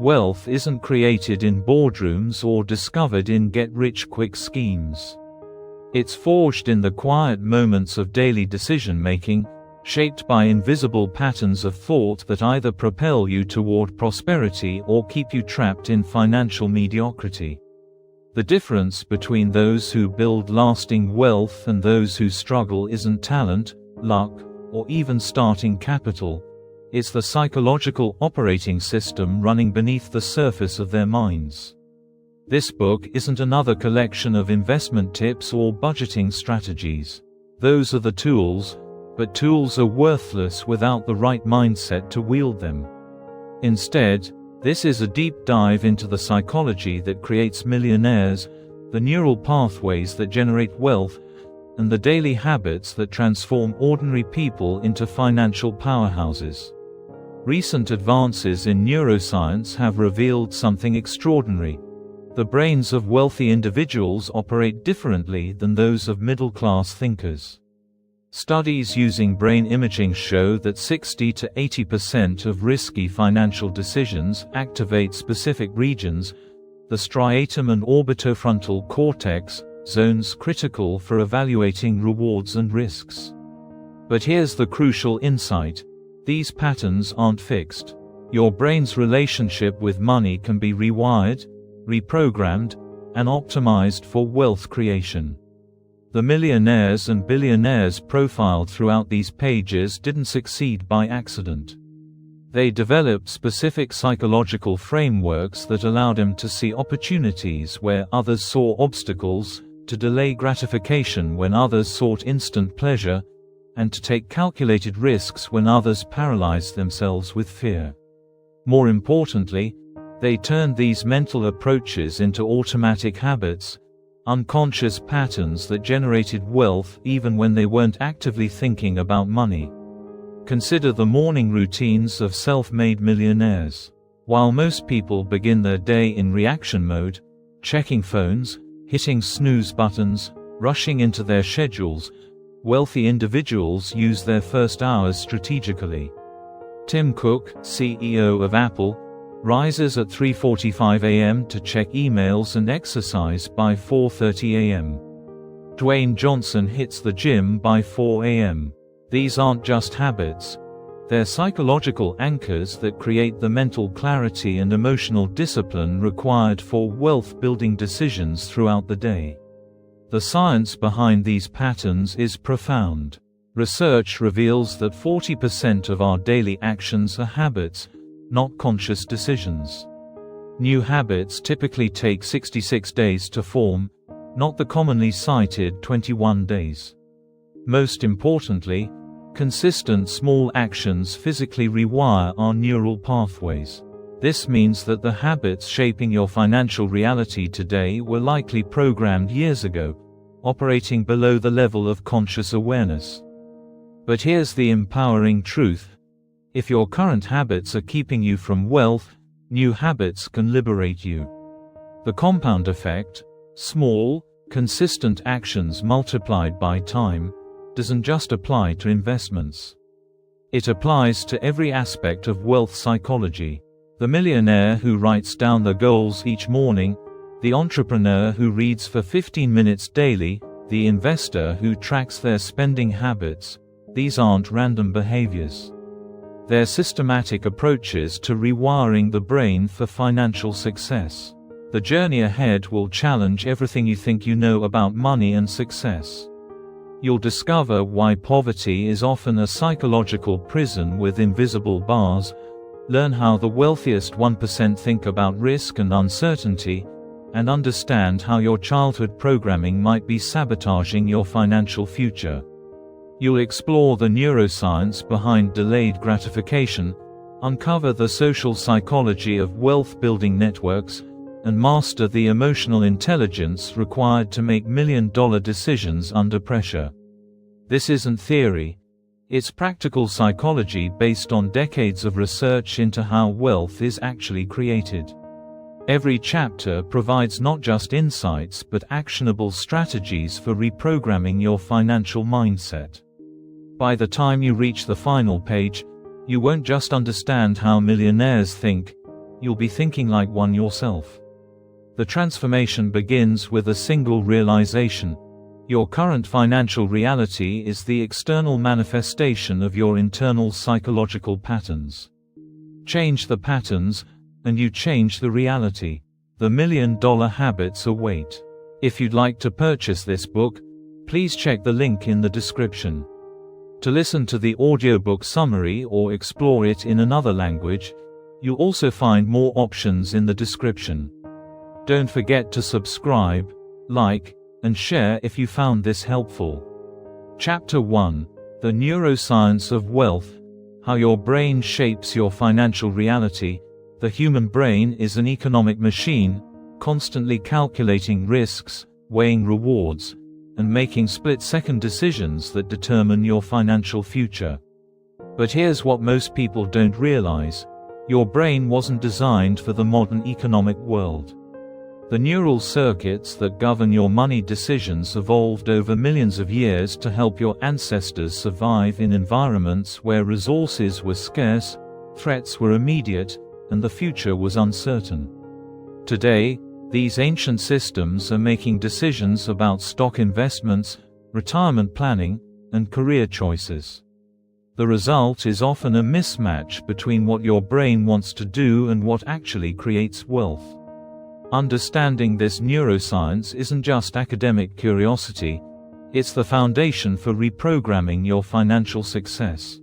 Wealth isn't created in boardrooms or discovered in get-rich-quick schemes. It's forged in the quiet moments of daily decision-making, shaped by invisible patterns of thought that either propel you toward prosperity or keep you trapped in financial mediocrity. The difference between those who build lasting wealth and those who struggle isn't talent, luck, or even starting capital. It's the psychological operating system running beneath the surface of their minds. This book isn't another collection of investment tips or budgeting strategies. Those are the tools, but tools are worthless without the right mindset to wield them. Instead, this is a deep dive into the psychology that creates millionaires, the neural pathways that generate wealth, and the daily habits that transform ordinary people into financial powerhouses. Recent advances in neuroscience have revealed something extraordinary. The brains of wealthy individuals operate differently than those of middle-class thinkers. Studies using brain imaging show that 60 to 80% of risky financial decisions activate specific regions, the striatum and orbitofrontal cortex, zones critical for evaluating rewards and risks. But here's the crucial insight: these patterns aren't fixed. Your brain's relationship with money can be rewired, reprogrammed, and optimized for wealth creation. The millionaires and billionaires profiled throughout these pages didn't succeed by accident. They developed specific psychological frameworks that allowed them to see opportunities where others saw obstacles, to delay gratification when others sought instant pleasure, and to take calculated risks when others paralyzed themselves with fear. More importantly, they turned these mental approaches into automatic habits, unconscious patterns that generated wealth even when they weren't actively thinking about money. Consider the morning routines of self-made millionaires. While most people begin their day in reaction mode, checking phones, hitting snooze buttons, rushing into their schedules, wealthy individuals use their first hours strategically. Tim Cook, CEO of Apple, rises at 3:45 a.m. to check emails and exercise by 4:30 a.m. Dwayne Johnson hits the gym by 4 a.m. These aren't just habits. They're psychological anchors that create the mental clarity and emotional discipline required for wealth-building decisions throughout the day. The science behind these patterns is profound. Research reveals that 40% of our daily actions are habits, not conscious decisions. New habits typically take 66 days to form, not the commonly cited 21 days. Most importantly, consistent small actions physically rewire our neural pathways. This means that the habits shaping your financial reality today were likely programmed years ago, operating below the level of conscious awareness. But here's the empowering truth: if your current habits are keeping you from wealth, new habits can liberate you. The compound effect, small, consistent actions multiplied by time, doesn't just apply to investments. It applies to every aspect of wealth psychology. The millionaire who writes down their goals each morning, the entrepreneur who reads for 15 minutes daily, the investor who tracks their spending habits, these aren't random behaviors. They're systematic approaches to rewiring the brain for financial success. The journey ahead will challenge everything you think you know about money and success. You'll discover why poverty is often a psychological prison with invisible bars, learn how the wealthiest 1% think about risk and uncertainty, and understand how your childhood programming might be sabotaging your financial future. You'll explore the neuroscience behind delayed gratification, uncover the social psychology of wealth-building networks, and master the emotional intelligence required to make million-dollar decisions under pressure. This isn't theory. It's practical psychology based on decades of research into how wealth is actually created. Every chapter provides not just insights but actionable strategies for reprogramming your financial mindset. By the time you reach the final page, you won't just understand how millionaires think, you'll be thinking like one yourself. The transformation begins with a single realization: your current financial reality is the external manifestation of your internal psychological patterns. Change the patterns, and you change the reality. The $1 Million Habits await. If you'd like to purchase this book, please check the link in the description. To listen to the audiobook summary or explore it in another language, you'll also find more options in the description. Don't forget to subscribe, like, and share if you found this helpful. Chapter 1: The Neuroscience of Wealth: How Your Brain Shapes Your Financial Reality. The human brain is an economic machine, constantly calculating risks, weighing rewards, and making split-second decisions that determine your financial future. But here's what most people don't realize: your brain wasn't designed for the modern economic world. The neural circuits that govern your money decisions evolved over millions of years to help your ancestors survive in environments where resources were scarce, threats were immediate, and the future was uncertain. Today, these ancient systems are making decisions about stock investments, retirement planning, and career choices. The result is often a mismatch between what your brain wants to do and what actually creates wealth. Understanding this neuroscience isn't just academic curiosity, it's the foundation for reprogramming your financial success.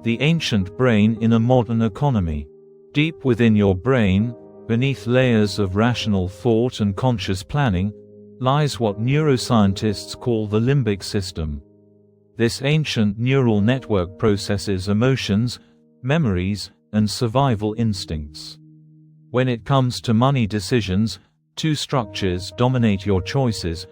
The ancient brain in a modern economy. Deep within your brain, beneath layers of rational thought and conscious planning, lies what neuroscientists call the limbic system. This ancient neural network processes emotions, memories, and survival instincts. When it comes to money decisions, two structures dominate your choices: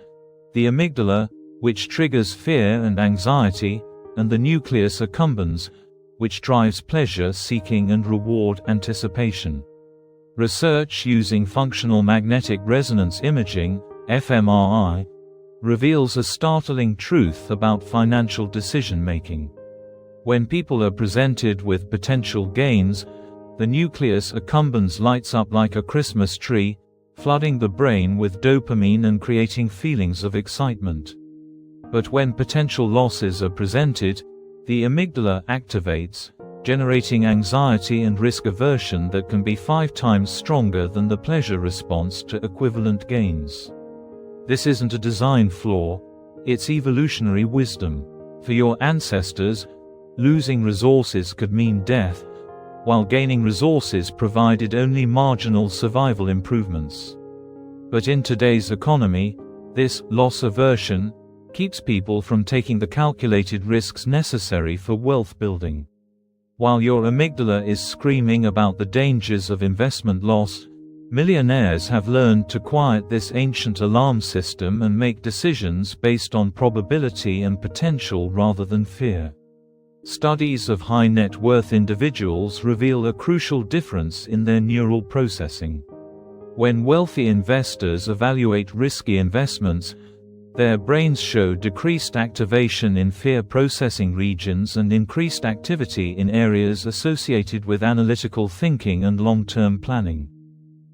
the amygdala, which triggers fear and anxiety, and the nucleus accumbens, which drives pleasure-seeking and reward anticipation. Research using functional magnetic resonance imaging, fMRI, reveals a startling truth about financial decision-making. When people are presented with potential gains, the nucleus accumbens lights up like a Christmas tree, flooding the brain with dopamine and creating feelings of excitement. But when potential losses are presented, the amygdala activates, generating anxiety and risk aversion that can be 5 times stronger than the pleasure response to equivalent gains. This isn't a design flaw, it's evolutionary wisdom. For your ancestors, losing resources could mean death, while gaining resources provided only marginal survival improvements. But in today's economy, this loss aversion keeps people from taking the calculated risks necessary for wealth building. While your amygdala is screaming about the dangers of investment loss, millionaires have learned to quiet this ancient alarm system and make decisions based on probability and potential rather than fear. Studies of high net worth individuals reveal a crucial difference in their neural processing. When wealthy investors evaluate risky investments, their brains show decreased activation in fear processing regions and increased activity in areas associated with analytical thinking and long-term planning.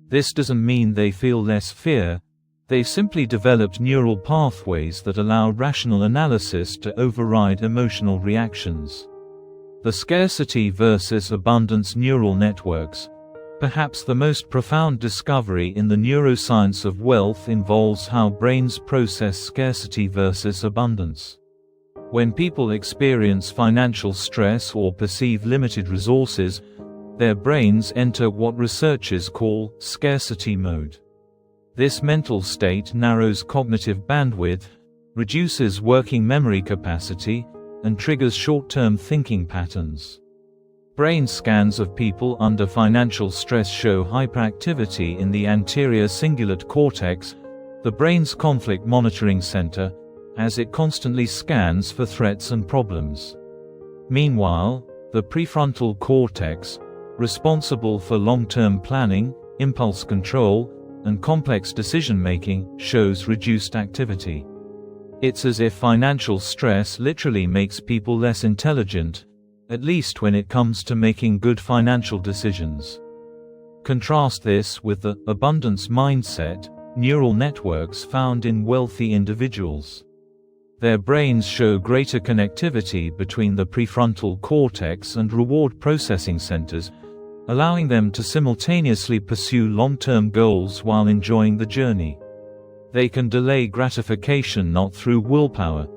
This doesn't mean they feel less fear, they've simply developed neural pathways that allow rational analysis to override emotional reactions. The scarcity versus abundance neural networks. Perhaps the most profound discovery in the neuroscience of wealth involves how brains process scarcity versus abundance. When people experience financial stress or perceive limited resources, their brains enter what researchers call scarcity mode. This mental state narrows cognitive bandwidth, reduces working memory capacity, and triggers short-term thinking patterns. Brain scans of people under financial stress show hyperactivity in the anterior cingulate cortex, the brain's conflict monitoring center, as it constantly scans for threats and problems. Meanwhile, the prefrontal cortex, responsible for long-term planning, impulse control, and complex decision-making, shows reduced activity. It's as if financial stress literally makes people less intelligent, at least when it comes to making good financial decisions. Contrast this with the abundance mindset, neural networks found in wealthy individuals. Their brains show greater connectivity between the prefrontal cortex and reward processing centers, allowing them to simultaneously pursue long-term goals while enjoying the journey. They can delay gratification not through willpower,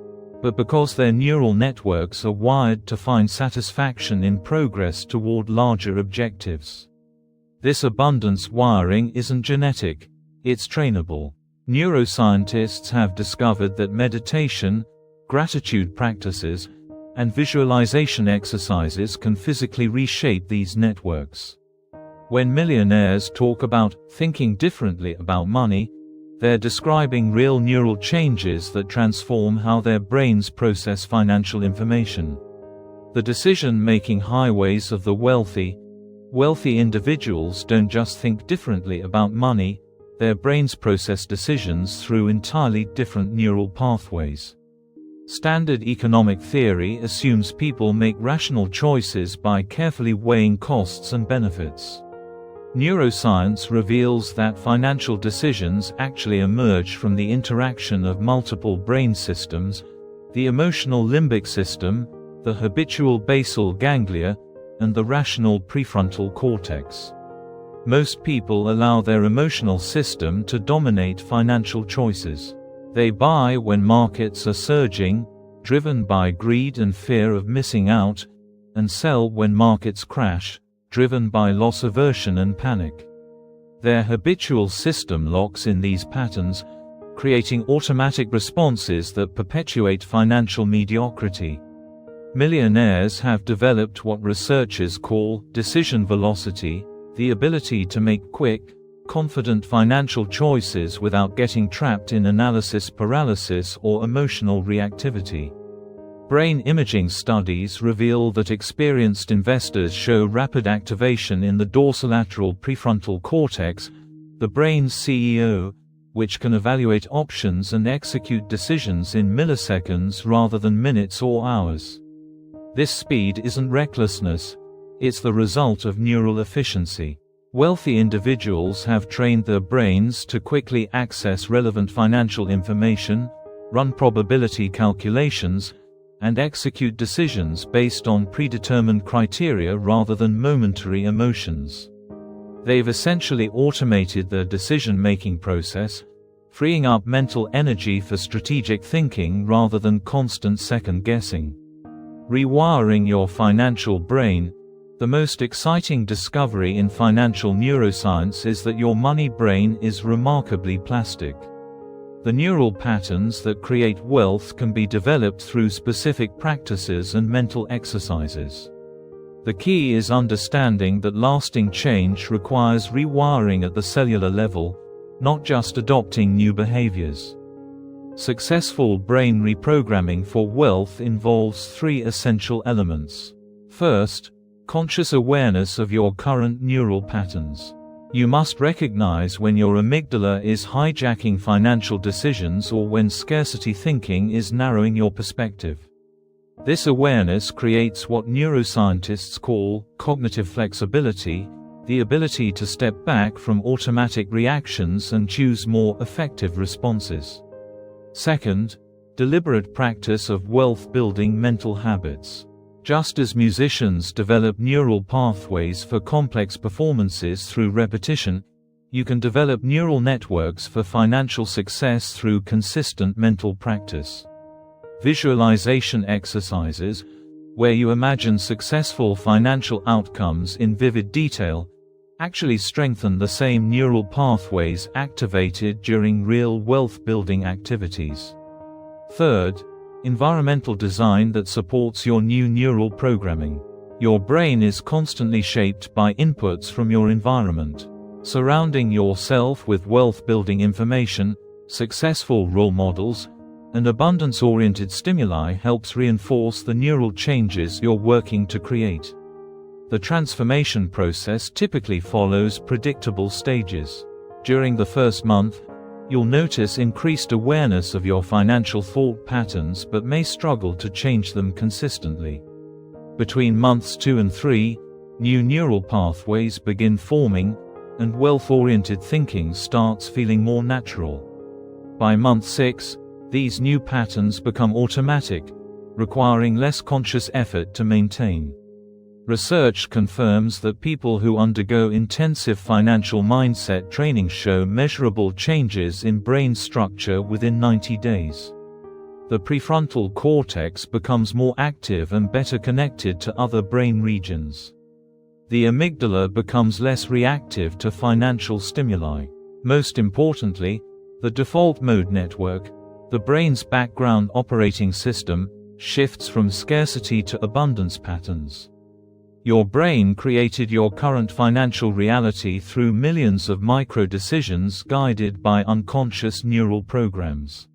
but because their neural networks are wired to find satisfaction in progress toward larger objectives. This abundance wiring isn't genetic, it's trainable. Neuroscientists have discovered that meditation, gratitude practices, and visualization exercises can physically reshape these networks. When millionaires talk about thinking differently about money, they're describing real neural changes that transform how their brains process financial information. The decision-making highways of the wealthy individuals don't just think differently about money, their brains process decisions through entirely different neural pathways. Standard economic theory assumes people make rational choices by carefully weighing costs and benefits. Neuroscience reveals that financial decisions actually emerge from the interaction of multiple brain systems: the emotional limbic system, the habitual basal ganglia, and the rational prefrontal cortex. Most people allow their emotional system to dominate financial choices. They buy when markets are surging, driven by greed and fear of missing out, and sell when markets crash, driven by loss aversion and panic. Their habitual system locks in these patterns, creating automatic responses that perpetuate financial mediocrity. Millionaires have developed what researchers call decision velocity, the ability to make quick, confident financial choices without getting trapped in analysis paralysis or emotional reactivity. Brain imaging studies reveal that experienced investors show rapid activation in the dorsolateral prefrontal cortex, the brain's CEO, which can evaluate options and execute decisions in milliseconds rather than minutes or hours. This speed isn't recklessness, it's the result of neural efficiency. Wealthy individuals have trained their brains to quickly access relevant financial information, run probability calculations, and execute decisions based on predetermined criteria rather than momentary emotions. They've essentially automated their decision-making process, freeing up mental energy for strategic thinking rather than constant second-guessing. Rewiring your financial brain. The most exciting discovery in financial neuroscience is that your money brain is remarkably plastic. The neural patterns that create wealth can be developed through specific practices and mental exercises. The key is understanding that lasting change requires rewiring at the cellular level, not just adopting new behaviors. Successful brain reprogramming for wealth involves three essential elements. First, conscious awareness of your current neural patterns. You must recognize when your amygdala is hijacking financial decisions or when scarcity thinking is narrowing your perspective. This awareness creates what neuroscientists call cognitive flexibility, the ability to step back from automatic reactions and choose more effective responses. Second, deliberate practice of wealth-building mental habits. Just as musicians develop neural pathways for complex performances through repetition, you can develop neural networks for financial success through consistent mental practice. Visualization exercises, where you imagine successful financial outcomes in vivid detail, actually strengthen the same neural pathways activated during real wealth-building activities. Third, environmental design that supports your new neural programming. Your brain is constantly shaped by inputs from your environment. Surrounding yourself with wealth-building information, successful role models, and abundance-oriented stimuli helps reinforce the neural changes you're working to create. The transformation process typically follows predictable stages. During the first month, you'll notice increased awareness of your financial thought patterns but may struggle to change them consistently. Between months 2 and 3, new neural pathways begin forming, and wealth-oriented thinking starts feeling more natural. By month 6, these new patterns become automatic, requiring less conscious effort to maintain. Research confirms that people who undergo intensive financial mindset training show measurable changes in brain structure within 90 days. The prefrontal cortex becomes more active and better connected to other brain regions. The amygdala becomes less reactive to financial stimuli. Most importantly, the default mode network, the brain's background operating system, shifts from scarcity to abundance patterns. Your brain created your current financial reality through millions of micro-decisions guided by unconscious neural programs.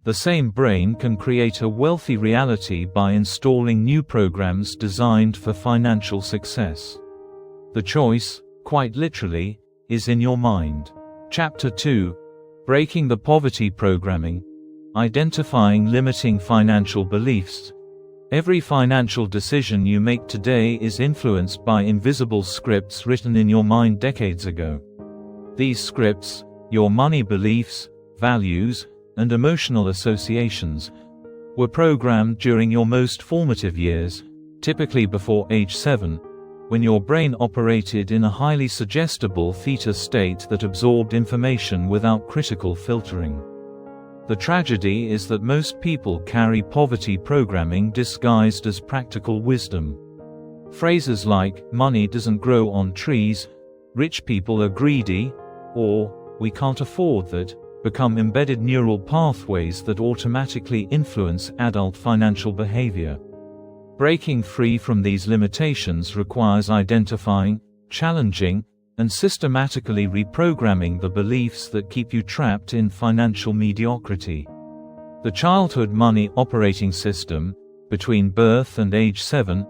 The same brain can create a wealthy reality by installing new programs designed for financial success. The choice, quite literally, is in your mind. Chapter 2: Breaking the Poverty Programming. Identifying limiting financial beliefs. Every financial decision you make today is influenced by invisible scripts written in your mind decades ago. These scripts, your money beliefs, values, and emotional associations, were programmed during your most formative years, typically before age 7, when your brain operated in a highly suggestible theta state that absorbed information without critical filtering. The tragedy is that most people carry poverty programming disguised as practical wisdom. Phrases like, "money doesn't grow on trees," "rich people are greedy," or "we can't afford that," become embedded neural pathways that automatically influence adult financial behavior. Breaking free from these limitations requires identifying, challenging, and systematically reprogramming the beliefs that keep you trapped in financial mediocrity. The childhood money operating system, between birth and age 7,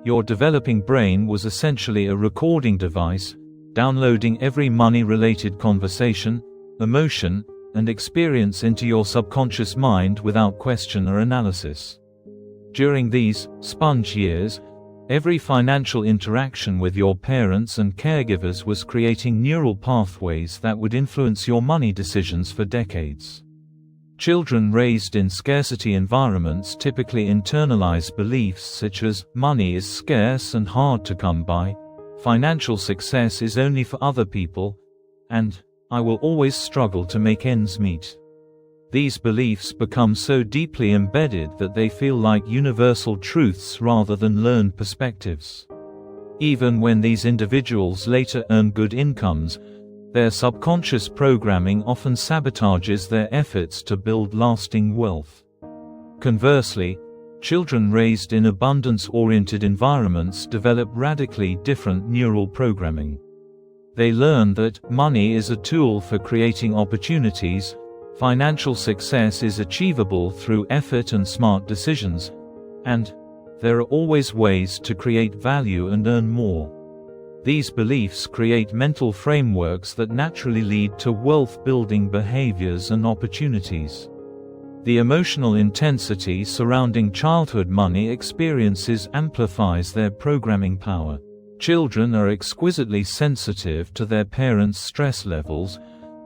your developing brain was essentially a recording device, downloading every money-related conversation, emotion, and experience into your subconscious mind without question or analysis. During these sponge years, every financial interaction with your parents and caregivers was creating neural pathways that would influence your money decisions for decades. Children raised in scarcity environments typically internalize beliefs such as, "money is scarce and hard to come by," "financial success is only for other people," and "I will always struggle to make ends meet." These beliefs become so deeply embedded that they feel like universal truths rather than learned perspectives. Even when these individuals later earn good incomes, their subconscious programming often sabotages their efforts to build lasting wealth. Conversely, children raised in abundance-oriented environments develop radically different neural programming. They learn that money is a tool for creating opportunities, financial success is achievable through effort and smart decisions, and there are always ways to create value and earn more. These beliefs create mental frameworks that naturally lead to wealth-building behaviors and opportunities. The emotional intensity surrounding childhood money experiences amplifies their programming power. Children are exquisitely sensitive to their parents' stress levels,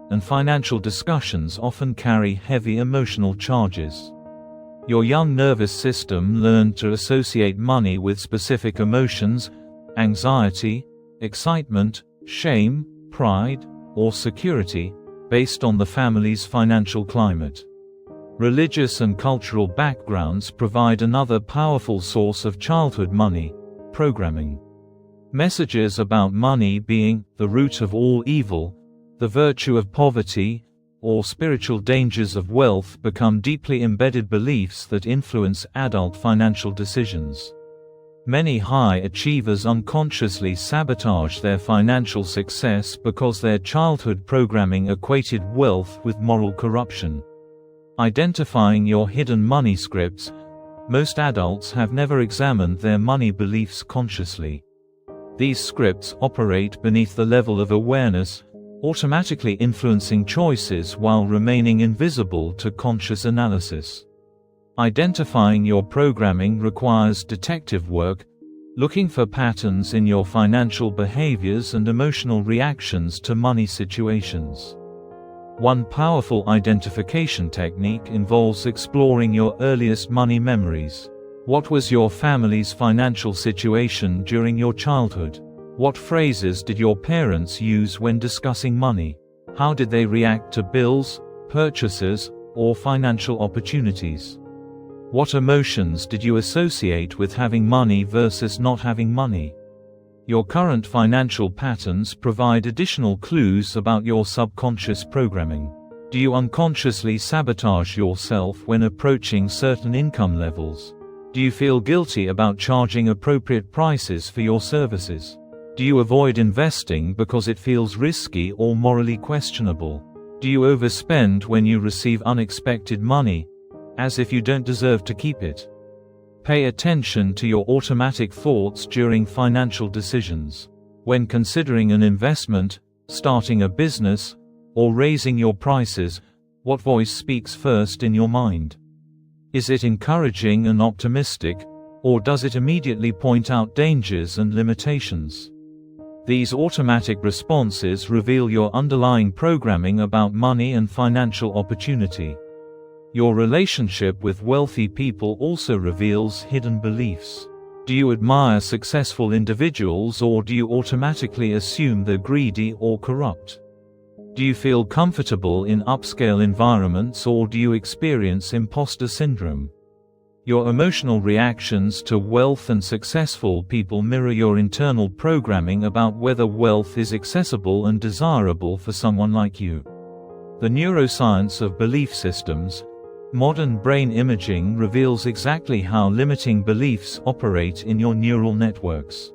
and financial discussions often carry heavy emotional charges. Your young nervous system learned to associate money with specific emotions: anxiety, excitement, shame, pride, or security, based on the family's financial climate. Religious and cultural backgrounds provide another powerful source of childhood money programming. Messages about money being the root of all evil, the virtue of poverty, or spiritual dangers of wealth become deeply embedded beliefs that influence adult financial decisions. Many high achievers unconsciously sabotage their financial success because their childhood programming equated wealth with moral corruption. Identifying your hidden money scripts. Most adults have never examined their money beliefs consciously. These scripts operate beneath the level of awareness, automatically influencing choices while remaining invisible to conscious analysis. Identifying your programming requires detective work, looking for patterns in your financial behaviors and emotional reactions to money situations. One powerful identification technique involves exploring your earliest money memories. What was your family's financial situation during your childhood? What phrases did your parents use when discussing money? How did they react to bills, purchases, or financial opportunities? What emotions did you associate with having money versus not having money? Your current financial patterns provide additional clues about your subconscious programming. Do you unconsciously sabotage yourself when approaching certain income levels? Do you feel guilty about charging appropriate prices for your services? Do you avoid investing because it feels risky or morally questionable? Do you overspend when you receive unexpected money, as if you don't deserve to keep it? Pay attention to your automatic thoughts during financial decisions. When considering an investment, starting a business, or raising your prices, what voice speaks first in your mind? Is it encouraging and optimistic, or does it immediately point out dangers and limitations? These automatic responses reveal your underlying programming about money and financial opportunity. Your relationship with wealthy people also reveals hidden beliefs. Do you admire successful individuals, or do you automatically assume they're greedy or corrupt? Do you feel comfortable in upscale environments, or do you experience imposter syndrome? Your emotional reactions to wealth and successful people mirror your internal programming about whether wealth is accessible and desirable for someone like you. The neuroscience of belief systems, modern brain imaging, reveals exactly how limiting beliefs operate in your neural networks.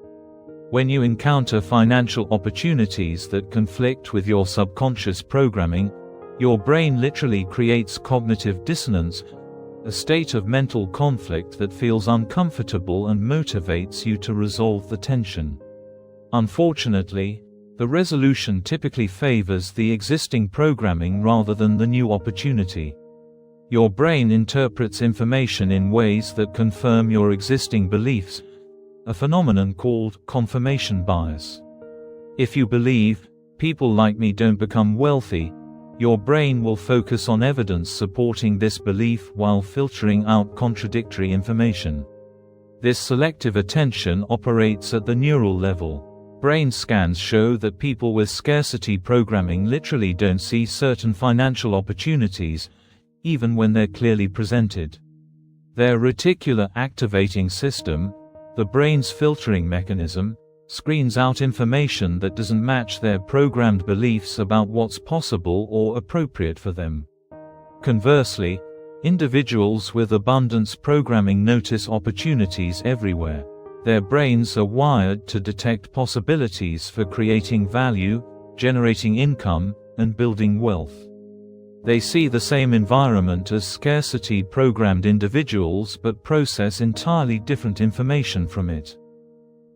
When you encounter financial opportunities that conflict with your subconscious programming, your brain literally creates cognitive dissonance, a state of mental conflict that feels uncomfortable and motivates you to resolve the tension. Unfortunately, the resolution typically favors the existing programming rather than the new opportunity. Your brain interprets information in ways that confirm your existing beliefs, a phenomenon called confirmation bias. If you believe, "People like me don't become wealthy," your brain will focus on evidence supporting this belief while filtering out contradictory information. This selective attention operates at the neural level. Brain scans show that people with scarcity programming literally don't see certain financial opportunities, even when they're clearly presented. Their reticular activating system, the brain's filtering mechanism, screens out information that doesn't match their programmed beliefs about what's possible or appropriate for them. Conversely, individuals with abundance programming notice opportunities everywhere. Their brains are wired to detect possibilities for creating value, generating income, and building wealth. They see the same environment as scarcity-programmed individuals but process entirely different information from it.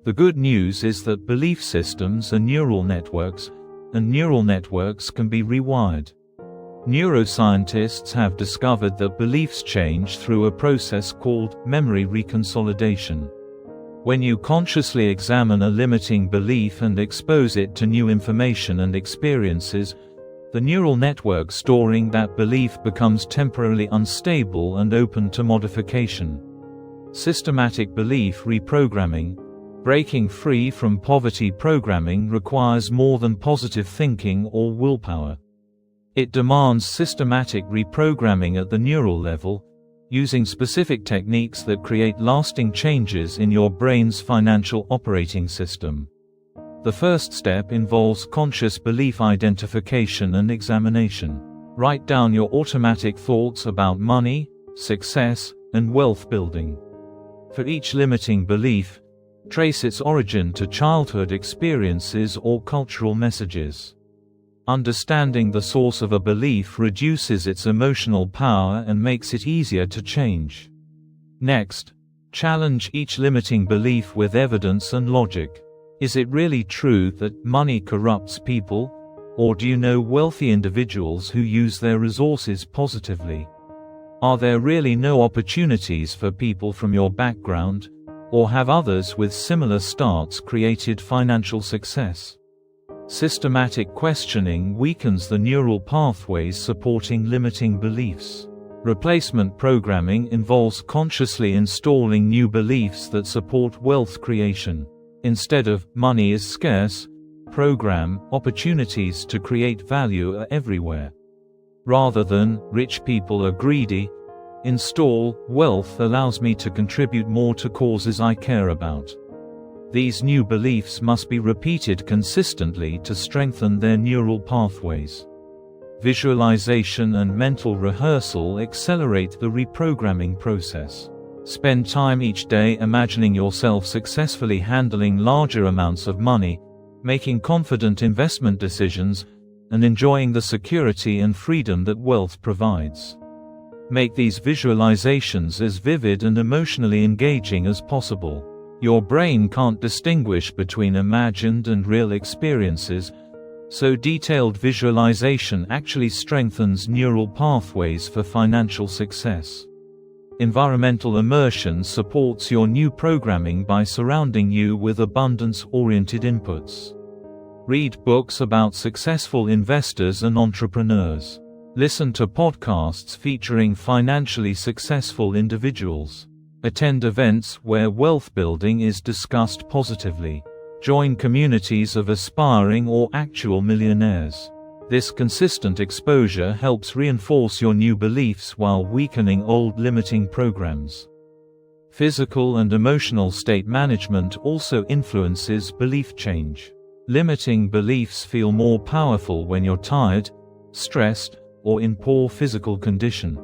The good news is that belief systems are neural networks, and neural networks can be rewired. Neuroscientists have discovered that beliefs change through a process called memory reconsolidation. When you consciously examine a limiting belief and expose it to new information and experiences, the neural network storing that belief becomes temporarily unstable and open to modification. Systematic belief reprogramming, breaking free from poverty programming, requires more than positive thinking or willpower. It demands systematic reprogramming at the neural level, using specific techniques that create lasting changes in your brain's financial operating system. The first step involves conscious belief identification and examination. Write down your automatic thoughts about money, success, and wealth building. For each limiting belief, trace its origin to childhood experiences or cultural messages. Understanding the source of a belief reduces its emotional power and makes it easier to change. Next, challenge each limiting belief with evidence and logic. Is it really true that money corrupts people? Or do you know wealthy individuals who use their resources positively? Are there really no opportunities for people from your background, Or have others with similar starts created financial success? Systematic questioning weakens the neural pathways supporting limiting beliefs. Replacement programming involves consciously installing new beliefs that support wealth creation. Instead of "money is scarce," program "opportunities to create value are everywhere." Rather than "rich people are greedy," install "wealth allows me to contribute more to causes I care about." These new beliefs must be repeated consistently to strengthen their neural pathways. Visualization and mental rehearsal accelerate the reprogramming process. Spend time each day imagining yourself successfully handling larger amounts of money, making confident investment decisions, and enjoying the security and freedom that wealth provides. Make these visualizations as vivid and emotionally engaging as possible. Your brain can't distinguish between imagined and real experiences, so detailed visualization actually strengthens neural pathways for financial success. Environmental immersion supports your new programming by surrounding you with abundance-oriented inputs. Read books about successful investors and entrepreneurs. Listen to podcasts featuring financially successful individuals. Attend events where wealth building is discussed positively. Join communities of aspiring or actual millionaires. This consistent exposure helps reinforce your new beliefs while weakening old limiting programs. Physical and emotional state management also influences belief change. Limiting beliefs feel more powerful when you're tired, stressed, or in poor physical condition.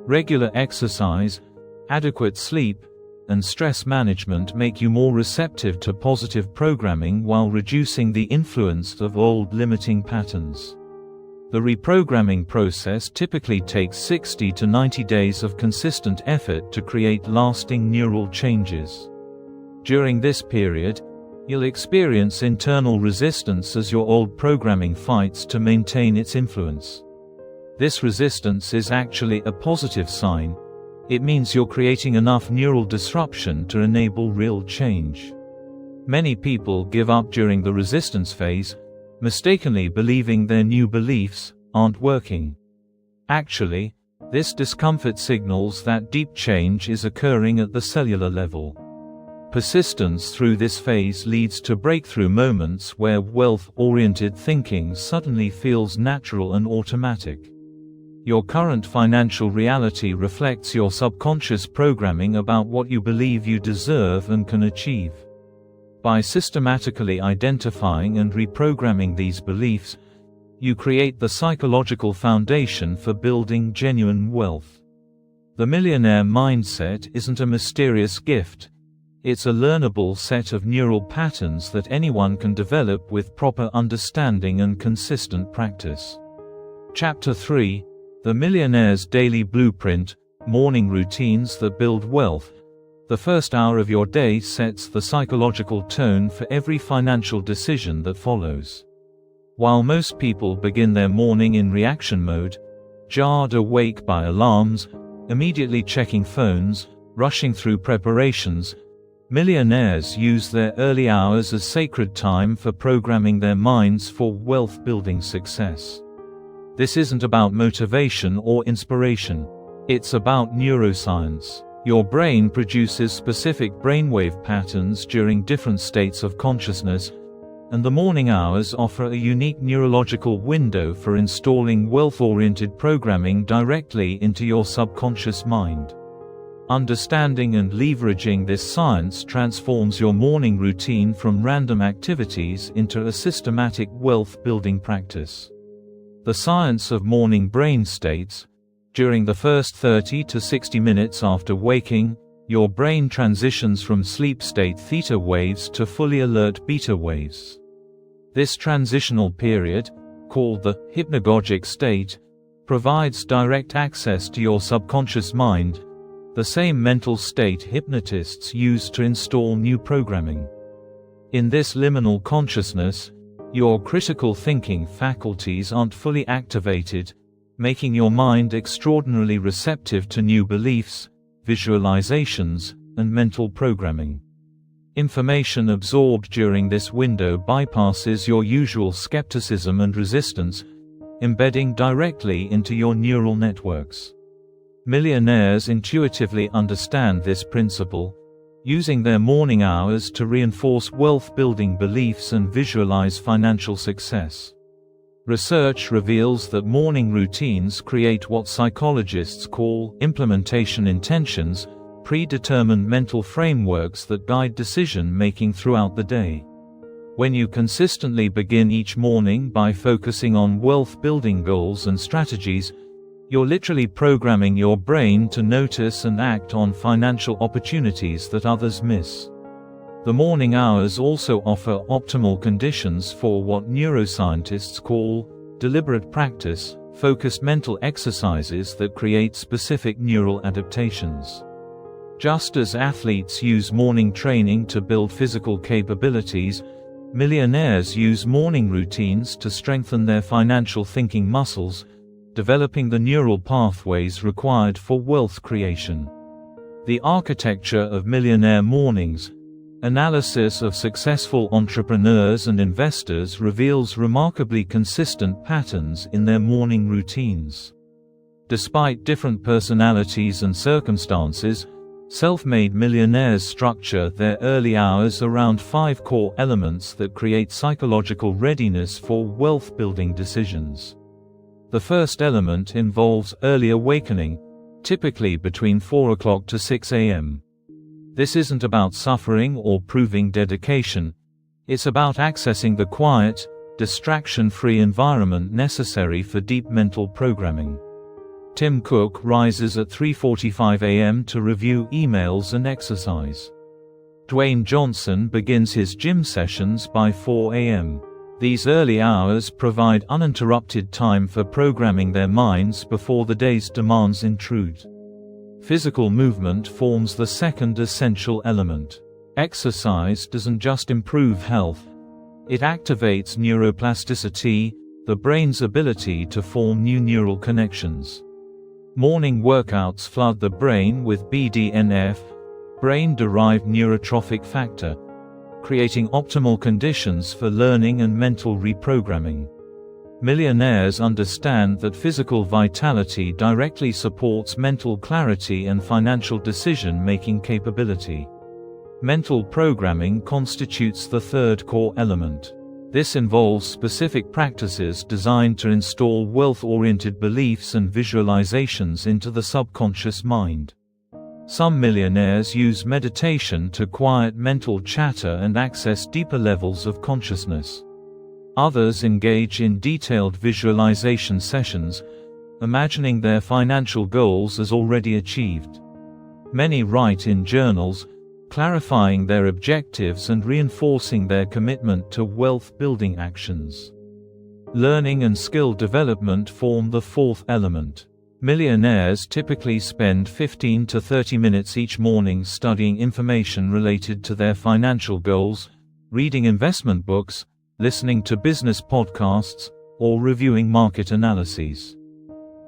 Regular exercise, adequate sleep, and stress management make you more receptive to positive programming while reducing the influence of old limiting patterns. The reprogramming process typically takes 60 to 90 days of consistent effort to create lasting neural changes. During this period, you'll experience internal resistance as your old programming fights to maintain its influence. This resistance is actually a positive sign. It means you're creating enough neural disruption to enable real change. Many people give up during the resistance phase, mistakenly believing their new beliefs aren't working. Actually, this discomfort signals that deep change is occurring at the cellular level. Persistence through this phase leads to breakthrough moments where wealth-oriented thinking suddenly feels natural and automatic. Your current financial reality reflects your subconscious programming about what you believe you deserve and can achieve. By systematically identifying and reprogramming these beliefs, you create the psychological foundation for building genuine wealth. The millionaire mindset isn't a mysterious gift. It's a learnable set of neural patterns that anyone can develop with proper understanding and consistent practice. Chapter 3: The Millionaire's Daily Blueprint – Morning Routines that Build Wealth. The first hour of your day sets the psychological tone for every financial decision that follows. While most people begin their morning in reaction mode, jarred awake by alarms, immediately checking phones, rushing through preparations, millionaires use their early hours as sacred time for programming their minds for wealth-building success. This isn't about motivation or inspiration. It's about neuroscience. Your brain produces specific brainwave patterns during different states of consciousness, and the morning hours offer a unique neurological window for installing wealth-oriented programming directly into your subconscious mind. Understanding and leveraging this science transforms your morning routine from random activities into a systematic wealth-building practice. The science of morning brain states: during the first 30 to 60 minutes after waking, your brain transitions from sleep state theta waves to fully alert beta waves. This transitional period, called the hypnagogic state, provides direct access to your subconscious mind, the same mental state hypnotists use to install new programming. In this liminal consciousness, your critical thinking faculties aren't fully activated, making your mind extraordinarily receptive to new beliefs, visualizations, and mental programming. Information absorbed during this window bypasses your usual skepticism and resistance, embedding directly into your neural networks. Millionaires intuitively understand this principle, using their morning hours to reinforce wealth-building beliefs and visualize financial success. Research reveals that morning routines create what psychologists call implementation intentions, predetermined mental frameworks that guide decision-making throughout the day. When you consistently begin each morning by focusing on wealth-building goals and strategies, you're literally programming your brain to notice and act on financial opportunities that others miss. The morning hours also offer optimal conditions for what neuroscientists call deliberate practice, focused mental exercises that create specific neural adaptations. Just as athletes use morning training to build physical capabilities, millionaires use morning routines to strengthen their financial thinking muscles, developing the neural pathways required for wealth creation. The architecture of millionaire mornings. Analysis of successful entrepreneurs and investors reveals remarkably consistent patterns in their morning routines. Despite different personalities and circumstances, self-made millionaires structure their early hours around 5 core elements that create psychological readiness for wealth-building decisions. The first element involves early awakening, typically between 4 o'clock to 6 a.m. This isn't about suffering or proving dedication, it's about accessing the quiet, distraction-free environment necessary for deep mental programming. Tim Cook rises at 3:45 a.m. to review emails and exercise. Dwayne Johnson begins his gym sessions by 4 a.m. These early hours provide uninterrupted time for programming their minds before the day's demands intrude. Physical movement forms the second essential element. Exercise doesn't just improve health, it activates neuroplasticity, the brain's ability to form new neural connections. Morning workouts flood the brain with BDNF, brain-derived neurotrophic factor, creating optimal conditions for learning and mental reprogramming. Millionaires understand that physical vitality directly supports mental clarity and financial decision-making capability. Mental programming constitutes the third core element. This involves specific practices designed to install wealth-oriented beliefs and visualizations into the subconscious mind. Some millionaires use meditation to quiet mental chatter and access deeper levels of consciousness. Others engage in detailed visualization sessions, imagining their financial goals as already achieved. Many write in journals, clarifying their objectives and reinforcing their commitment to wealth-building actions. Learning and skill development form the fourth element. Millionaires typically spend 15 to 30 minutes each morning studying information related to their financial goals, reading investment books, listening to business podcasts, or reviewing market analyses.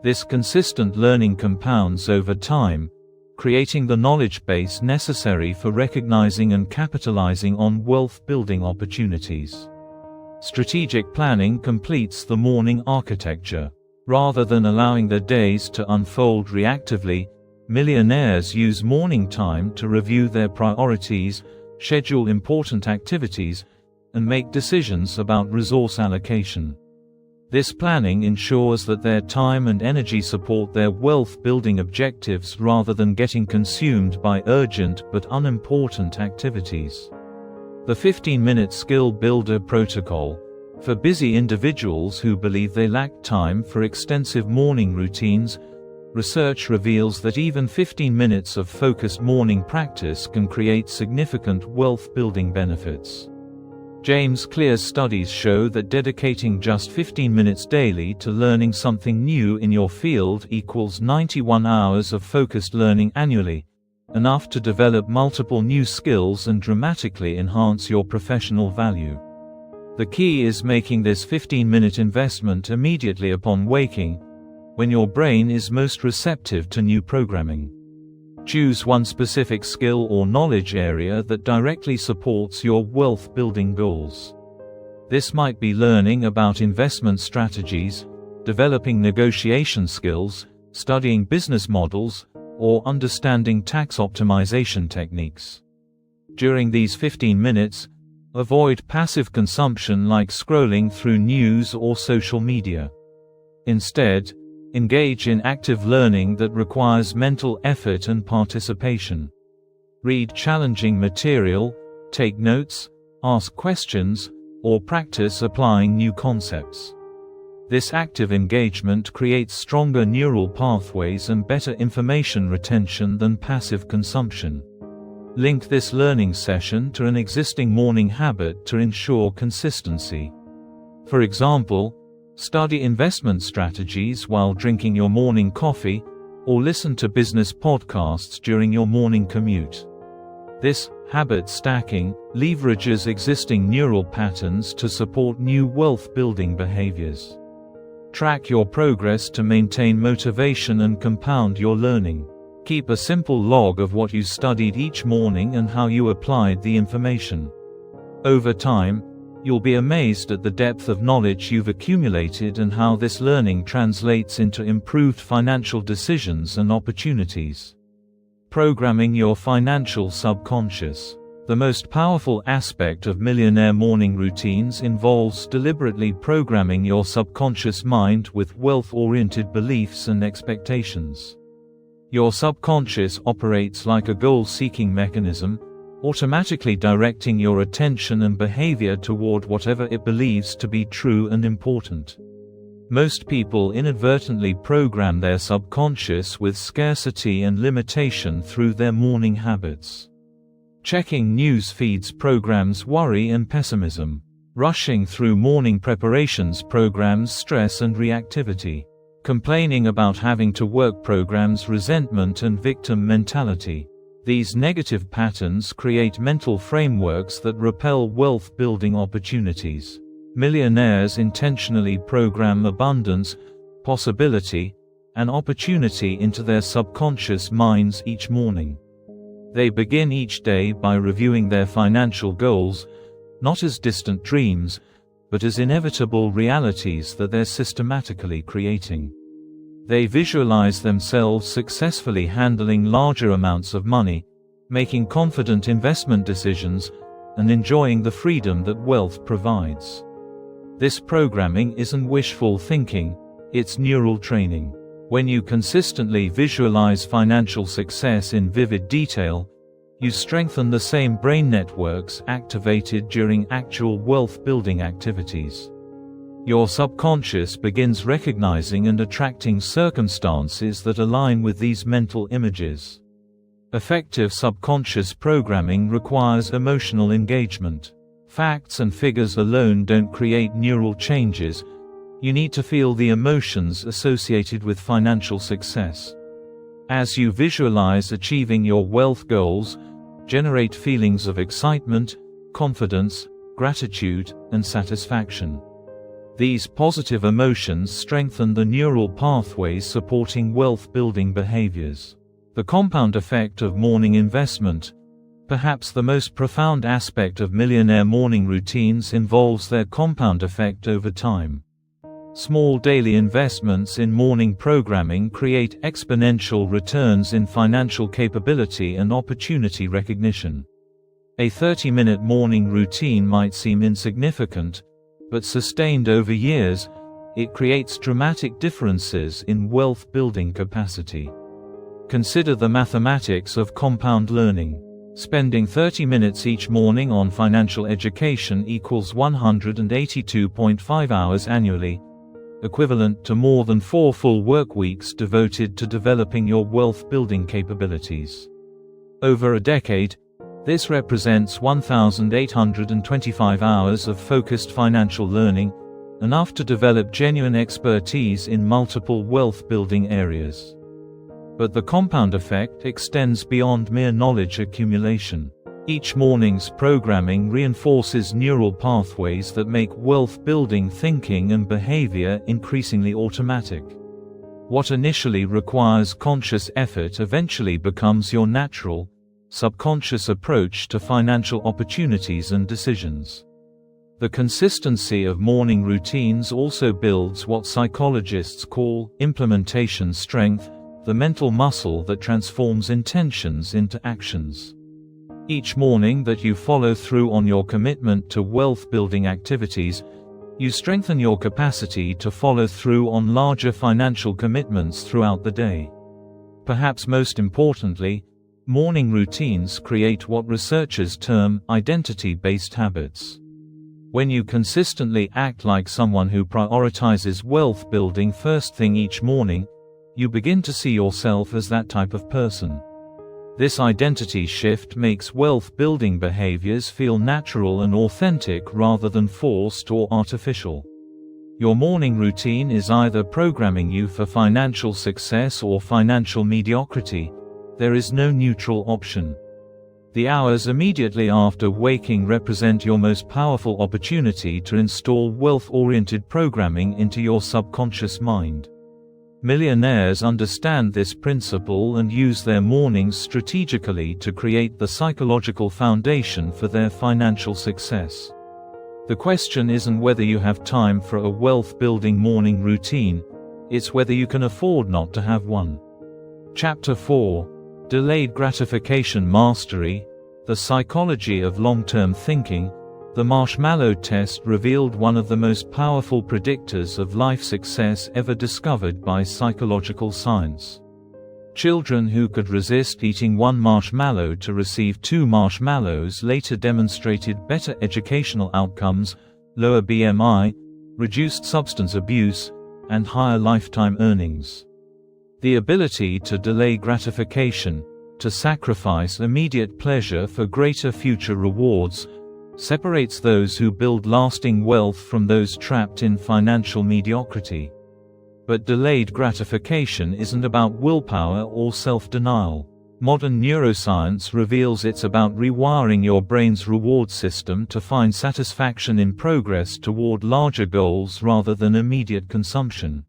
This consistent learning compounds over time, creating the knowledge base necessary for recognizing and capitalizing on wealth-building opportunities. Strategic planning completes the morning architecture. Rather than allowing their days to unfold reactively, millionaires use morning time to review their priorities, schedule important activities, and make decisions about resource allocation. This planning ensures that their time and energy support their wealth-building objectives rather than getting consumed by urgent but unimportant activities. The 15-minute skill builder protocol. For busy individuals who believe they lack time for extensive morning routines, research reveals that even 15 minutes of focused morning practice can create significant wealth-building benefits. James Clear's studies show that dedicating just 15 minutes daily to learning something new in your field equals 91 hours of focused learning annually, enough to develop multiple new skills and dramatically enhance your professional value. The key is making this 15-minute investment immediately upon waking, when your brain is most receptive to new programming. Choose one specific skill or knowledge area that directly supports your wealth-building goals. This might be learning about investment strategies, developing negotiation skills, studying business models, or understanding tax optimization techniques. During these 15 minutes, avoid passive consumption like scrolling through news or social media. Instead, engage in active learning that requires mental effort and participation. Read challenging material, take notes, ask questions, or practice applying new concepts. This active engagement creates stronger neural pathways and better information retention than passive consumption. Link this learning session to an existing morning habit to ensure consistency. For example, study investment strategies while drinking your morning coffee, or listen to business podcasts during your morning commute. This habit stacking leverages existing neural patterns to support new wealth-building behaviors. Track your progress to maintain motivation and compound your learning. Keep a simple log of what you studied each morning and how you applied the information. Over time, you'll be amazed at the depth of knowledge you've accumulated and how this learning translates into improved financial decisions and opportunities. Programming your financial subconscious. The most powerful aspect of Millionaire morning routines involves deliberately programming your subconscious mind with wealth-oriented beliefs and expectations. Your subconscious operates like a goal-seeking mechanism, automatically directing your attention and behavior toward whatever it believes to be true and important. Most people inadvertently program their subconscious with scarcity and limitation through their morning habits. Checking news feeds programs worry and pessimism. Rushing through morning preparations programs stress and reactivity. Complaining about having to work programs resentment and victim mentality. These negative patterns create mental frameworks that repel wealth-building opportunities. Millionaires intentionally program abundance, possibility, and opportunity into their subconscious minds each morning. They begin each day by reviewing their financial goals, not as distant dreams, but as inevitable realities that they're systematically creating. They visualize themselves successfully handling larger amounts of money, making confident investment decisions, and enjoying the freedom that wealth provides. This programming isn't wishful thinking, it's neural training. When you consistently visualize financial success in vivid detail, you strengthen the same brain networks activated during actual wealth-building activities. Your subconscious begins recognizing and attracting circumstances that align with these mental images. Effective subconscious programming requires emotional engagement. Facts and figures alone don't create neural changes. You need to feel the emotions associated with financial success. As you visualize achieving your wealth goals, generate feelings of excitement, confidence, gratitude, and satisfaction. These positive emotions strengthen the neural pathways supporting wealth-building behaviors. The compound effect of morning investment. Perhaps the most profound aspect of Millionaire morning routines involves their compound effect over time. Small daily investments in morning programming create exponential returns in financial capability and opportunity recognition. A 30-minute morning routine might seem insignificant, but sustained over years, it creates dramatic differences in wealth-building capacity. Consider the mathematics of compound learning. Spending 30 minutes each morning on financial education equals 182.5 hours annually, equivalent to more than 4 full work weeks devoted to developing your wealth-building capabilities. Over a decade, this represents 1,825 hours of focused financial learning, enough to develop genuine expertise in multiple wealth-building areas. But the compound effect extends beyond mere knowledge accumulation. Each morning's programming reinforces neural pathways that make wealth-building thinking and behavior increasingly automatic. What initially requires conscious effort eventually becomes your natural, subconscious approach to financial opportunities and decisions. The consistency of morning routines also builds what psychologists call implementation strength, the mental muscle that transforms intentions into actions. Each morning that you follow through on your commitment to wealth-building activities, you strengthen your capacity to follow through on larger financial commitments throughout the day. Perhaps most importantly, morning routines create what researchers term identity-based habits. When you consistently act like someone who prioritizes wealth building first thing each morning, you begin to see yourself as that type of person. This identity shift makes wealth-building behaviors feel natural and authentic rather than forced or artificial. Your morning routine is either programming you for financial success or financial mediocrity. There is no neutral option. The hours immediately after waking represent your most powerful opportunity to install wealth-oriented programming into your subconscious mind. Millionaires understand this principle and use their mornings strategically to create the psychological foundation for their financial success. The question isn't whether you have time for a wealth-building morning routine, it's whether you can afford not to have one. Chapter 4: Delayed Gratification Mastery, The Psychology of Long-Term Thinking. The marshmallow test revealed one of the most powerful predictors of life success ever discovered by psychological science. Children who could resist eating one marshmallow to receive 2 marshmallows later demonstrated better educational outcomes, lower BMI, reduced substance abuse, and higher lifetime earnings. The ability to delay gratification, to sacrifice immediate pleasure for greater future rewards, separates those who build lasting wealth from those trapped in financial mediocrity. But delayed gratification isn't about willpower or self-denial. Modern neuroscience reveals it's about rewiring your brain's reward system to find satisfaction in progress toward larger goals rather than immediate consumption.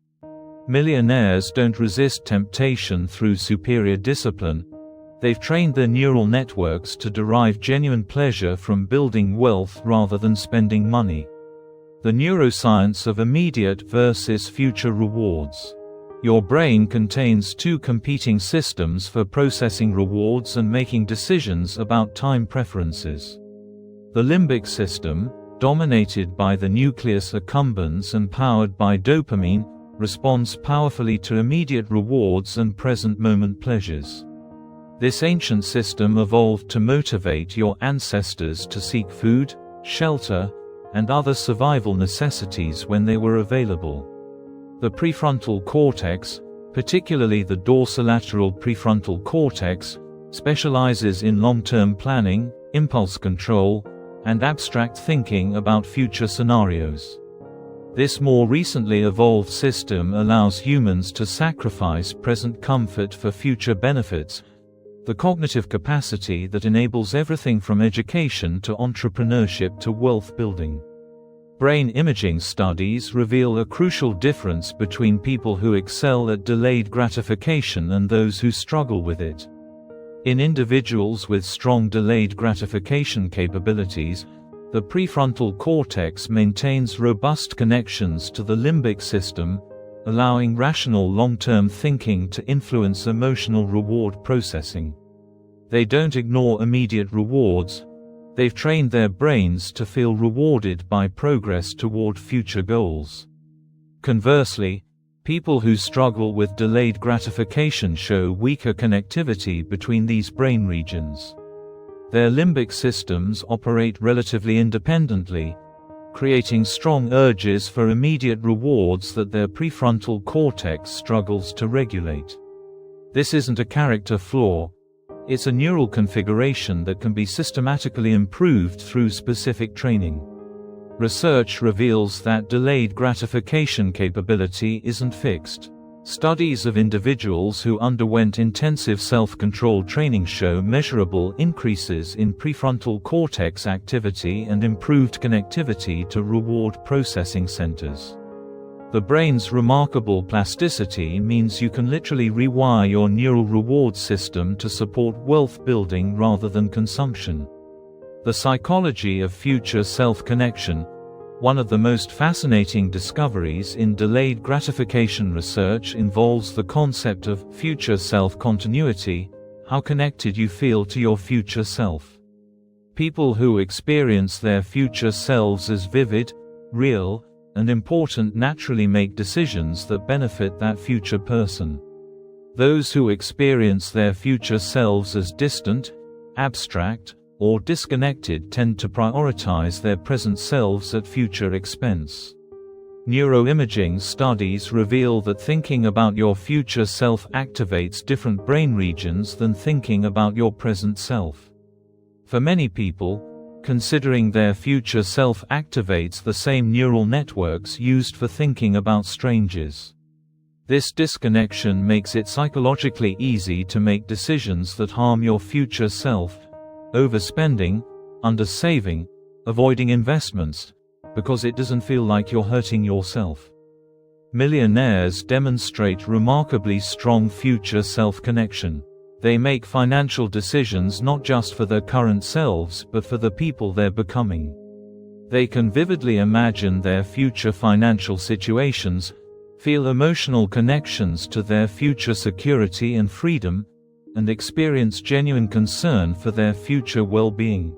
Millionaires don't resist temptation through superior discipline. They've trained their neural networks to derive genuine pleasure from building wealth rather than spending money. The neuroscience of immediate versus future rewards. Your brain contains 2 competing systems for processing rewards and making decisions about time preferences. The limbic system, dominated by the nucleus accumbens and powered by dopamine, responds powerfully to immediate rewards and present moment pleasures. This ancient system evolved to motivate your ancestors to seek food, shelter, and other survival necessities when they were available. The prefrontal cortex, particularly the dorsolateral prefrontal cortex, specializes in long-term planning, impulse control, and abstract thinking about future scenarios. This more recently evolved system allows humans to sacrifice present comfort for future benefits, the cognitive capacity that enables everything from education to entrepreneurship to wealth building. Brain imaging studies reveal a crucial difference between people who excel at delayed gratification and those who struggle with it. In individuals with strong delayed gratification capabilities, the prefrontal cortex maintains robust connections to the limbic system, allowing rational long-term thinking to influence emotional reward processing. They don't ignore immediate rewards. They've trained their brains to feel rewarded by progress toward future goals. Conversely, people who struggle with delayed gratification show weaker connectivity between these brain regions. Their limbic systems operate relatively independently, creating strong urges for immediate rewards that their prefrontal cortex struggles to regulate. This isn't a character flaw. It's a neural configuration that can be systematically improved through specific training. Research reveals that delayed gratification capability isn't fixed. Studies of individuals who underwent intensive self-control training show measurable increases in prefrontal cortex activity and improved connectivity to reward processing centers. The brain's remarkable plasticity means you can literally rewire your neural reward system to support wealth building rather than consumption. The psychology of future self-connection, one of the most fascinating discoveries in delayed gratification research, involves the concept of future self-continuity, how connected you feel to your future self. People who experience their future selves as vivid, real, and important naturally make decisions that benefit that future person. Those who experience their future selves as distant, abstract, or disconnected tend to prioritize their present selves at future expense. Neuroimaging studies reveal that thinking about your future self activates different brain regions than thinking about your present self. For many people, considering their future self activates the same neural networks used for thinking about strangers. This disconnection makes it psychologically easy to make decisions that harm your future self, overspending, undersaving, avoiding investments, because it doesn't feel like you're hurting yourself. Millionaires demonstrate remarkably strong future self-connection. They make financial decisions not just for their current selves but for the people they're becoming. They can vividly imagine their future financial situations, feel emotional connections to their future security and freedom, and experience genuine concern for their future well-being.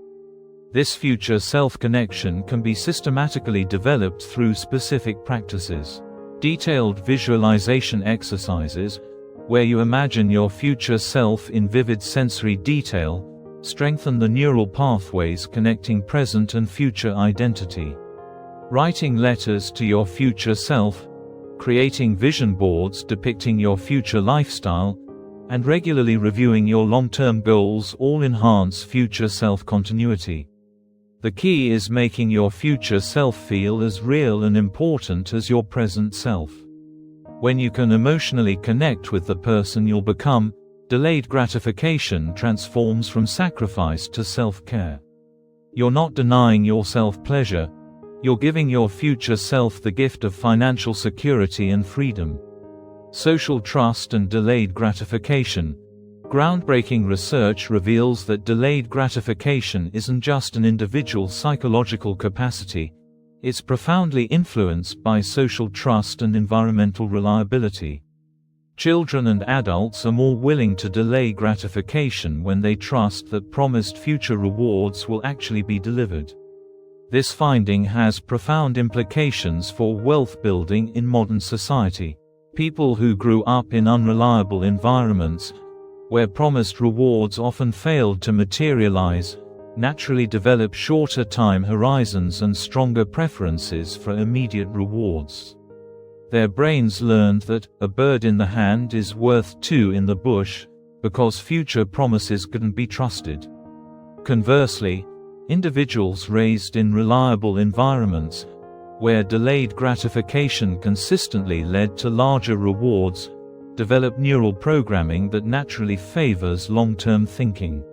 This future self-connection can be systematically developed through specific practices. Detailed visualization exercises, where you imagine your future self in vivid sensory detail, strengthen the neural pathways connecting present and future identity. Writing letters to your future self, creating vision boards depicting your future lifestyle, and regularly reviewing your long-term goals all enhance future self-continuity. The key is making your future self feel as real and important as your present self. When you can emotionally connect with the person you'll become, delayed gratification transforms from sacrifice to self-care. You're not denying yourself pleasure, you're giving your future self the gift of financial security and freedom. Social trust and delayed gratification. Groundbreaking research reveals that delayed gratification isn't just an individual's psychological capacity, it's profoundly influenced by social trust and environmental reliability. Children and adults are more willing to delay gratification when they trust that promised future rewards will actually be delivered. This finding has profound implications for wealth building in modern society. People who grew up in unreliable environments, where promised rewards often failed to materialize, naturally develop shorter time horizons and stronger preferences for immediate rewards. Their brains learned that a bird in the hand is worth two in the bush, because future promises couldn't be trusted. Conversely, individuals raised in reliable environments, where delayed gratification consistently led to larger rewards, develop neural programming that naturally favors long-term thinking.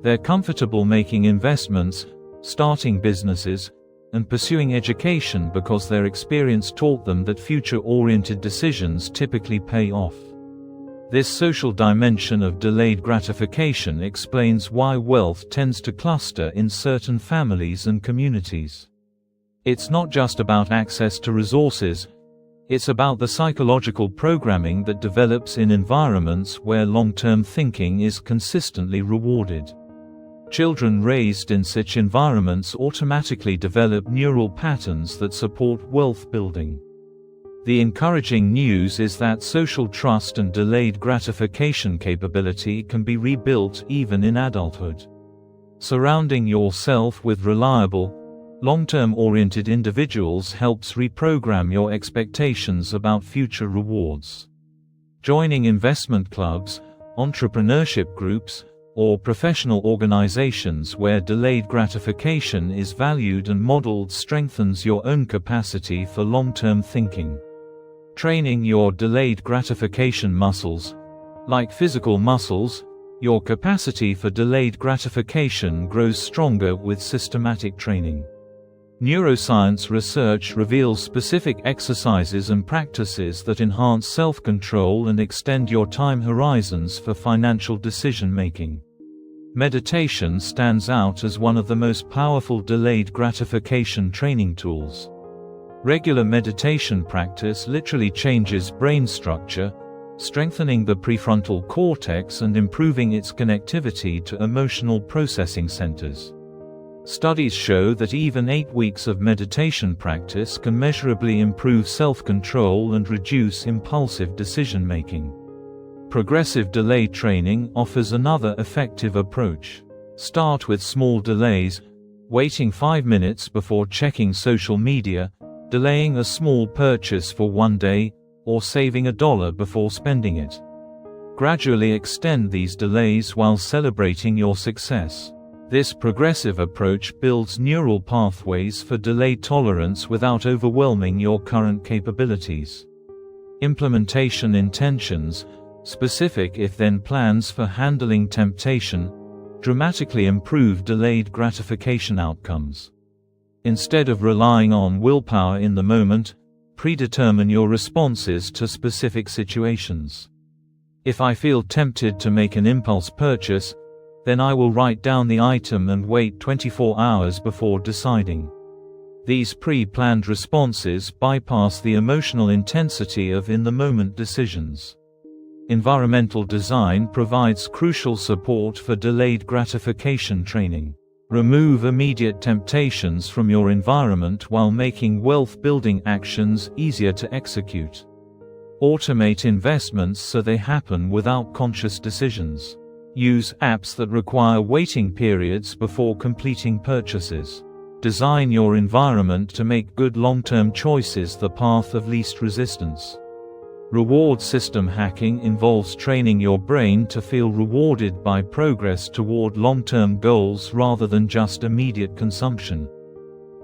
They're comfortable making investments, starting businesses, and pursuing education because their experience taught them that future-oriented decisions typically pay off. This social dimension of delayed gratification explains why wealth tends to cluster in certain families and communities. It's not just about access to resources, it's about the psychological programming that develops in environments where long-term thinking is consistently rewarded. Children raised in such environments automatically develop neural patterns that support wealth building. The encouraging news is that social trust and delayed gratification capability can be rebuilt even in adulthood. Surrounding yourself with reliable, long-term oriented individuals helps reprogram your expectations about future rewards. Joining investment clubs, entrepreneurship groups, or professional organizations where delayed gratification is valued and modeled strengthens your own capacity for long-term thinking. Training your delayed gratification muscles. Like physical muscles, your capacity for delayed gratification grows stronger with systematic training. Neuroscience research reveals specific exercises and practices that enhance self-control and extend your time horizons for financial decision-making. Meditation stands out as one of the most powerful delayed gratification training tools. Regular meditation practice literally changes brain structure, strengthening the prefrontal cortex and improving its connectivity to emotional processing centers. Studies show that even 8 weeks of meditation practice can measurably improve self-control and reduce impulsive decision-making. Progressive delay training offers another effective approach. Start with small delays, waiting 5 minutes before checking social media, delaying a small purchase for 1 day, or saving $1 before spending it. Gradually extend these delays while celebrating your success. This progressive approach builds neural pathways for delay tolerance without overwhelming your current capabilities. Implementation intentions, specific if-then plans for handling temptation, dramatically improve delayed gratification outcomes. Instead of relying on willpower in the moment, predetermine your responses to specific situations. If I feel tempted to make an impulse purchase, then I will write down the item and wait 24 hours before deciding. These pre-planned responses bypass the emotional intensity of in-the-moment decisions. Environmental design provides crucial support for delayed gratification training. Remove immediate temptations from your environment while making wealth-building actions easier to execute. Automate investments so they happen without conscious decisions. Use apps that require waiting periods before completing purchases. Design your environment to make good long-term choices the path of least resistance. Reward system hacking involves training your brain to feel rewarded by progress toward long-term goals rather than just immediate consumption.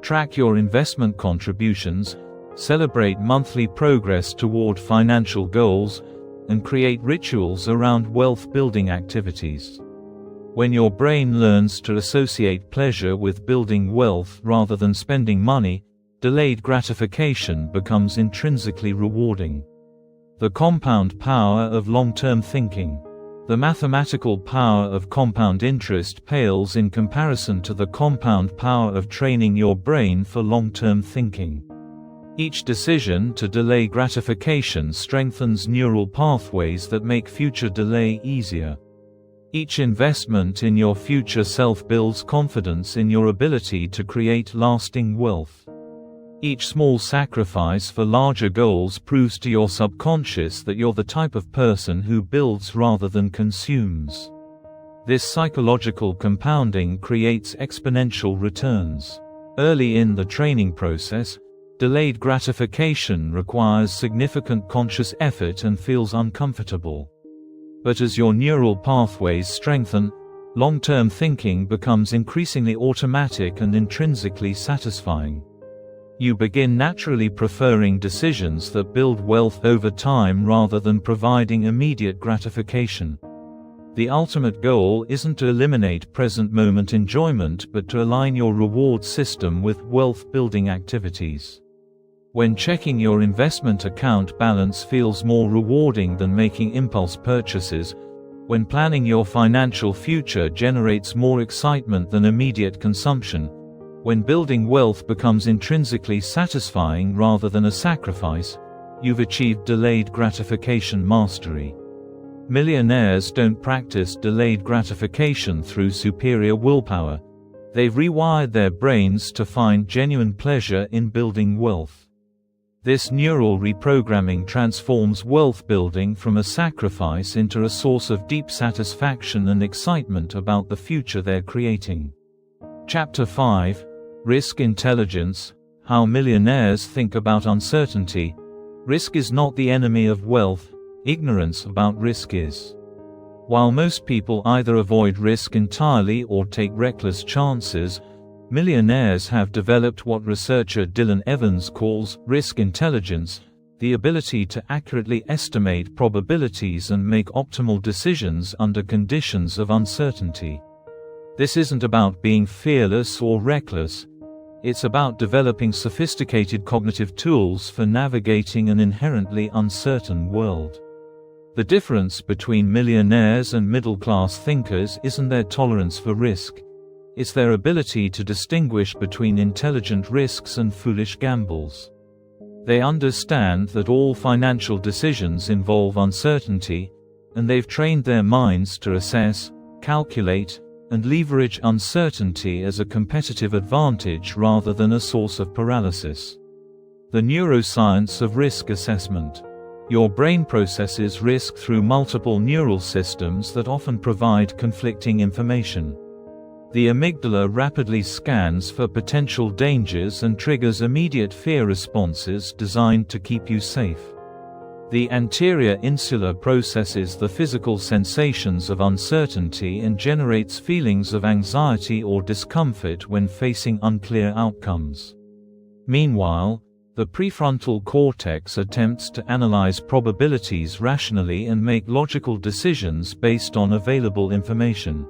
Track your investment contributions, celebrate monthly progress toward financial goals, and create rituals around wealth-building activities. When your brain learns to associate pleasure with building wealth rather than spending money, delayed gratification becomes intrinsically rewarding. The compound power of long-term thinking. The mathematical power of compound interest pales in comparison to the compound power of training your brain for long-term thinking. Each decision to delay gratification strengthens neural pathways that make future delay easier. Each investment in your future self builds confidence in your ability to create lasting wealth. Each small sacrifice for larger goals proves to your subconscious that you're the type of person who builds rather than consumes. This psychological compounding creates exponential returns. Early in the training process, delayed gratification requires significant conscious effort and feels uncomfortable. But as your neural pathways strengthen, long-term thinking becomes increasingly automatic and intrinsically satisfying. You begin naturally preferring decisions that build wealth over time rather than providing immediate gratification. The ultimate goal isn't to eliminate present-moment enjoyment but to align your reward system with wealth-building activities. When checking your investment account balance feels more rewarding than making impulse purchases, when planning your financial future generates more excitement than immediate consumption, when building wealth becomes intrinsically satisfying rather than a sacrifice, you've achieved delayed gratification mastery. Millionaires don't practice delayed gratification through superior willpower. They've rewired their brains to find genuine pleasure in building wealth. This neural reprogramming transforms wealth building from a sacrifice into a source of deep satisfaction and excitement about the future they're creating. Chapter 5: Risk Intelligence: How Millionaires Think About Uncertainty. Risk is not the enemy of wealth, ignorance about risk is. While most people either avoid risk entirely or take reckless chances, millionaires have developed what researcher Dylan Evans calls risk intelligence, the ability to accurately estimate probabilities and make optimal decisions under conditions of uncertainty. This isn't about being fearless or reckless. It's about developing sophisticated cognitive tools for navigating an inherently uncertain world. The difference between millionaires and middle-class thinkers isn't their tolerance for risk. It's their ability to distinguish between intelligent risks and foolish gambles. They understand that all financial decisions involve uncertainty, and they've trained their minds to assess, calculate, and leverage uncertainty as a competitive advantage rather than a source of paralysis. The neuroscience of risk assessment. Your brain processes risk through multiple neural systems that often provide conflicting information. The amygdala rapidly scans for potential dangers and triggers immediate fear responses designed to keep you safe. The anterior insula processes the physical sensations of uncertainty and generates feelings of anxiety or discomfort when facing unclear outcomes. Meanwhile, the prefrontal cortex attempts to analyze probabilities rationally and make logical decisions based on available information.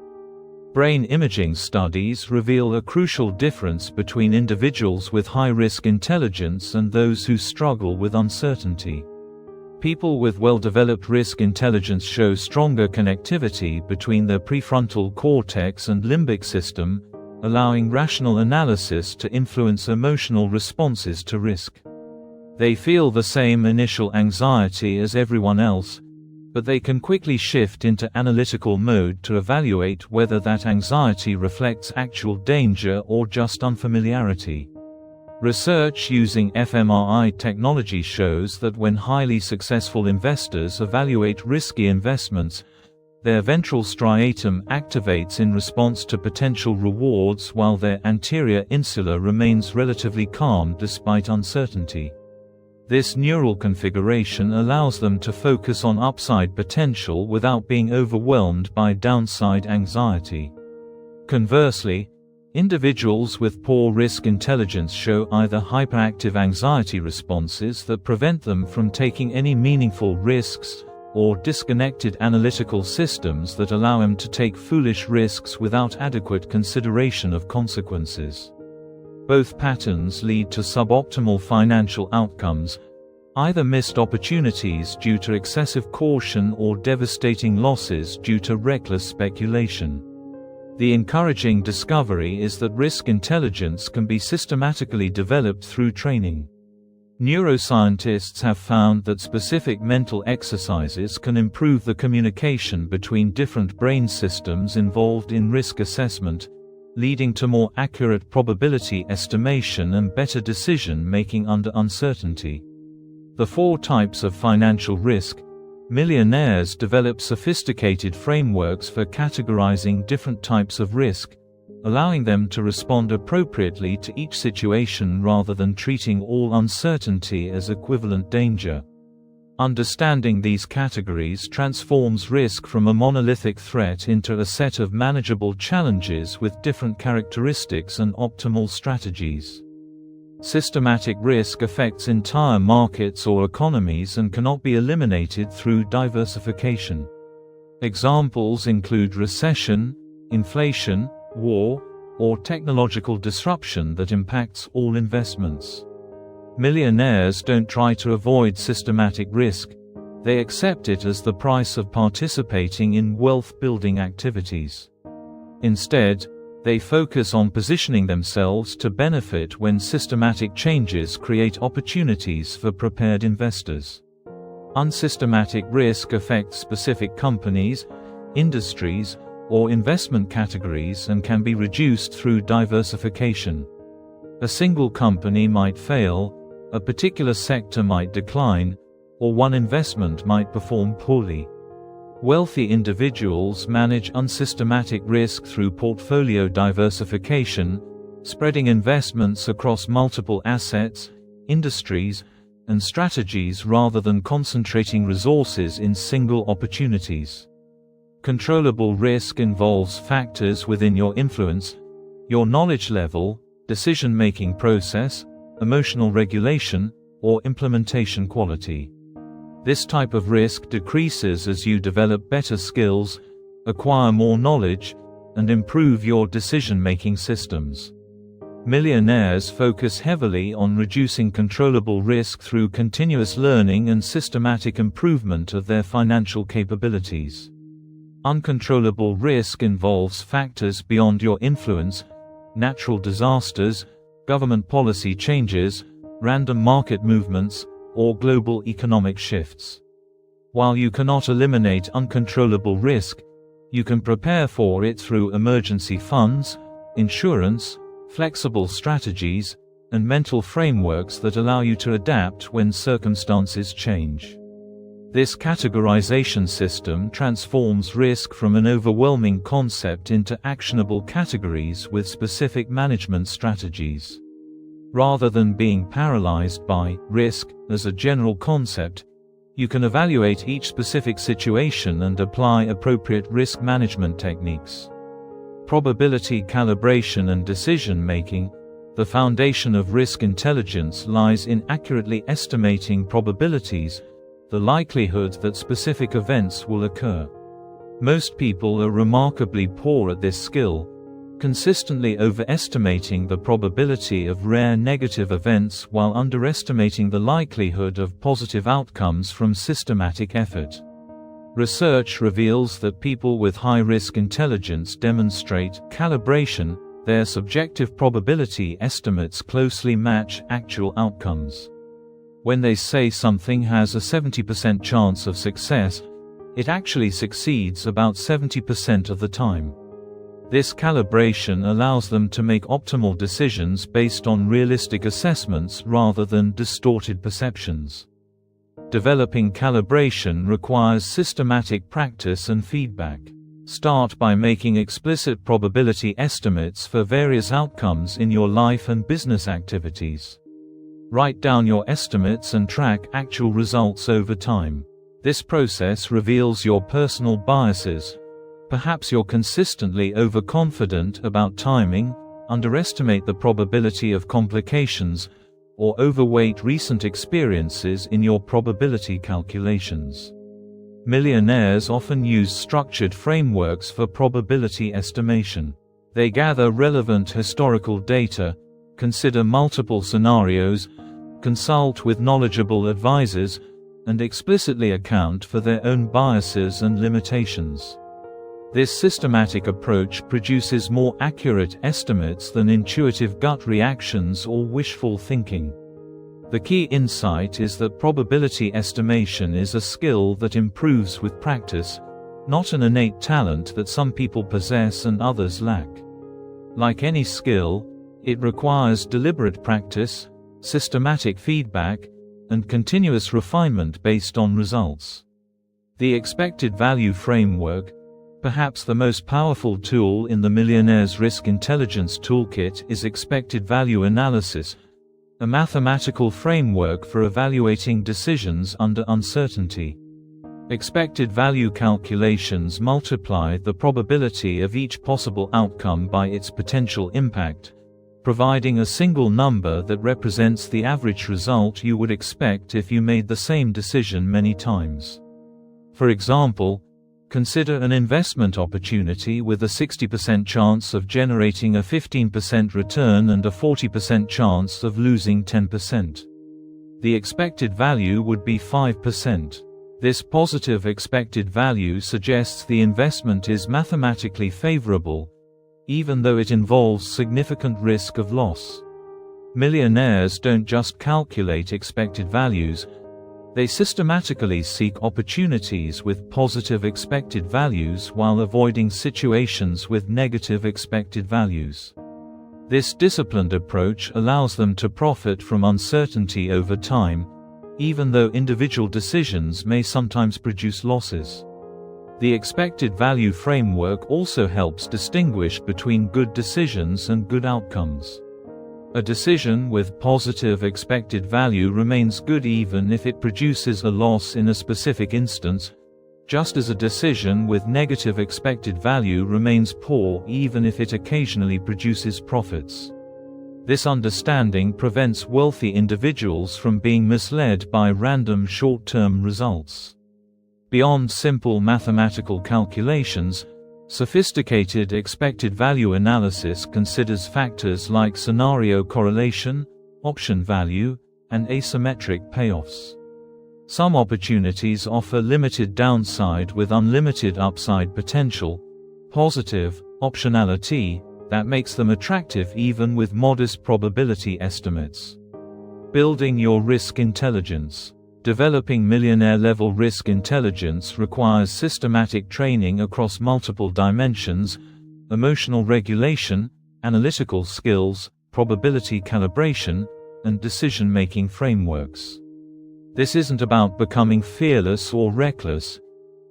Brain imaging studies reveal a crucial difference between individuals with high-risk intelligence and those who struggle with uncertainty. People with well-developed risk intelligence show stronger connectivity between their prefrontal cortex and limbic system, allowing rational analysis to influence emotional responses to risk. They feel the same initial anxiety as everyone else, but they can quickly shift into analytical mode to evaluate whether that anxiety reflects actual danger or just unfamiliarity. Research using fMRI technology shows that when highly successful investors evaluate risky investments, their ventral striatum activates in response to potential rewards while their anterior insula remains relatively calm despite uncertainty. This neural configuration allows them to focus on upside potential without being overwhelmed by downside anxiety. Conversely, individuals with poor risk intelligence show either hyperactive anxiety responses that prevent them from taking any meaningful risks, or disconnected analytical systems that allow them to take foolish risks without adequate consideration of consequences. Both patterns lead to suboptimal financial outcomes, either missed opportunities due to excessive caution or devastating losses due to reckless speculation. The encouraging discovery is that risk intelligence can be systematically developed through training. Neuroscientists have found that specific mental exercises can improve the communication between different brain systems involved in risk assessment, leading to more accurate probability estimation and better decision-making under uncertainty. The 4 types of financial risk. Millionaires develop sophisticated frameworks for categorizing different types of risk, allowing them to respond appropriately to each situation rather than treating all uncertainty as equivalent danger. Understanding these categories transforms risk from a monolithic threat into a set of manageable challenges with different characteristics and optimal strategies. Systematic risk affects entire markets or economies and cannot be eliminated through diversification. Examples include recession, inflation, war, or technological disruption that impacts all investments. Millionaires don't try to avoid systematic risk, they accept it as the price of participating in wealth-building activities. Instead, they focus on positioning themselves to benefit when systematic changes create opportunities for prepared investors. Unsystematic risk affects specific companies, industries, or investment categories and can be reduced through diversification. A single company might fail, a particular sector might decline, or one investment might perform poorly. Wealthy individuals manage unsystematic risk through portfolio diversification, spreading investments across multiple assets, industries, and strategies rather than concentrating resources in single opportunities. Controllable risk involves factors within your influence, your knowledge level, decision-making process, emotional regulation, or implementation quality. This type of risk decreases as you develop better skills, acquire more knowledge, and improve your decision-making systems. Millionaires focus heavily on reducing controllable risk through continuous learning and systematic improvement of their financial capabilities. Uncontrollable risk involves factors beyond your influence: natural disasters, government policy changes, random market movements, or global economic shifts. While you cannot eliminate uncontrollable risk, you can prepare for it through emergency funds, insurance, flexible strategies, and mental frameworks that allow you to adapt when circumstances change. This categorization system transforms risk from an overwhelming concept into actionable categories with specific management strategies. Rather than being paralyzed by risk as a general concept, you can evaluate each specific situation and apply appropriate risk management techniques. Probability calibration and decision-making. The foundation of risk intelligence lies in accurately estimating probabilities, the likelihood that specific events will occur. Most people are remarkably poor at this skill, consistently overestimating the probability of rare negative events while underestimating the likelihood of positive outcomes from systematic effort. Research reveals that people with high-risk intelligence demonstrate calibration. Their subjective probability estimates closely match actual outcomes. When they say something has a 70% chance of success, it actually succeeds about 70% of the time. This calibration allows them to make optimal decisions based on realistic assessments rather than distorted perceptions. Developing calibration requires systematic practice and feedback. Start by making explicit probability estimates for various outcomes in your life and business activities. Write down your estimates and track actual results over time. This process reveals your personal biases. Perhaps you're consistently overconfident about timing, underestimate the probability of complications, or overweight recent experiences in your probability calculations. Millionaires often use structured frameworks for probability estimation. They gather relevant historical data, consider multiple scenarios, consult with knowledgeable advisors, and explicitly account for their own biases and limitations. This systematic approach produces more accurate estimates than intuitive gut reactions or wishful thinking. The key insight is that probability estimation is a skill that improves with practice, not an innate talent that some people possess and others lack. Like any skill, it requires deliberate practice, systematic feedback, and continuous refinement based on results. The expected value framework, perhaps the most powerful tool in the Millionaire's risk intelligence toolkit, is expected value analysis, a mathematical framework for evaluating decisions under uncertainty. Expected value calculations multiply the probability of each possible outcome by its potential impact, providing a single number that represents the average result you would expect if you made the same decision many times. For example, consider an investment opportunity with a 60% chance of generating a 15% return and a 40% chance of losing 10%. The expected value would be 5%. This positive expected value suggests the investment is mathematically favorable, even though it involves significant risk of loss. Millionaires don't just calculate expected values, they systematically seek opportunities with positive expected values while avoiding situations with negative expected values. This disciplined approach allows them to profit from uncertainty over time, even though individual decisions may sometimes produce losses. The expected value framework also helps distinguish between good decisions and good outcomes. A decision with positive expected value remains good even if it produces a loss in a specific instance, just as a decision with negative expected value remains poor even if it occasionally produces profits. This understanding prevents wealthy individuals from being misled by random short-term results. Beyond simple mathematical calculations, Sophisticated expected value analysis considers factors like scenario correlation, option value, and asymmetric payoffs. Some opportunities offer limited downside with unlimited upside potential, positive optionality, that makes them attractive even with modest probability estimates. Building your risk intelligence. Developing millionaire-level risk intelligence requires systematic training across multiple dimensions: emotional regulation, analytical skills, probability calibration, and decision-making frameworks. This isn't about becoming fearless or reckless.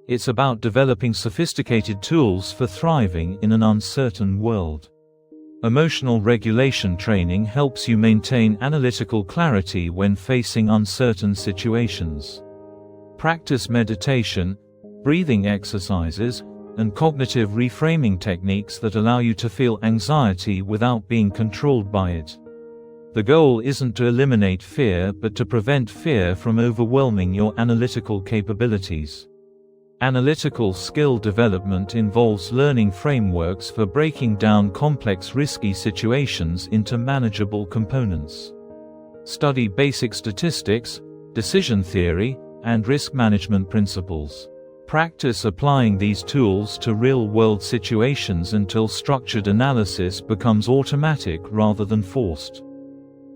It's about developing sophisticated tools for thriving in an uncertain world. Emotional regulation training helps you maintain analytical clarity when facing uncertain situations. Practice meditation, breathing exercises, and cognitive reframing techniques that allow you to feel anxiety without being controlled by it. The goal isn't to eliminate fear but to prevent fear from overwhelming your analytical capabilities. Analytical skill development involves learning frameworks for breaking down complex risky situations into manageable components. Study basic statistics, decision theory, and risk management principles. Practice applying these tools to real-world situations until structured analysis becomes automatic rather than forced.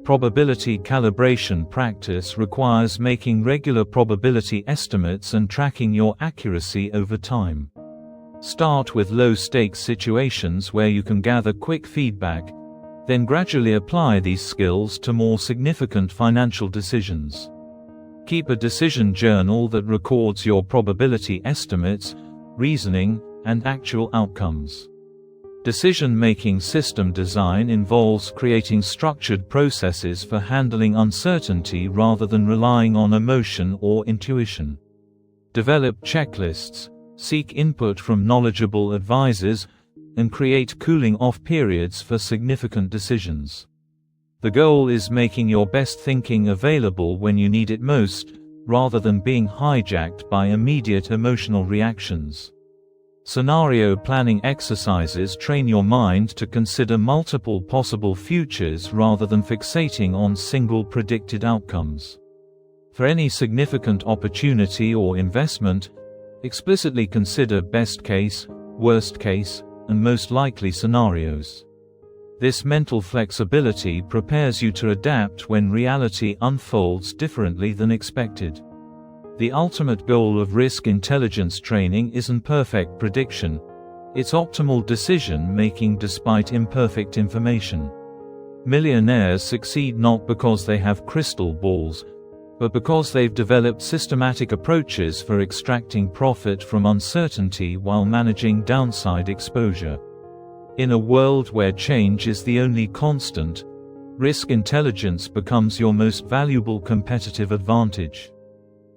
Probability calibration practice requires making regular probability estimates and tracking your accuracy over time. Start with low-stakes situations where you can gather quick feedback, then gradually apply these skills to more significant financial decisions. Keep a decision journal that records your probability estimates, reasoning, and actual outcomes. Decision-making system design involves creating structured processes for handling uncertainty rather than relying on emotion or intuition. Develop checklists, seek input from knowledgeable advisors, and create cooling-off periods for significant decisions. The goal is making your best thinking available when you need it most, rather than being hijacked by immediate emotional reactions. Scenario planning exercises train your mind to consider multiple possible futures rather than fixating on single predicted outcomes. For any significant opportunity or investment, explicitly consider best case, worst case, and most likely scenarios. This mental flexibility prepares you to adapt when reality unfolds differently than expected. The ultimate goal of risk intelligence training isn't perfect prediction, it's optimal decision-making despite imperfect information. Millionaires succeed not because they have crystal balls, but because they've developed systematic approaches for extracting profit from uncertainty while managing downside exposure. In a world where change is the only constant, risk intelligence becomes your most valuable competitive advantage.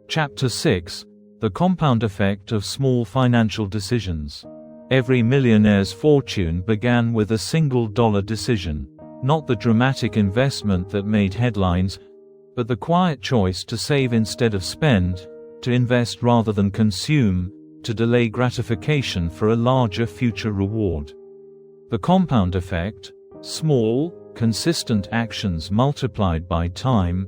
Chapter 6: The Compound Effect of Small Financial Decisions. Every millionaire's fortune began with a single dollar decision. Not the dramatic investment that made headlines, but the quiet choice to save instead of spend, to invest rather than consume, to delay gratification for a larger future reward. The compound effect, small, consistent actions multiplied by time,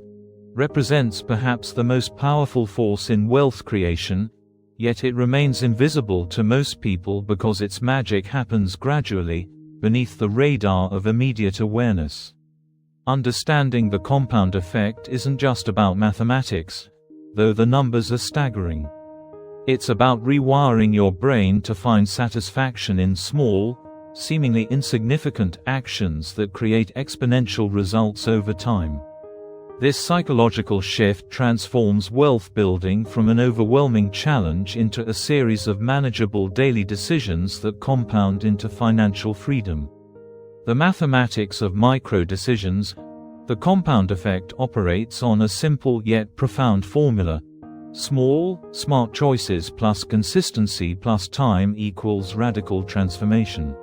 represents perhaps the most powerful force in wealth creation, yet it remains invisible to most people because its magic happens gradually, beneath the radar of immediate awareness. Understanding the compound effect isn't just about mathematics, though the numbers are staggering. It's about rewiring your brain to find satisfaction in small, seemingly insignificant actions that create exponential results over time. This psychological shift transforms wealth building from an overwhelming challenge into a series of manageable daily decisions that compound into financial freedom. The mathematics of micro-decisions, the compound effect operates on a simple yet profound formula. Small, smart choices plus consistency plus time equals radical transformation.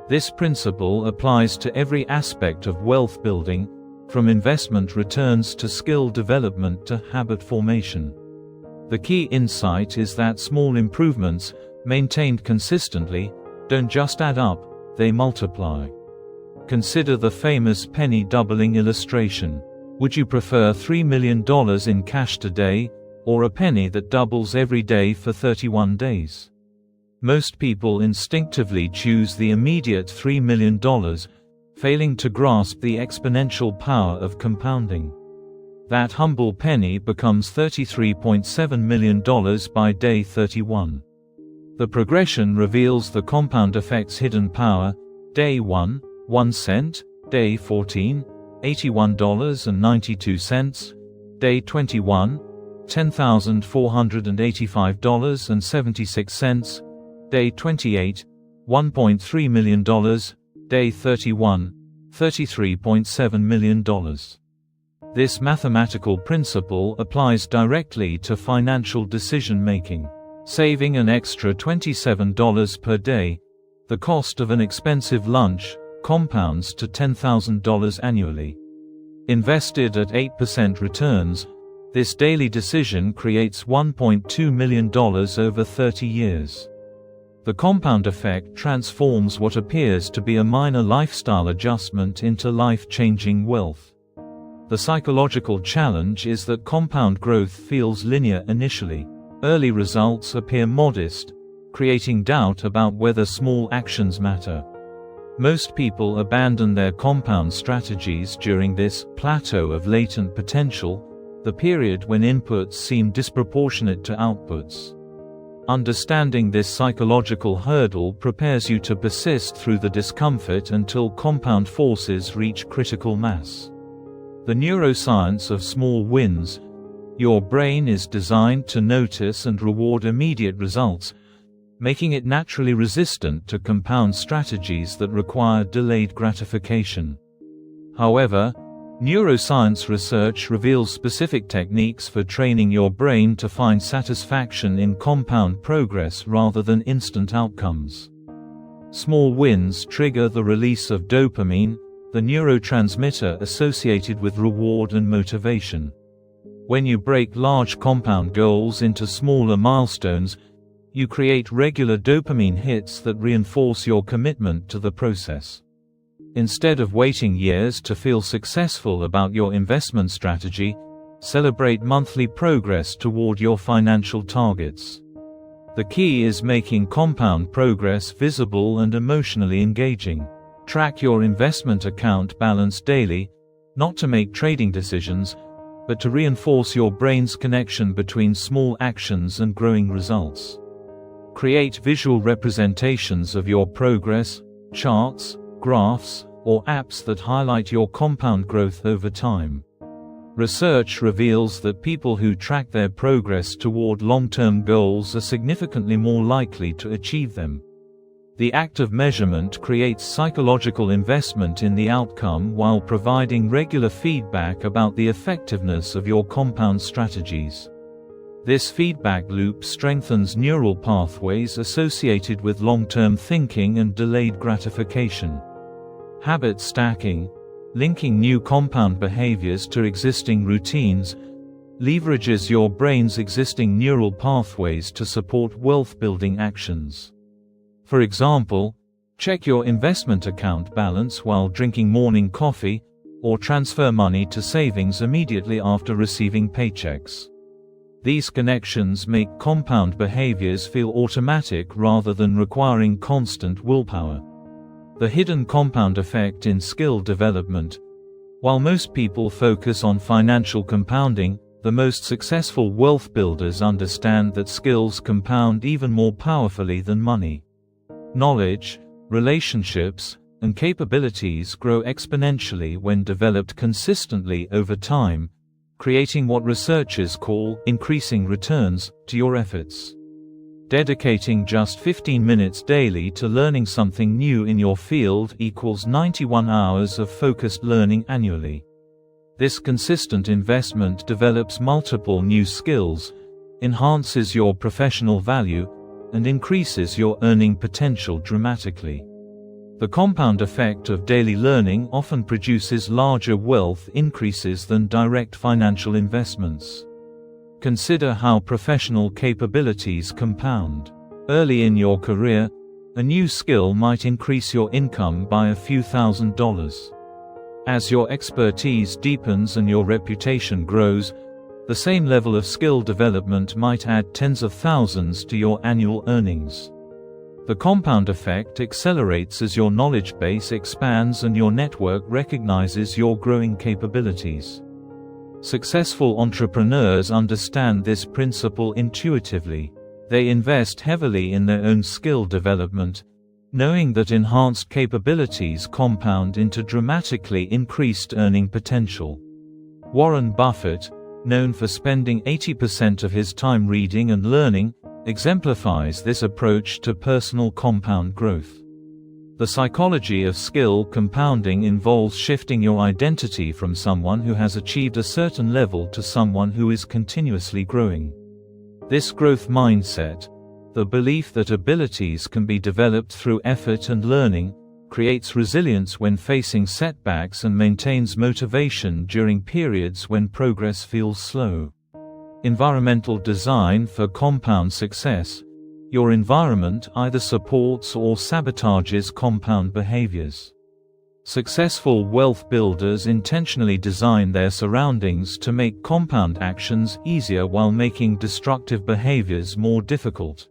This principle applies to every aspect of wealth building, from investment returns to skill development to habit formation. The key insight is that small improvements, maintained consistently, don't just add up, they multiply. Consider the famous penny doubling illustration. Would you prefer $3 million in cash today, or a penny that doubles every day for 31 days? Most people instinctively choose the immediate $3 million, failing to grasp the exponential power of compounding. That humble penny becomes $33.7 million by day 31. The progression reveals the compound effect's hidden power. Day 1, 1 cent. Day 14, $81.92. Day 21, $10,485.76. Day 28, $1.3 million. Day 31, $33.7 million. This mathematical principle applies directly to financial decision-making. Saving an extra $27 per day, the cost of an expensive lunch, compounds to $10,000 annually. Invested at 8% returns, this daily decision creates $1.2 million over 30 years. The compound effect transforms what appears to be a minor lifestyle adjustment into life-changing wealth. The psychological challenge is that compound growth feels linear initially. Early results appear modest, creating doubt about whether small actions matter. Most people abandon their compound strategies during this plateau of latent potential, the period when inputs seem disproportionate to outputs. Understanding this psychological hurdle prepares you to persist through the discomfort until compound forces reach critical mass. The neuroscience of small wins. Your brain is designed to notice and reward immediate results, making it naturally resistant to compound strategies that require delayed gratification. However, neuroscience research reveals specific techniques for training your brain to find satisfaction in compound progress rather than instant outcomes. Small wins trigger the release of dopamine, the neurotransmitter associated with reward and motivation. When you break large compound goals into smaller milestones, you create regular dopamine hits that reinforce your commitment to the process. Instead of waiting years to feel successful about your investment strategy, celebrate monthly progress toward your financial targets. The key is making compound progress visible and emotionally engaging. Track your investment account balance daily, not to make trading decisions, but to reinforce your brain's connection between small actions and growing results. Create visual representations of your progress, charts, graphs, or apps that highlight your compound growth over time. Research reveals that people who track their progress toward long-term goals are significantly more likely to achieve them. The act of measurement creates psychological investment in the outcome while providing regular feedback about the effectiveness of your compound strategies. This feedback loop strengthens neural pathways associated with long-term thinking and delayed gratification. Habit stacking, linking new compound behaviors to existing routines, leverages your brain's existing neural pathways to support wealth-building actions. For example, check your investment account balance while drinking morning coffee, or transfer money to savings immediately after receiving paychecks. These connections make compound behaviors feel automatic rather than requiring constant willpower. The hidden compound effect in skill development. While most people focus on financial compounding, the most successful wealth builders understand that skills compound even more powerfully than money. Knowledge, relationships, and capabilities grow exponentially when developed consistently over time, creating what researchers call increasing returns to your efforts. Dedicating just 15 minutes daily to learning something new in your field equals 91 hours of focused learning annually. This consistent investment develops multiple new skills, enhances your professional value, and increases your earning potential dramatically. The compound effect of daily learning often produces larger wealth increases than direct financial investments. Consider how professional capabilities compound. Early in your career, a new skill might increase your income by a few $1,000s. As your expertise deepens and your reputation grows, the same level of skill development might add tens of thousands to your annual earnings. The compound effect accelerates as your knowledge base expands and your network recognizes your growing capabilities. Successful entrepreneurs understand this principle intuitively. They invest heavily in their own skill development, knowing that enhanced capabilities compound into dramatically increased earning potential. Warren Buffett, known for spending 80% of his time reading and learning, exemplifies this approach to personal compound growth. The psychology of skill compounding involves shifting your identity from someone who has achieved a certain level to someone who is continuously growing. This growth mindset, the belief that abilities can be developed through effort and learning, creates resilience when facing setbacks and maintains motivation during periods when progress feels slow. Environmental design for compound success. Your environment either supports or sabotages compound behaviors. Successful wealth builders intentionally design their surroundings to make compound actions easier while making destructive behaviors more difficult.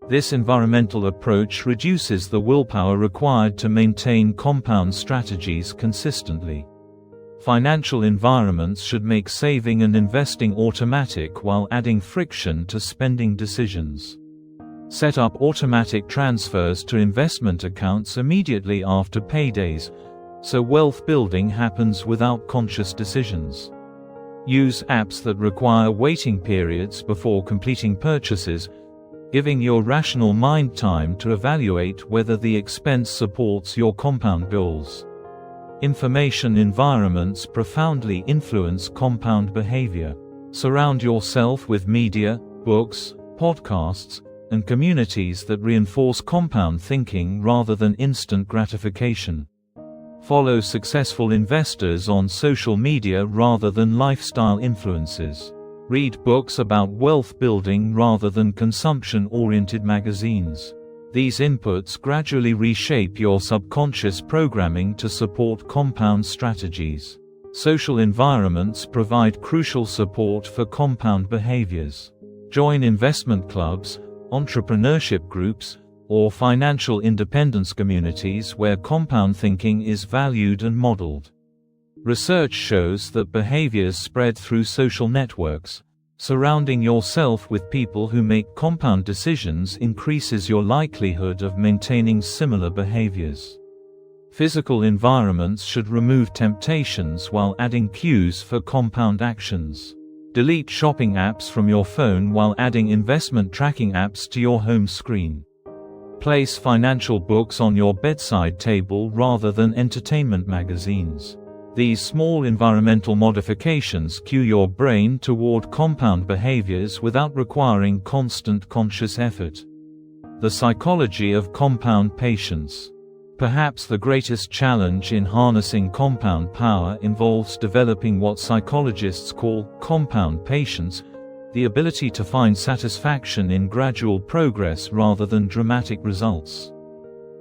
This environmental approach reduces the willpower required to maintain compound strategies consistently. Financial environments should make saving and investing automatic while adding friction to spending decisions. Set up automatic transfers to investment accounts immediately after paydays, so wealth building happens without conscious decisions. Use apps that require waiting periods before completing purchases, giving your rational mind time to evaluate whether the expense supports your compound goals. Information environments profoundly influence compound behavior. Surround yourself with media, books, podcasts, and communities that reinforce compound thinking rather than instant gratification. Follow successful investors on social media rather than lifestyle influencers. Read books about wealth building rather than consumption-oriented magazines. These inputs gradually reshape your subconscious programming to support compound strategies. Social environments provide crucial support for compound behaviors. Join investment clubs, entrepreneurship groups, or financial independence communities where compound thinking is valued and modeled. Research shows that behaviors spread through social networks. Surrounding yourself with people who make compound decisions increases your likelihood of maintaining similar behaviors. Physical environments should remove temptations while adding cues for compound actions. Delete shopping apps from your phone while adding investment tracking apps to your home screen. Place financial books on your bedside table rather than entertainment magazines. These small environmental modifications cue your brain toward compound behaviors without requiring constant conscious effort. The psychology of compound patience. Perhaps the greatest challenge in harnessing compound power involves developing what psychologists call compound patience, the ability to find satisfaction in gradual progress rather than dramatic results.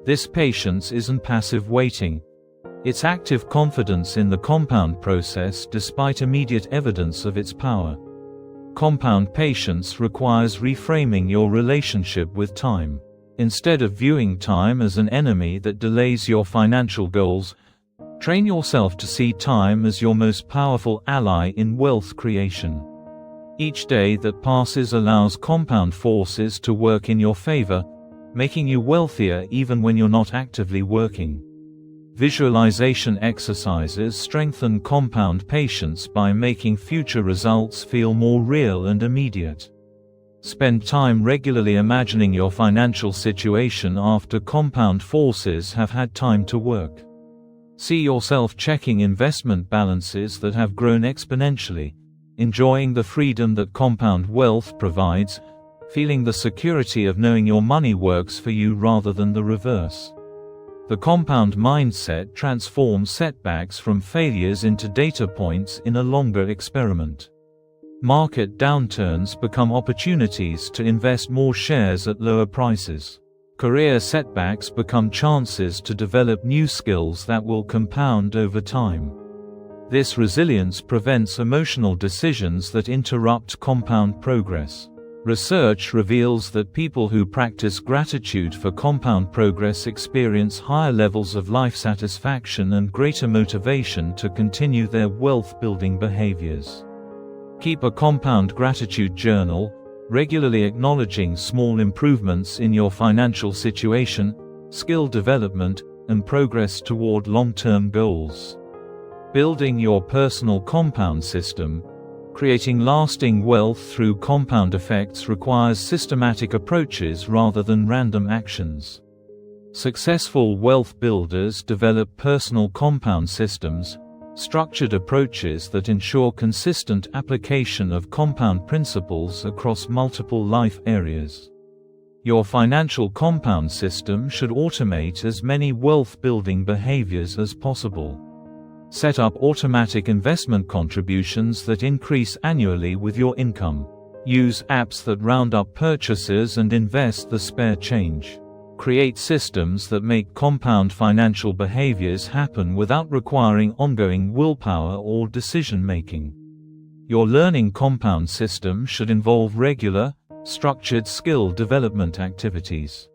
This patience isn't passive waiting. It's active confidence in the compound process despite immediate evidence of its power. Compound patience requires reframing your relationship with time. Instead of viewing time as an enemy that delays your financial goals, train yourself to see time as your most powerful ally in wealth creation. Each day that passes allows compound forces to work in your favor, making you wealthier even when you're not actively working. Visualization exercises strengthen compound patience by making future results feel more real and immediate. Spend time regularly imagining your financial situation after compound forces have had time to work. See yourself checking investment balances that have grown exponentially, enjoying the freedom that compound wealth provides, feeling the security of knowing your money works for you rather than the reverse. The compound mindset transforms setbacks from failures into data points in a longer experiment. Market downturns become opportunities to invest more shares at lower prices. Career setbacks become chances to develop new skills that will compound over time. This resilience prevents emotional decisions that interrupt compound progress. Research reveals that people who practice gratitude for compound progress experience higher levels of life satisfaction and greater motivation to continue their wealth-building behaviors. Keep a compound gratitude journal, regularly acknowledging small improvements in your financial situation, skill development, and progress toward long-term goals. Building your personal compound system. Creating lasting wealth through compound effects requires systematic approaches rather than random actions. Successful wealth builders develop personal compound systems, structured approaches that ensure consistent application of compound principles across multiple life areas. Your financial compound system should automate as many wealth-building behaviors as possible. Set up automatic investment contributions that increase annually with your income. Use apps that round up purchases and invest the spare change. Create systems that make compound financial behaviors happen without requiring ongoing willpower or decision-making. Your learning compound system should involve regular, structured skill development activities.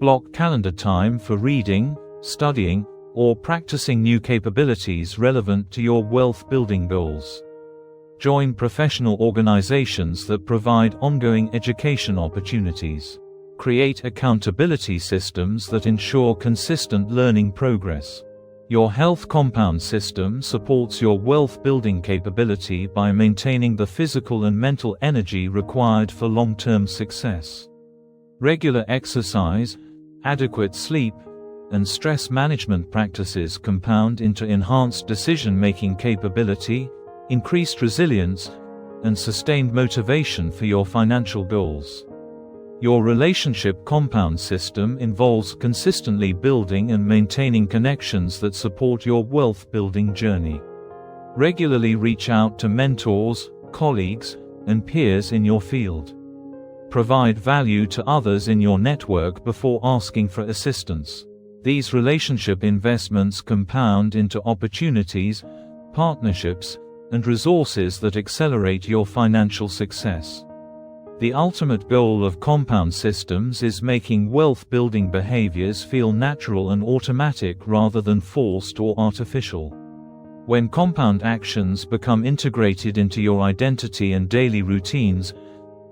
Block calendar time for reading, studying, or practicing new capabilities relevant to your wealth-building goals. Join professional organizations that provide ongoing education opportunities. Create accountability systems that ensure consistent learning progress. Your health compound system supports your wealth-building capability by maintaining the physical and mental energy required for long-term success. Regular exercise, adequate sleep, and stress management practices compound into enhanced decision-making capability, increased resilience, and sustained motivation for your financial goals. Your relationship compound system involves consistently building and maintaining connections that support your wealth-building journey. Regularly reach out to mentors, colleagues, and peers in your field. Provide value to others in your network before asking for assistance. These relationship investments compound into opportunities, partnerships, and resources that accelerate your financial success. The ultimate goal of compound systems is making wealth-building behaviors feel natural and automatic rather than forced or artificial. When compound actions become integrated into your identity and daily routines,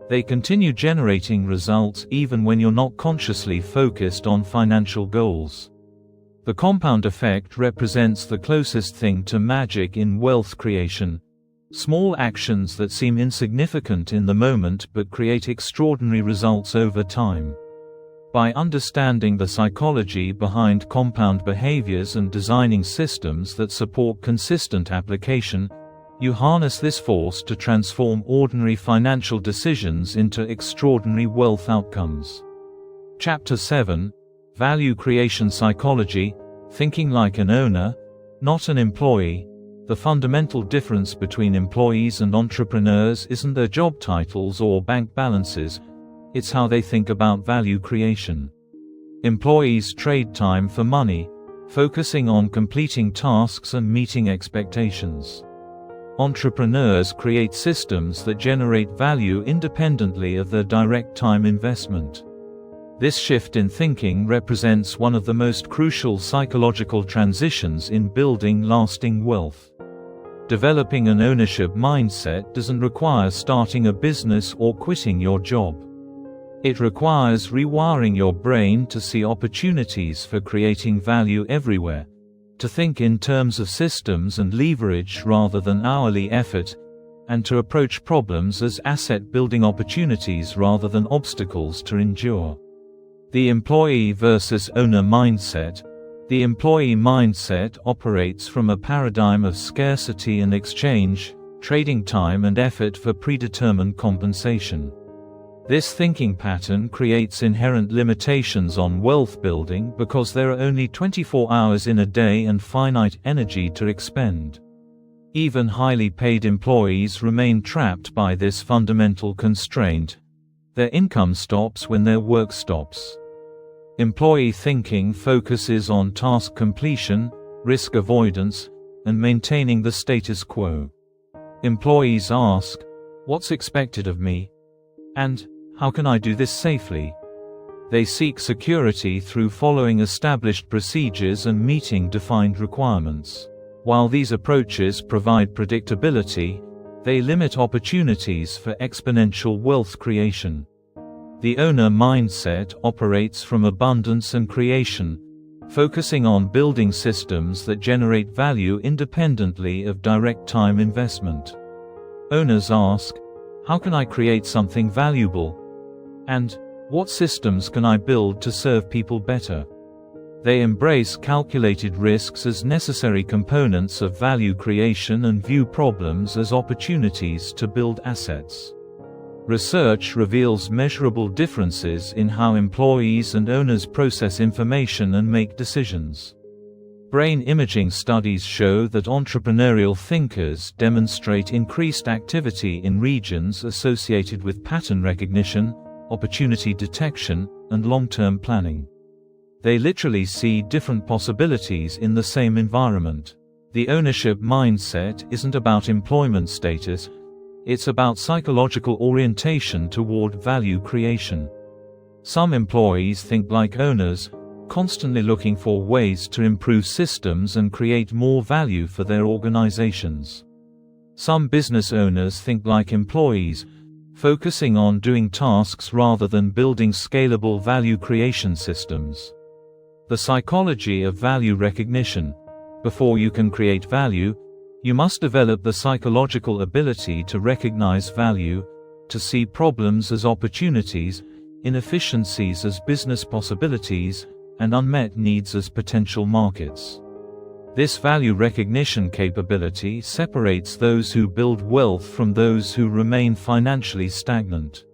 they continue generating results even when you're not consciously focused on financial goals. The compound effect represents the closest thing to magic in wealth creation. Small actions that seem insignificant in the moment but create extraordinary results over time. By understanding the psychology behind compound behaviors and designing systems that support consistent application, you harness this force to transform ordinary financial decisions into extraordinary wealth outcomes. Chapter 7: Value Creation Psychology, Thinking Like an Owner, Not an Employee. The fundamental difference between employees and entrepreneurs isn't their job titles or bank balances, it's how they think about value creation. Employees trade time for money, focusing on completing tasks and meeting expectations. Entrepreneurs create systems that generate value independently of their direct time investment. This shift in thinking represents one of the most crucial psychological transitions in building lasting wealth. Developing an ownership mindset doesn't require starting a business or quitting your job. It requires rewiring your brain to see opportunities for creating value everywhere, to think in terms of systems and leverage rather than hourly effort, and to approach problems as asset-building opportunities rather than obstacles to endure. The employee versus owner mindset. The employee mindset operates from a paradigm of scarcity and exchange, trading time and effort for predetermined compensation. This thinking pattern creates inherent limitations on wealth building because there are only 24 hours in a day and finite energy to expend. Even highly paid employees remain trapped by this fundamental constraint. Their income stops when their work stops. Employee thinking focuses on task completion, risk avoidance, and maintaining the status quo. Employees ask, "What's expected of me?" and "How can I do this safely?" They seek security through following established procedures and meeting defined requirements. While these approaches provide predictability, they limit opportunities for exponential wealth creation. The owner mindset operates from abundance and creation, focusing on building systems that generate value independently of direct time investment. Owners ask, "How can I create something valuable?" and "What systems can I build to serve people better?" They embrace calculated risks as necessary components of value creation and view problems as opportunities to build assets. Research reveals measurable differences in how employees and owners process information and make decisions. Brain imaging studies show that entrepreneurial thinkers demonstrate increased activity in regions associated with pattern recognition, opportunity detection, and long-term planning. They literally see different possibilities in the same environment. The ownership mindset isn't about employment status, it's about psychological orientation toward value creation. Some employees think like owners, constantly looking for ways to improve systems and create more value for their organizations. Some business owners think like employees, focusing on doing tasks rather than building scalable value creation systems. The psychology of value recognition. Before you can create value, you must develop the psychological ability to recognize value, to see problems as opportunities, inefficiencies as business possibilities, and unmet needs as potential markets. This value recognition capability separates those who build wealth from those who remain financially stagnant.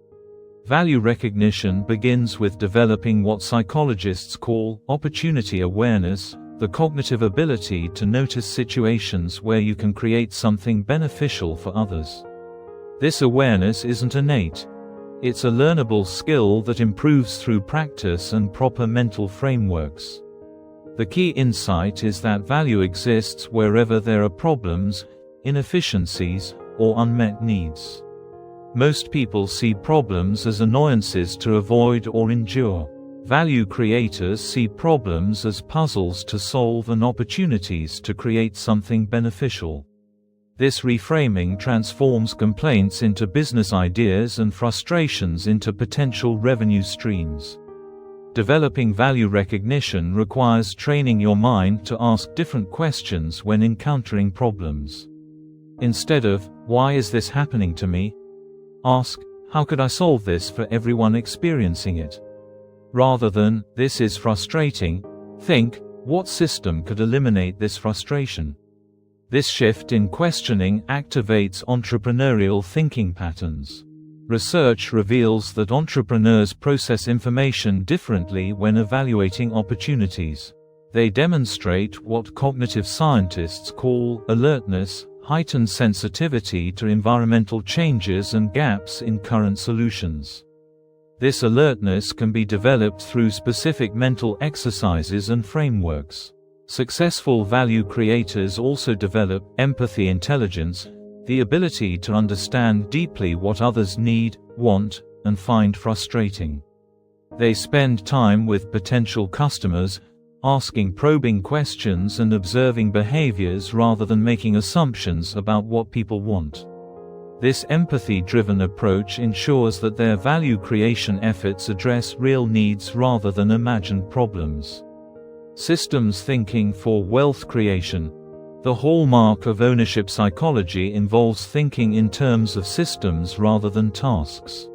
Value recognition begins with developing what psychologists call opportunity awareness, the cognitive ability to notice situations where you can create something beneficial for others. This awareness isn't innate. It's a learnable skill that improves through practice and proper mental frameworks. The key insight is that value exists wherever there are problems, inefficiencies, or unmet needs. Most people see problems as annoyances to avoid or endure. Value creators see problems as puzzles to solve and opportunities to create something beneficial. This reframing transforms complaints into business ideas and frustrations into potential revenue streams. Developing value recognition requires training your mind to ask different questions when encountering problems. Instead of, "Why is this happening to me?" ask, "How could I solve this for everyone experiencing it?" Rather than, "This is frustrating," think, "What system could eliminate this frustration?" This shift in questioning activates entrepreneurial thinking patterns. Research reveals that entrepreneurs process information differently when evaluating opportunities. They demonstrate what cognitive scientists call alertness, heightened sensitivity to environmental changes and gaps in current solutions. This alertness can be developed through specific mental exercises and frameworks. Successful value creators also develop empathy intelligence, the ability to understand deeply what others need, want, and find frustrating. They spend time with potential customers, asking probing questions and observing behaviors rather than making assumptions about what people want. This empathy-driven approach ensures that their value creation efforts address real needs rather than imagined problems. Systems thinking for wealth creation. The hallmark of ownership psychology involves thinking in terms of systems rather than tasks.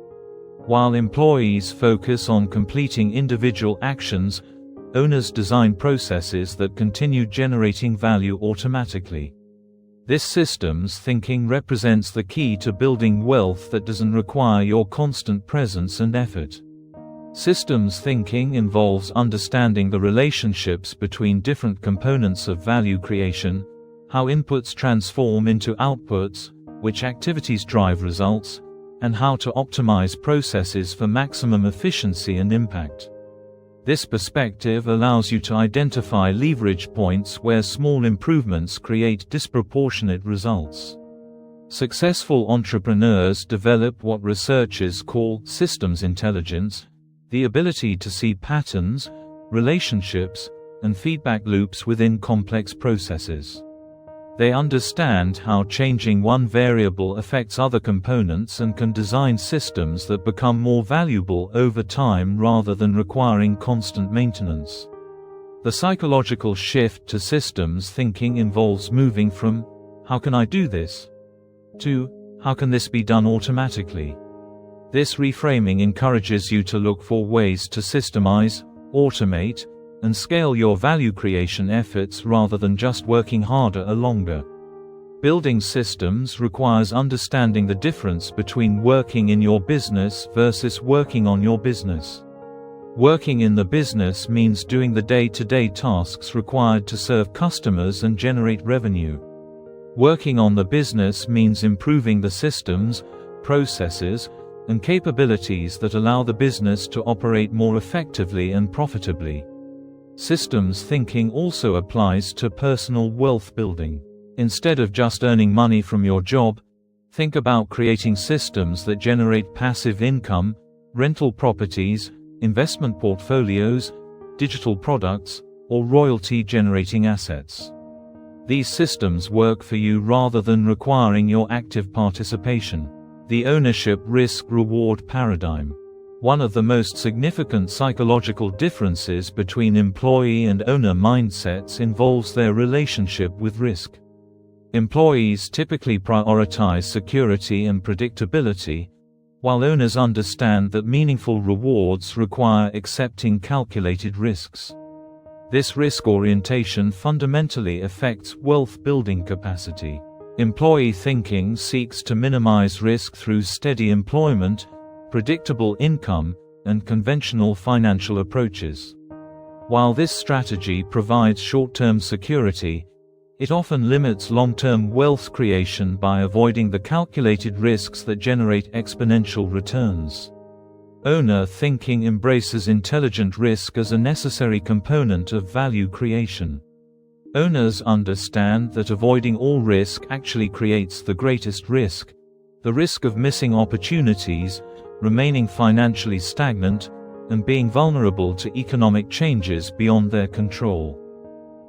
While employees focus on completing individual actions, owners design processes that continue generating value automatically. This systems thinking represents the key to building wealth that doesn't require your constant presence and effort. Systems thinking involves understanding the relationships between different components of value creation, how inputs transform into outputs, which activities drive results, and how to optimize processes for maximum efficiency and impact. This perspective allows you to identify leverage points where small improvements create disproportionate results. Successful entrepreneurs develop what researchers call systems intelligence, the ability to see patterns, relationships, and feedback loops within complex processes. They understand how changing one variable affects other components and can design systems that become more valuable over time rather than requiring constant maintenance. The psychological shift to systems thinking involves moving from, "How can I do this?" to, "How can this be done automatically?" This reframing encourages you to look for ways to systemize, automate, and scale your value creation efforts rather than just working harder or longer. Building systems requires understanding the difference between working in your business versus working on your business. Working in the business means doing the day-to-day tasks required to serve customers and generate revenue. Working on the business means improving the systems, processes, and capabilities that allow the business to operate more effectively and profitably. Systems thinking also applies to personal wealth building. Instead of just earning money from your job, think about creating systems that generate passive income, rental properties, investment portfolios, digital products, or royalty-generating assets. These systems work for you rather than requiring your active participation. The ownership risk-reward paradigm. One of the most significant psychological differences between employee and owner mindsets involves their relationship with risk. Employees typically prioritize security and predictability, while owners understand that meaningful rewards require accepting calculated risks. This risk orientation fundamentally affects wealth building capacity. Employee thinking seeks to minimize risk through steady employment, predictable income, and conventional financial approaches. While this strategy provides short-term security, it often limits long-term wealth creation by avoiding the calculated risks that generate exponential returns. Owner thinking embraces intelligent risk as a necessary component of value creation. Owners understand that avoiding all risk actually creates the greatest risk, the risk of missing opportunities, remaining financially stagnant, and being vulnerable to economic changes beyond their control.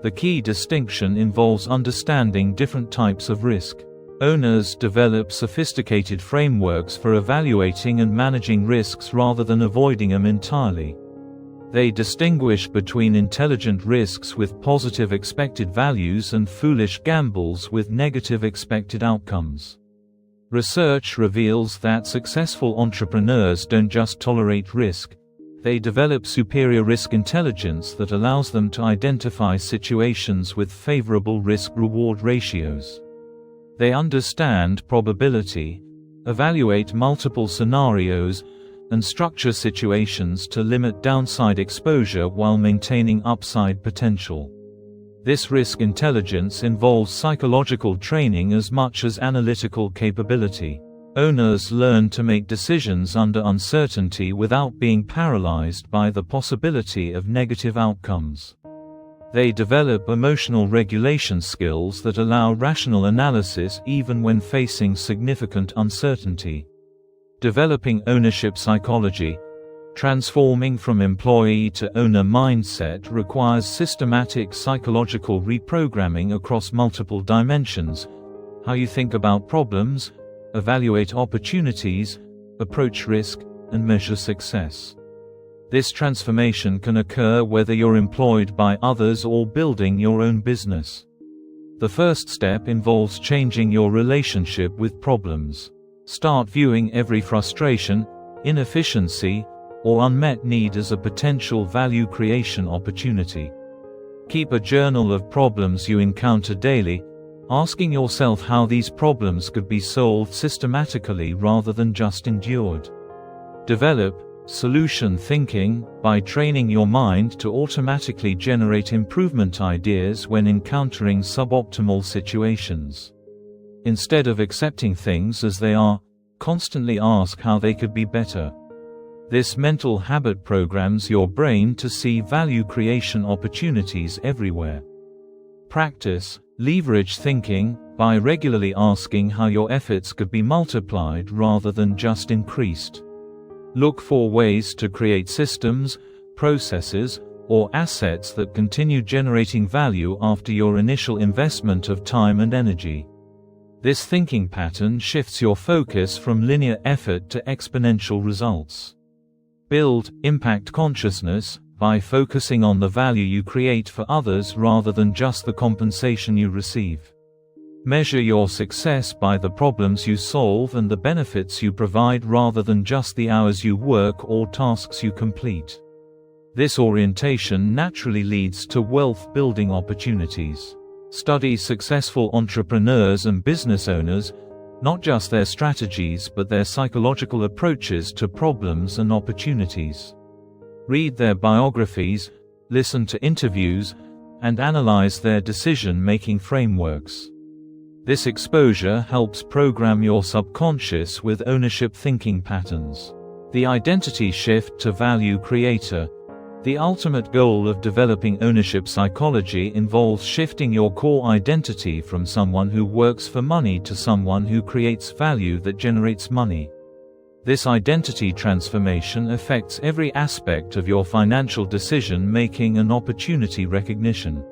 The key distinction involves understanding different types of risk. Owners develop sophisticated frameworks for evaluating and managing risks rather than avoiding them entirely. They distinguish between intelligent risks with positive expected values and foolish gambles with negative expected outcomes. Research reveals that successful entrepreneurs don't just tolerate risk, they develop superior risk intelligence that allows them to identify situations with favorable risk-reward ratios. They understand probability, evaluate multiple scenarios, and structure situations to limit downside exposure while maintaining upside potential. This risk intelligence involves psychological training as much as analytical capability. Owners learn to make decisions under uncertainty without being paralyzed by the possibility of negative outcomes. They develop emotional regulation skills that allow rational analysis even when facing significant uncertainty. Developing ownership psychology. Transforming from employee to owner mindset requires systematic psychological reprogramming across multiple dimensions: how you think about problems, evaluate opportunities, approach risk, and measure success. This transformation can occur whether you're employed by others or building your own business. The first step involves changing your relationship with problems. Start viewing every frustration, inefficiency, or unmet need as a potential value creation opportunity. Keep a journal of problems you encounter daily, asking yourself how these problems could be solved systematically rather than just endured. Develop solution thinking by training your mind to automatically generate improvement ideas when encountering suboptimal situations. Instead of accepting things as they are, constantly ask how they could be better. This mental habit programs your brain to see value creation opportunities everywhere. Practice leverage thinking by regularly asking how your efforts could be multiplied rather than just increased. Look for ways to create systems, processes, or assets that continue generating value after your initial investment of time and energy. This thinking pattern shifts your focus from linear effort to exponential results. Build impact consciousness by focusing on the value you create for others rather than just the compensation you receive. Measure your success by the problems you solve and the benefits you provide rather than just the hours you work or tasks you complete. This orientation naturally leads to wealth-building opportunities. Study successful entrepreneurs and business owners, not just their strategies but their psychological approaches to problems and opportunities. Read their biographies, listen to interviews, and analyze their decision-making frameworks. This exposure helps program your subconscious with ownership thinking patterns. The identity shift to value creator. The ultimate goal of developing ownership psychology involves shifting your core identity from someone who works for money to someone who creates value that generates money. This identity transformation affects every aspect of your financial decision-making and opportunity recognition.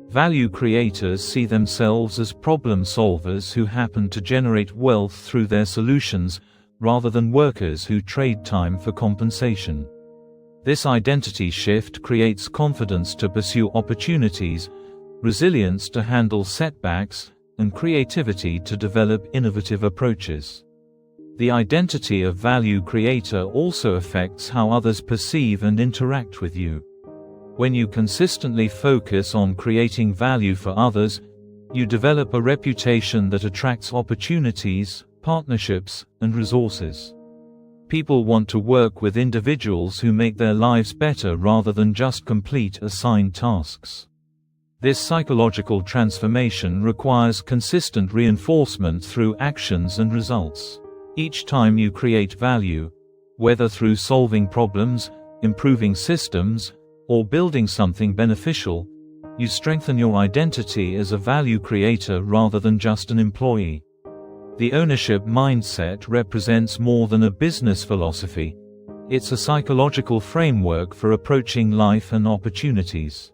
Value creators see themselves as problem solvers who happen to generate wealth through their solutions, rather than workers who trade time for compensation. This identity shift creates confidence to pursue opportunities, resilience to handle setbacks, and creativity to develop innovative approaches. The identity of value creator also affects how others perceive and interact with you. When you consistently focus on creating value for others, you develop a reputation that attracts opportunities, partnerships, and resources. People want to work with individuals who make their lives better rather than just complete assigned tasks. This psychological transformation requires consistent reinforcement through actions and results. Each time you create value, whether through solving problems, improving systems, or building something beneficial, you strengthen your identity as a value creator rather than just an employee. The ownership mindset represents more than a business philosophy. It's a psychological framework for approaching life and opportunities.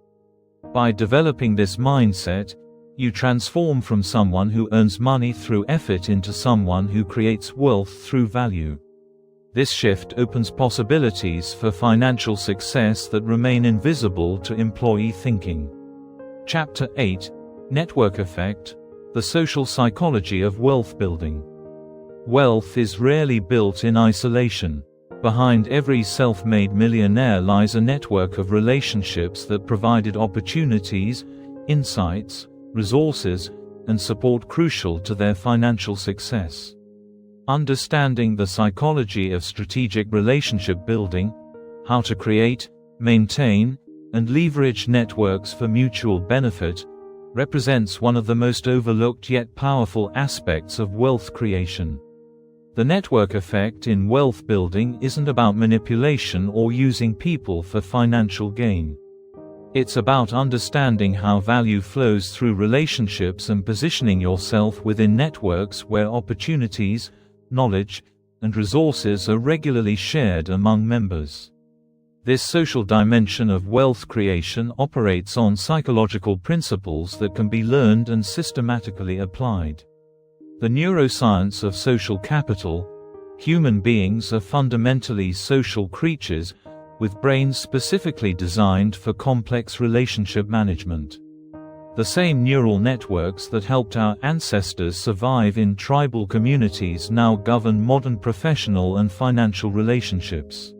By developing this mindset, you transform from someone who earns money through effort into someone who creates wealth through value. This shift opens possibilities for financial success that remain invisible to employee thinking. Chapter 8: Network Effect. The social psychology of wealth building. Wealth is rarely built in isolation. Behind every self-made millionaire lies a network of relationships that provided opportunities, insights, resources, and support crucial to their financial success. Understanding the psychology of strategic relationship building, how to create, maintain, and leverage networks for mutual benefit, represents one of the most overlooked yet powerful aspects of wealth creation. The network effect in wealth building isn't about manipulation or using people for financial gain. It's about understanding how value flows through relationships and positioning yourself within networks where opportunities, knowledge, and resources are regularly shared among members. This social dimension of wealth creation operates on psychological principles that can be learned and systematically applied. The neuroscience of social capital. Human beings are fundamentally social creatures, with brains specifically designed for complex relationship management. The same neural networks that helped our ancestors survive in tribal communities now govern modern professional and financial relationships.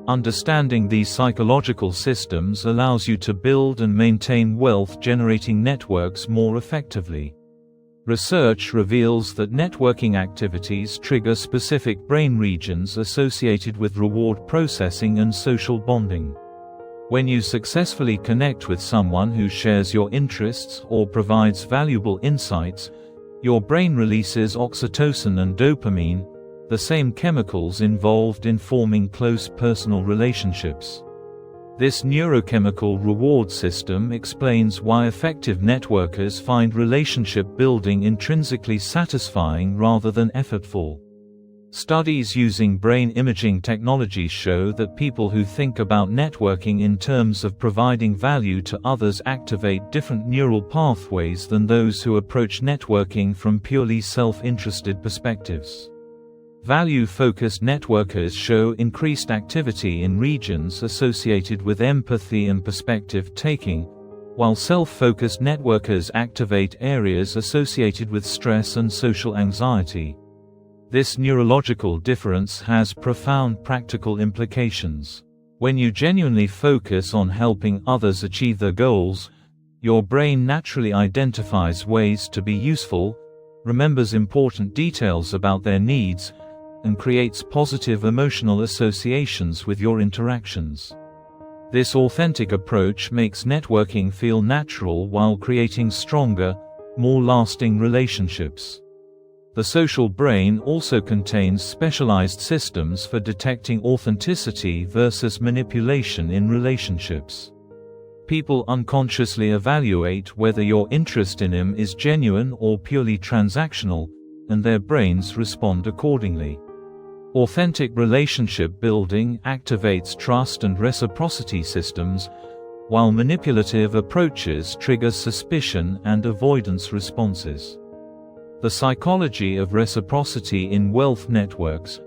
Understanding these psychological systems allows you to build and maintain wealth-generating networks more effectively. Research reveals that networking activities trigger specific brain regions associated with reward processing and social bonding. When you successfully connect with someone who shares your interests or provides valuable insights, your brain releases oxytocin and dopamine, the same chemicals involved in forming close personal relationships. This neurochemical reward system explains why effective networkers find relationship building intrinsically satisfying rather than effortful. Studies using brain imaging technologies show that people who think about networking in terms of providing value to others activate different neural pathways than those who approach networking from purely self-interested perspectives. Value-focused networkers show increased activity in regions associated with empathy and perspective-taking, while self-focused networkers activate areas associated with stress and social anxiety. This neurological difference has profound practical implications. When you genuinely focus on helping others achieve their goals, your brain naturally identifies ways to be useful, remembers important details about their needs, and creates positive emotional associations with your interactions. This authentic approach makes networking feel natural while creating stronger, more lasting relationships. The social brain also contains specialized systems for detecting authenticity versus manipulation in relationships. People unconsciously evaluate whether your interest in them is genuine or purely transactional, and their brains respond accordingly. Authentic relationship building activates trust and reciprocity systems, while manipulative approaches trigger suspicion and avoidance responses. The psychology of reciprocity in wealth networks.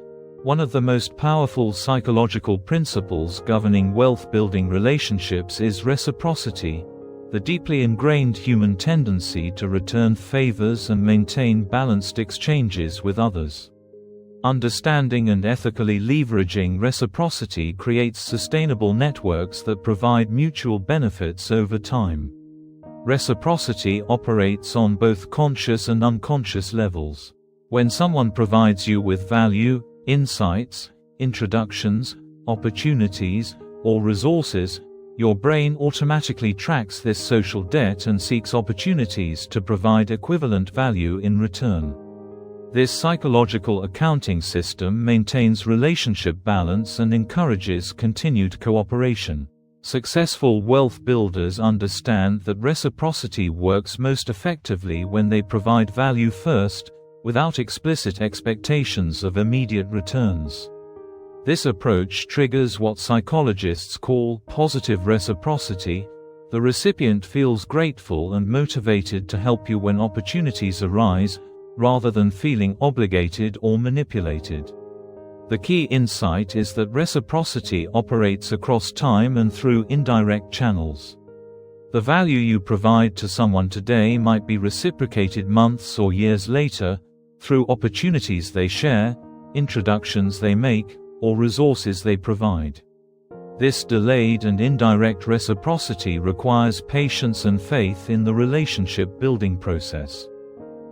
One of the most powerful psychological principles governing wealth-building relationships is reciprocity, the deeply ingrained human tendency to return favors and maintain balanced exchanges with others. Understanding and ethically leveraging reciprocity creates sustainable networks that provide mutual benefits over time. Reciprocity operates on both conscious and unconscious levels. When someone provides you with value, insights, introductions, opportunities, or resources, your brain automatically tracks this social debt and seeks opportunities to provide equivalent value in return. This psychological accounting system maintains relationship balance and encourages continued cooperation. Successful wealth builders understand that reciprocity works most effectively when they provide value first, without explicit expectations of immediate returns. This approach triggers what psychologists call positive reciprocity. The recipient feels grateful and motivated to help you when opportunities arise, rather than feeling obligated or manipulated. The key insight is that reciprocity operates across time and through indirect channels. The value you provide to someone today might be reciprocated months or years later, through opportunities they share, introductions they make, or resources they provide. This delayed and indirect reciprocity requires patience and faith in the relationship building process.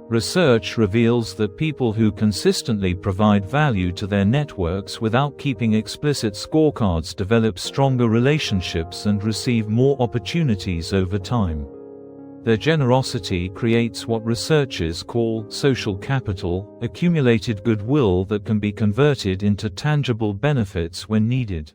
Research reveals that people who consistently provide value to their networks without keeping explicit scorecards develop stronger relationships and receive more opportunities over time. Their generosity creates what researchers call social capital, accumulated goodwill that can be converted into tangible benefits when needed.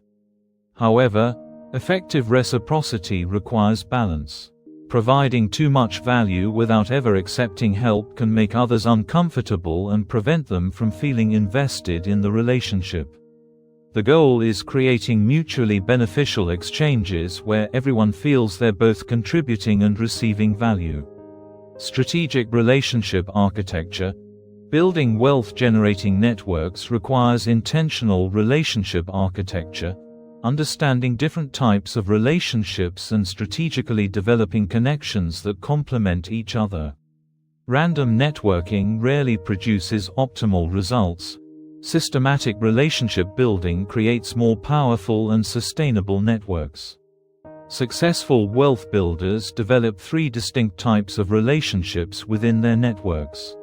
However, effective reciprocity requires balance. Providing too much value without ever accepting help can make others uncomfortable and prevent them from feeling invested in the relationship. The goal is creating mutually beneficial exchanges where everyone feels they're both contributing and receiving value. Strategic relationship architecture. Building wealth-generating networks requires intentional relationship architecture, understanding different types of relationships and strategically developing connections that complement each other. Random networking rarely produces optimal results. Systematic relationship building creates more powerful and sustainable networks. Successful wealth builders develop 3 distinct types of relationships within their networks.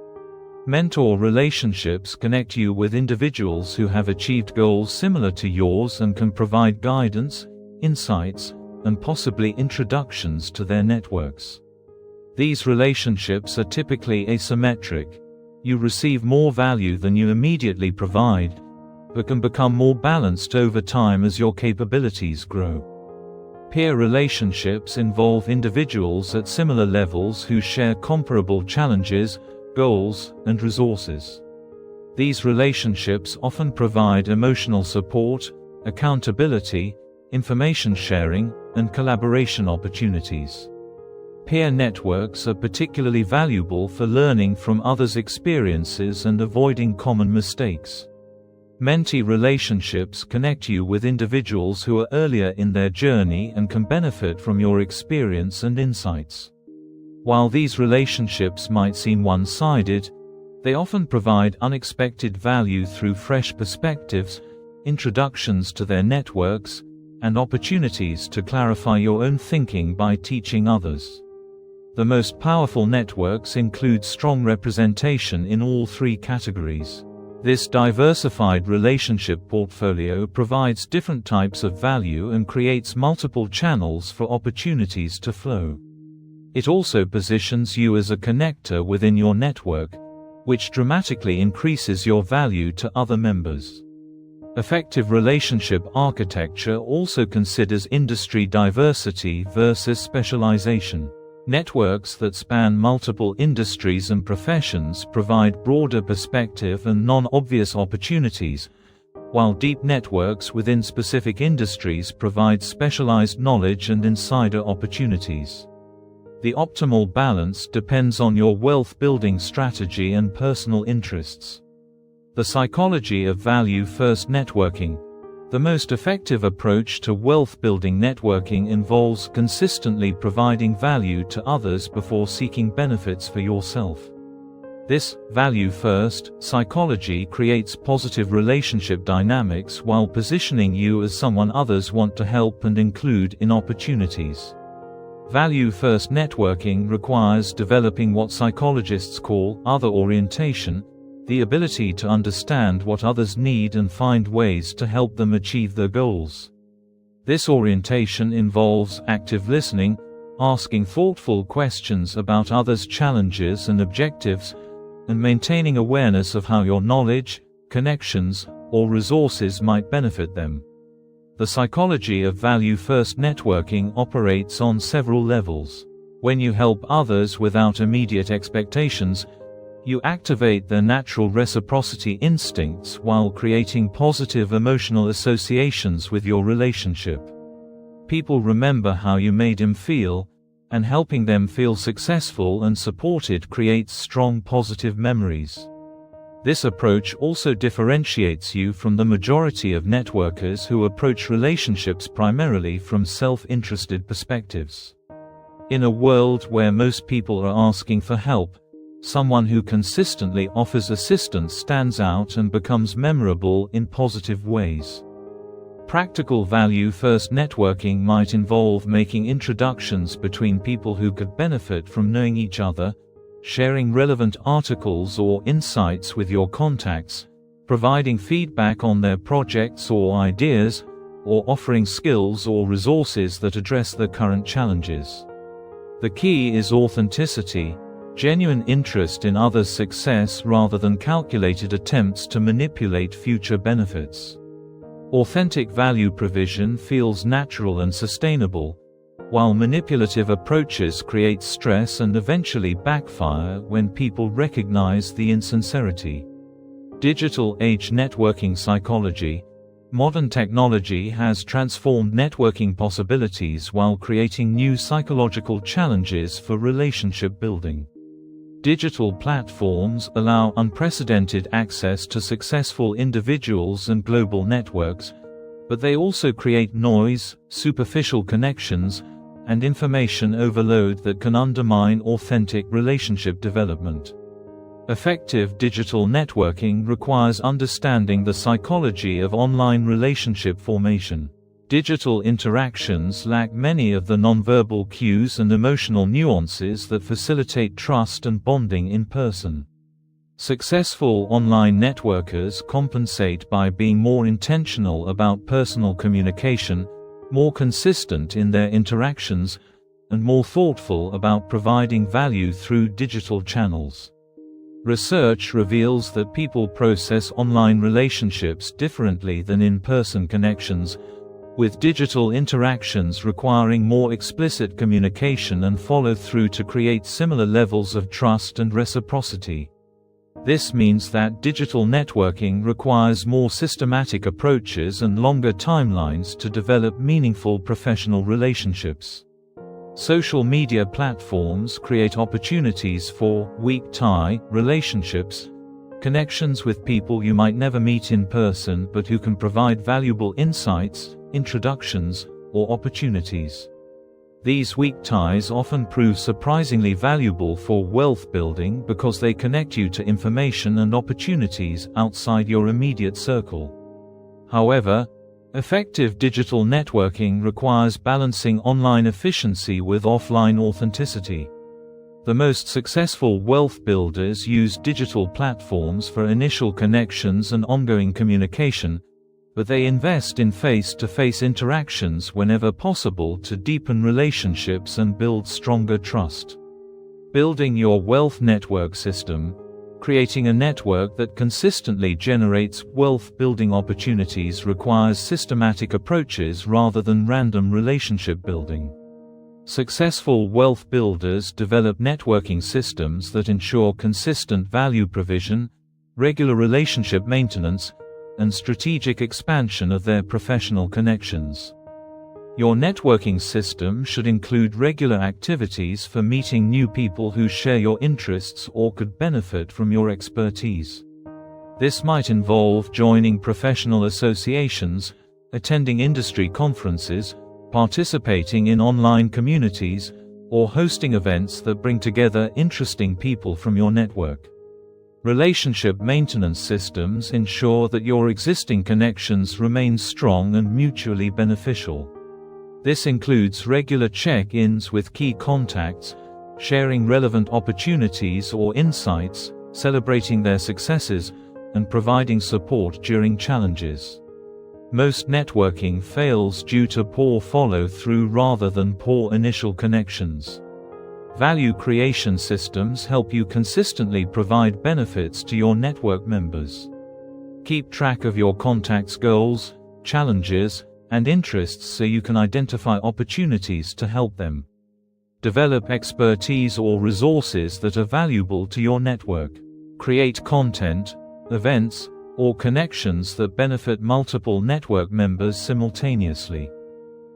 Mentor relationships connect you with individuals who have achieved goals similar to yours and can provide guidance, insights, and possibly introductions to their networks. These relationships are typically asymmetric. You receive more value than you immediately provide, but can become more balanced over time as your capabilities grow. Peer relationships involve individuals at similar levels who share comparable challenges, goals, and resources. These relationships often provide emotional support, accountability, information sharing, and collaboration opportunities. Peer networks are particularly valuable for learning from others' experiences and avoiding common mistakes. Mentee relationships connect you with individuals who are earlier in their journey and can benefit from your experience and insights. While these relationships might seem one-sided, they often provide unexpected value through fresh perspectives, introductions to their networks, and opportunities to clarify your own thinking by teaching others. The most powerful networks include strong representation in all three categories. This diversified relationship portfolio provides different types of value and creates multiple channels for opportunities to flow. It also positions you as a connector within your network, which dramatically increases your value to other members. Effective relationship architecture also considers industry diversity versus specialization. Networks that span multiple industries and professions provide broader perspective and non-obvious opportunities, while deep networks within specific industries provide specialized knowledge and insider opportunities. The optimal balance depends on your wealth-building strategy and personal interests. The psychology of value-first networking. The most effective approach to wealth-building networking involves consistently providing value to others before seeking benefits for yourself. This value-first psychology creates positive relationship dynamics while positioning you as someone others want to help and include in opportunities. Value-first networking requires developing what psychologists call other orientation, the ability to understand what others need and find ways to help them achieve their goals. This orientation involves active listening, asking thoughtful questions about others' challenges and objectives, and maintaining awareness of how your knowledge, connections, or resources might benefit them. The psychology of value-first networking operates on several levels. When you help others without immediate expectations, you activate their natural reciprocity instincts while creating positive emotional associations with your relationship. People remember how you made him feel, and helping them feel successful and supported creates strong positive memories. This approach also differentiates you from the majority of networkers who approach relationships primarily from self-interested perspectives. In a world where most people are asking for help, someone who consistently offers assistance stands out and becomes memorable in positive ways. Practical value-first networking might involve making introductions between people who could benefit from knowing each other, sharing relevant articles or insights with your contacts, providing feedback on their projects or ideas, or offering skills or resources that address their current challenges. The key is authenticity, genuine interest in others' success rather than calculated attempts to manipulate future benefits. Authentic value provision feels natural and sustainable, while manipulative approaches create stress and eventually backfire when people recognize the insincerity. Digital age networking psychology. Modern technology has transformed networking possibilities while creating new psychological challenges for relationship building. Digital platforms allow unprecedented access to successful individuals and global networks, but they also create noise, superficial connections, and information overload that can undermine authentic relationship development. Effective digital networking requires understanding the psychology of online relationship formation. Digital interactions lack many of the nonverbal cues and emotional nuances that facilitate trust and bonding in person. Successful online networkers compensate by being more intentional about personal communication, more consistent in their interactions, and more thoughtful about providing value through digital channels. Research reveals that people process online relationships differently than in-person connections, with digital interactions requiring more explicit communication and follow-through to create similar levels of trust and reciprocity. This means that digital networking requires more systematic approaches and longer timelines to develop meaningful professional relationships. Social media platforms create opportunities for weak-tie relationships, connections with people you might never meet in person but who can provide valuable insights, introductions, or opportunities. These weak ties often prove surprisingly valuable for wealth building because they connect you to information and opportunities outside your immediate circle. However, effective digital networking requires balancing online efficiency with offline authenticity. The most successful wealth builders use digital platforms for initial connections and ongoing communication, but they invest in face-to-face interactions whenever possible to deepen relationships and build stronger trust. Building your wealth network system, creating a network that consistently generates wealth-building opportunities requires systematic approaches rather than random relationship building. Successful wealth builders develop networking systems that ensure consistent value provision, regular relationship maintenance, and strategic expansion of their professional connections. Your networking system should include regular activities for meeting new people who share your interests or could benefit from your expertise. This might involve joining professional associations, attending industry conferences, participating in online communities, or hosting events that bring together interesting people from your network. Relationship maintenance systems ensure that your existing connections remain strong and mutually beneficial. This includes regular check-ins with key contacts, sharing relevant opportunities or insights, celebrating their successes, and providing support during challenges. Most networking fails due to poor follow-through rather than poor initial connections. Value creation systems help you consistently provide benefits to your network members. Keep track of your contacts' goals, challenges, and interests so you can identify opportunities to help them. Develop expertise or resources that are valuable to your network. Create content, events, or connections that benefit multiple network members simultaneously.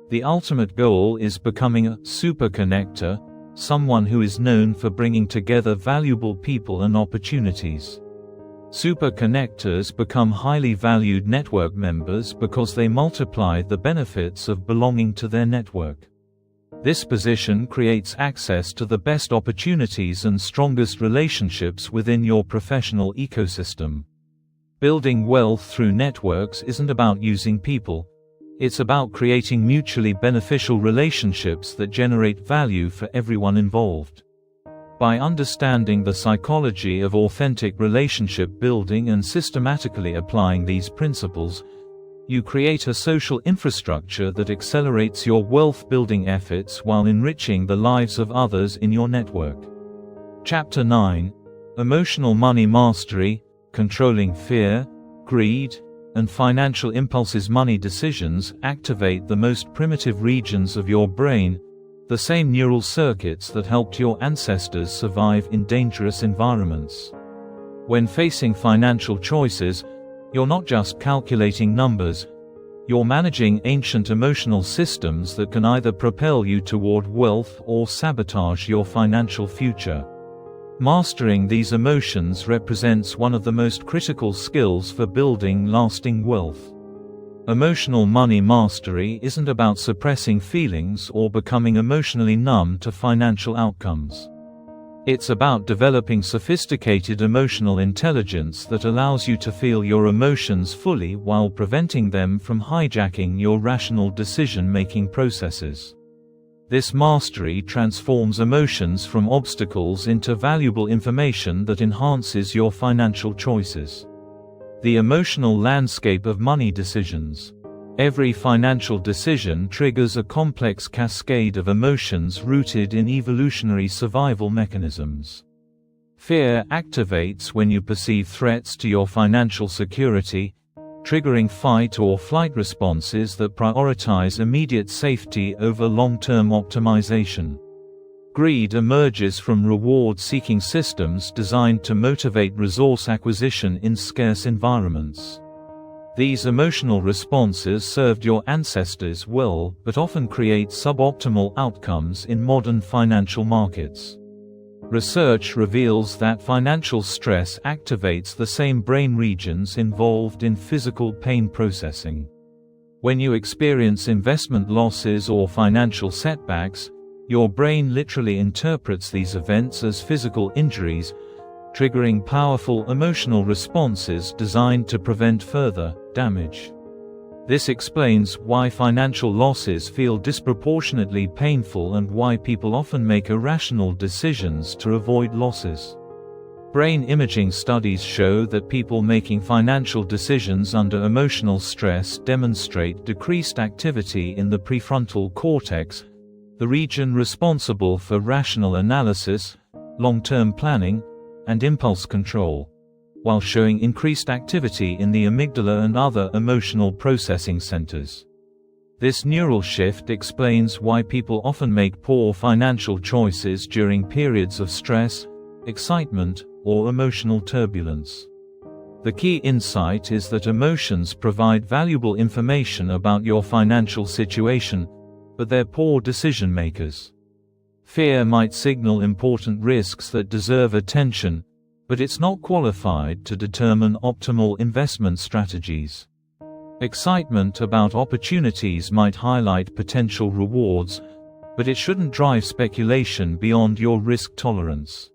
The ultimate goal is becoming a super connector, someone who is known for bringing together valuable people and opportunities. Super connectors become highly valued network members because they multiply the benefits of belonging to their network. This position creates access to the best opportunities and strongest relationships within your professional ecosystem. Building wealth through networks isn't about using people. It's about creating mutually beneficial relationships that generate value for everyone involved. By understanding the psychology of authentic relationship building and systematically applying these principles, you create a social infrastructure that accelerates your wealth-building efforts while enriching the lives of others in your network. Chapter 9: Emotional Money Mastery, Controlling Fear, Greed, and Financial Impulses. Money decisions activate the most primitive regions of your brain, the same neural circuits that helped your ancestors survive in dangerous environments. When facing financial choices, you're not just calculating numbers, you're managing ancient emotional systems that can either propel you toward wealth or sabotage your financial future. Mastering these emotions represents one of the most critical skills for building lasting wealth. Emotional money mastery isn't about suppressing feelings or becoming emotionally numb to financial outcomes. It's about developing sophisticated emotional intelligence that allows you to feel your emotions fully while preventing them from hijacking your rational decision-making processes. This mastery transforms emotions from obstacles into valuable information that enhances your financial choices. The emotional landscape of money decisions. Every financial decision triggers a complex cascade of emotions rooted in evolutionary survival mechanisms. Fear activates when you perceive threats to your financial security, triggering fight or flight responses that prioritize immediate safety over long-term optimization. Greed emerges from reward-seeking systems designed to motivate resource acquisition in scarce environments. These emotional responses served your ancestors well, but often create suboptimal outcomes in modern financial markets. Research reveals that financial stress activates the same brain regions involved in physical pain processing. When you experience investment losses or financial setbacks, your brain literally interprets these events as physical injuries, triggering powerful emotional responses designed to prevent further damage. This explains why financial losses feel disproportionately painful and why people often make irrational decisions to avoid losses. Brain imaging studies show that people making financial decisions under emotional stress demonstrate decreased activity in the prefrontal cortex, the region responsible for rational analysis, long-term planning, and impulse control, while showing increased activity in the amygdala and other emotional processing centers. This neural shift explains why people often make poor financial choices during periods of stress, excitement, or emotional turbulence. The key insight is that emotions provide valuable information about your financial situation, but they're poor decision makers. Fear might signal important risks that deserve attention, but it's not qualified to determine optimal investment strategies. Excitement about opportunities might highlight potential rewards, but it shouldn't drive speculation beyond your risk tolerance.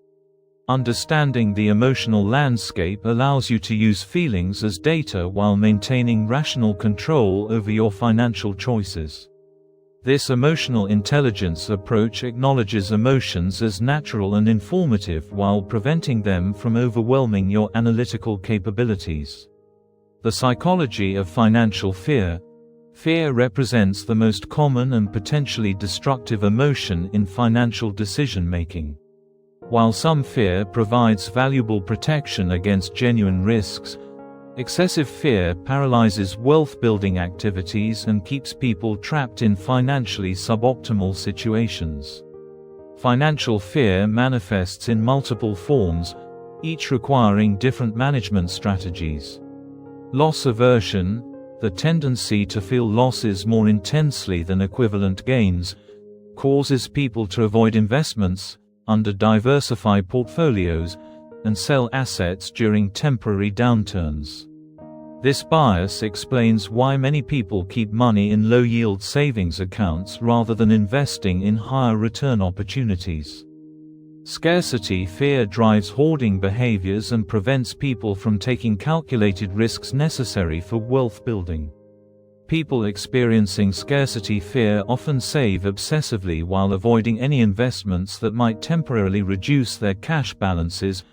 Understanding the emotional landscape allows you to use feelings as data while maintaining rational control over your financial choices. This emotional intelligence approach acknowledges emotions as natural and informative while preventing them from overwhelming your analytical capabilities. The psychology of financial fear. Fear represents the most common and potentially destructive emotion in financial decision-making. While some fear provides valuable protection against genuine risks, excessive fear paralyzes wealth-building activities and keeps people trapped in financially suboptimal situations. Financial fear manifests in multiple forms, each requiring different management strategies. Loss aversion, the tendency to feel losses more intensely than equivalent gains, causes people to avoid investments, under-diversify portfolios, and sell assets during temporary downturns. This bias explains why many people keep money in low-yield savings accounts rather than investing in higher return opportunities. Scarcity fear drives hoarding behaviors and prevents people from taking calculated risks necessary for wealth building. People experiencing scarcity fear often save obsessively while avoiding any investments that might temporarily reduce their cash balances,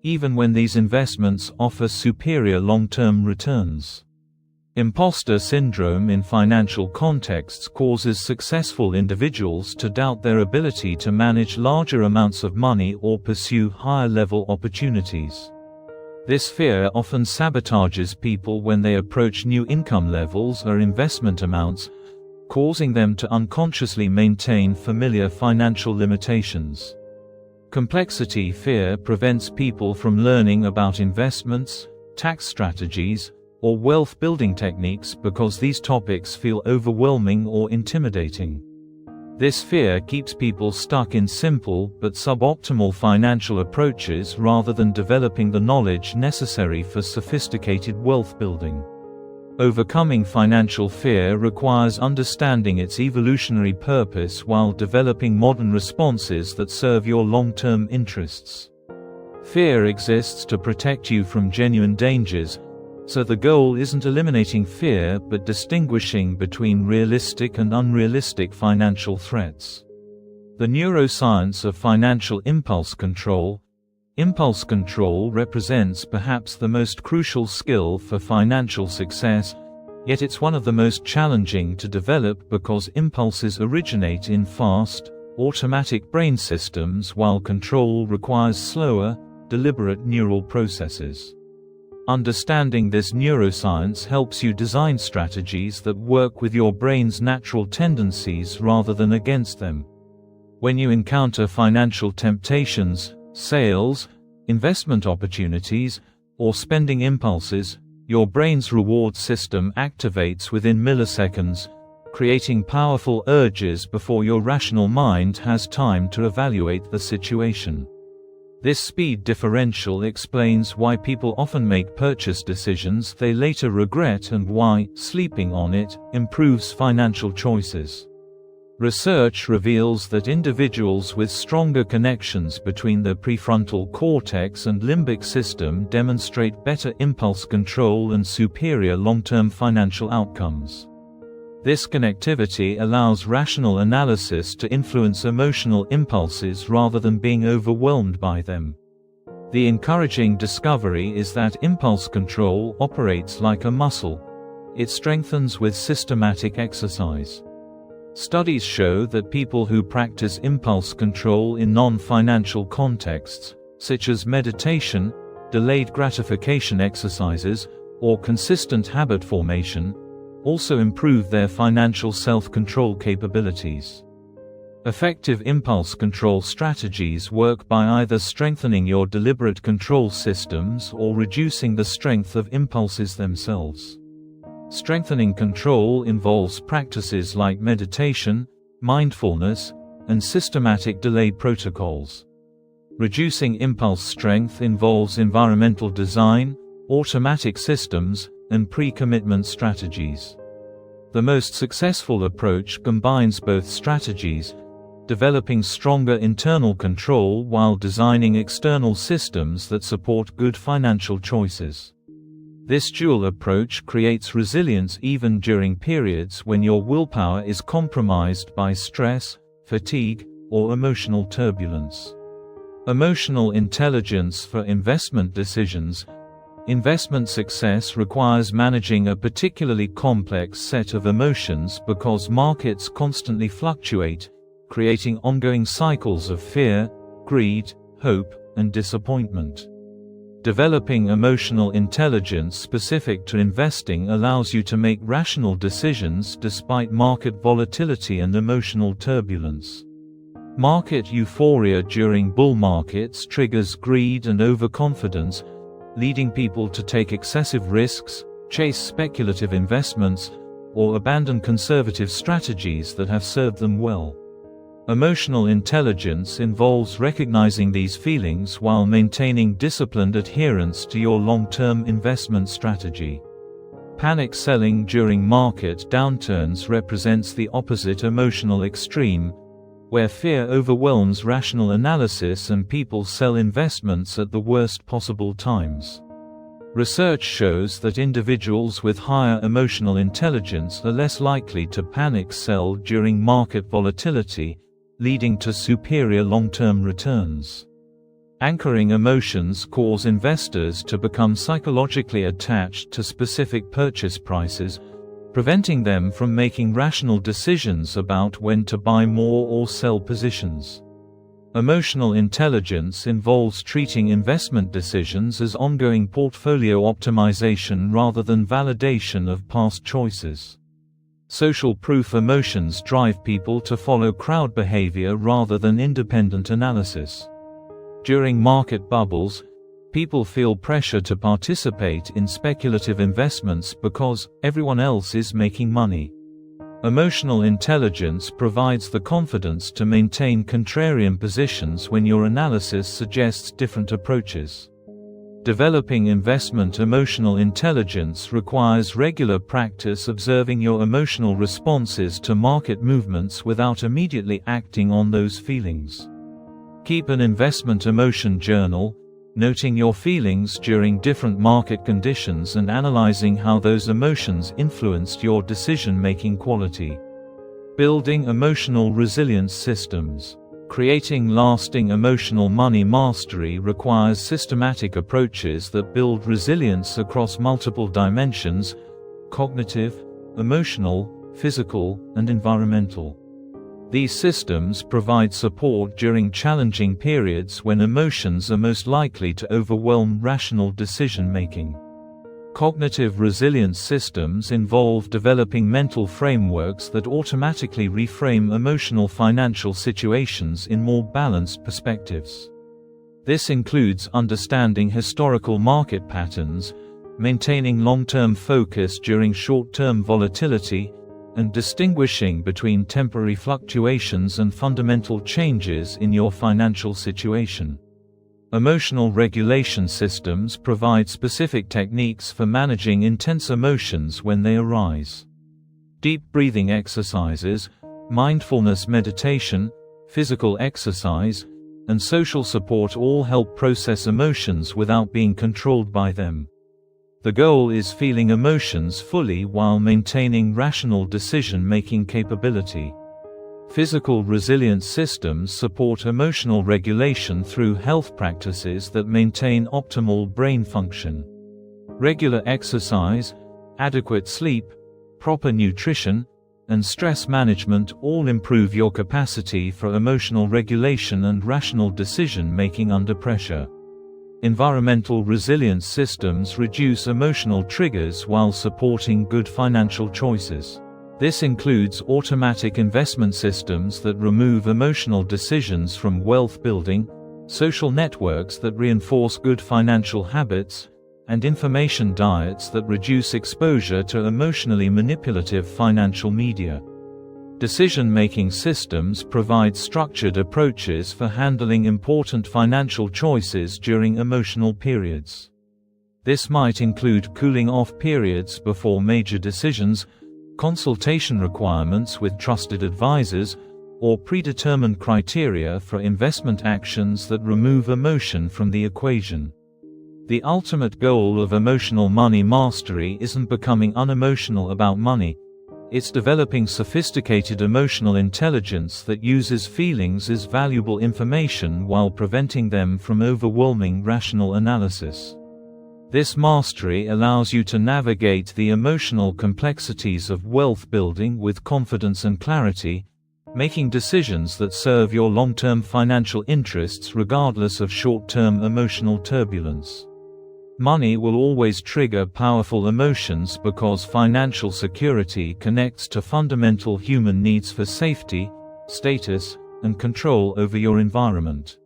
even when these investments offer superior long-term returns. Imposter syndrome in financial contexts causes successful individuals to doubt their ability to manage larger amounts of money or pursue higher-level opportunities. This fear often sabotages people when they approach new income levels or investment amounts, causing them to unconsciously maintain familiar financial limitations. Complexity fear prevents people from learning about investments, tax strategies, or wealth-building techniques because these topics feel overwhelming or intimidating. This fear keeps people stuck in simple but suboptimal financial approaches rather than developing the knowledge necessary for sophisticated wealth building. Overcoming financial fear requires understanding its evolutionary purpose while developing modern responses that serve your long-term interests. Fear exists to protect you from genuine dangers, so the goal isn't eliminating fear but distinguishing between realistic and unrealistic financial threats. The neuroscience of financial impulse control. Impulse control represents perhaps the most crucial skill for financial success, yet it's one of the most challenging to develop because impulses originate in fast, automatic brain systems while control requires slower, deliberate neural processes. Understanding this neuroscience helps you design strategies that work with your brain's natural tendencies rather than against them. When you encounter financial temptations, sales, investment opportunities, or spending impulses, your brain's reward system activates within milliseconds, creating powerful urges before your rational mind has time to evaluate the situation. This speed differential explains why people often make purchase decisions they later regret and why sleeping on it improves financial choices. Research reveals that individuals with stronger connections between the prefrontal cortex and limbic system demonstrate better impulse control and superior long-term financial outcomes. This connectivity allows rational analysis to influence emotional impulses rather than being overwhelmed by them. The encouraging discovery is that impulse control operates like a muscle. It strengthens with systematic exercise. Studies show that people who practice impulse control in non-financial contexts, such as meditation, delayed gratification exercises, or consistent habit formation, also improve their financial self-control capabilities. Effective impulse control strategies work by either strengthening your deliberate control systems or reducing the strength of impulses themselves. Strengthening control involves practices like meditation, mindfulness, and systematic delay protocols. Reducing impulse strength involves environmental design, automatic systems, and pre-commitment strategies. The most successful approach combines both strategies, developing stronger internal control while designing external systems that support good financial choices. This dual approach creates resilience even during periods when your willpower is compromised by stress, fatigue, or emotional turbulence. Emotional intelligence for investment decisions. Investment success requires managing a particularly complex set of emotions because markets constantly fluctuate, creating ongoing cycles of fear, greed, hope, and disappointment. Developing emotional intelligence specific to investing allows you to make rational decisions despite market volatility and emotional turbulence. Market euphoria during bull markets triggers greed and overconfidence, leading people to take excessive risks, chase speculative investments, or abandon conservative strategies that have served them well. Emotional intelligence involves recognizing these feelings while maintaining disciplined adherence to your long-term investment strategy. Panic selling during market downturns represents the opposite emotional extreme, where fear overwhelms rational analysis and people sell investments at the worst possible times. Research shows that individuals with higher emotional intelligence are less likely to panic sell during market volatility, leading to superior long-term returns. Anchoring emotions cause investors to become psychologically attached to specific purchase prices, preventing them from making rational decisions about when to buy more or sell positions. Emotional intelligence involves treating investment decisions as ongoing portfolio optimization rather than validation of past choices. Social proof emotions drive people to follow crowd behavior rather than independent analysis. During market bubbles, people feel pressure to participate in speculative investments because everyone else is making money. Emotional intelligence provides the confidence to maintain contrarian positions when your analysis suggests different approaches. Developing investment emotional intelligence requires regular practice observing your emotional responses to market movements without immediately acting on those feelings. Keep an investment emotion journal, noting your feelings during different market conditions and analyzing how those emotions influenced your decision-making quality. Building emotional resilience systems. Creating lasting emotional money mastery requires systematic approaches that build resilience across multiple dimensions: cognitive, emotional, physical, and environmental. These systems provide support during challenging periods when emotions are most likely to overwhelm rational decision-making. Cognitive resilience systems involve developing mental frameworks that automatically reframe emotional financial situations in more balanced perspectives. This includes understanding historical market patterns, maintaining long-term focus during short-term volatility, and distinguishing between temporary fluctuations and fundamental changes in your financial situation. Emotional regulation systems provide specific techniques for managing intense emotions when they arise. Deep breathing exercises, mindfulness meditation, physical exercise, and social support all help process emotions without being controlled by them. The goal is feeling emotions fully while maintaining rational decision-making capability. Physical resilience systems support emotional regulation through health practices that maintain optimal brain function. Regular exercise, adequate sleep, proper nutrition, and stress management all improve your capacity for emotional regulation and rational decision-making under pressure. Environmental resilience systems reduce emotional triggers while supporting good financial choices. This includes automatic investment systems that remove emotional decisions from wealth building, social networks that reinforce good financial habits, and information diets that reduce exposure to emotionally manipulative financial media. Decision-making systems provide structured approaches for handling important financial choices during emotional periods. This might include cooling-off periods before major decisions, consultation requirements with trusted advisors, or predetermined criteria for investment actions that remove emotion from the equation. The ultimate goal of emotional money mastery isn't becoming unemotional about money. It's developing sophisticated emotional intelligence that uses feelings as valuable information while preventing them from overwhelming rational analysis. This mastery allows you to navigate the emotional complexities of wealth building with confidence and clarity, making decisions that serve your long-term financial interests regardless of short-term emotional turbulence. Money will always trigger powerful emotions because financial security connects to fundamental human needs for safety, status, and control over your environment.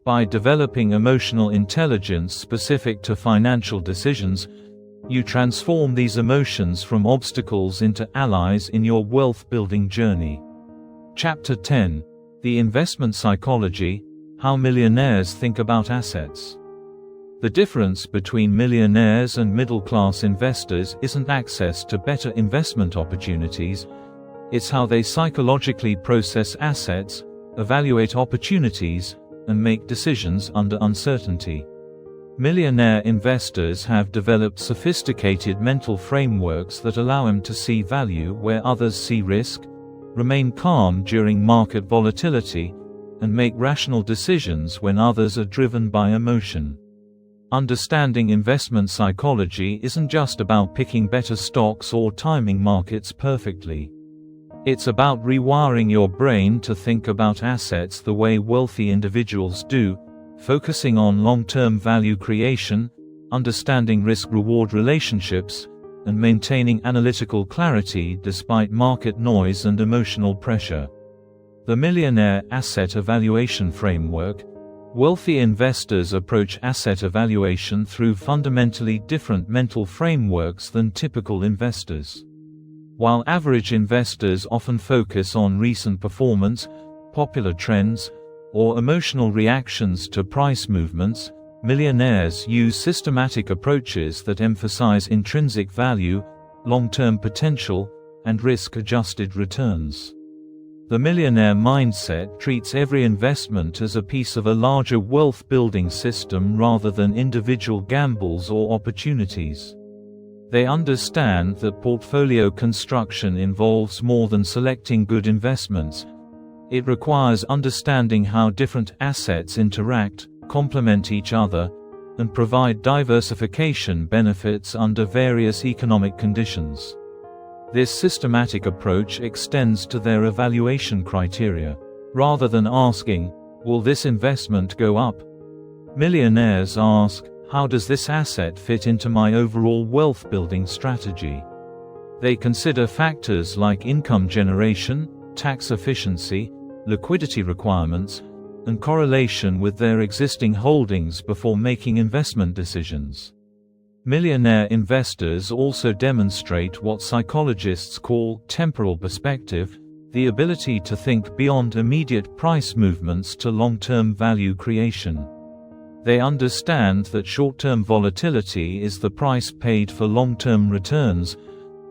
By developing emotional intelligence specific to financial decisions, you transform these emotions from obstacles into allies in your wealth-building journey. Chapter 10: The Investment Psychology: How Millionaires Think About Assets. The difference between millionaires and middle-class investors isn't access to better investment opportunities, it's how they psychologically process assets, evaluate opportunities, and make decisions under uncertainty. Millionaire investors have developed sophisticated mental frameworks that allow them to see value where others see risk, remain calm during market volatility, and make rational decisions when others are driven by emotion. Understanding investment psychology isn't just about picking better stocks or timing markets perfectly. It's about rewiring your brain to think about assets the way wealthy individuals do, focusing on long-term value creation, understanding risk-reward relationships, and maintaining analytical clarity despite market noise and emotional pressure. The Millionaire Asset Evaluation Framework. Wealthy investors approach asset evaluation through fundamentally different mental frameworks than typical investors. While average investors often focus on recent performance, popular trends, or emotional reactions to price movements, millionaires use systematic approaches that emphasize intrinsic value, long-term potential, and risk-adjusted returns. The millionaire mindset treats every investment as a piece of a larger wealth-building system rather than individual gambles or opportunities. They understand that portfolio construction involves more than selecting good investments. It requires understanding how different assets interact, complement each other, and provide diversification benefits under various economic conditions. This systematic approach extends to their evaluation criteria. Rather than asking, "Will this investment go up?" millionaires ask, "How does this asset fit into my overall wealth-building strategy?" They consider factors like income generation, tax efficiency, liquidity requirements, and correlation with their existing holdings before making investment decisions. Millionaire investors also demonstrate what psychologists call temporal perspective, the ability to think beyond immediate price movements to long-term value creation. They understand that short-term volatility is the price paid for long-term returns,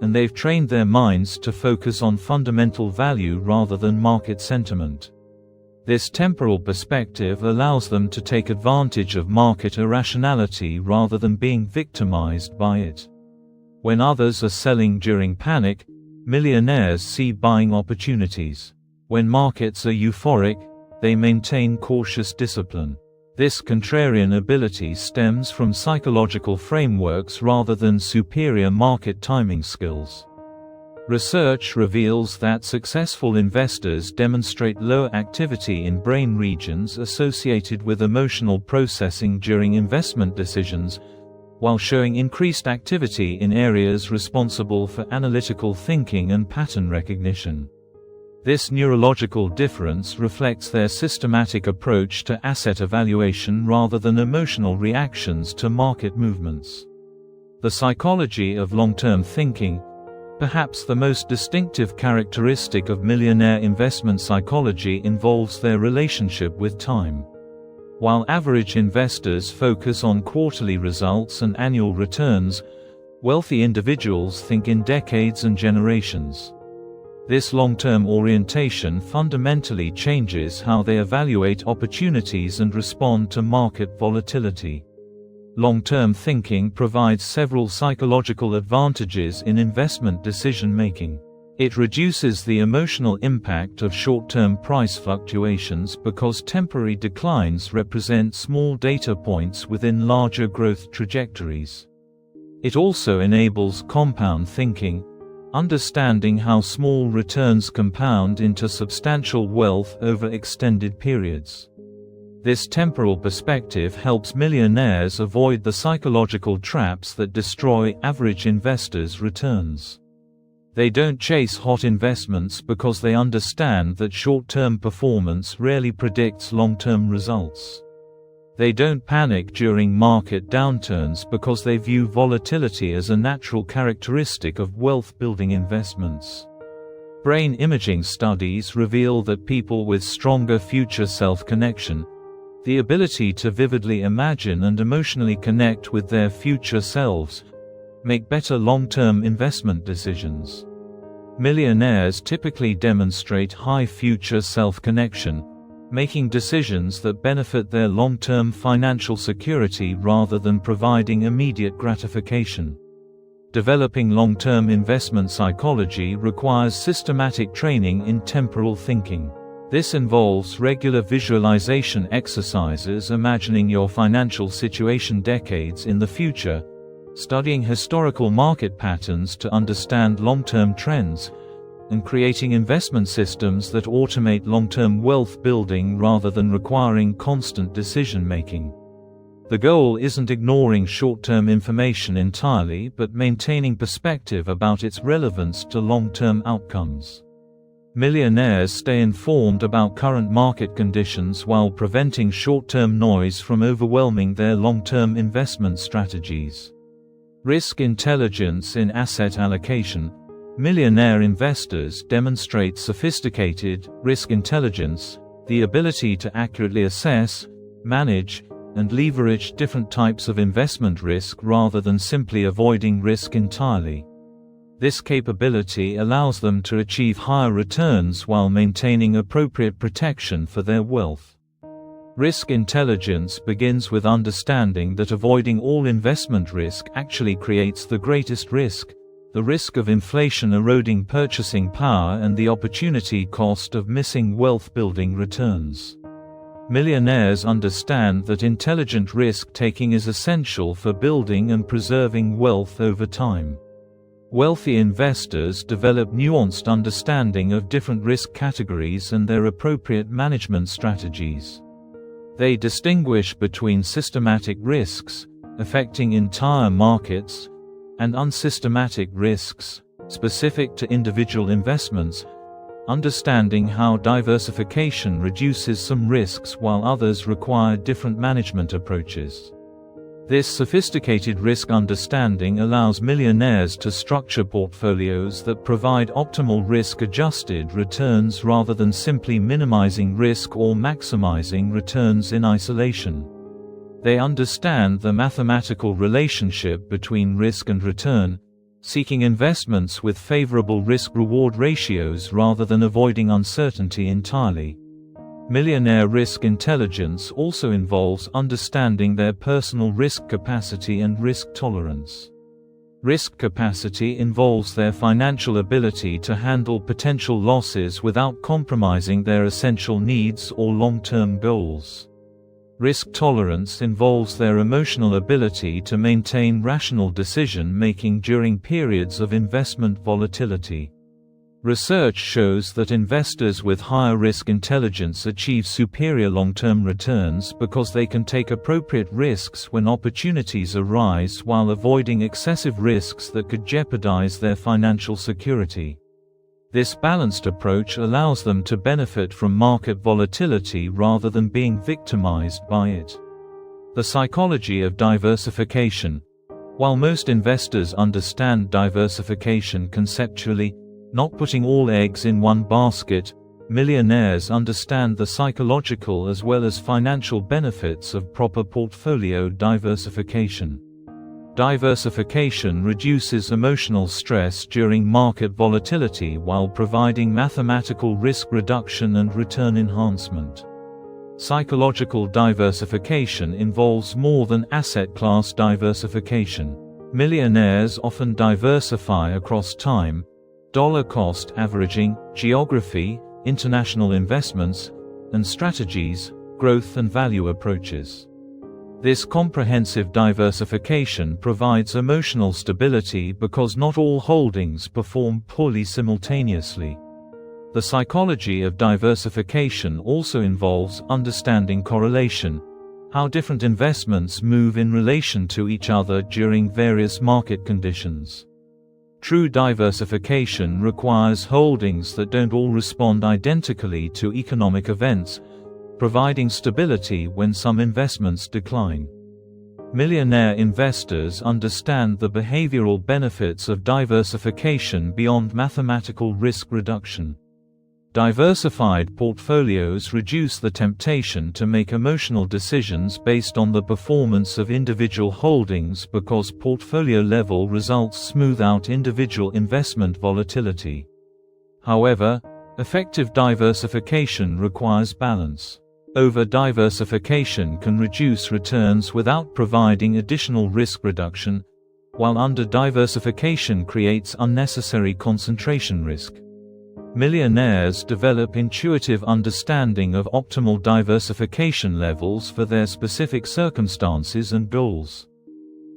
and they've trained their minds to focus on fundamental value rather than market sentiment. This temporal perspective allows them to take advantage of market irrationality rather than being victimized by it. When others are selling during panic, millionaires see buying opportunities. When markets are euphoric, they maintain cautious discipline. This contrarian ability stems from psychological frameworks rather than superior market timing skills. Research reveals that successful investors demonstrate lower activity in brain regions associated with emotional processing during investment decisions, while showing increased activity in areas responsible for analytical thinking and pattern recognition. This neurological difference reflects their systematic approach to asset evaluation rather than emotional reactions to market movements. The psychology of long-term thinking, perhaps the most distinctive characteristic of millionaire investment psychology, involves their relationship with time. While average investors focus on quarterly results and annual returns, wealthy individuals think in decades and generations. This long-term orientation fundamentally changes how they evaluate opportunities and respond to market volatility. Long-term thinking provides several psychological advantages in investment decision-making. It reduces the emotional impact of short-term price fluctuations because temporary declines represent small data points within larger growth trajectories. It also enables compound thinking, understanding how small returns compound into substantial wealth over extended periods. This temporal perspective helps millionaires avoid the psychological traps that destroy average investors' returns. They don't chase hot investments because they understand that short-term performance rarely predicts long-term results. They don't panic during market downturns because they view volatility as a natural characteristic of wealth-building investments. Brain imaging studies reveal that people with stronger future self-connection, the ability to vividly imagine and emotionally connect with their future selves, make better long-term investment decisions. Millionaires typically demonstrate high future self-connection, making decisions that benefit their long-term financial security rather than providing immediate gratification. Developing long-term investment psychology requires systematic training in temporal thinking. This involves regular visualization exercises imagining your financial situation decades in the future, studying historical market patterns to understand long-term trends, and creating investment systems that automate long-term wealth building rather than requiring constant decision-making. The goal isn't ignoring short-term information entirely but maintaining perspective about its relevance to long-term outcomes. Millionaires stay informed about current market conditions while preventing short-term noise from overwhelming their long-term investment strategies. Risk intelligence in asset allocation. Millionaire investors demonstrate sophisticated risk intelligence, the ability to accurately assess, manage, and leverage different types of investment risk rather than simply avoiding risk entirely. This capability allows them to achieve higher returns while maintaining appropriate protection for their wealth. Risk intelligence begins with understanding that avoiding all investment risk actually creates the greatest risk, the risk of inflation eroding purchasing power and the opportunity cost of missing wealth-building returns. Millionaires understand that intelligent risk-taking is essential for building and preserving wealth over time. Wealthy investors develop nuanced understanding of different risk categories and their appropriate management strategies. They distinguish between systematic risks, affecting entire markets, and unsystematic risks, specific to individual investments, understanding how diversification reduces some risks while others require different management approaches. This sophisticated risk understanding allows millionaires to structure portfolios that provide optimal risk-adjusted returns rather than simply minimizing risk or maximizing returns in isolation. They understand the mathematical relationship between risk and return, seeking investments with favorable risk-reward ratios rather than avoiding uncertainty entirely. Millionaire risk intelligence also involves understanding their personal risk capacity and risk tolerance. Risk capacity involves their financial ability to handle potential losses without compromising their essential needs or long-term goals. Risk tolerance involves their emotional ability to maintain rational decision-making during periods of investment volatility. Research shows that investors with higher risk intelligence achieve superior long-term returns because they can take appropriate risks when opportunities arise while avoiding excessive risks that could jeopardize their financial security. This balanced approach allows them to benefit from market volatility rather than being victimized by it. The psychology of diversification. While most investors understand diversification conceptually, not putting all eggs in one basket, millionaires understand the psychological as well as financial benefits of proper portfolio diversification. Diversification reduces emotional stress during market volatility while providing mathematical risk reduction and return enhancement. Psychological diversification involves more than asset class diversification. Millionaires often diversify across time, dollar cost averaging, geography, international investments, and strategies, growth and value approaches. This comprehensive diversification provides emotional stability because not all holdings perform poorly simultaneously. The psychology of diversification also involves understanding correlation, how different investments move in relation to each other during various market conditions. True diversification requires holdings that don't all respond identically to economic events, providing stability when some investments decline. Millionaire investors understand the behavioral benefits of diversification beyond mathematical risk reduction. Diversified portfolios reduce the temptation to make emotional decisions based on the performance of individual holdings because portfolio-level results smooth out individual investment volatility. However, effective diversification requires balance. Over-diversification can reduce returns without providing additional risk reduction, while under-diversification creates unnecessary concentration risk. Millionaires develop intuitive understanding of optimal diversification levels for their specific circumstances and goals.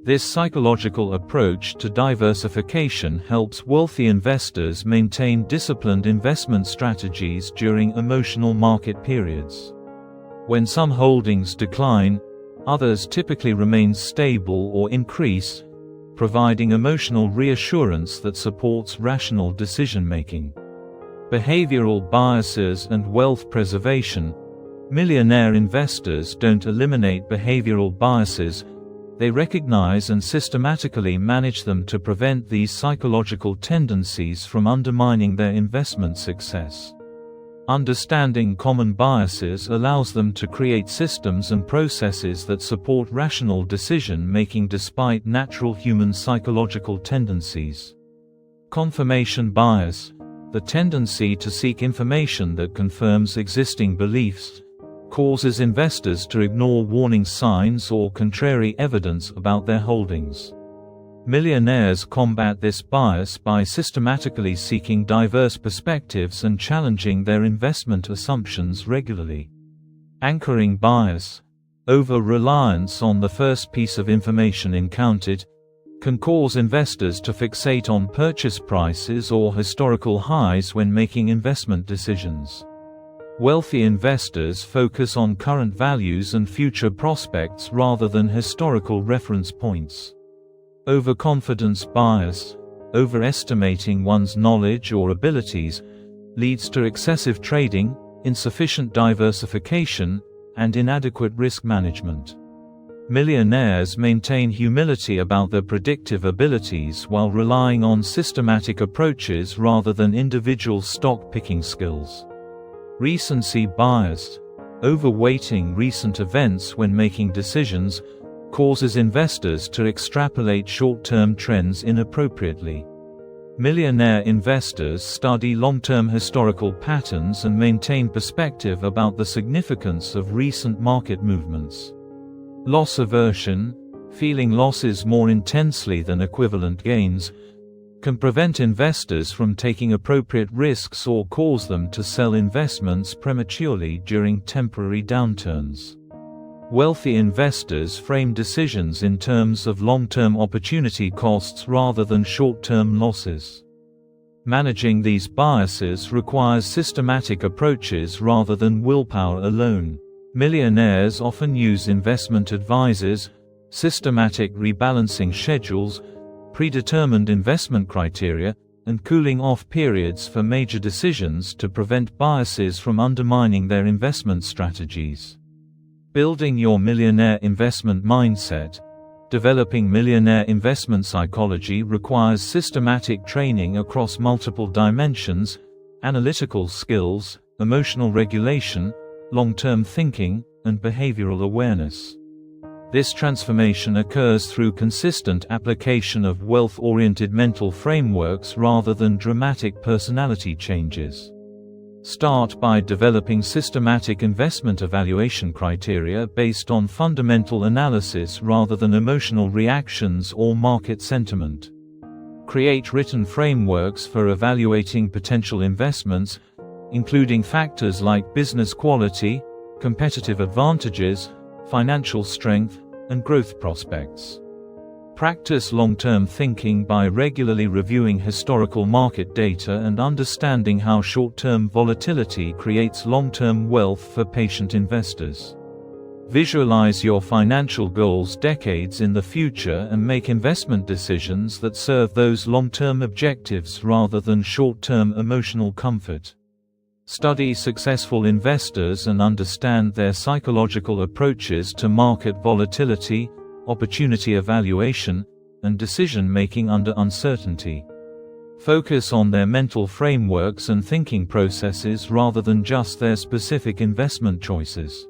This psychological approach to diversification helps wealthy investors maintain disciplined investment strategies during emotional market periods. When some holdings decline, others typically remain stable or increase, providing emotional reassurance that supports rational decision-making. Behavioral biases and wealth preservation. Millionaire investors don't eliminate behavioral biases, they recognize and systematically manage them to prevent these psychological tendencies from undermining their investment success. Understanding common biases allows them to create systems and processes that support rational decision-making despite natural human psychological tendencies. Confirmation bias, the tendency to seek information that confirms existing beliefs, causes investors to ignore warning signs or contrary evidence about their holdings. Millionaires combat this bias by systematically seeking diverse perspectives and challenging their investment assumptions regularly. Anchoring bias, over-reliance on the first piece of information encountered. can cause investors to fixate on purchase prices or historical highs when making investment decisions. Wealthy investors focus on current values and future prospects rather than historical reference points. Overconfidence bias, overestimating one's knowledge or abilities, leads to excessive trading, insufficient diversification, and inadequate risk management. Millionaires maintain humility about their predictive abilities while relying on systematic approaches rather than individual stock-picking skills. Recency bias, overweighting recent events when making decisions, causes investors to extrapolate short-term trends inappropriately. Millionaire investors study long-term historical patterns and maintain perspective about the significance of recent market movements. Loss aversion, feeling losses more intensely than equivalent gains, can prevent investors from taking appropriate risks or cause them to sell investments prematurely during temporary downturns. Wealthy investors frame decisions in terms of long-term opportunity costs rather than short-term losses. Managing these biases requires systematic approaches rather than willpower alone. Millionaires often use investment advisors, systematic rebalancing schedules, predetermined investment criteria, and cooling-off periods for major decisions to prevent biases from undermining their investment strategies. Building your millionaire investment mindset. Developing millionaire investment psychology requires systematic training across multiple dimensions: analytical skills, emotional regulation, long-term thinking, and behavioral awareness. This transformation occurs through consistent application of wealth-oriented mental frameworks rather than dramatic personality changes. Start by developing systematic investment evaluation criteria based on fundamental analysis rather than emotional reactions or market sentiment. Create written frameworks for evaluating potential investments, including factors like business quality, competitive advantages, financial strength, and growth prospects. Practice long-term thinking by regularly reviewing historical market data and understanding how short-term volatility creates long-term wealth for patient investors. Visualize your financial goals decades in the future and make investment decisions that serve those long-term objectives rather than short-term emotional comfort. Study successful investors and understand their psychological approaches to market volatility, opportunity evaluation, and decision-making under uncertainty. Focus on their mental frameworks and thinking processes rather than just their specific investment choices.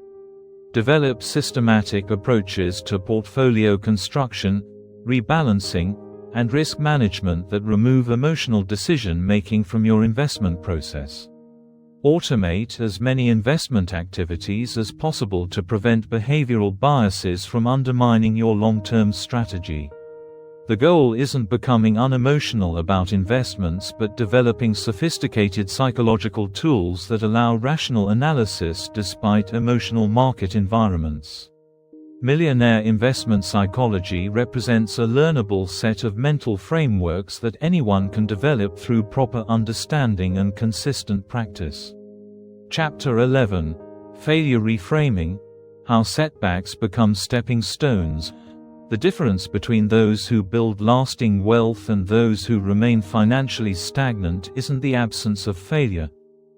Develop systematic approaches to portfolio construction, rebalancing, and risk management that remove emotional decision-making from your investment process. Automate as many investment activities as possible to prevent behavioral biases from undermining your long-term strategy. The goal isn't becoming unemotional about investments but developing sophisticated psychological tools that allow rational analysis despite emotional market environments. Millionaire investment psychology represents a learnable set of mental frameworks that anyone can develop through proper understanding and consistent practice. Chapter 11: Failure Reframing – How Setbacks Become Stepping Stones. The difference between those who build lasting wealth and those who remain financially stagnant isn't the absence of failure,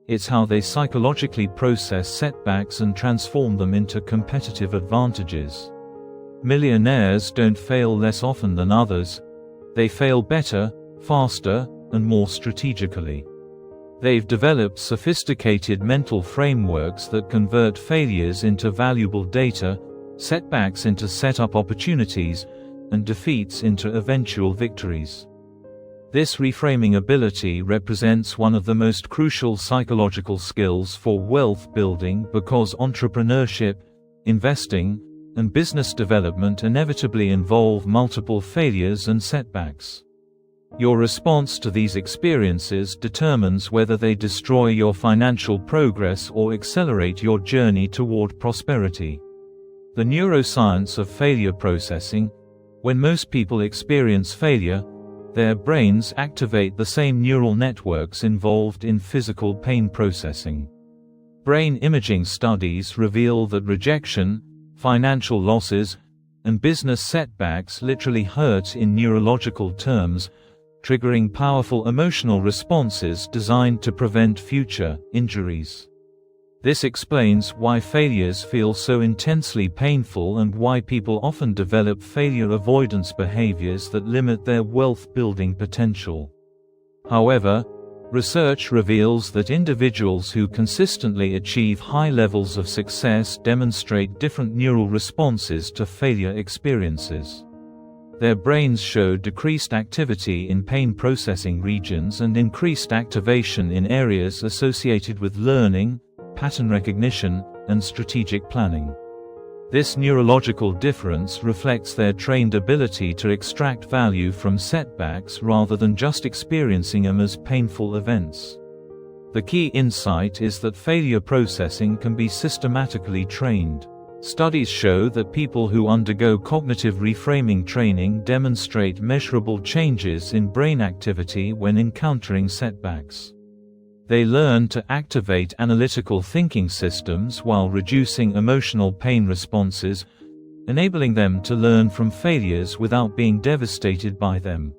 it's how they psychologically process setbacks and transform them into competitive advantages. Millionaires don't fail less often than others. They fail better, faster, and more strategically. They've developed sophisticated mental frameworks that convert failures into valuable data, setbacks into setup opportunities, and defeats into eventual victories. This reframing ability represents one of the most crucial psychological skills for wealth building because entrepreneurship, investing, and business development inevitably involve multiple failures and setbacks. Your response to these experiences determines whether they destroy your financial progress or accelerate your journey toward prosperity. The neuroscience of failure processing, When most people experience failure, their brains activate the same neural networks involved in physical pain processing. Brain imaging studies reveal that rejection, financial losses, and business setbacks literally hurt in neurological terms, triggering powerful emotional responses designed to prevent future injuries. This explains why failures feel so intensely painful and why people often develop failure avoidance behaviors that limit their wealth-building potential. However, research reveals that individuals who consistently achieve high levels of success demonstrate different neural responses to failure experiences. Their brains show decreased activity in pain processing regions and increased activation in areas associated with learning, pattern recognition, and strategic planning. This neurological difference reflects their trained ability to extract value from setbacks rather than just experiencing them as painful events. The key insight is that failure processing can be systematically trained. Studies show that people who undergo cognitive reframing training demonstrate measurable changes in brain activity when encountering setbacks. They learn to activate analytical thinking systems while reducing emotional pain responses, enabling them to learn from failures without being devastated by them.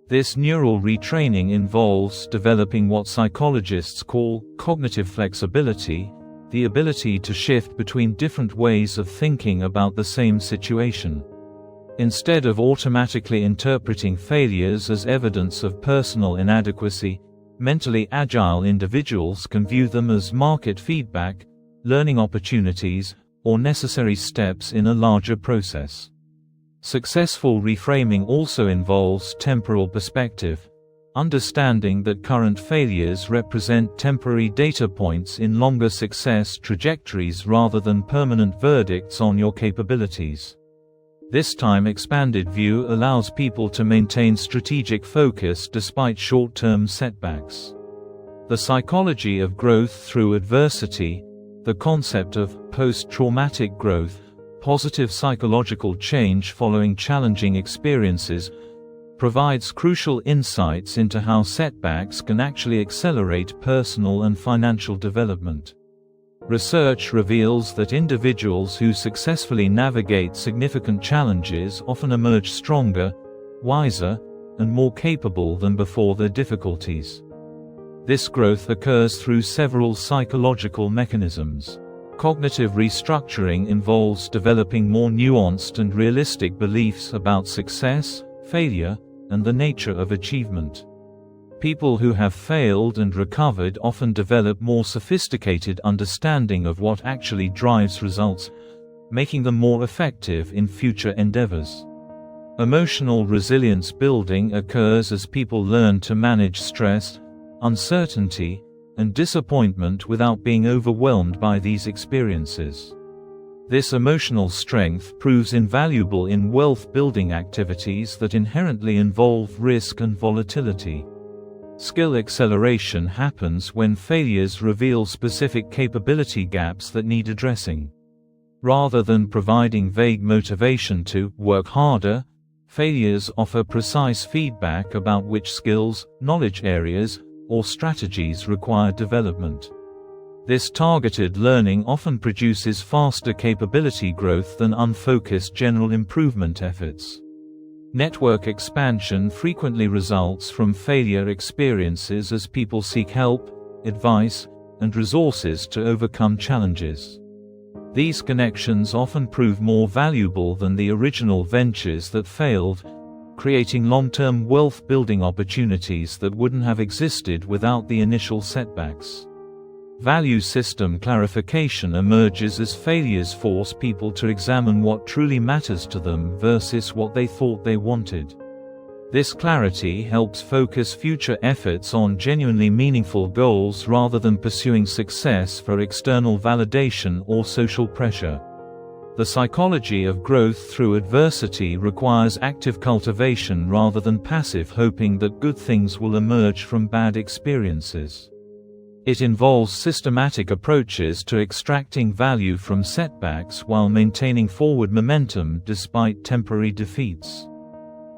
This neural retraining involves developing what psychologists call cognitive flexibility, the ability to shift between different ways of thinking about the same situation. Instead of automatically interpreting failures as evidence of personal inadequacy, mentally agile individuals can view them as market feedback, learning opportunities, or necessary steps in a larger process. Successful reframing also involves temporal perspective, understanding that current failures represent temporary data points in longer success trajectories rather than permanent verdicts on your capabilities. This time-expanded view allows people to maintain strategic focus despite short-term setbacks. The psychology of growth through adversity, the concept of post-traumatic growth, positive psychological change following challenging experiences, provides crucial insights into how setbacks can actually accelerate personal and financial development. Research reveals that individuals who successfully navigate significant challenges often emerge stronger, wiser, and more capable than before their difficulties. This growth occurs through several psychological mechanisms. Cognitive restructuring involves developing more nuanced and realistic beliefs about success, failure, and the nature of achievement. People who have failed and recovered often develop more sophisticated understanding of what actually drives results, making them more effective in future endeavors. Emotional resilience building occurs as people learn to manage stress, uncertainty, and disappointment without being overwhelmed by these experiences. This emotional strength proves invaluable in wealth-building activities that inherently involve risk and volatility. Skill acceleration happens when failures reveal specific capability gaps that need addressing. Rather than providing vague motivation to work harder, failures offer precise feedback about which skills, knowledge areas, or strategies require development. This targeted learning often produces faster capability growth than unfocused general improvement efforts. Network expansion frequently results from failure experiences as people seek help, advice, and resources to overcome challenges. These connections often prove more valuable than the original ventures that failed, creating long-term wealth-building opportunities that wouldn't have existed without the initial setbacks. Value system clarification emerges as failures force people to examine what truly matters to them versus what they thought they wanted. This clarity helps focus future efforts on genuinely meaningful goals rather than pursuing success for external validation or social pressure. The psychology of growth through adversity requires active cultivation rather than passive hoping that good things will emerge from bad experiences. It involves systematic approaches to extracting value from setbacks while maintaining forward momentum despite temporary defeats.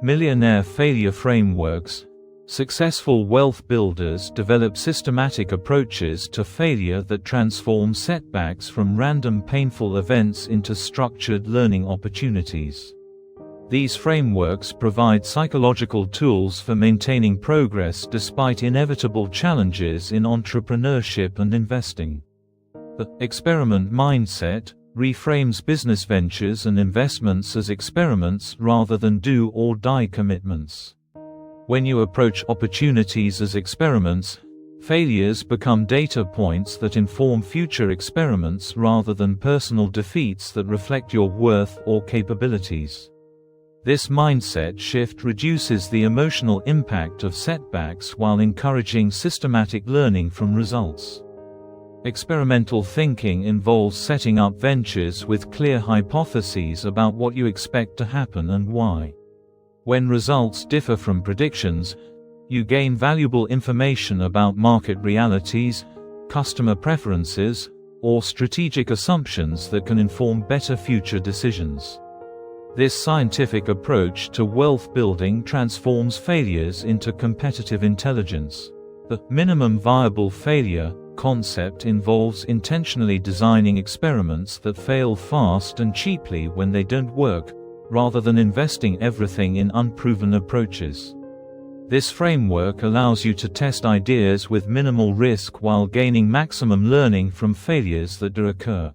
Millionaire failure frameworks. Successful wealth builders develop systematic approaches to failure that transform setbacks from random painful events into structured learning opportunities. These frameworks provide psychological tools for maintaining progress despite inevitable challenges in entrepreneurship and investing. The experiment mindset reframes business ventures and investments as experiments rather than do-or-die commitments. When you approach opportunities as experiments, failures become data points that inform future experiments rather than personal defeats that reflect your worth or capabilities. This mindset shift reduces the emotional impact of setbacks while encouraging systematic learning from results. Experimental thinking involves setting up ventures with clear hypotheses about what you expect to happen and why. When results differ from predictions, you gain valuable information about market realities, customer preferences, or strategic assumptions that can inform better future decisions. This scientific approach to wealth building transforms failures into competitive intelligence. The minimum viable failure concept involves intentionally designing experiments that fail fast and cheaply when they don't work, rather than investing everything in unproven approaches. This framework allows you to test ideas with minimal risk while gaining maximum learning from failures that do occur.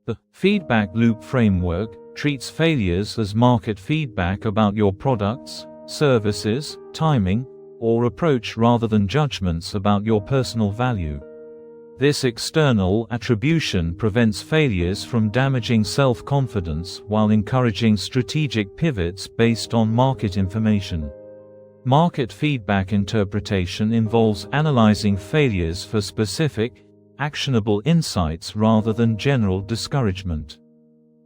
The feedback loop framework treats failures as market feedback about your products, services, timing, or approach rather than judgments about your personal value. This external attribution prevents failures from damaging self-confidence while encouraging strategic pivots based on market information. Market feedback interpretation involves analyzing failures for specific, actionable insights rather than general discouragement.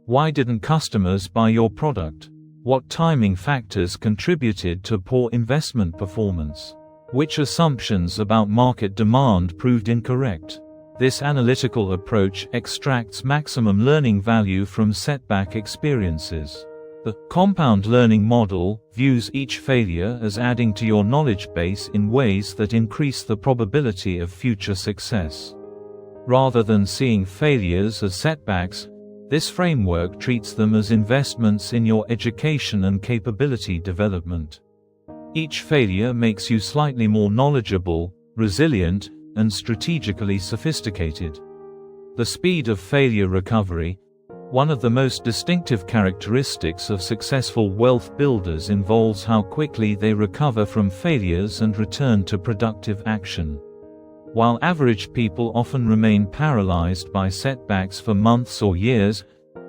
Why didn't customers buy your product? What timing factors contributed to poor investment performance? Which assumptions about market demand proved incorrect? This analytical approach extracts maximum learning value from setback experiences. The compound learning model views each failure as adding to your knowledge base in ways that increase the probability of future success. Rather than seeing failures as setbacks, this framework treats them as investments in your education and capability development. Each failure makes you slightly more knowledgeable, resilient, and strategically sophisticated. The speed of failure recovery. One of the most distinctive characteristics of successful wealth builders involves how quickly they recover from failures and return to productive action. While average people often remain paralyzed by setbacks for months or years,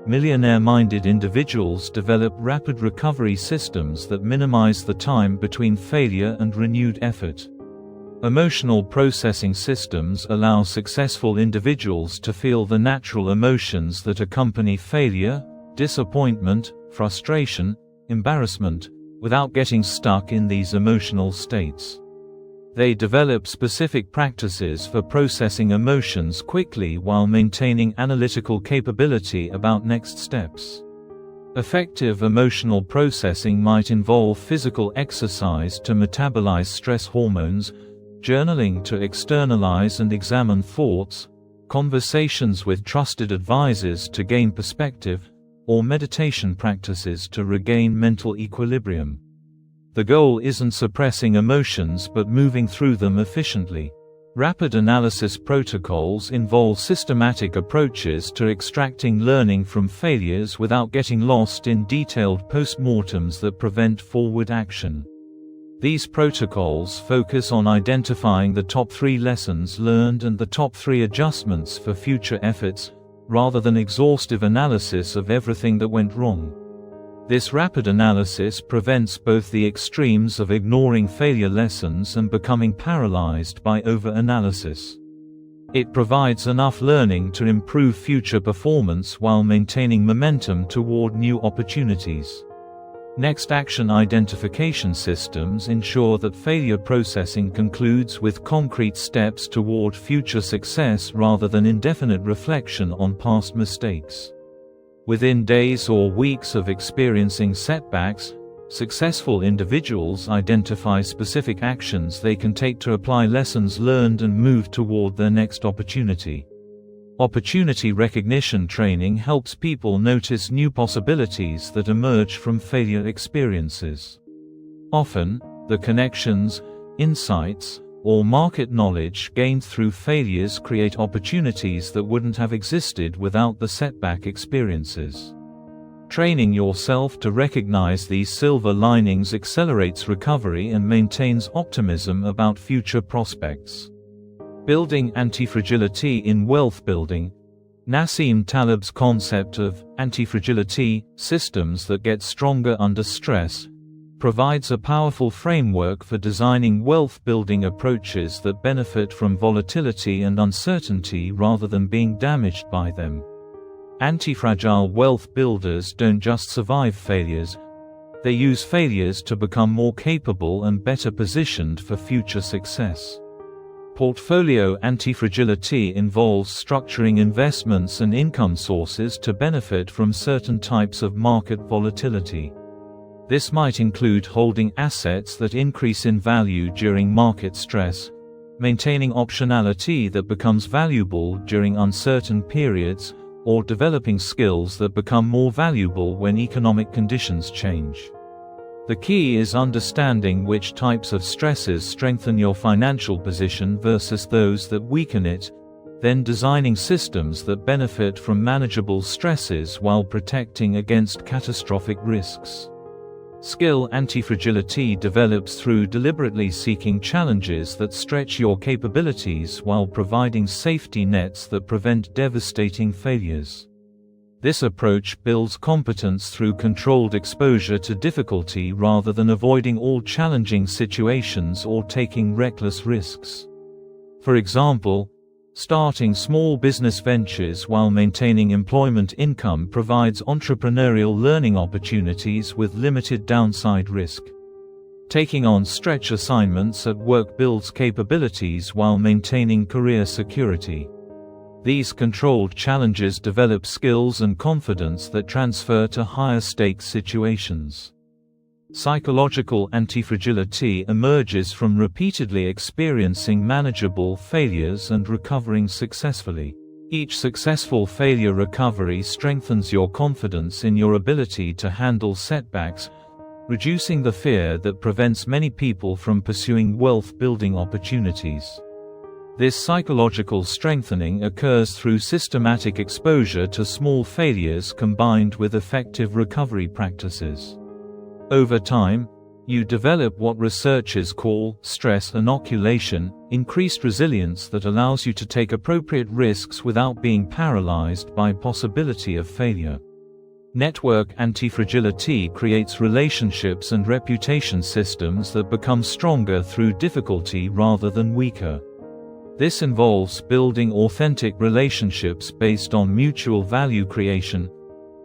millionaire-minded individuals develop rapid recovery systems that minimize the time between failure and renewed effort. Emotional processing systems allow successful individuals to feel the natural emotions that accompany failure, disappointment, frustration, embarrassment, without getting stuck in these emotional states. They develop specific practices for processing emotions quickly while maintaining analytical capability about next steps. Effective emotional processing might involve physical exercise to metabolize stress hormones, journaling to externalize and examine thoughts, conversations with trusted advisors to gain perspective, or meditation practices to regain mental equilibrium. The goal isn't suppressing emotions but moving through them efficiently. Rapid analysis protocols involve systematic approaches to extracting learning from failures without getting lost in detailed postmortems that prevent forward action. These protocols focus on identifying the top 3 lessons learned and the top 3 adjustments for future efforts, rather than exhaustive analysis of everything that went wrong. This rapid analysis prevents both the extremes of ignoring failure lessons and becoming paralyzed by over-analysis. It provides enough learning to improve future performance while maintaining momentum toward new opportunities. Next action identification systems ensure that failure processing concludes with concrete steps toward future success rather than indefinite reflection on past mistakes. Within days or weeks of experiencing setbacks, successful individuals identify specific actions they can take to apply lessons learned and move toward their next opportunity. Opportunity recognition training helps people notice new possibilities that emerge from failure experiences. Often, the connections, insights, or market knowledge gained through failures create opportunities that wouldn't have existed without the setback experiences. Training yourself to recognize these silver linings accelerates recovery and maintains optimism about future prospects. Building anti-fragility in wealth building. Nassim Taleb's concept of anti-fragility, systems that get stronger under stress, provides a powerful framework for designing wealth-building approaches that benefit from volatility and uncertainty rather than being damaged by them. Anti-fragile wealth builders don't just survive failures, they use failures to become more capable and better positioned for future success. Portfolio anti-fragility involves structuring investments and income sources to benefit from certain types of market volatility. This might include holding assets that increase in value during market stress, maintaining optionality that becomes valuable during uncertain periods, or developing skills that become more valuable when economic conditions change. The key is understanding which types of stresses strengthen your financial position versus those that weaken it, then designing systems that benefit from manageable stresses while protecting against catastrophic risks. Skill anti-fragility develops through deliberately seeking challenges that stretch your capabilities while providing safety nets that prevent devastating failures. This approach builds competence through controlled exposure to difficulty rather than avoiding all challenging situations or taking reckless risks. For example, starting small business ventures while maintaining employment income provides entrepreneurial learning opportunities with limited downside risk. Taking on stretch assignments at work builds capabilities while maintaining career security. These controlled challenges develop skills and confidence that transfer to higher stakes situations. Psychological anti-fragility emerges from repeatedly experiencing manageable failures and recovering successfully. Each successful failure recovery strengthens your confidence in your ability to handle setbacks, reducing the fear that prevents many people from pursuing wealth-building opportunities. This psychological strengthening occurs through systematic exposure to small failures combined with effective recovery practices. Over time, you develop what researchers call stress inoculation, increased resilience that allows you to take appropriate risks without being paralyzed by possibility of failure. Network anti-fragility creates relationships and reputation systems that become stronger through difficulty rather than weaker. This involves building authentic relationships based on mutual value creation,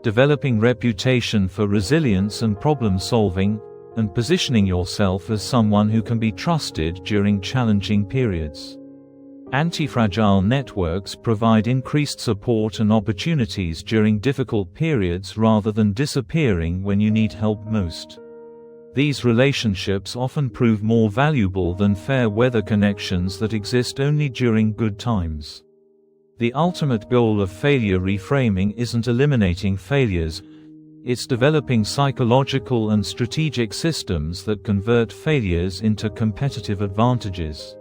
developing reputation for resilience and problem solving, and positioning yourself as someone who can be trusted during challenging periods. Anti-fragile networks provide increased support and opportunities during difficult periods rather than disappearing when you need help most. These relationships often prove more valuable than fair-weather connections that exist only during good times. The ultimate goal of failure reframing isn't eliminating failures, it's developing psychological and strategic systems that convert failures into competitive advantages.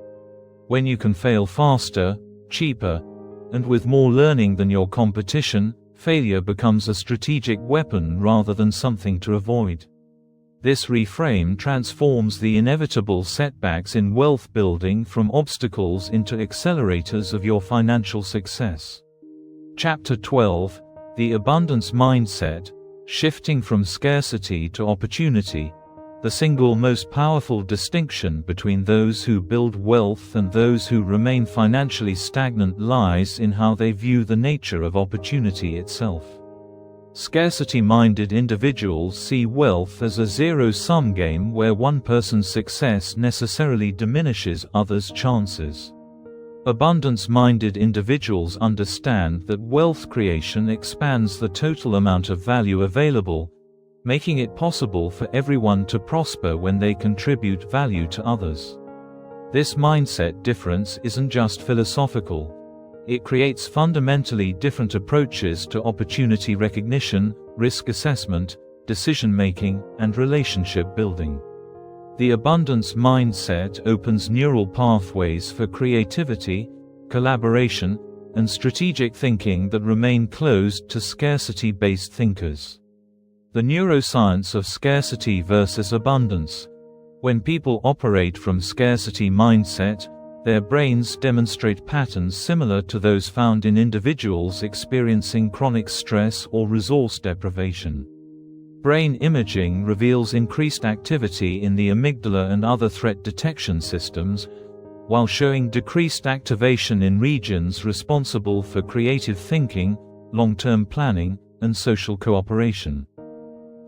When you can fail faster, cheaper, and with more learning than your competition, failure becomes a strategic weapon rather than something to avoid. This reframe transforms the inevitable setbacks in wealth building from obstacles into accelerators of your financial success. Chapter 12: The Abundance Mindset, Shifting from Scarcity to Opportunity. The single most powerful distinction between those who build wealth and those who remain financially stagnant lies in how they view the nature of opportunity itself. Scarcity-minded individuals see wealth as a zero-sum game where one person's success necessarily diminishes others' chances. Abundance-minded individuals understand that wealth creation expands the total amount of value available, making it possible for everyone to prosper when they contribute value to others. This mindset difference isn't just philosophical. It creates fundamentally different approaches to opportunity recognition, risk assessment, decision-making, and relationship building. The abundance mindset opens neural pathways for creativity, collaboration, and strategic thinking that remain closed to scarcity-based thinkers. The neuroscience of scarcity versus abundance. When people operate from scarcity mindset, their brains demonstrate patterns similar to those found in individuals experiencing chronic stress or resource deprivation. Brain imaging reveals increased activity in the amygdala and other threat detection systems, while showing decreased activation in regions responsible for creative thinking, long-term planning, and social cooperation.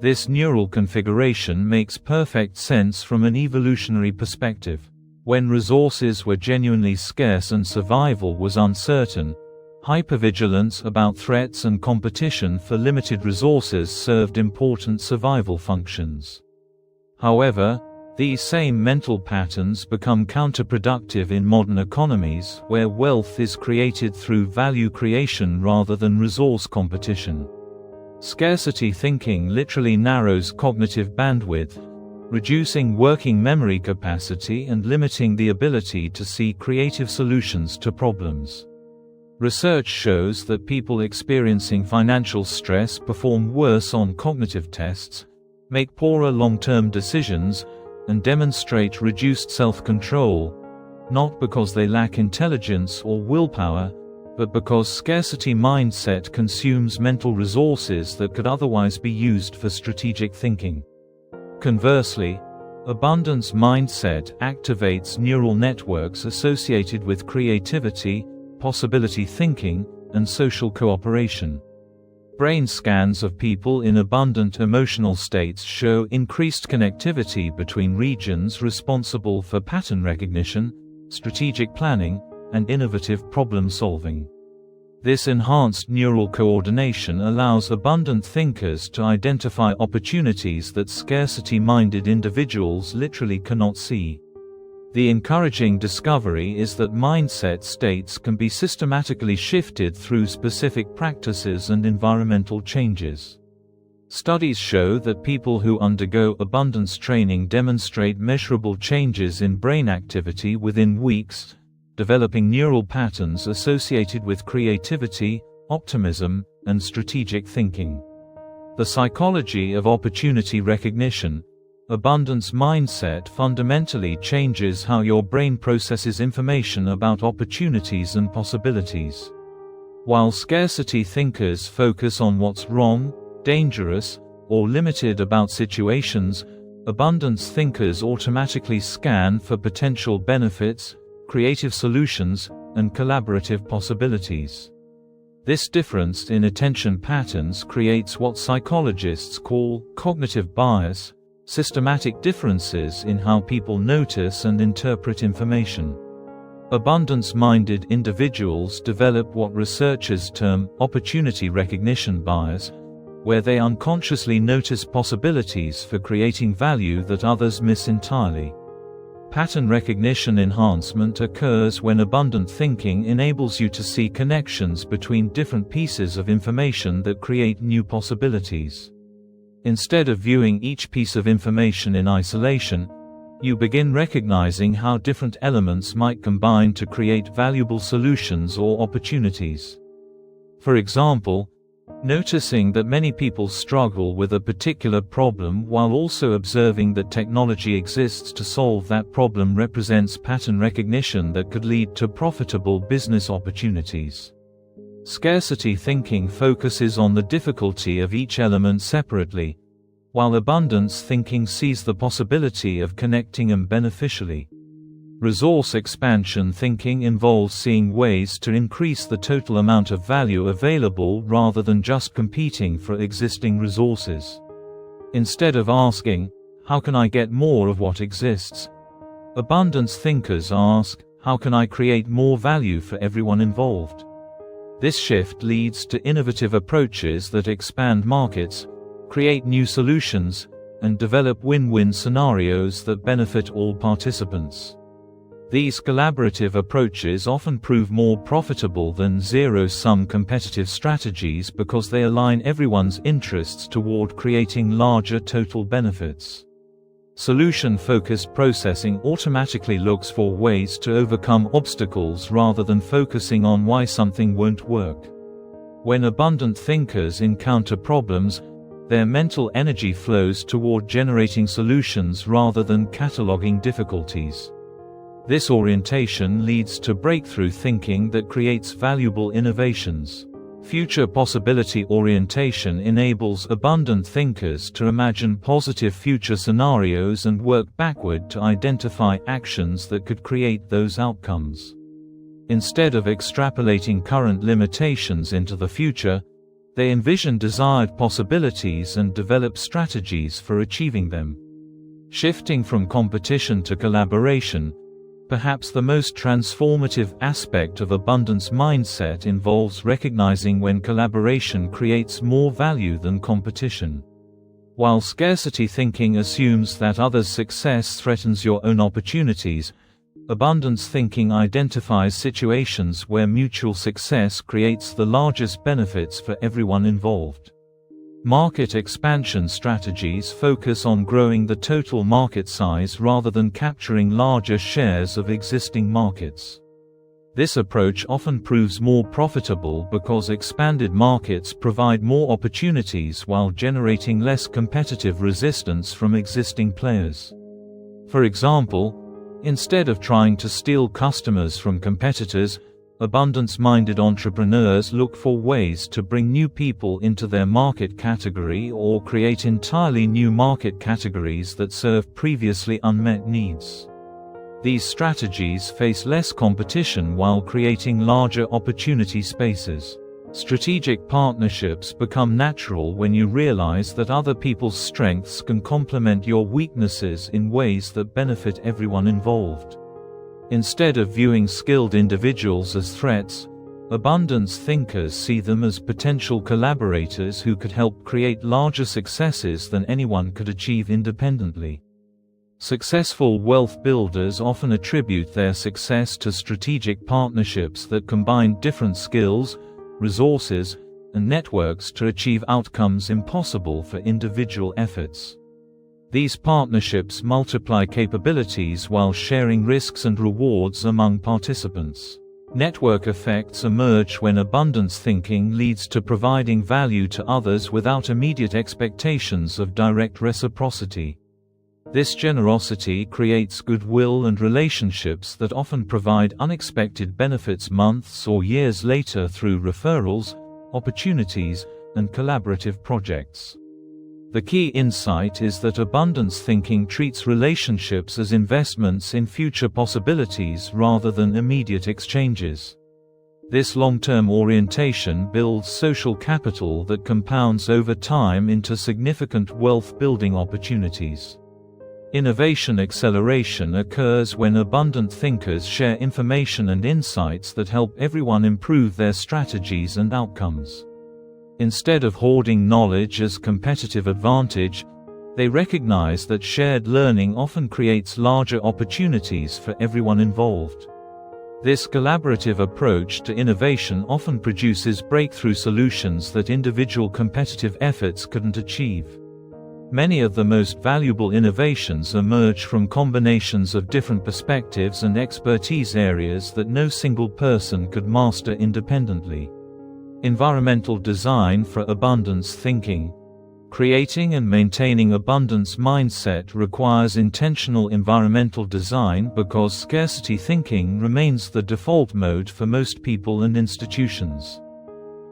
This neural configuration makes perfect sense from an evolutionary perspective. When resources were genuinely scarce and survival was uncertain, hypervigilance about threats and competition for limited resources served important survival functions. However, these same mental patterns become counterproductive in modern economies where wealth is created through value creation rather than resource competition. Scarcity thinking literally narrows cognitive bandwidth, reducing working memory capacity and limiting the ability to see creative solutions to problems. Research shows that people experiencing financial stress perform worse on cognitive tests, make poorer long-term decisions, and demonstrate reduced self-control, not because they lack intelligence or willpower, but because scarcity mindset consumes mental resources that could otherwise be used for strategic thinking. Conversely, abundance mindset activates neural networks associated with creativity, possibility thinking, and social cooperation. Brain scans of people in abundant emotional states show increased connectivity between regions responsible for pattern recognition, strategic planning, and innovative problem-solving. This enhanced neural coordination allows abundant thinkers to identify opportunities that scarcity-minded individuals literally cannot see. The encouraging discovery is that mindset states can be systematically shifted through specific practices and environmental changes. Studies show that people who undergo abundance training demonstrate measurable changes in brain activity within weeks, developing neural patterns associated with creativity, optimism, and strategic thinking. The psychology of opportunity recognition. Abundance mindset fundamentally changes how your brain processes information about opportunities and possibilities. While scarcity thinkers focus on what's wrong, dangerous, or limited about situations, abundance thinkers automatically scan for potential benefits, creative solutions, and collaborative possibilities. This difference in attention patterns creates what psychologists call cognitive bias, systematic differences in how people notice and interpret information. Abundance-minded individuals develop what researchers term opportunity recognition bias, where they unconsciously notice possibilities for creating value that others miss entirely. Pattern recognition enhancement occurs when abundant thinking enables you to see connections between different pieces of information that create new possibilities. Instead of viewing each piece of information in isolation, you begin recognizing how different elements might combine to create valuable solutions or opportunities. For example, noticing that many people struggle with a particular problem while also observing that technology exists to solve that problem represents pattern recognition that could lead to profitable business opportunities. Scarcity thinking focuses on the difficulty of each element separately, while abundance thinking sees the possibility of connecting them beneficially. Resource expansion thinking involves seeing ways to increase the total amount of value available rather than just competing for existing resources. Instead of asking, "How can I get more of what exists?" abundance thinkers ask, "How can I create more value for everyone involved?" This shift leads to innovative approaches that expand markets, create new solutions, and develop win-win scenarios that benefit all participants. These collaborative approaches often prove more profitable than zero-sum competitive strategies because they align everyone's interests toward creating larger total benefits. Solution-focused processing automatically looks for ways to overcome obstacles rather than focusing on why something won't work. When abundant thinkers encounter problems, their mental energy flows toward generating solutions rather than cataloging difficulties. This orientation leads to breakthrough thinking that creates valuable innovations. Future possibility orientation enables abundant thinkers to imagine positive future scenarios and work backward to identify actions that could create those outcomes. Instead of extrapolating current limitations into the future, they envision desired possibilities and develop strategies for achieving them. Shifting from competition to collaboration, perhaps the most transformative aspect of abundance mindset involves recognizing when collaboration creates more value than competition. While scarcity thinking assumes that others' success threatens your own opportunities, abundance thinking identifies situations where mutual success creates the largest benefits for everyone involved. Market expansion strategies focus on growing the total market size rather than capturing larger shares of existing markets. This approach often proves more profitable because expanded markets provide more opportunities while generating less competitive resistance from existing players. For example, instead of trying to steal customers from competitors, abundance-minded entrepreneurs look for ways to bring new people into their market category or create entirely new market categories that serve previously unmet needs. These strategies face less competition while creating larger opportunity spaces. Strategic partnerships become natural when you realize that other people's strengths can complement your weaknesses in ways that benefit everyone involved. Instead of viewing skilled individuals as threats, abundance thinkers see them as potential collaborators who could help create larger successes than anyone could achieve independently. Successful wealth builders often attribute their success to strategic partnerships that combine different skills, resources, and networks to achieve outcomes impossible for individual efforts. These partnerships multiply capabilities while sharing risks and rewards among participants. Network effects emerge when abundance thinking leads to providing value to others without immediate expectations of direct reciprocity. This generosity creates goodwill and relationships that often provide unexpected benefits months or years later through referrals, opportunities, and collaborative projects. The key insight is that abundance thinking treats relationships as investments in future possibilities rather than immediate exchanges. This long-term orientation builds social capital that compounds over time into significant wealth-building opportunities. Innovation acceleration occurs when abundant thinkers share information and insights that help everyone improve their strategies and outcomes. Instead of hoarding knowledge as competitive advantage, they recognize that shared learning often creates larger opportunities for everyone involved. This collaborative approach to innovation often produces breakthrough solutions that individual competitive efforts couldn't achieve. Many of the most valuable innovations emerge from combinations of different perspectives and expertise areas that no single person could master independently. Environmental design for abundance thinking. Creating and maintaining abundance mindset requires intentional environmental design because scarcity thinking remains the default mode for most people and institutions.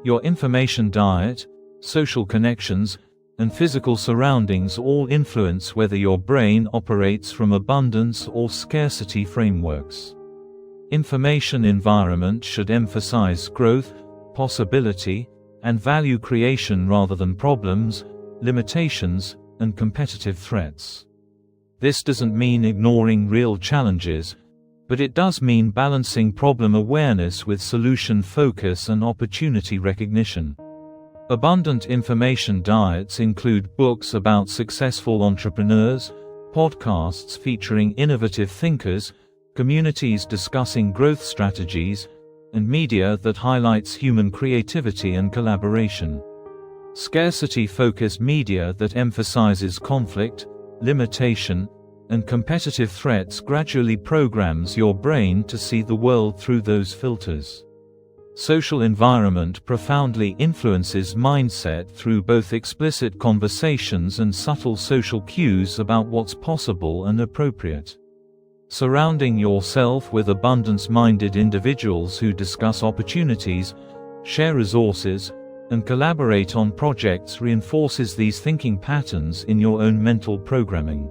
Your information diet, social connections, and physical surroundings all influence whether your brain operates from abundance or scarcity frameworks. Information environment should emphasize growth, possibility, and value creation rather than problems, limitations, and competitive threats. This doesn't mean ignoring real challenges, but it does mean balancing problem awareness with solution focus and opportunity recognition. Abundant information diets include books about successful entrepreneurs, podcasts featuring innovative thinkers, communities discussing growth strategies, and media that highlights human creativity and collaboration. Scarcity-focused media that emphasizes conflict, limitation, and competitive threats gradually programs your brain to see the world through those filters. Social environment profoundly influences mindset through both explicit conversations and subtle social cues about what's possible and appropriate. Surrounding yourself with abundance-minded individuals who discuss opportunities, share resources, and collaborate on projects reinforces these thinking patterns in your own mental programming.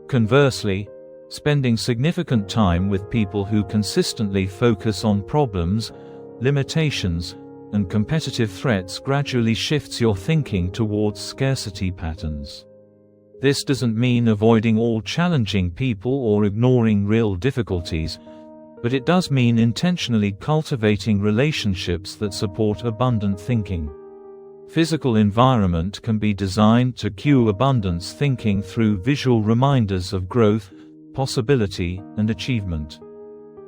Conversely, spending significant time with people who consistently focus on problems, limitations, and competitive threats gradually shifts your thinking towards scarcity patterns. This doesn't mean avoiding all challenging people or ignoring real difficulties, but it does mean intentionally cultivating relationships that support abundant thinking. Physical environment can be designed to cue abundance thinking through visual reminders of growth, possibility, and achievement.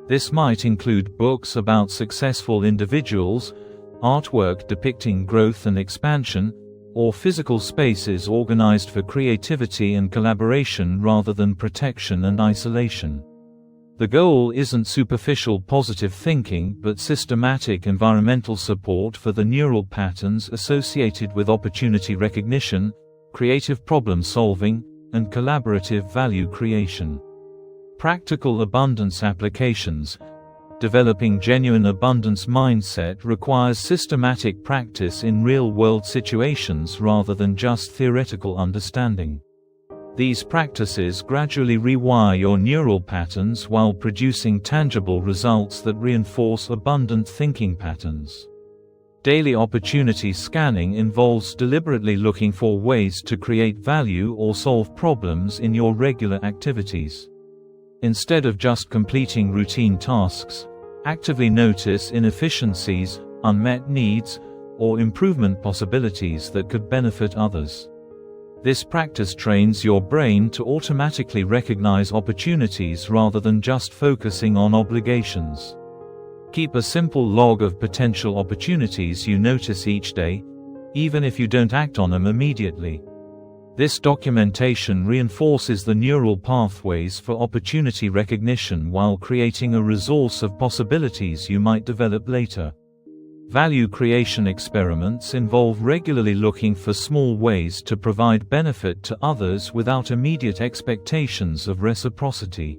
This might include books about successful individuals, artwork depicting growth and expansion, or physical spaces organized for creativity and collaboration rather than protection and isolation. The goal isn't superficial positive thinking but systematic environmental support for the neural patterns associated with opportunity recognition, creative problem solving, and collaborative value creation. Practical abundance applications. Developing genuine abundance mindset requires systematic practice in real-world situations rather than just theoretical understanding. These practices gradually rewire your neural patterns while producing tangible results that reinforce abundant thinking patterns. Daily opportunity scanning involves deliberately looking for ways to create value or solve problems in your regular activities. Instead of just completing routine tasks, actively notice inefficiencies, unmet needs, or improvement possibilities that could benefit others. This practice trains your brain to automatically recognize opportunities rather than just focusing on obligations. Keep a simple log of potential opportunities you notice each day, even if you don't act on them immediately. This documentation reinforces the neural pathways for opportunity recognition while creating a resource of possibilities you might develop later. Value creation experiments involve regularly looking for small ways to provide benefit to others without immediate expectations of reciprocity.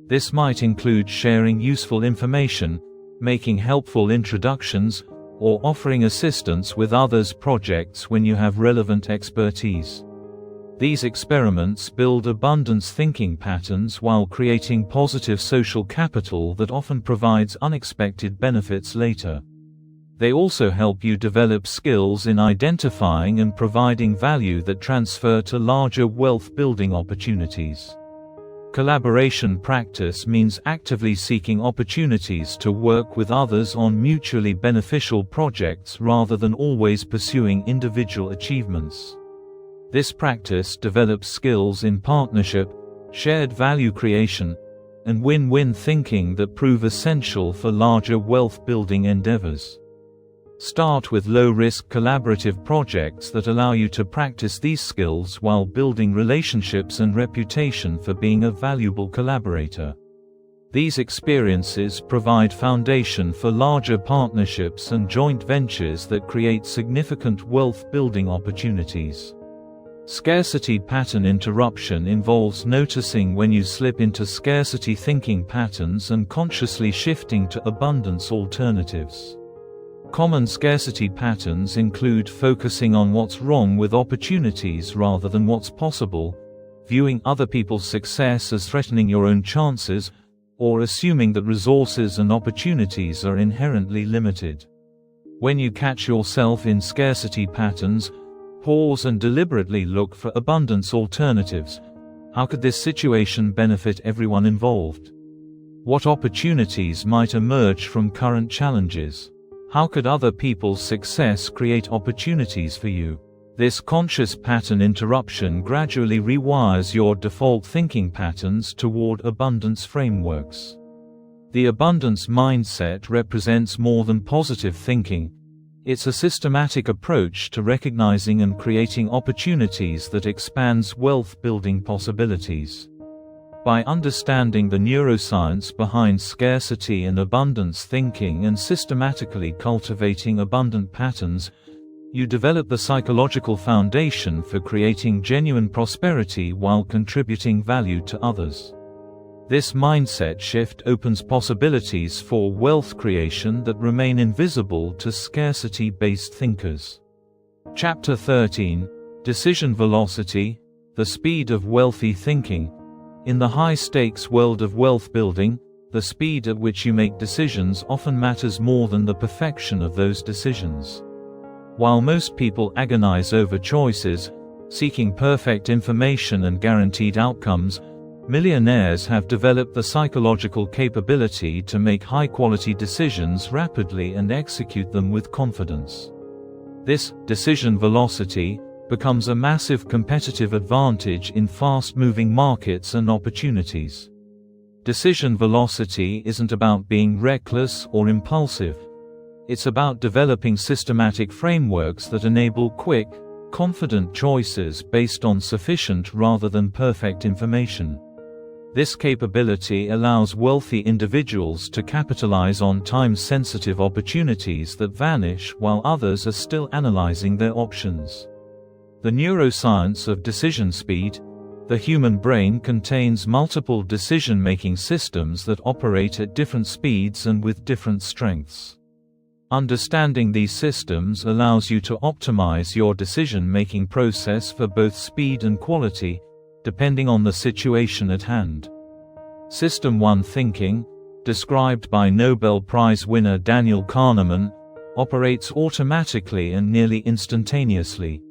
This might include sharing useful information, making helpful introductions, or offering assistance with others' projects when you have relevant expertise. These experiments build abundance thinking patterns while creating positive social capital that often provides unexpected benefits later. They also help you develop skills in identifying and providing value that transfer to larger wealth-building opportunities. Collaboration practice means actively seeking opportunities to work with others on mutually beneficial projects rather than always pursuing individual achievements. This practice develops skills in partnership, shared value creation, and win-win thinking that prove essential for larger wealth-building endeavors. Start with low-risk collaborative projects that allow you to practice these skills while building relationships and reputation for being a valuable collaborator. These experiences provide foundation for larger partnerships and joint ventures that create significant wealth-building opportunities. Scarcity pattern interruption involves noticing when you slip into scarcity thinking patterns and consciously shifting to abundance alternatives. Common scarcity patterns include focusing on what's wrong with opportunities rather than what's possible, viewing other people's success as threatening your own chances, or assuming that resources and opportunities are inherently limited. When you catch yourself in scarcity patterns, pause and deliberately look for abundance alternatives. How could this situation benefit everyone involved? What opportunities might emerge from current challenges? How could other people's success create opportunities for you? This conscious pattern interruption gradually rewires your default thinking patterns toward abundance frameworks. The abundance mindset represents more than positive thinking. It's a systematic approach to recognizing and creating opportunities that expands wealth-building possibilities. By understanding the neuroscience behind scarcity and abundance thinking and systematically cultivating abundant patterns, you develop the psychological foundation for creating genuine prosperity while contributing value to others. This mindset shift opens possibilities for wealth creation that remain invisible to scarcity-based thinkers. Chapter 13: Decision Velocity, the Speed of Wealthy Thinking. In the high-stakes world of wealth building, the speed at which you make decisions often matters more than the perfection of those decisions. While most people agonize over choices, seeking perfect information and guaranteed outcomes, millionaires have developed the psychological capability to make high-quality decisions rapidly and execute them with confidence. This decision velocity becomes a massive competitive advantage in fast-moving markets and opportunities. Decision velocity isn't about being reckless or impulsive. It's about developing systematic frameworks that enable quick, confident choices based on sufficient rather than perfect information. This capability allows wealthy individuals to capitalize on time-sensitive opportunities that vanish while others are still analyzing their options. The neuroscience of decision speed. The human brain contains multiple decision-making systems that operate at different speeds and with different strengths. Understanding these systems allows you to optimize your decision-making process for both speed and quality, depending on the situation at hand. System 1 thinking, described by Nobel Prize winner Daniel Kahneman, operates automatically and nearly instantaneously.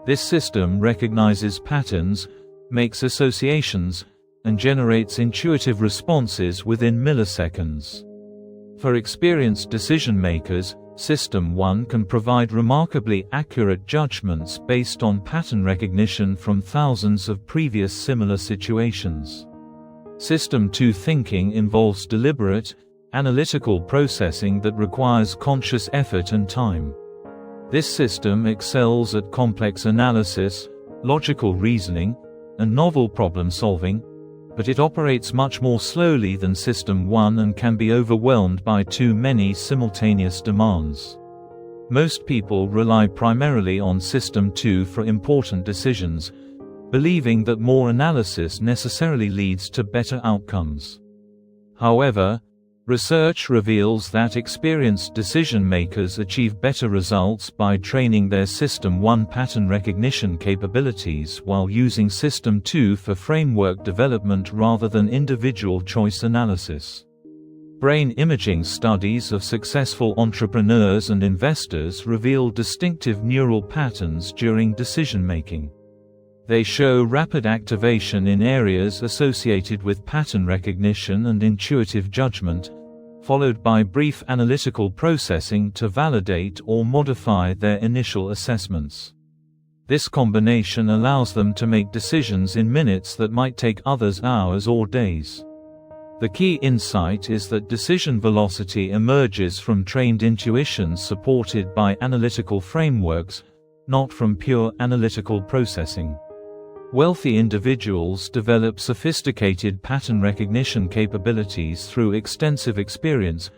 This system recognizes patterns, makes associations, and generates intuitive responses within milliseconds. For experienced decision-makers, System 1 can provide remarkably accurate judgments based on pattern recognition from thousands of previous similar situations. System 2 thinking involves deliberate, analytical processing that requires conscious effort and time. This system excels at complex analysis, logical reasoning, and novel problem-solving, but it operates much more slowly than System 1 and can be overwhelmed by too many simultaneous demands. Most people rely primarily on System 2 for important decisions, believing that more analysis necessarily leads to better outcomes. However, research reveals that experienced decision-makers achieve better results by training their System 1 pattern recognition capabilities while using System 2 for framework development rather than individual choice analysis. Brain imaging studies of successful entrepreneurs and investors reveal distinctive neural patterns during decision-making. They show rapid activation in areas associated with pattern recognition and intuitive judgment, followed by brief analytical processing to validate or modify their initial assessments. This combination allows them to make decisions in minutes that might take others hours or days. The key insight is that decision velocity emerges from trained intuition supported by analytical frameworks, not from pure analytical processing. Wealthy individuals develop sophisticated pattern recognition capabilities through extensive experience,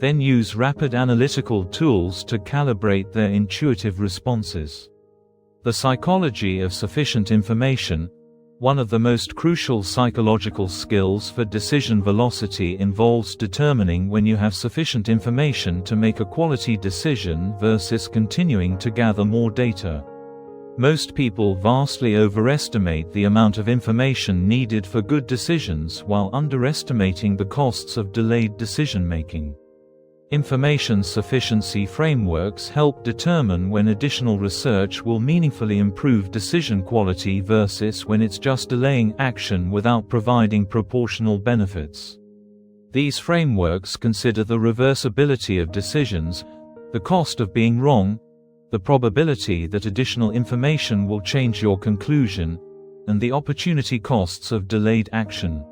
then use rapid analytical tools to calibrate their intuitive responses. The psychology of sufficient information, One of the most crucial psychological skills for decision velocity involves determining when you have sufficient information to make a quality decision versus continuing to gather more data. Most people vastly overestimate the amount of information needed for good decisions while underestimating the costs of delayed decision-making. Information sufficiency frameworks help determine when additional research will meaningfully improve decision quality versus when it's just delaying action without providing proportional benefits. These frameworks consider the reversibility of decisions, the cost of being wrong, the probability that additional information will change your conclusion, and the opportunity costs of delayed action.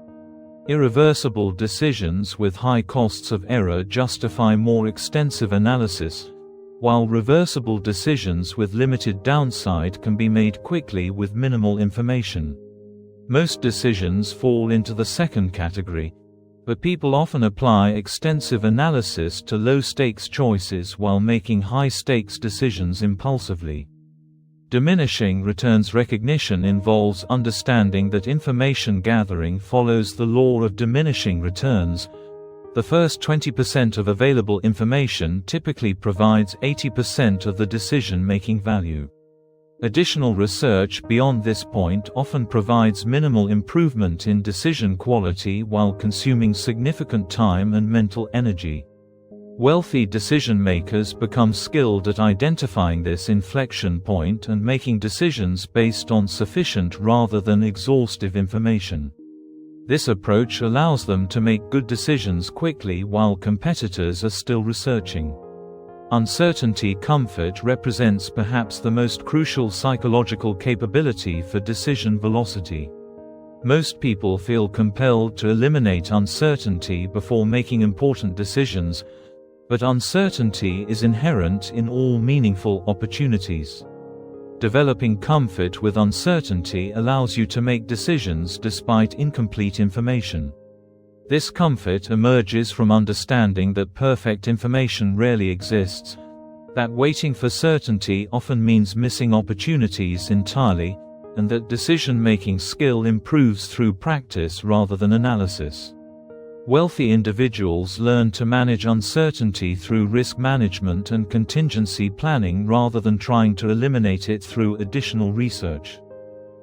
Irreversible decisions with high costs of error justify more extensive analysis, while reversible decisions with limited downside can be made quickly with minimal information. Most decisions fall into the second category, but people often apply extensive analysis to low-stakes choices while making high-stakes decisions impulsively. Diminishing returns recognition involves understanding that information gathering follows the law of diminishing returns. The first 20% of available information typically provides 80% of the decision-making value. Additional research beyond this point often provides minimal improvement in decision quality while consuming significant time and mental energy. Wealthy decision-makers become skilled at identifying this inflection point and making decisions based on sufficient rather than exhaustive information. This approach allows them to make good decisions quickly while competitors are still researching. Uncertainty comfort represents perhaps the most crucial psychological capability for decision velocity. Most people feel compelled to eliminate uncertainty before making important decisions, but uncertainty is inherent in all meaningful opportunities. Developing comfort with uncertainty allows you to make decisions despite incomplete information. This comfort emerges from understanding that perfect information rarely exists, that waiting for certainty often means missing opportunities entirely, and that decision-making skill improves through practice rather than analysis. Wealthy individuals learn to manage uncertainty through risk management and contingency planning rather than trying to eliminate it through additional research.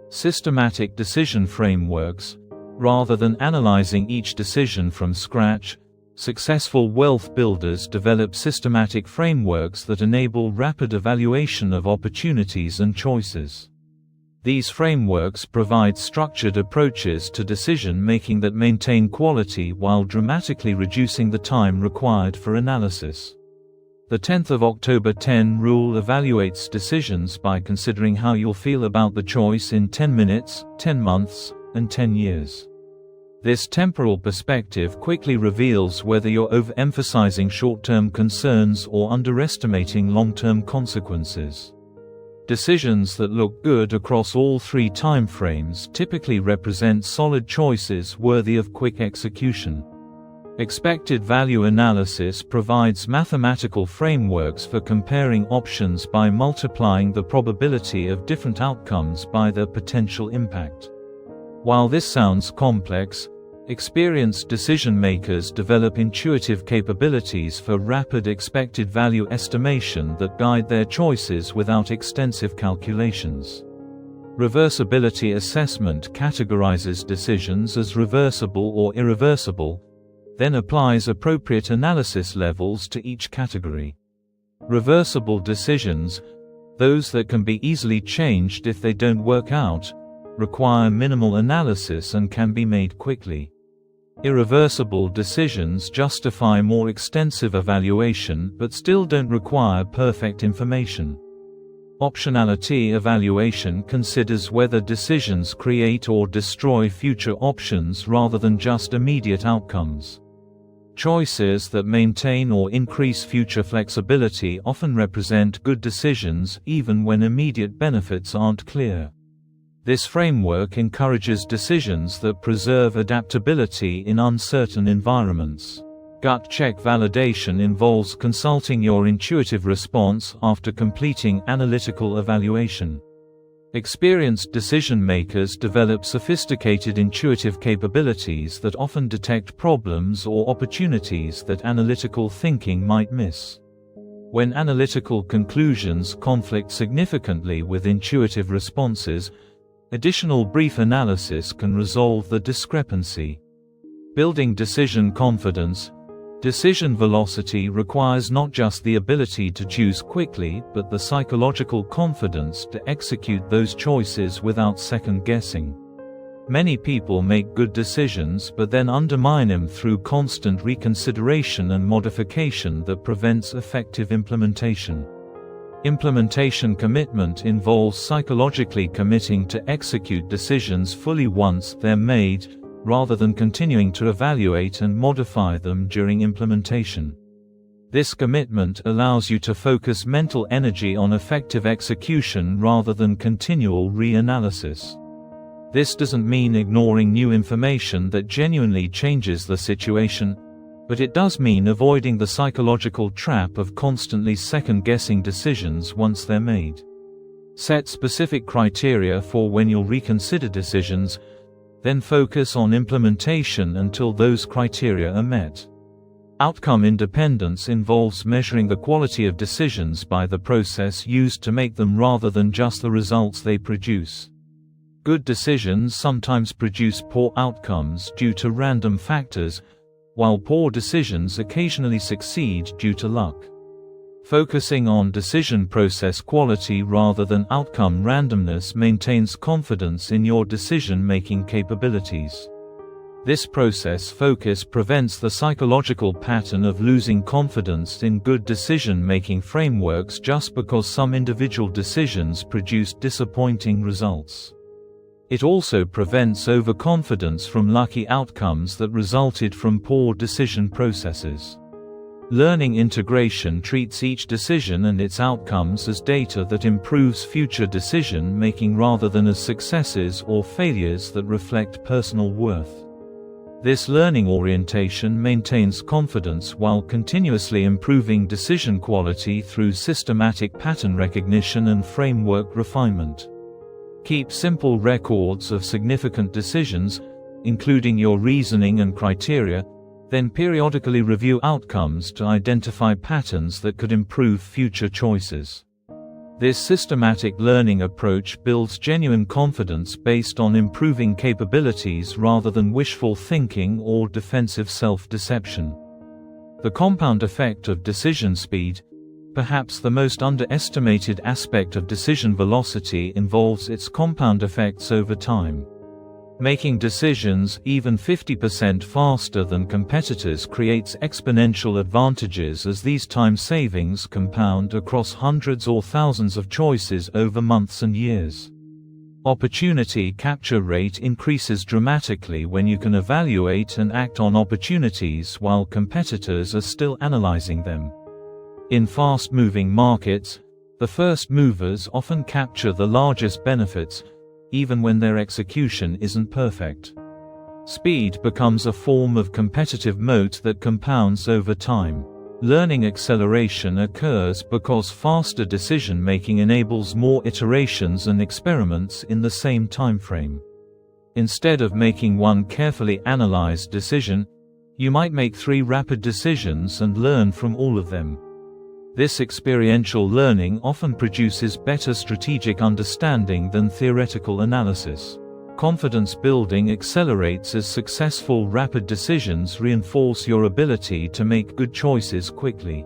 Systematic decision frameworks, rather than analyzing each decision from scratch, successful wealth builders develop systematic frameworks that enable rapid evaluation of opportunities and choices. These frameworks provide structured approaches to decision-making that maintain quality while dramatically reducing the time required for analysis. The 10th of October 10 rule evaluates decisions by considering how you'll feel about the choice in 10 minutes, 10 months, and 10 years. This temporal perspective quickly reveals whether you're overemphasizing short-term concerns or underestimating long-term consequences. Decisions that look good across all three timeframes typically represent solid choices worthy of quick execution. Expected value analysis provides mathematical frameworks for comparing options by multiplying the probability of different outcomes by their potential impact. While this sounds complex, experienced decision-makers develop intuitive capabilities for rapid expected value estimation that guide their choices without extensive calculations. Reversibility assessment categorizes decisions as reversible or irreversible, then applies appropriate analysis levels to each category. Reversible decisions, those that can be easily changed if they don't work out, require minimal analysis and can be made quickly. Irreversible decisions justify more extensive evaluation but still don't require perfect information. Optionality evaluation considers whether decisions create or destroy future options rather than just immediate outcomes. Choices that maintain or increase future flexibility often represent good decisions even when immediate benefits aren't clear. This framework encourages decisions that preserve adaptability in uncertain environments. Gut check validation involves consulting your intuitive response after completing analytical evaluation. Experienced decision-makers develop sophisticated intuitive capabilities that often detect problems or opportunities that analytical thinking might miss. When analytical conclusions conflict significantly with intuitive responses, additional brief analysis can resolve the discrepancy. Building decision confidence. Decision velocity requires not just the ability to choose quickly, but the psychological confidence to execute those choices without second-guessing. Many people make good decisions but then undermine them through constant reconsideration and modification that prevents effective implementation. Implementation commitment involves psychologically committing to execute decisions fully once they're made, rather than continuing to evaluate and modify them during implementation. This commitment allows you to focus mental energy on effective execution rather than continual reanalysis. This doesn't mean ignoring new information that genuinely changes the situation, but it does mean avoiding the psychological trap of constantly second-guessing decisions once they're made. Set specific criteria for when you'll reconsider decisions, then focus on implementation until those criteria are met. Outcome independence involves measuring the quality of decisions by the process used to make them rather than just the results they produce. Good decisions sometimes produce poor outcomes due to random factors, while poor decisions occasionally succeed due to luck. Focusing on decision process quality rather than outcome randomness maintains confidence in your decision-making capabilities. This process focus prevents the psychological pattern of losing confidence in good decision-making frameworks just because some individual decisions produce disappointing results. It also prevents overconfidence from lucky outcomes that resulted from poor decision processes. Learning integration treats each decision and its outcomes as data that improves future decision-making rather than as successes or failures that reflect personal worth. This learning orientation maintains confidence while continuously improving decision quality through systematic pattern recognition and framework refinement. Keep simple records of significant decisions, including your reasoning and criteria, then periodically review outcomes to identify patterns that could improve future choices. This systematic learning approach builds genuine confidence based on improving capabilities rather than wishful thinking or defensive self-deception. The compound effect of decision speed, perhaps the most underestimated aspect of decision velocity, involves its compound effects over time. Making decisions even 50% faster than competitors creates exponential advantages as these time savings compound across hundreds or thousands of choices over months and years. Opportunity capture rate increases dramatically when you can evaluate and act on opportunities while competitors are still analyzing them. In fast-moving markets, the first movers often capture the largest benefits, even when their execution isn't perfect. Speed becomes a form of competitive moat that compounds over time. Learning acceleration occurs because faster decision-making enables more iterations and experiments in the same timeframe. Instead of making one carefully analyzed decision, you might make 3 rapid decisions and learn from all of them. This experiential learning often produces better strategic understanding than theoretical analysis. Confidence building accelerates as successful rapid decisions reinforce your ability to make good choices quickly.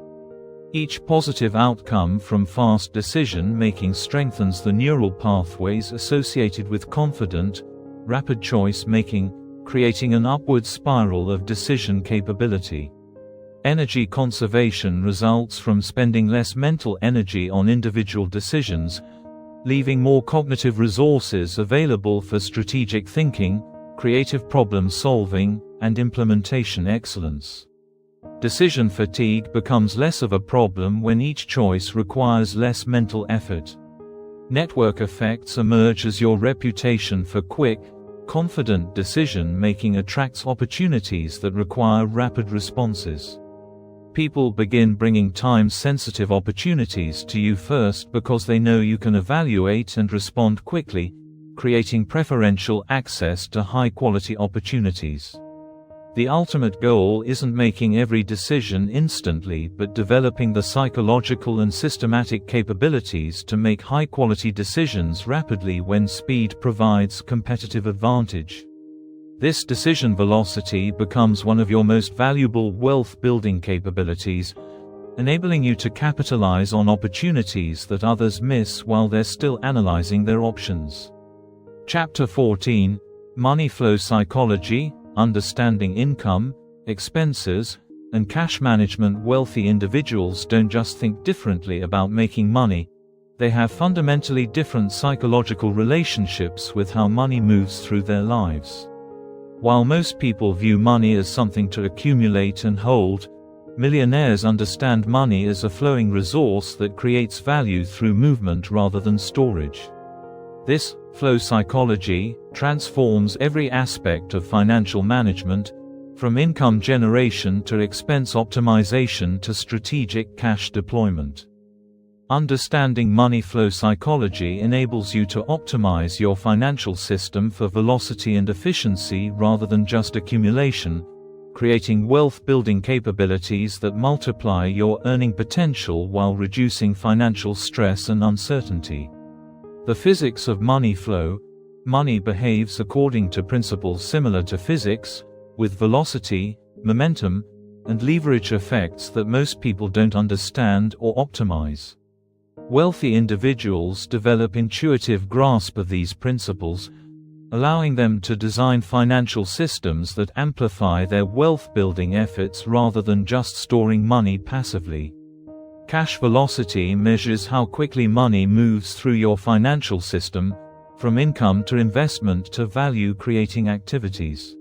Each positive outcome from fast decision-making strengthens the neural pathways associated with confident, rapid choice-making, creating an upward spiral of decision capability. Energy conservation results from spending less mental energy on individual decisions, leaving more cognitive resources available for strategic thinking, creative problem solving, and implementation excellence. Decision fatigue becomes less of a problem when each choice requires less mental effort. Network effects emerge as your reputation for quick, confident decision-making attracts opportunities that require rapid responses. People begin bringing time-sensitive opportunities to you first because they know you can evaluate and respond quickly, creating preferential access to high-quality opportunities. The ultimate goal isn't making every decision instantly but developing the psychological and systematic capabilities to make high-quality decisions rapidly when speed provides competitive advantage. This decision velocity becomes one of your most valuable wealth-building capabilities, enabling you to capitalize on opportunities that others miss while they're still analyzing their options. Chapter 14: Money Flow Psychology, Understanding Income, Expenses, and Cash Management. Wealthy individuals don't just think differently about making money, they have fundamentally different psychological relationships with how money moves through their lives. While most people view money as something to accumulate and hold, millionaires understand money as a flowing resource that creates value through movement rather than storage. This flow psychology transforms every aspect of financial management, from income generation to expense optimization to strategic cash deployment. Understanding money flow psychology enables you to optimize your financial system for velocity and efficiency rather than just accumulation, creating wealth-building capabilities that multiply your earning potential while reducing financial stress and uncertainty. The physics of money flow: money behaves according to principles similar to physics, with velocity, momentum, and leverage effects that most people don't understand or optimize. Wealthy individuals develop intuitive grasp of these principles, allowing them to design financial systems that amplify their wealth-building efforts rather than just storing money passively. Cash velocity measures how quickly money moves through your financial system, from income to investment to value-creating activities.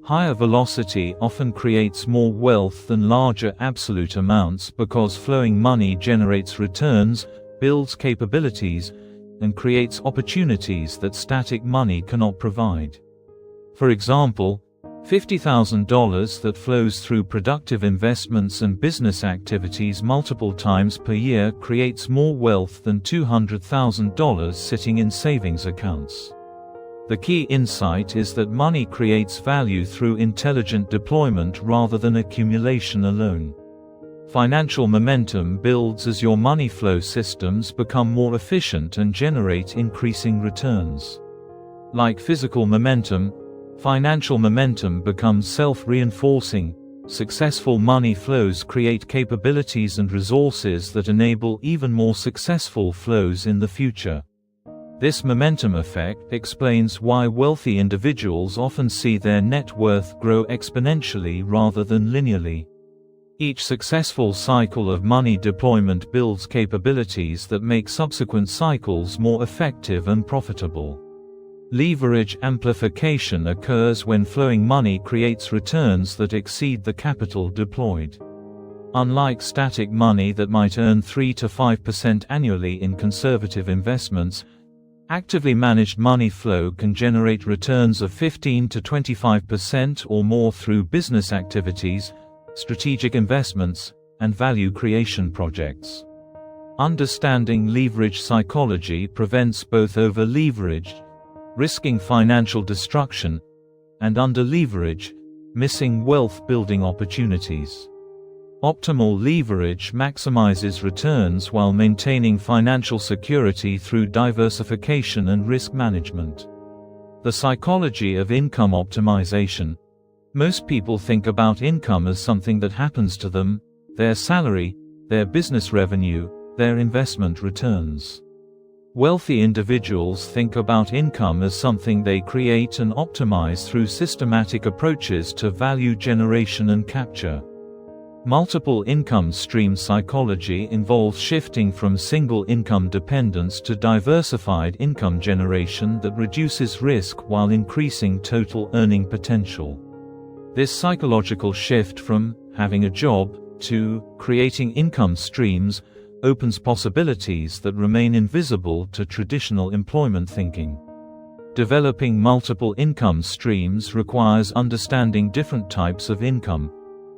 Higher velocity often creates more wealth than larger absolute amounts because flowing money generates returns, builds capabilities, and creates opportunities that static money cannot provide. For example, $50,000 that flows through productive investments and business activities multiple times per year creates more wealth than $200,000 sitting in savings accounts. The key insight is that money creates value through intelligent deployment rather than accumulation alone. Financial momentum builds as your money flow systems become more efficient and generate increasing returns. Like physical momentum, financial momentum becomes self-reinforcing. Successful money flows create capabilities and resources that enable even more successful flows in the future. This momentum effect explains why wealthy individuals often see their net worth grow exponentially rather than linearly. Each successful cycle of money deployment builds capabilities that make subsequent cycles more effective and profitable. Leverage amplification occurs when flowing money creates returns that exceed the capital deployed. Unlike static money that might earn 3 to 5% annually in conservative investments, actively managed money flow can generate returns of 15 to 25% or more through business activities, strategic investments, and value creation projects. Understanding leverage psychology prevents both over-leverage, risking financial destruction, and under-leverage, missing wealth-building opportunities. Optimal leverage maximizes returns while maintaining financial security through diversification and risk management. The psychology of income optimization. Most people think about income as something that happens to them: their salary, their business revenue, their investment returns. Wealthy individuals think about income as something they create and optimize through systematic approaches to value generation and capture. Multiple income stream psychology involves shifting from single income dependence to diversified income generation that reduces risk while increasing total earning potential. This psychological shift from having a job to creating income streams opens possibilities that remain invisible to traditional employment thinking. Developing multiple income streams requires understanding different types of income,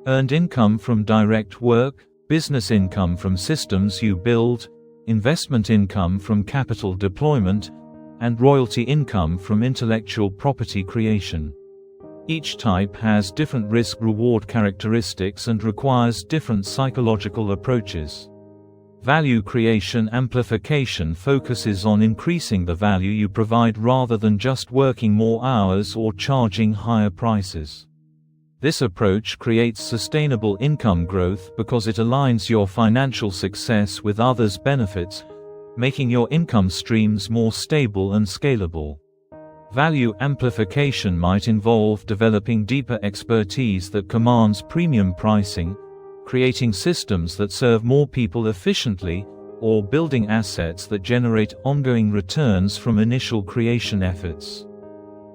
earned income from direct work, business income from systems you build, investment income from capital deployment, and royalty income from intellectual property creation. Each type has different risk-reward characteristics and requires different psychological approaches. Value creation amplification focuses on increasing the value you provide rather than just working more hours or charging higher prices. This approach creates sustainable income growth because it aligns your financial success with others' benefits, making your income streams more stable and scalable. Value amplification might involve developing deeper expertise that commands premium pricing, creating systems that serve more people efficiently, or building assets that generate ongoing returns from initial creation efforts.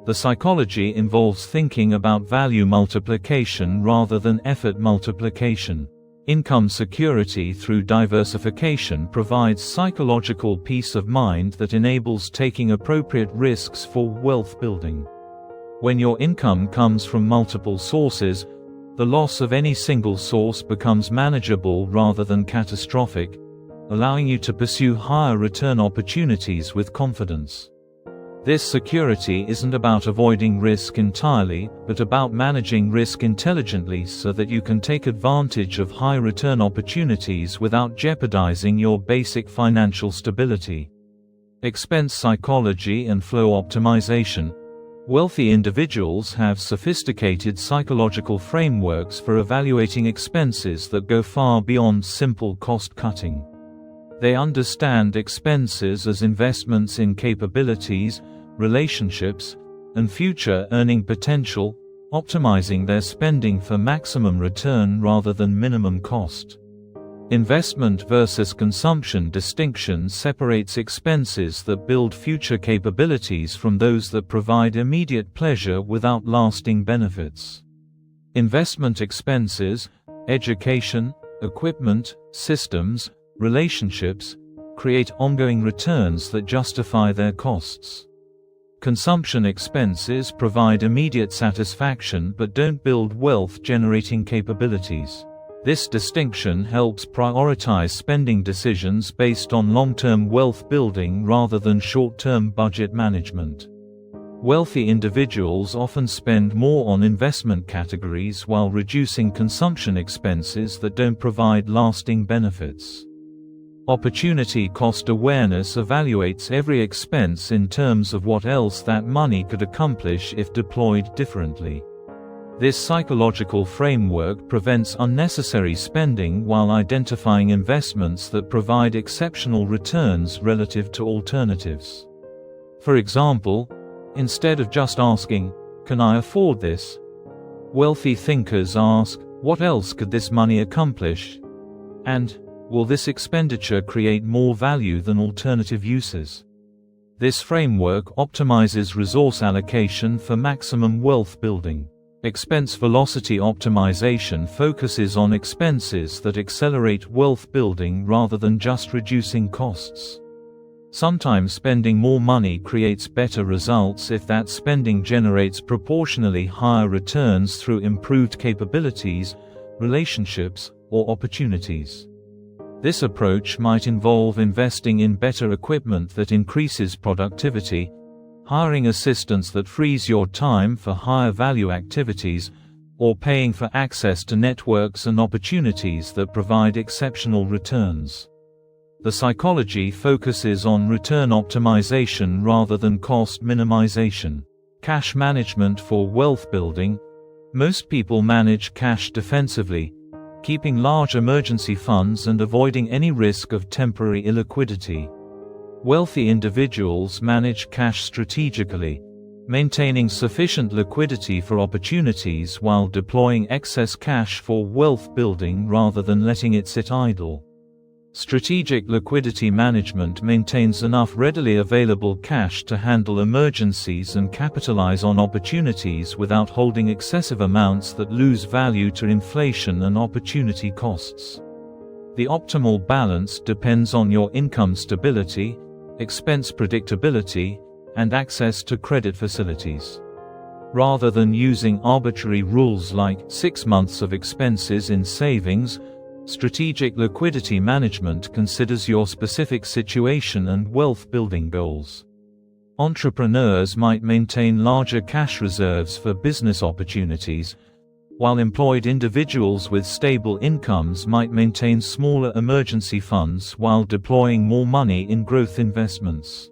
The psychology involves thinking about value multiplication rather than effort multiplication. Income security through diversification provides psychological peace of mind that enables taking appropriate risks for wealth building. When your income comes from multiple sources, the loss of any single source becomes manageable rather than catastrophic, allowing you to pursue higher return opportunities with confidence. This security isn't about avoiding risk entirely, but about managing risk intelligently so that you can take advantage of high return opportunities without jeopardizing your basic financial stability. Expense psychology and flow optimization. Wealthy individuals have sophisticated psychological frameworks for evaluating expenses that go far beyond simple cost cutting. They understand expenses as investments in capabilities, relationships, and future earning potential, optimizing their spending for maximum return rather than minimum cost. Investment versus consumption distinction separates expenses that build future capabilities from those that provide immediate pleasure without lasting benefits. Investment expenses, education, equipment, systems, relationships, create ongoing returns that justify their costs. Consumption expenses provide immediate satisfaction but don't build wealth-generating capabilities. This distinction helps prioritize spending decisions based on long-term wealth building rather than short-term budget management. Wealthy individuals often spend more on investment categories while reducing consumption expenses that don't provide lasting benefits. Opportunity cost awareness evaluates every expense in terms of what else that money could accomplish if deployed differently. This psychological framework prevents unnecessary spending while identifying investments that provide exceptional returns relative to alternatives. For example, instead of just asking, "Can I afford this?" wealthy thinkers ask, "What else could this money accomplish?" and "Will this expenditure create more value than alternative uses?" This framework optimizes resource allocation for maximum wealth building. Expense velocity optimization focuses on expenses that accelerate wealth building rather than just reducing costs. Sometimes spending more money creates better results if that spending generates proportionally higher returns through improved capabilities, relationships, or opportunities. This approach might involve investing in better equipment that increases productivity, hiring assistants that frees your time for higher value activities, or paying for access to networks and opportunities that provide exceptional returns. The psychology focuses on return optimization rather than cost minimization. Cash management for wealth building. Most people manage cash defensively, keeping large emergency funds and avoiding any risk of temporary illiquidity. Wealthy individuals manage cash strategically, maintaining sufficient liquidity for opportunities while deploying excess cash for wealth building rather than letting it sit idle. Strategic liquidity management maintains enough readily available cash to handle emergencies and capitalize on opportunities without holding excessive amounts that lose value to inflation and opportunity costs. The optimal balance depends on your income stability, expense predictability, and access to credit facilities. Rather than using arbitrary rules like 6 months of expenses in savings, strategic liquidity management considers your specific situation and wealth-building goals. Entrepreneurs might maintain larger cash reserves for business opportunities, while employed individuals with stable incomes might maintain smaller emergency funds while deploying more money in growth investments.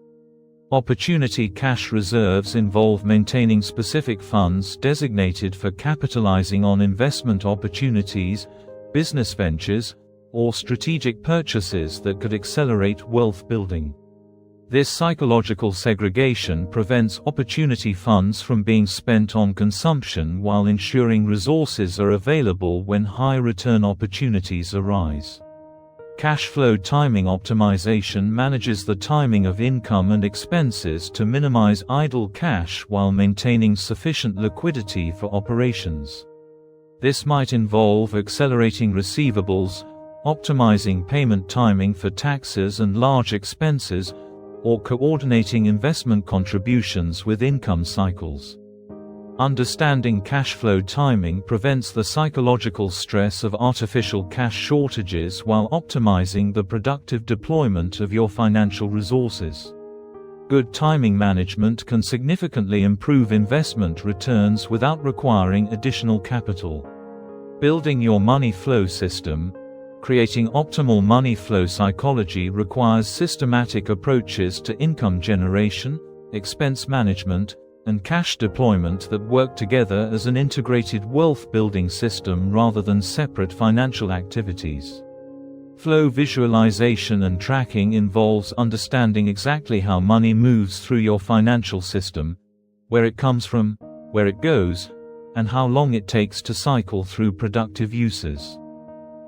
Opportunity cash reserves involve maintaining specific funds designated for capitalizing on investment opportunities, business ventures, or strategic purchases that could accelerate wealth building. This psychological segregation prevents opportunity funds from being spent on consumption while ensuring resources are available when high-return opportunities arise. Cash flow timing optimization manages the timing of income and expenses to minimize idle cash while maintaining sufficient liquidity for operations. This might involve accelerating receivables, optimizing payment timing for taxes and large expenses, or coordinating investment contributions with income cycles. Understanding cash flow timing prevents the psychological stress of artificial cash shortages while optimizing the productive deployment of your financial resources. Good timing management can significantly improve investment returns without requiring additional capital. Building your money flow system. Creating optimal money flow psychology requires systematic approaches to income generation, expense management, and cash deployment that work together as an integrated wealth-building system rather than separate financial activities. Flow visualization and tracking involves understanding exactly how money moves through your financial system, where it comes from, where it goes, and how long it takes to cycle through productive uses.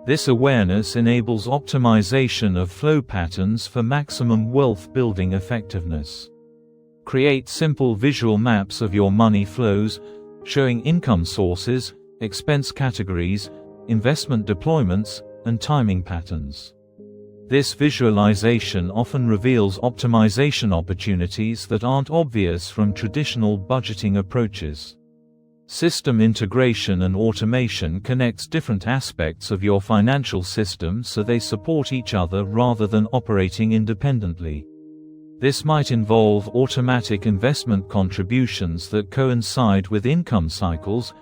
This awareness enables optimization of flow patterns for maximum wealth-building effectiveness. Create simple visual maps of your money flows, showing income sources, expense categories, investment deployments, and timing patterns. This visualization often reveals optimization opportunities that aren't obvious from traditional budgeting approaches. System integration and automation connects different aspects of your financial system so they support each other rather than operating independently. This might involve automatic investment contributions that coincide with income cycles,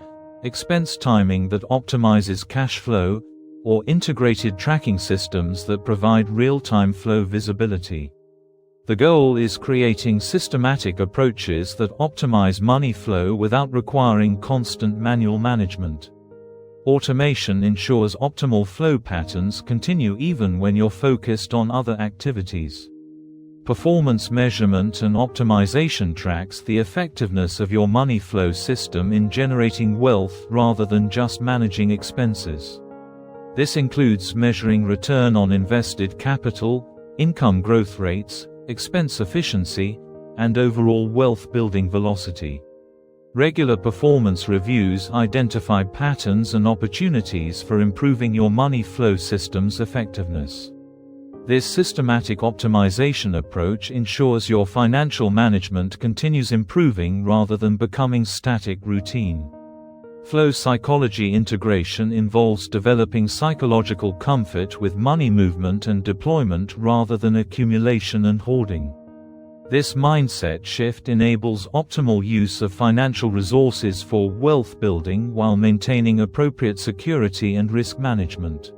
expense timing that optimizes cash flow, or integrated tracking systems that provide real-time flow visibility. The goal is creating systematic approaches that optimize money flow without requiring constant manual management. Automation ensures optimal flow patterns continue even when you're focused on other activities. Performance measurement and optimization tracks the effectiveness of your money flow system in generating wealth rather than just managing expenses. This includes measuring return on invested capital, income growth rates, expense efficiency, and overall wealth-building velocity. Regular performance reviews identify patterns and opportunities for improving your money flow system's effectiveness. This systematic optimization approach ensures your financial management continues improving rather than becoming static routine. Flow psychology integration involves developing psychological comfort with money movement and deployment rather than accumulation and hoarding. This mindset shift enables optimal use of financial resources for wealth building while maintaining appropriate security and risk management.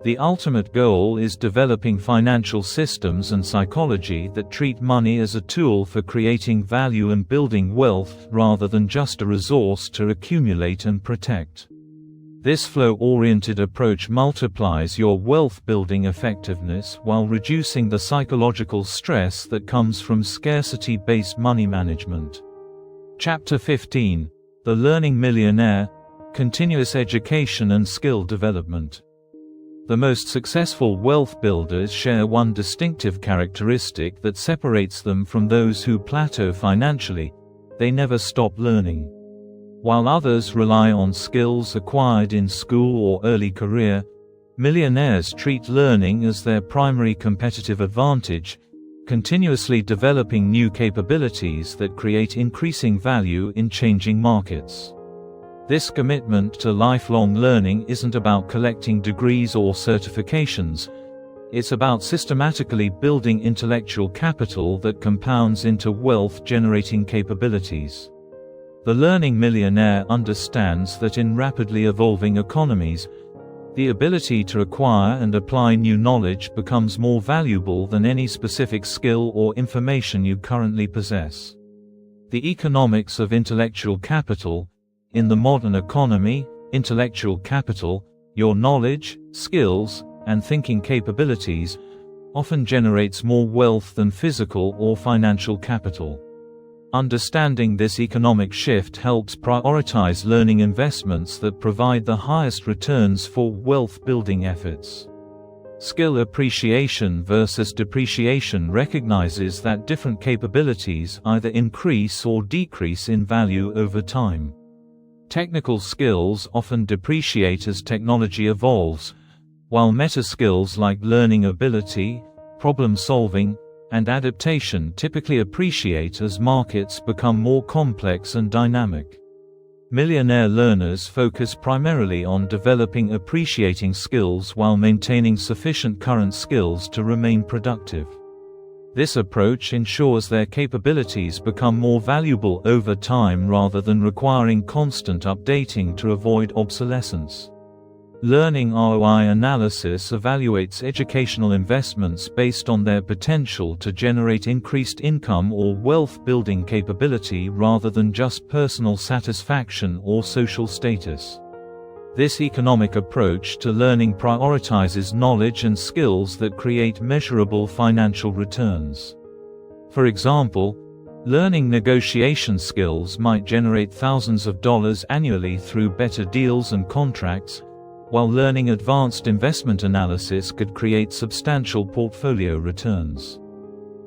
The ultimate goal is developing financial systems and psychology that treat money as a tool for creating value and building wealth rather than just a resource to accumulate and protect. This flow-oriented approach multiplies your wealth-building effectiveness while reducing the psychological stress that comes from scarcity-based money management. Chapter 15: The Learning Millionaire – Continuous Education and Skill Development. The most successful wealth builders share one distinctive characteristic that separates them from those who plateau financially: they never stop learning. While others rely on skills acquired in school or early career, millionaires treat learning as their primary competitive advantage, continuously developing new capabilities that create increasing value in changing markets. This commitment to lifelong learning isn't about collecting degrees or certifications. It's about systematically building intellectual capital that compounds into wealth-generating capabilities. The learning millionaire understands that in rapidly evolving economies, the ability to acquire and apply new knowledge becomes more valuable than any specific skill or information you currently possess. The economics of intellectual capital. In the modern economy, intellectual capital, your knowledge, skills, and thinking capabilities, often generates more wealth than physical or financial capital. Understanding this economic shift helps prioritize learning investments that provide the highest returns for wealth-building efforts. Skill appreciation versus depreciation recognizes that different capabilities either increase or decrease in value over time. Technical skills often depreciate as technology evolves, while meta skills like learning ability, problem solving, and adaptation typically appreciate as markets become more complex and dynamic. Millionaire learners focus primarily on developing appreciating skills while maintaining sufficient current skills to remain productive. This approach ensures their capabilities become more valuable over time rather than requiring constant updating to avoid obsolescence. Learning ROI analysis evaluates educational investments based on their potential to generate increased income or wealth-building capability rather than just personal satisfaction or social status. This economic approach to learning prioritizes knowledge and skills that create measurable financial returns. For example, learning negotiation skills might generate thousands of dollars annually through better deals and contracts, while learning advanced investment analysis could create substantial portfolio returns.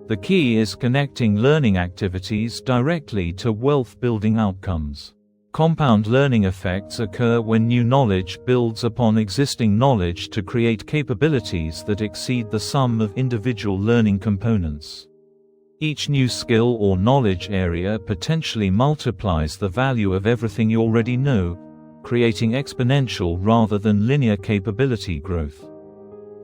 The key is connecting learning activities directly to wealth-building outcomes. Compound learning effects occur when new knowledge builds upon existing knowledge to create capabilities that exceed the sum of individual learning components. Each new skill or knowledge area potentially multiplies the value of everything you already know, creating exponential rather than linear capability growth.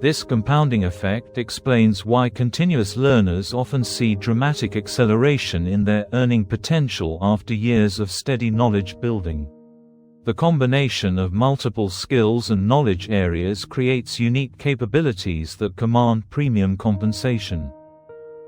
This compounding effect explains why continuous learners often see dramatic acceleration in their earning potential after years of steady knowledge building. The combination of multiple skills and knowledge areas creates unique capabilities that command premium compensation.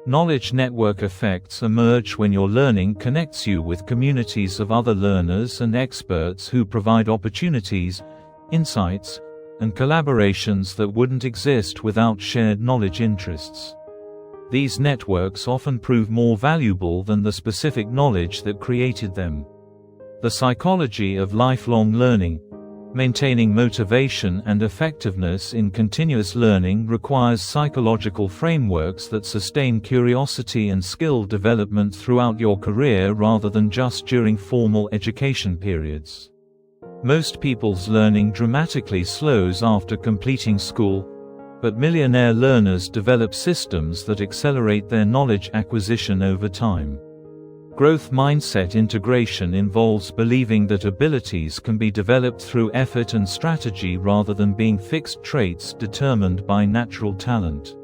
Knowledge network effects emerge when your learning connects you with communities of other learners and experts who provide opportunities, insights, and collaborations that wouldn't exist without shared knowledge interests. These networks often prove more valuable than the specific knowledge that created them. The psychology of lifelong learning. Maintaining motivation and effectiveness in continuous learning requires psychological frameworks that sustain curiosity and skill development throughout your career rather than just during formal education periods. Most people's learning dramatically slows after completing school, but millionaire learners develop systems that accelerate their knowledge acquisition over time. Growth mindset integration involves believing that abilities can be developed through effort and strategy rather than being fixed traits determined by natural talent.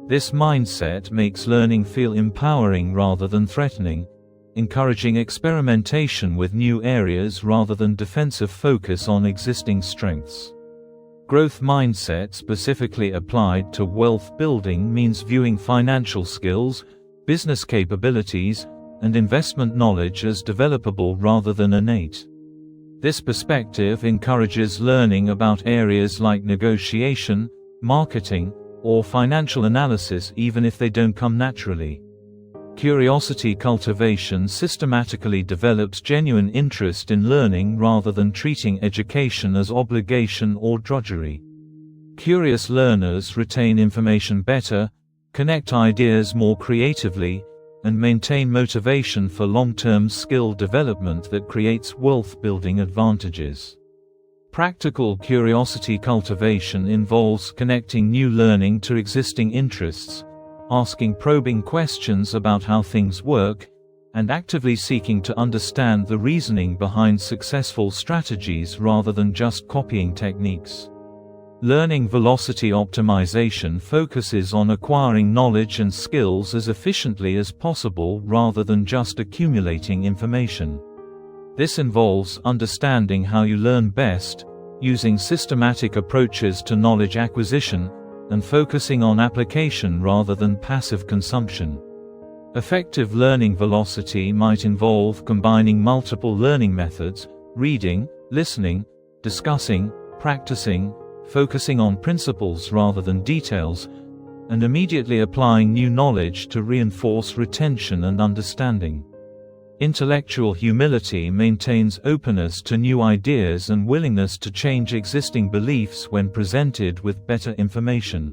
This mindset makes learning feel empowering rather than threatening, encouraging experimentation with new areas rather than defensive focus on existing strengths. Growth mindset specifically applied to wealth building means viewing financial skills, business capabilities, and investment knowledge as developable rather than innate. This perspective encourages learning about areas like negotiation, marketing, or financial analysis even if they don't come naturally. Curiosity cultivation systematically develops genuine interest in learning rather than treating education as obligation or drudgery. Curious learners retain information better, connect ideas more creatively, and maintain motivation for long-term skill development that creates wealth-building advantages. Practical curiosity cultivation involves connecting new learning to existing interests, asking probing questions about how things work, and actively seeking to understand the reasoning behind successful strategies rather than just copying techniques. Learning velocity optimization focuses on acquiring knowledge and skills as efficiently as possible rather than just accumulating information. This involves understanding how you learn best, using systematic approaches to knowledge acquisition, and focusing on application rather than passive consumption. Effective learning velocity might involve combining multiple learning methods: reading, listening, discussing, practicing, focusing on principles rather than details, and immediately applying new knowledge to reinforce retention and understanding. Intellectual humility maintains openness to new ideas and willingness to change existing beliefs when presented with better information.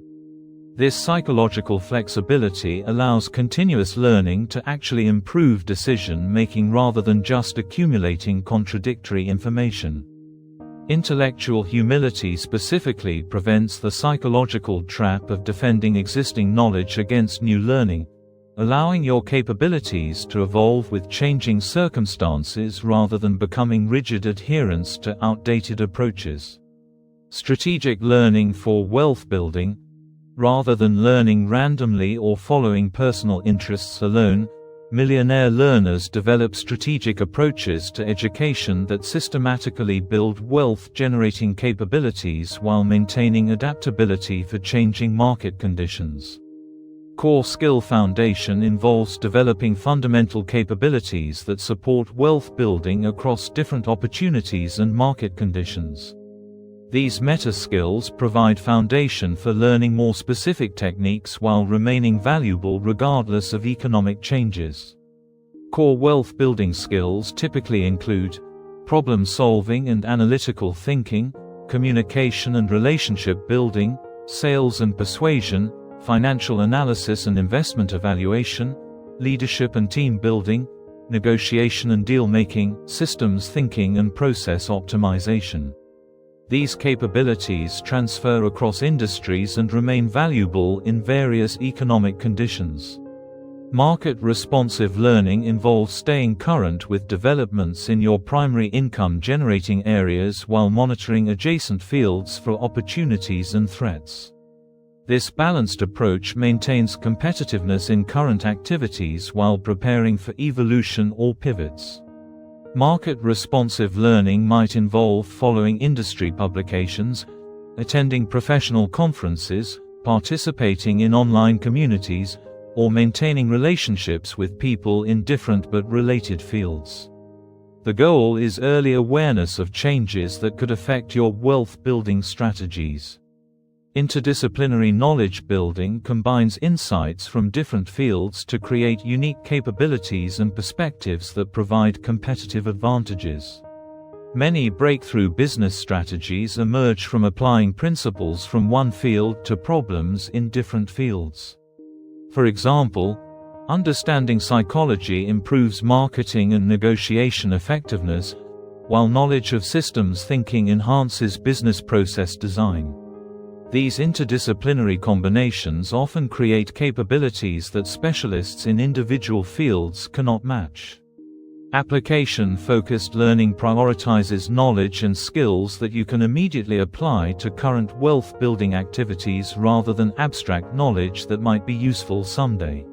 This psychological flexibility allows continuous learning to actually improve decision-making rather than just accumulating contradictory information. Intellectual humility specifically prevents the psychological trap of defending existing knowledge against new learning, allowing your capabilities to evolve with changing circumstances rather than becoming rigid adherents to outdated approaches. Strategic learning for wealth building. Rather than learning randomly or following personal interests alone, millionaire learners develop strategic approaches to education that systematically build wealth-generating capabilities while maintaining adaptability for changing market conditions. Core skill foundation involves developing fundamental capabilities that support wealth building across different opportunities and market conditions. These meta-skills provide foundation for learning more specific techniques while remaining valuable regardless of economic changes. Core wealth-building skills typically include problem-solving and analytical thinking, communication and relationship building, sales and persuasion, financial analysis and investment evaluation, leadership and team building, negotiation and deal-making, systems thinking and process optimization. These capabilities transfer across industries and remain valuable in various economic conditions. Market-responsive learning involves staying current with developments in your primary income-generating areas while monitoring adjacent fields for opportunities and threats. This balanced approach maintains competitiveness in current activities while preparing for evolution or pivots. Market-responsive learning might involve following industry publications, attending professional conferences, participating in online communities, or maintaining relationships with people in different but related fields. The goal is early awareness of changes that could affect your wealth-building strategies. Interdisciplinary knowledge building combines insights from different fields to create unique capabilities and perspectives that provide competitive advantages. Many breakthrough business strategies emerge from applying principles from one field to problems in different fields. For example, understanding psychology improves marketing and negotiation effectiveness, while knowledge of systems thinking enhances business process design. These interdisciplinary combinations often create capabilities that specialists in individual fields cannot match. Application-focused learning prioritizes knowledge and skills that you can immediately apply to current wealth-building activities rather than abstract knowledge that might be useful someday.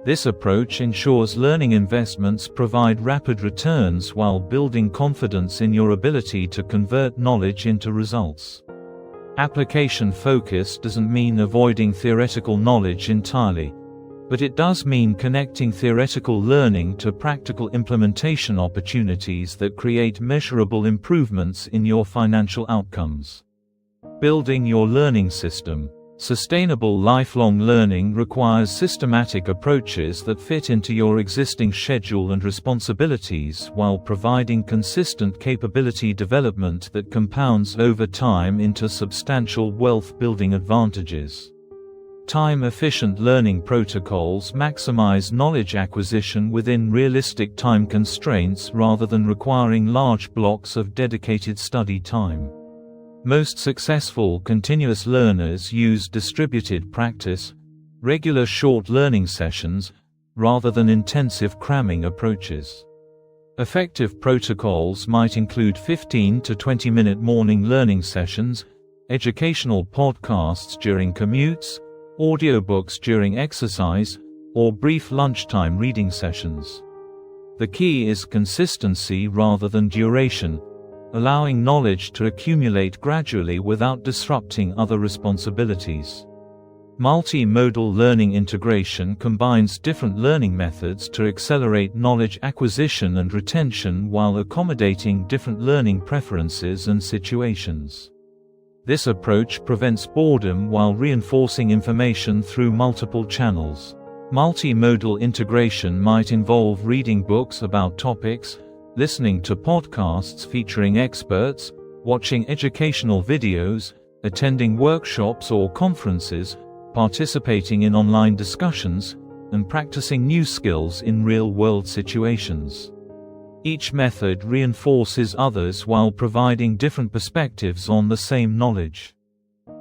This approach ensures learning investments provide rapid returns while building confidence in your ability to convert knowledge into results. Application focus doesn't mean avoiding theoretical knowledge entirely, but it does mean connecting theoretical learning to practical implementation opportunities that create measurable improvements in your financial outcomes. Building your learning system. Sustainable lifelong learning requires systematic approaches that fit into your existing schedule and responsibilities while providing consistent capability development that compounds over time into substantial wealth-building advantages. Time-efficient learning protocols maximize knowledge acquisition within realistic time constraints rather than requiring large blocks of dedicated study time. Most successful continuous learners use distributed practice, regular short learning sessions, rather than intensive cramming approaches. Effective protocols might include 15 to 20-minute morning learning sessions, educational podcasts during commutes, audiobooks during exercise, or brief lunchtime reading sessions. The key is consistency rather than duration, allowing knowledge to accumulate gradually without disrupting other responsibilities. Multimodal learning integration combines different learning methods to accelerate knowledge acquisition and retention while accommodating different learning preferences and situations. This approach prevents boredom while reinforcing information through multiple channels. Multimodal integration might involve reading books about topics, listening to podcasts featuring experts, watching educational videos, attending workshops or conferences, participating in online discussions, and practicing new skills in real-world situations. Each method reinforces others while providing different perspectives on the same knowledge.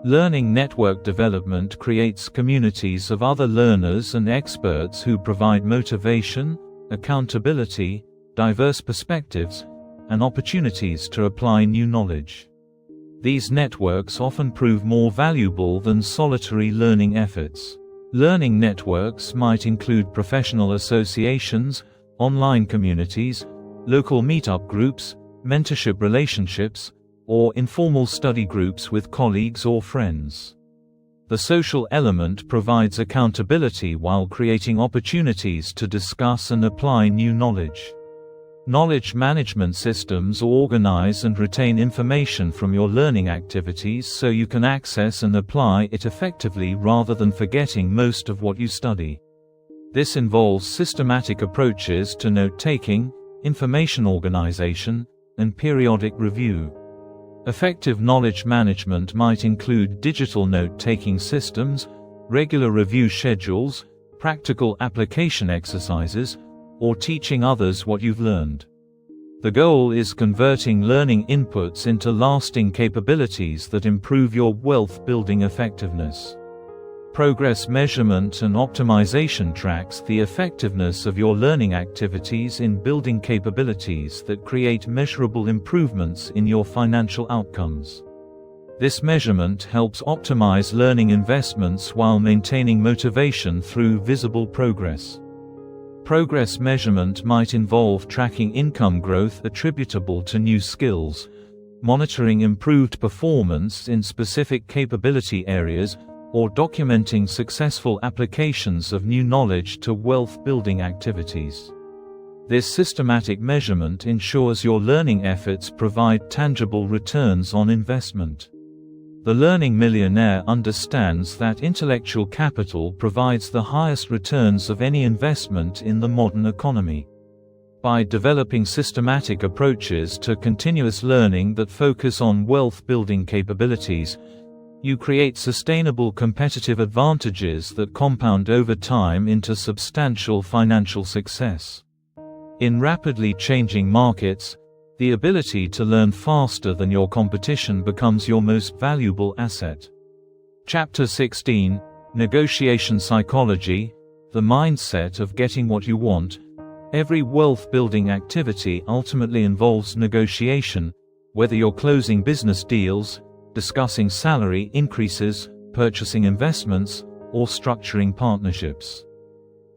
Learning network development creates communities of other learners and experts who provide motivation, accountability, diverse perspectives, and opportunities to apply new knowledge. These networks often prove more valuable than solitary learning efforts. Learning networks might include professional associations, online communities, local meetup groups, mentorship relationships, or informal study groups with colleagues or friends. The social element provides accountability while creating opportunities to discuss and apply new knowledge. Knowledge management systems organize and retain information from your learning activities so you can access and apply it effectively rather than forgetting most of what you study. This involves systematic approaches to note-taking, information organization, and periodic review. Effective knowledge management might include digital note-taking systems, regular review schedules, practical application exercises, or teaching others what you've learned. The goal is converting learning inputs into lasting capabilities that improve your wealth-building effectiveness. Progress measurement and optimization tracks the effectiveness of your learning activities in building capabilities that create measurable improvements in your financial outcomes. This measurement helps optimize learning investments while maintaining motivation through visible progress. Progress measurement might involve tracking income growth attributable to new skills, monitoring improved performance in specific capability areas, or documenting successful applications of new knowledge to wealth-building activities. This systematic measurement ensures your learning efforts provide tangible returns on investment. The learning millionaire understands that intellectual capital provides the highest returns of any investment in the modern economy. By developing systematic approaches to continuous learning that focus on wealth-building capabilities, you create sustainable competitive advantages that compound over time into substantial financial success. In rapidly changing markets, the ability to learn faster than your competition becomes your most valuable asset. Chapter 16, Negotiation Psychology, the mindset of getting what you want. Every wealth-building activity ultimately involves negotiation, whether you're closing business deals, discussing salary increases, purchasing investments, or structuring partnerships.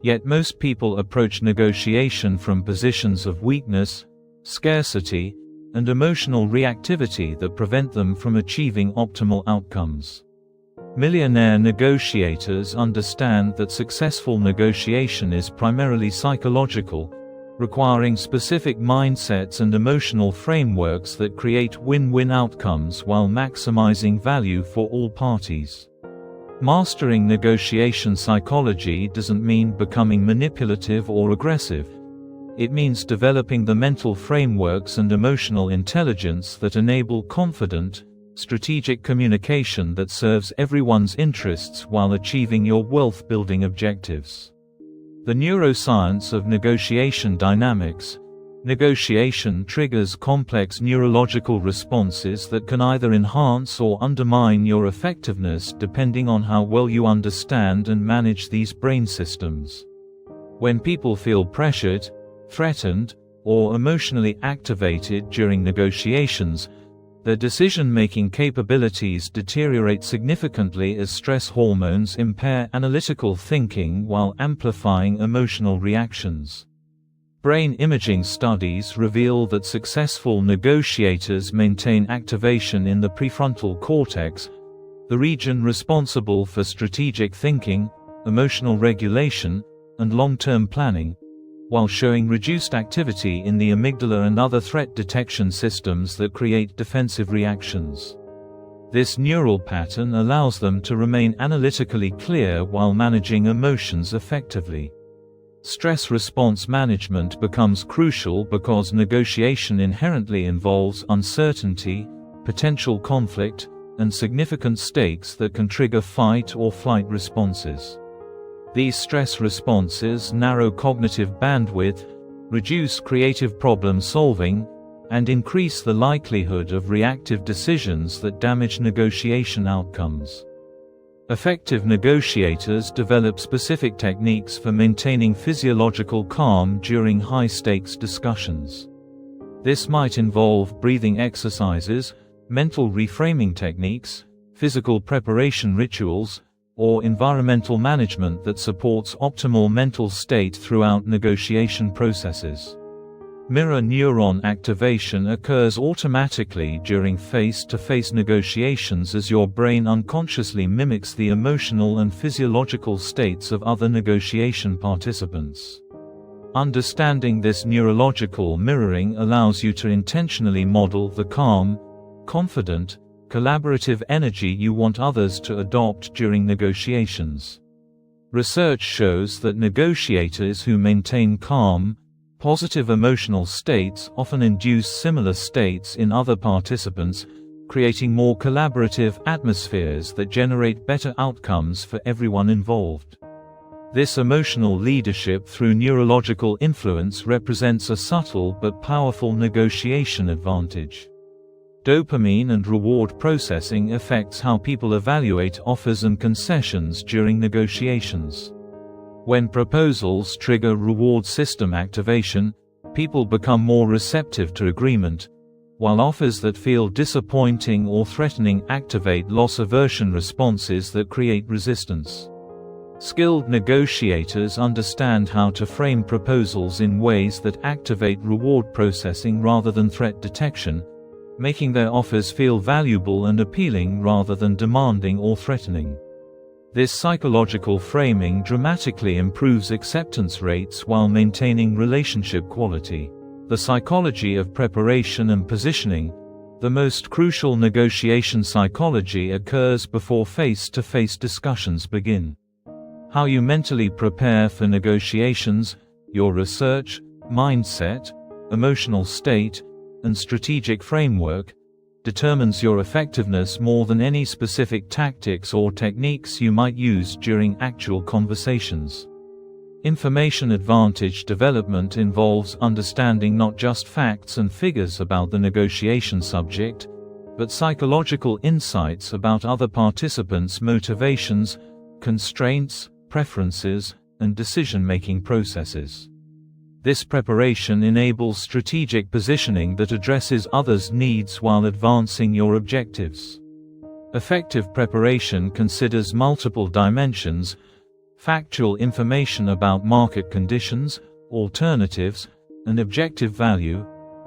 Yet most people approach negotiation from positions of weakness, scarcity, and emotional reactivity that prevent them from achieving optimal outcomes. Millionaire negotiators understand that successful negotiation is primarily psychological, requiring specific mindsets and emotional frameworks that create win-win outcomes while maximizing value for all parties. Mastering negotiation psychology doesn't mean becoming manipulative or aggressive. It means developing the mental frameworks and emotional intelligence that enable confident, strategic communication that serves everyone's interests while achieving your wealth-building objectives. The neuroscience of negotiation dynamics. Negotiation triggers complex neurological responses that can either enhance or undermine your effectiveness depending on how well you understand and manage these brain systems. When people feel pressured, threatened, or emotionally activated during negotiations, their decision-making capabilities deteriorate significantly as stress hormones impair analytical thinking while amplifying emotional reactions. Brain imaging studies reveal that successful negotiators maintain activation in the prefrontal cortex, the region responsible for strategic thinking, emotional regulation, and long-term planning, while showing reduced activity in the amygdala and other threat detection systems that create defensive reactions. This neural pattern allows them to remain analytically clear while managing emotions effectively. Stress response management becomes crucial because negotiation inherently involves uncertainty, potential conflict, and significant stakes that can trigger fight or flight responses. These stress responses narrow cognitive bandwidth, reduce creative problem solving, and increase the likelihood of reactive decisions that damage negotiation outcomes. Effective negotiators develop specific techniques for maintaining physiological calm during high-stakes discussions. This might involve breathing exercises, mental reframing techniques, physical preparation rituals, or environmental management that supports optimal mental state throughout negotiation processes. Mirror neuron activation occurs automatically during face-to-face negotiations as your brain unconsciously mimics the emotional and physiological states of other negotiation participants. Understanding this neurological mirroring allows you to intentionally model the calm, confident, collaborative energy you want others to adopt during negotiations. Research shows that negotiators who maintain calm, positive emotional states often induce similar states in other participants, creating more collaborative atmospheres that generate better outcomes for everyone involved. This emotional leadership through neurological influence represents a subtle but powerful negotiation advantage. Dopamine and reward processing affects how people evaluate offers and concessions during negotiations. When proposals trigger reward system activation, people become more receptive to agreement, while offers that feel disappointing or threatening activate loss aversion responses that create resistance. Skilled negotiators understand how to frame proposals in ways that activate reward processing rather than threat detection, making their offers feel valuable and appealing rather than demanding or threatening. This psychological framing dramatically improves acceptance rates while maintaining relationship quality. The psychology of preparation and positioning, the most crucial negotiation psychology, occurs before face-to-face discussions begin. How you mentally prepare for negotiations, your research, mindset, emotional state, and strategic framework determines your effectiveness more than any specific tactics or techniques you might use during actual conversations. Information advantage development involves understanding not just facts and figures about the negotiation subject, but psychological insights about other participants' motivations, constraints, preferences, and decision-making processes. This preparation enables strategic positioning that addresses others' needs while advancing your objectives. Effective preparation considers multiple dimensions: factual information about market conditions, alternatives, and objective value,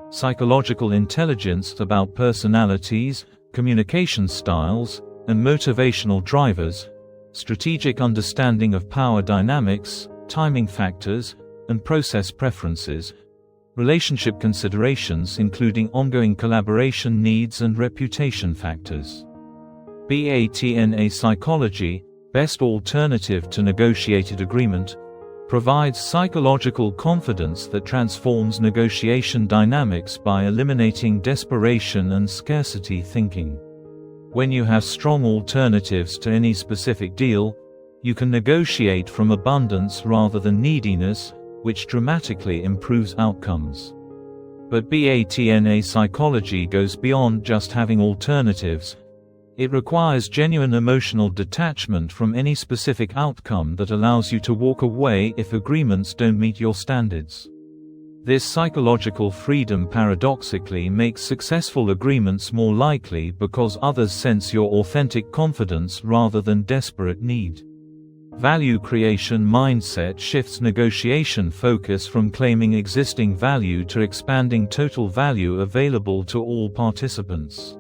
psychological intelligence about personalities, communication styles, and motivational drivers, strategic understanding of power dynamics, timing factors, and process preferences, relationship considerations including ongoing collaboration needs and reputation factors. BATNA psychology, best alternative to negotiated agreement, provides psychological confidence that transforms negotiation dynamics by eliminating desperation and scarcity thinking. When you have strong alternatives to any specific deal, you can negotiate from abundance rather than neediness, which dramatically improves outcomes. But BATNA psychology goes beyond just having alternatives. It requires genuine emotional detachment from any specific outcome that allows you to walk away if agreements don't meet your standards. This psychological freedom paradoxically makes successful agreements more likely because others sense your authentic confidence rather than desperate need. Value creation mindset shifts negotiation focus from claiming existing value to expanding total value available to all participants.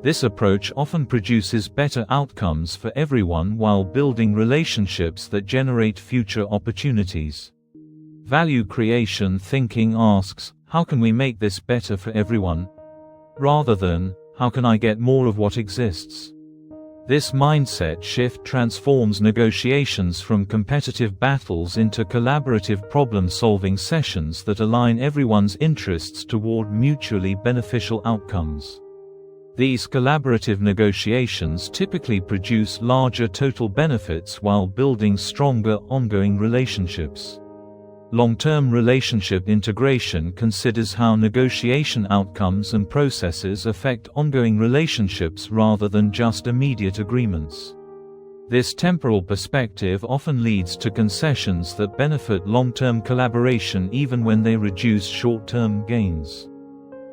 This approach often produces better outcomes for everyone while building relationships that generate future opportunities. Value creation thinking asks, how can we make this better for everyone? Rather than, how can I get more of what exists? This mindset shift transforms negotiations from competitive battles into collaborative problem-solving sessions that align everyone's interests toward mutually beneficial outcomes. These collaborative negotiations typically produce larger total benefits while building stronger ongoing relationships. Long-term relationship integration considers how negotiation outcomes and processes affect ongoing relationships rather than just immediate agreements. This temporal perspective often leads to concessions that benefit long-term collaboration even when they reduce short-term gains.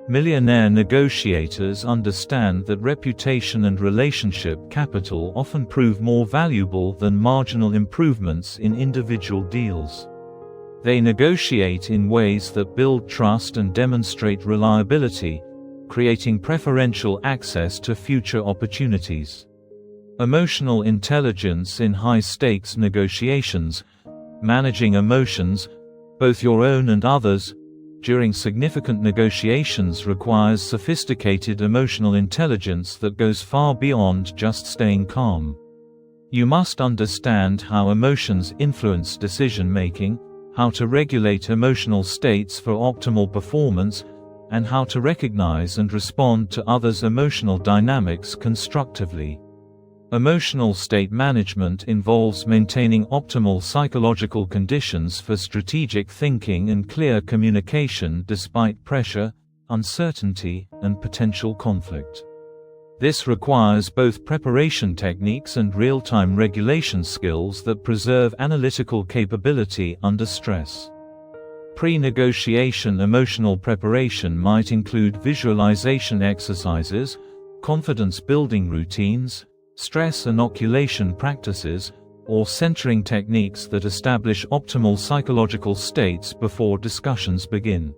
Millionaire negotiators understand that reputation and relationship capital often prove more valuable than marginal improvements in individual deals. They negotiate in ways that build trust and demonstrate reliability, creating preferential access to future opportunities. Emotional intelligence in high-stakes negotiations, managing emotions, both your own and others, during significant negotiations requires sophisticated emotional intelligence that goes far beyond just staying calm. You must understand how emotions influence decision-making, how to regulate emotional states for optimal performance, and how to recognize and respond to others' emotional dynamics constructively. Emotional state management involves maintaining optimal psychological conditions for strategic thinking and clear communication despite pressure, uncertainty, and potential conflict. This requires both preparation techniques and real-time regulation skills that preserve analytical capability under stress. Pre-negotiation emotional preparation might include visualization exercises, confidence-building routines, stress inoculation practices, or centering techniques that establish optimal psychological states before discussions begin.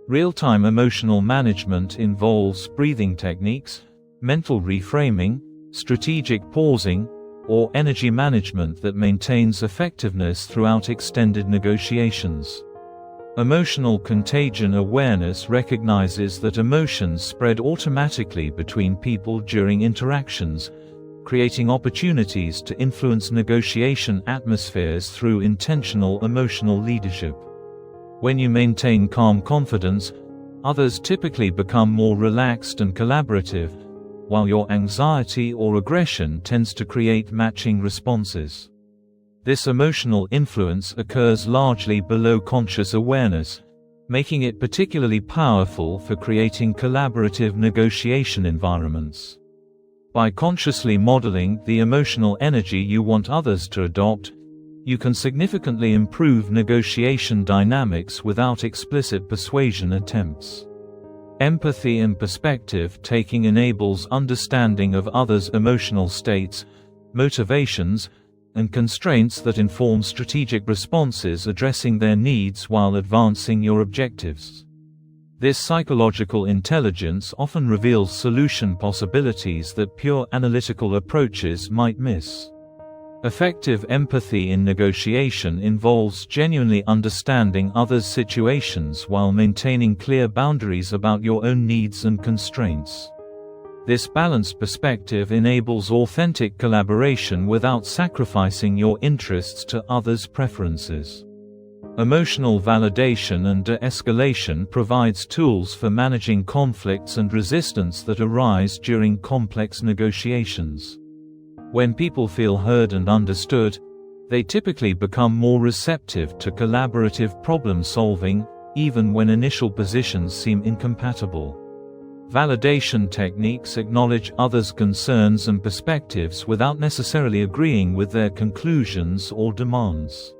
Real-time emotional management involves breathing techniques, mental reframing, strategic pausing, or energy management that maintains effectiveness throughout extended negotiations. Emotional contagion awareness recognizes that emotions spread automatically between people during interactions, creating opportunities to influence negotiation atmospheres through intentional emotional leadership. When you maintain calm confidence, others typically become more relaxed and collaborative, while your anxiety or aggression tends to create matching responses. This emotional influence occurs largely below conscious awareness, making it particularly powerful for creating collaborative negotiation environments. By consciously modeling the emotional energy you want others to adopt, you can significantly improve negotiation dynamics without explicit persuasion attempts. Empathy and perspective taking enables understanding of others' emotional states, motivations, and constraints that inform strategic responses addressing their needs while advancing your objectives. This psychological intelligence often reveals solution possibilities that pure analytical approaches might miss. Effective empathy in negotiation involves genuinely understanding others' situations while maintaining clear boundaries about your own needs and constraints. This balanced perspective enables authentic collaboration without sacrificing your interests to others' preferences. Emotional validation and de-escalation provides tools for managing conflicts and resistance that arise during complex negotiations. When people feel heard and understood, they typically become more receptive to collaborative problem-solving, even when initial positions seem incompatible. Validation techniques acknowledge others' concerns and perspectives without necessarily agreeing with their conclusions or demands.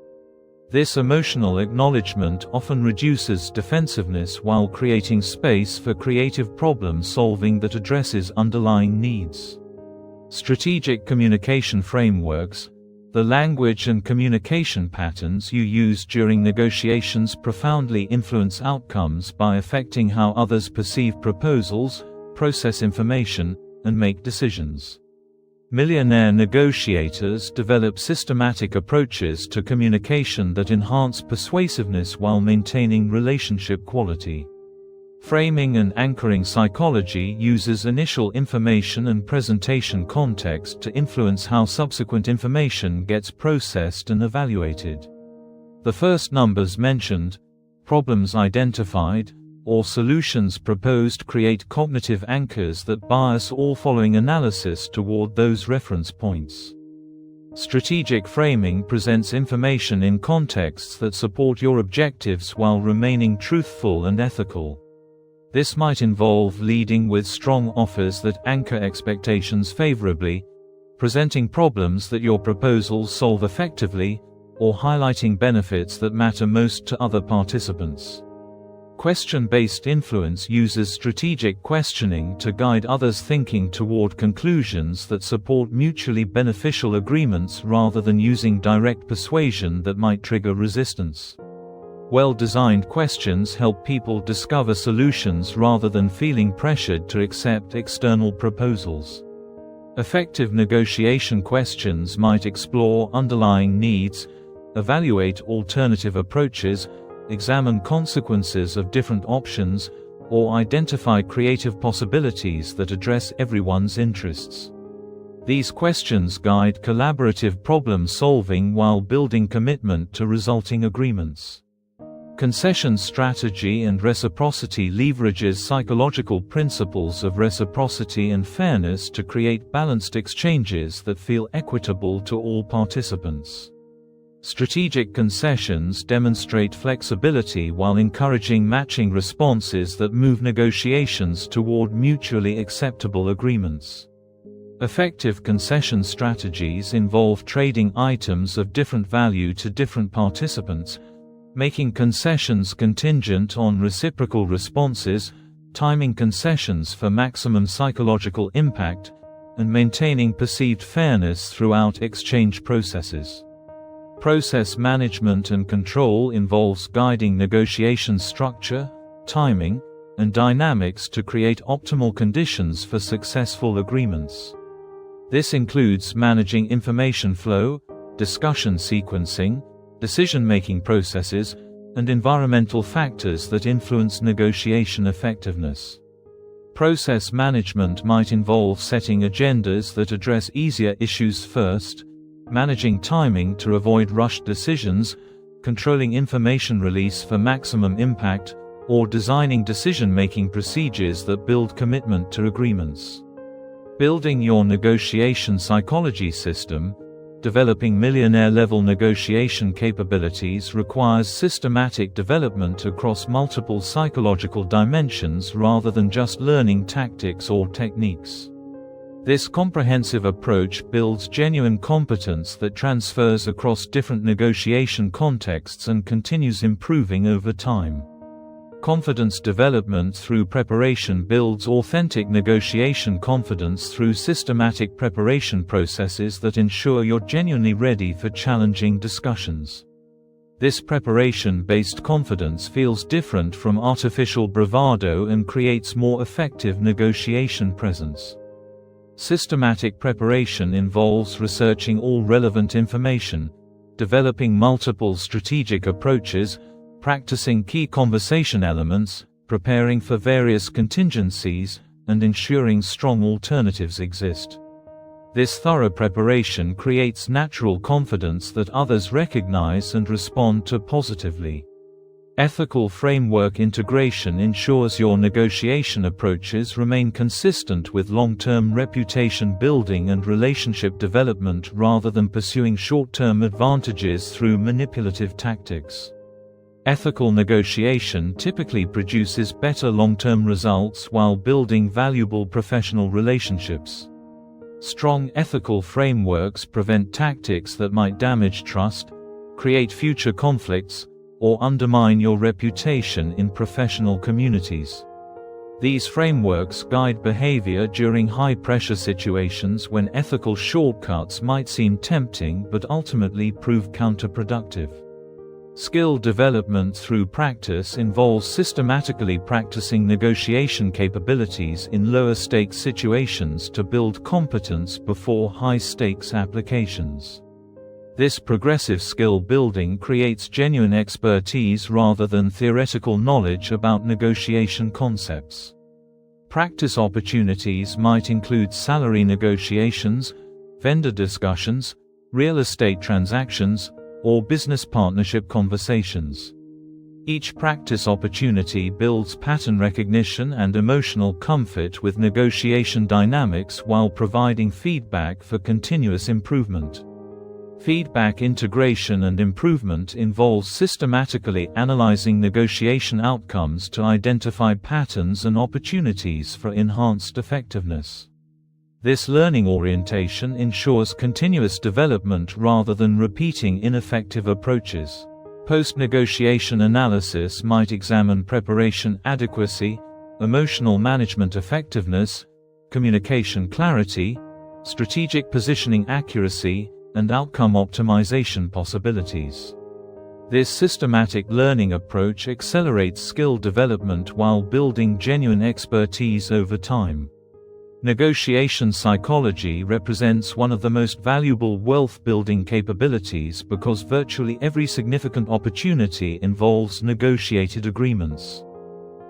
This emotional acknowledgement often reduces defensiveness while creating space for creative problem-solving that addresses underlying needs. Strategic communication frameworks. The language and communication patterns you use during negotiations profoundly influence outcomes by affecting how others perceive proposals, process information, and make decisions. Millionaire negotiators develop systematic approaches to communication that enhance persuasiveness while maintaining relationship quality. Framing and anchoring psychology uses initial information and presentation context to influence how subsequent information gets processed and evaluated. The first numbers mentioned, problems identified, or solutions proposed create cognitive anchors that bias all following analysis toward those reference points. Strategic framing presents information in contexts that support your objectives while remaining truthful and ethical. This might involve leading with strong offers that anchor expectations favorably, presenting problems that your proposals solve effectively, or highlighting benefits that matter most to other participants. Question-based influence uses strategic questioning to guide others' thinking toward conclusions that support mutually beneficial agreements rather than using direct persuasion that might trigger resistance. Well-designed questions help people discover solutions rather than feeling pressured to accept external proposals. Effective negotiation questions might explore underlying needs, evaluate alternative approaches, examine consequences of different options, or identify creative possibilities that address everyone's interests. These questions guide collaborative problem-solving while building commitment to resulting agreements. Concession strategy and reciprocity leverages psychological principles of reciprocity and fairness to create balanced exchanges that feel equitable to all participants. Strategic concessions demonstrate flexibility while encouraging matching responses that move negotiations toward mutually acceptable agreements. Effective concession strategies involve trading items of different value to different participants, making concessions contingent on reciprocal responses, timing concessions for maximum psychological impact, and maintaining perceived fairness throughout exchange processes. Process management and control involves guiding negotiation structure, timing, and dynamics to create optimal conditions for successful agreements. This includes managing information flow, discussion sequencing, decision-making processes, and environmental factors that influence negotiation effectiveness. Process management might involve setting agendas that address easier issues first, managing timing to avoid rushed decisions, controlling information release for maximum impact, or designing decision-making procedures that build commitment to agreements. Building your negotiation psychology system. Developing millionaire-level negotiation capabilities requires systematic development across multiple psychological dimensions rather than just learning tactics or techniques. This comprehensive approach builds genuine competence that transfers across different negotiation contexts and continues improving over time. Confidence development through preparation builds authentic negotiation confidence through systematic preparation processes that ensure you're genuinely ready for challenging discussions. This preparation-based confidence feels different from artificial bravado and creates more effective negotiation presence. Systematic preparation involves researching all relevant information, developing multiple strategic approaches, practicing key conversation elements, preparing for various contingencies, and ensuring strong alternatives exist. This thorough preparation creates natural confidence that others recognize and respond to positively. Ethical framework integration ensures your negotiation approaches remain consistent with long-term reputation building and relationship development rather than pursuing short-term advantages through manipulative tactics. Ethical negotiation typically produces better long-term results while building valuable professional relationships. Strong ethical frameworks prevent tactics that might damage trust, create future conflicts, or undermine your reputation in professional communities. These frameworks guide behavior during high-pressure situations when ethical shortcuts might seem tempting but ultimately prove counterproductive. Skill development through practice involves systematically practicing negotiation capabilities in lower-stakes situations to build competence before high-stakes applications. This progressive skill building creates genuine expertise rather than theoretical knowledge about negotiation concepts. Practice opportunities might include salary negotiations, vendor discussions, real estate transactions, or business partnership conversations. Each practice opportunity builds pattern recognition and emotional comfort with negotiation dynamics while providing feedback for continuous improvement. Feedback integration and improvement involves systematically analyzing negotiation outcomes to identify patterns and opportunities for enhanced effectiveness. This learning orientation ensures continuous development rather than repeating ineffective approaches. Post-negotiation analysis might examine preparation adequacy, emotional management effectiveness, communication clarity, strategic positioning accuracy, and outcome optimization possibilities. This systematic learning approach accelerates skill development while building genuine expertise over time. Negotiation psychology represents one of the most valuable wealth-building capabilities because virtually every significant opportunity involves negotiated agreements.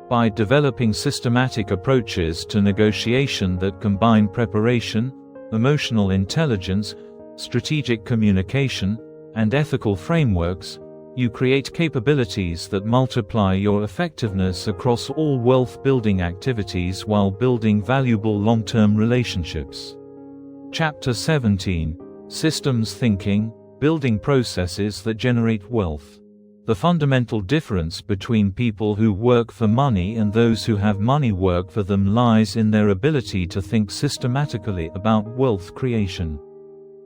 By developing systematic approaches to negotiation that combine preparation, emotional intelligence, strategic communication, and ethical frameworks, you create capabilities that multiply your effectiveness across all wealth-building activities while building valuable long-term relationships. Chapter 17: Systems Thinking: Building Processes that Generate Wealth. The fundamental difference between people who work for money and those who have money work for them lies in their ability to think systematically about wealth creation.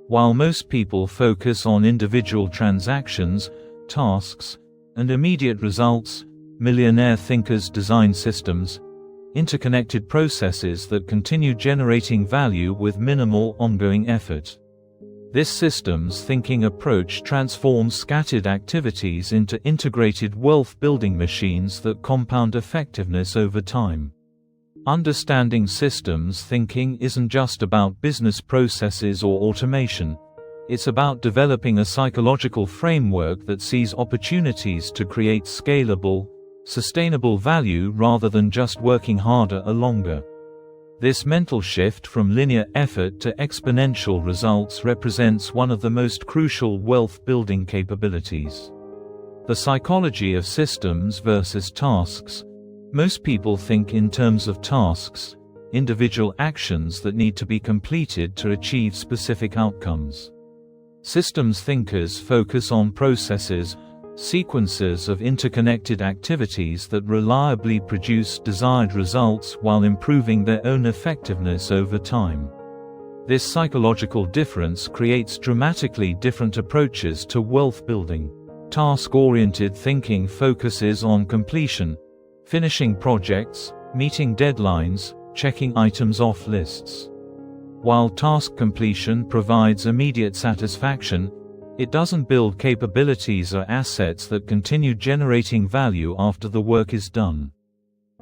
While most people focus on individual transactions, tasks, and immediate results, millionaire thinkers design systems, interconnected processes that continue generating value with minimal ongoing effort. This systems thinking approach transforms scattered activities into integrated wealth-building machines that compound effectiveness over time. Understanding systems thinking isn't just about business processes or automation. It's about developing a psychological framework that sees opportunities to create scalable, sustainable value rather than just working harder or longer. This mental shift from linear effort to exponential results represents one of the most crucial wealth-building capabilities. The psychology of systems versus tasks. Most people think in terms of tasks, individual actions that need to be completed to achieve specific outcomes. Systems thinkers focus on processes, sequences of interconnected activities that reliably produce desired results while improving their own effectiveness over time. This psychological difference creates dramatically different approaches to wealth building. Task-oriented thinking focuses on completion, finishing projects, meeting deadlines, checking items off lists. While task completion provides immediate satisfaction, it doesn't build capabilities or assets that continue generating value after the work is done.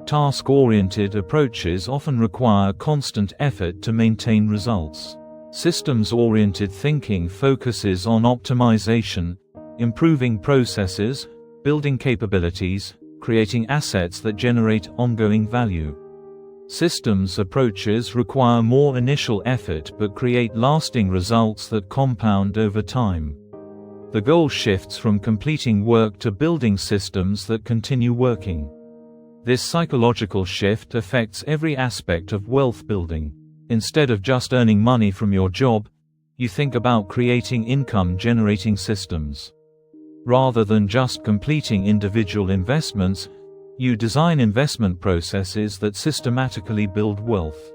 Task-oriented approaches often require constant effort to maintain results. Systems-oriented thinking focuses on optimization, improving processes, building capabilities, creating assets that generate ongoing value. Systems approaches require more initial effort but create lasting results that compound over time. The goal shifts from completing work to building systems that continue working. This psychological shift affects every aspect of wealth building. Instead of just earning money from your job, you think about creating income-generating systems. Rather than just completing individual investments, you design investment processes that systematically build wealth.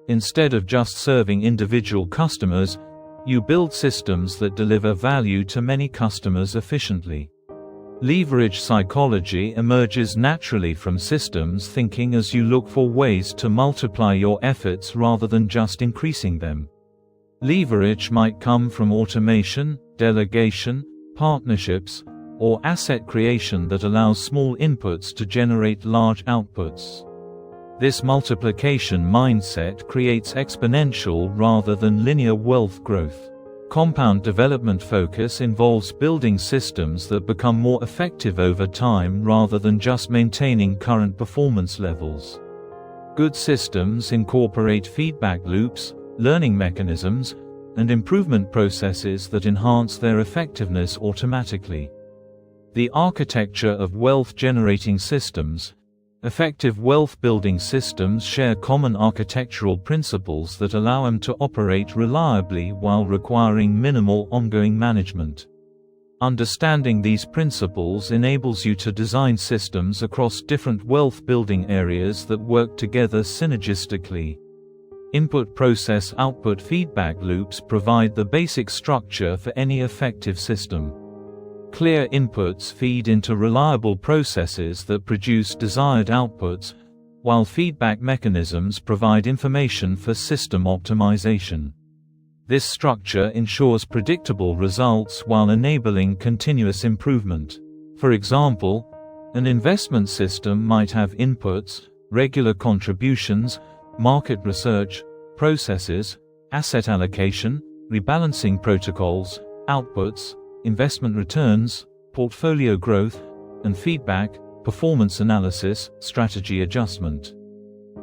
Instead of just serving individual customers, you build systems that deliver value to many customers efficiently. Leverage psychology emerges naturally from systems thinking as you look for ways to multiply your efforts rather than just increasing them. Leverage might come from automation, delegation, partnerships, or asset creation that allows small inputs to generate large outputs. This multiplication mindset creates exponential rather than linear wealth growth. Compound development focus involves building systems that become more effective over time rather than just maintaining current performance levels. Good systems incorporate feedback loops, learning mechanisms, and improvement processes that enhance their effectiveness automatically. The architecture of wealth-generating systems. Effective wealth-building systems share common architectural principles that allow them to operate reliably while requiring minimal ongoing management. Understanding these principles enables you to design systems across different wealth-building areas that work together synergistically. Input-process-output feedback loops provide the basic structure for any effective system. Clear inputs feed into reliable processes that produce desired outputs, while feedback mechanisms provide information for system optimization. This structure ensures predictable results while enabling continuous improvement. For example, an investment system might have inputs, regular contributions, market research, processes, asset allocation, rebalancing protocols, outputs, investment returns, portfolio growth, and feedback, performance analysis, strategy adjustment.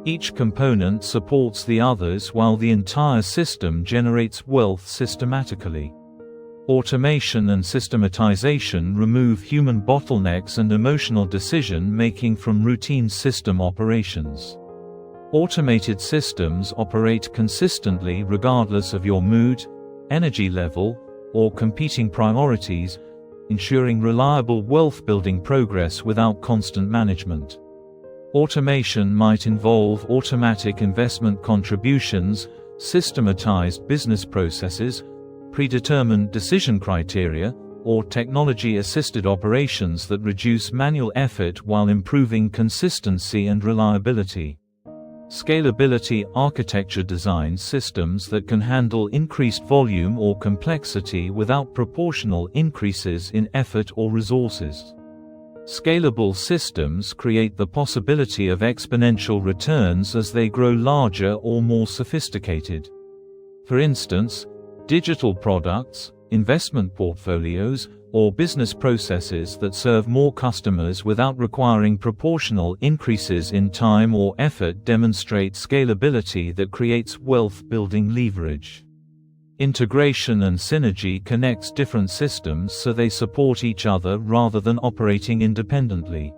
Each component supports the others while the entire system generates wealth systematically. Automation and systematization remove human bottlenecks and emotional decision-making from routine system operations. Automated systems operate consistently regardless of your mood, energy level, or competing priorities, ensuring reliable wealth-building progress without constant management. Automation might involve automatic investment contributions, systematized business processes, predetermined decision criteria, or technology-assisted operations that reduce manual effort while improving consistency and reliability. Scalability architecture designs systems that can handle increased volume or complexity without proportional increases in effort or resources. Scalable systems create the possibility of exponential returns as they grow larger or more sophisticated. For instance, digital products, investment portfolios, or business processes that serve more customers without requiring proportional increases in time or effort demonstrate scalability that creates wealth-building leverage. Integration and synergy connects different systems so they support each other rather than operating independently.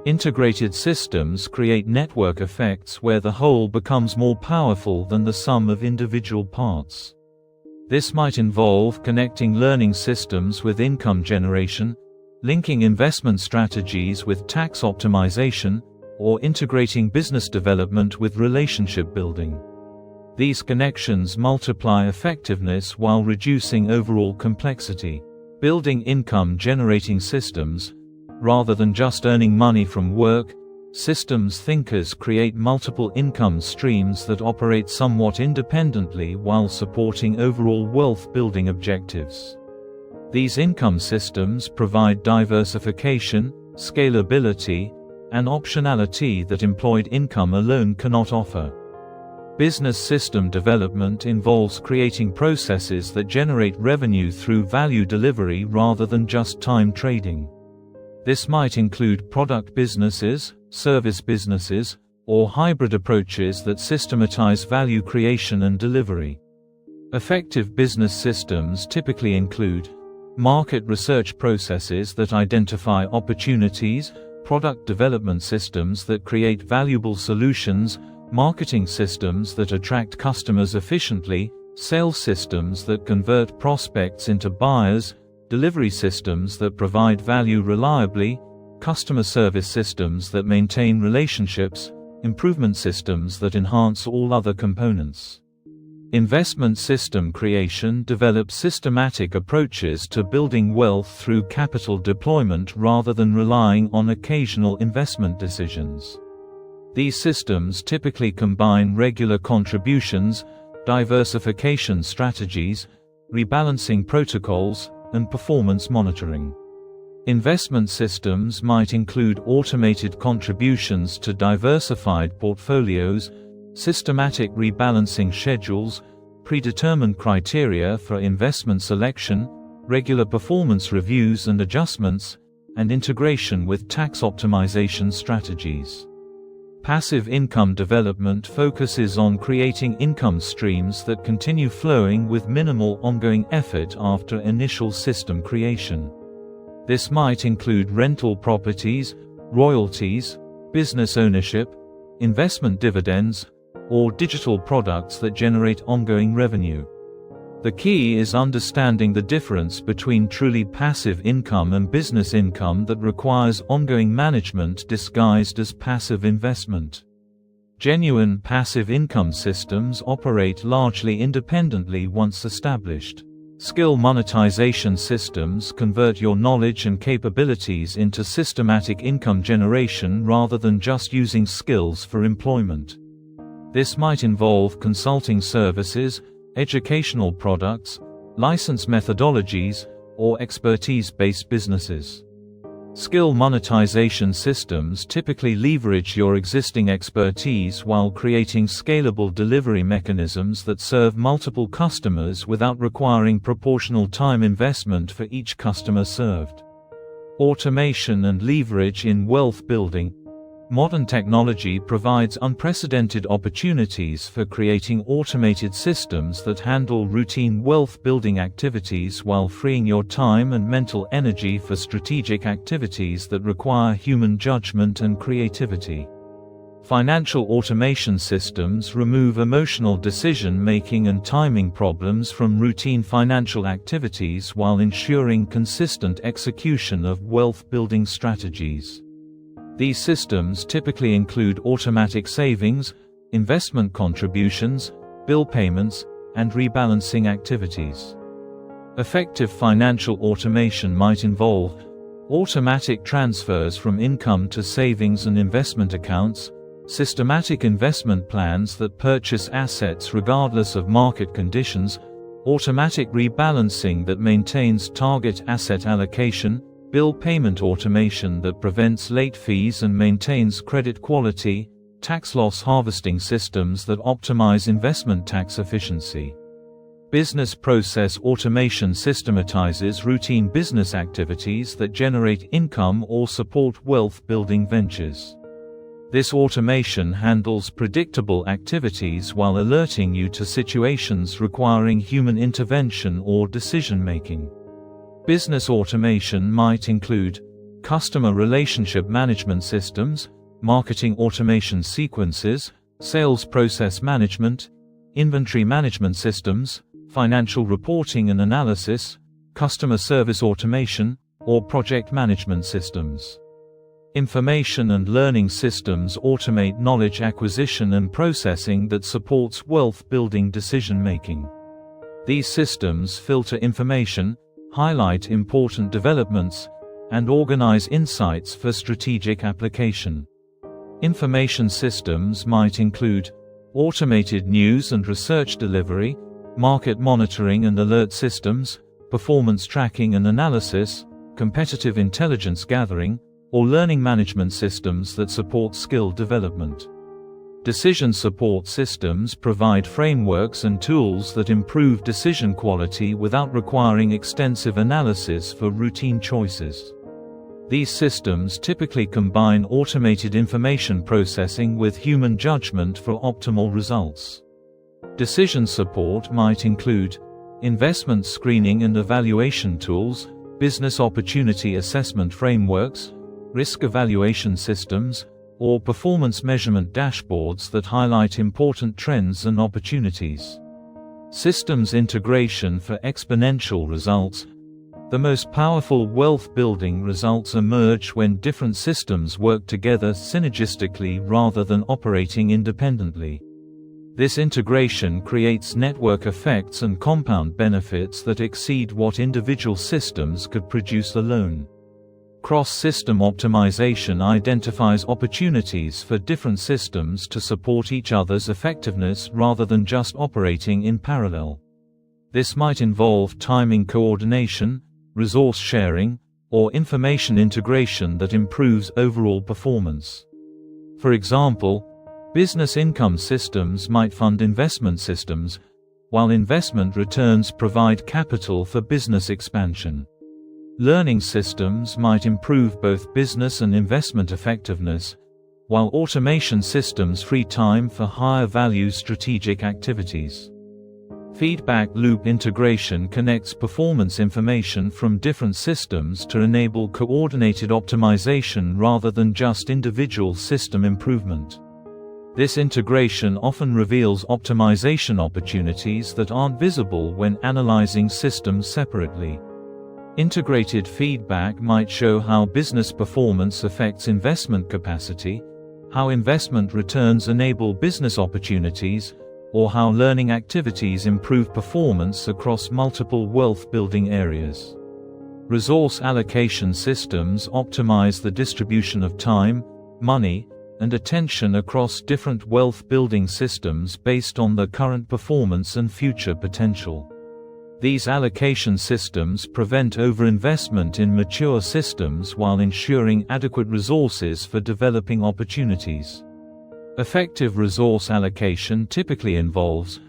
Integrated systems create network effects where the whole becomes more powerful than the sum of individual parts. This might involve connecting learning systems with income generation, linking investment strategies with tax optimization, or integrating business development with relationship building. These connections multiply effectiveness while reducing overall complexity. Building income-generating systems, rather than just earning money from work, systems thinkers create multiple income streams that operate somewhat independently while supporting overall wealth-building objectives. These income systems provide diversification, scalability, and optionality that employed income alone cannot offer. Business system development involves creating processes that generate revenue through value delivery rather than just time trading. This might include product businesses, service businesses, or hybrid approaches that systematize value creation and delivery. Effective business systems typically include market research processes that identify opportunities, product development systems that create valuable solutions, marketing systems that attract customers efficiently, sales systems that convert prospects into buyers, delivery systems that provide value reliably, customer service systems that maintain relationships, improvement systems that enhance all other components. Investment system creation develops systematic approaches to building wealth through capital deployment rather than relying on occasional investment decisions. These systems typically combine regular contributions, diversification strategies, rebalancing protocols, and performance monitoring. Investment systems might include automated contributions to diversified portfolios, systematic rebalancing schedules, predetermined criteria for investment selection, regular performance reviews and adjustments, and integration with tax optimization strategies. Passive income development focuses on creating income streams that continue flowing with minimal ongoing effort after initial system creation. This might include rental properties, royalties, business ownership, investment dividends, or digital products that generate ongoing revenue. The key is understanding the difference between truly passive income and business income that requires ongoing management disguised as passive investment. Genuine passive income systems operate largely independently once established. Skill monetization systems convert your knowledge and capabilities into systematic income generation rather than just using skills for employment. This might involve consulting services, educational products, licensed methodologies, or expertise-based businesses. Skill monetization systems typically leverage your existing expertise while creating scalable delivery mechanisms that serve multiple customers without requiring proportional time investment for each customer served. Automation and leverage in wealth building. Modern technology provides unprecedented opportunities for creating automated systems that handle routine wealth-building activities while freeing your time and mental energy for strategic activities that require human judgment and creativity. Financial automation systems remove emotional decision-making and timing problems from routine financial activities while ensuring consistent execution of wealth-building strategies. These systems typically include automatic savings, investment contributions, bill payments, and rebalancing activities. Effective financial automation might involve automatic transfers from income to savings and investment accounts, systematic investment plans that purchase assets regardless of market conditions, automatic rebalancing that maintains target asset allocation, bill payment automation that prevents late fees and maintains credit quality, tax loss harvesting systems that optimize investment tax efficiency. Business process automation systematizes routine business activities that generate income or support wealth-building ventures. This automation handles predictable activities while alerting you to situations requiring human intervention or decision-making. Business automation might include customer relationship management systems, marketing automation sequences, sales process management, inventory management systems, financial reporting and analysis, customer service automation, or project management systems. Information and learning systems automate knowledge acquisition and processing that supports wealth-building decision-making. These systems filter information, highlight important developments, and organize insights for strategic application. Information systems might include automated news and research delivery, market monitoring and alert systems, performance tracking and analysis, competitive intelligence gathering, or learning management systems that support skill development. Decision support systems provide frameworks and tools that improve decision quality without requiring extensive analysis for routine choices. These systems typically combine automated information processing with human judgment for optimal results. Decision support might include investment screening and evaluation tools, business opportunity assessment frameworks, risk evaluation systems, or performance measurement dashboards that highlight important trends and opportunities. Systems integration for exponential results. The most powerful wealth-building results emerge when different systems work together synergistically rather than operating independently. This integration creates network effects and compound benefits that exceed what individual systems could produce alone. Cross-system optimization identifies opportunities for different systems to support each other's effectiveness rather than just operating in parallel. This might involve timing coordination, resource sharing, or information integration that improves overall performance. For example, business income systems might fund investment systems, while investment returns provide capital for business expansion. Learning systems might improve both business and investment effectiveness, while automation systems free time for higher-value strategic activities. Feedback loop integration connects performance information from different systems to enable coordinated optimization rather than just individual system improvement. This integration often reveals optimization opportunities that aren't visible when analyzing systems separately. Integrated feedback might show how business performance affects investment capacity, how investment returns enable business opportunities, or how learning activities improve performance across multiple wealth-building areas. Resource allocation systems optimize the distribution of time, money, and attention across different wealth-building systems based on the current performance and future potential. These allocation systems prevent overinvestment in mature systems while ensuring adequate resources for developing opportunities. Effective resource allocation typically involves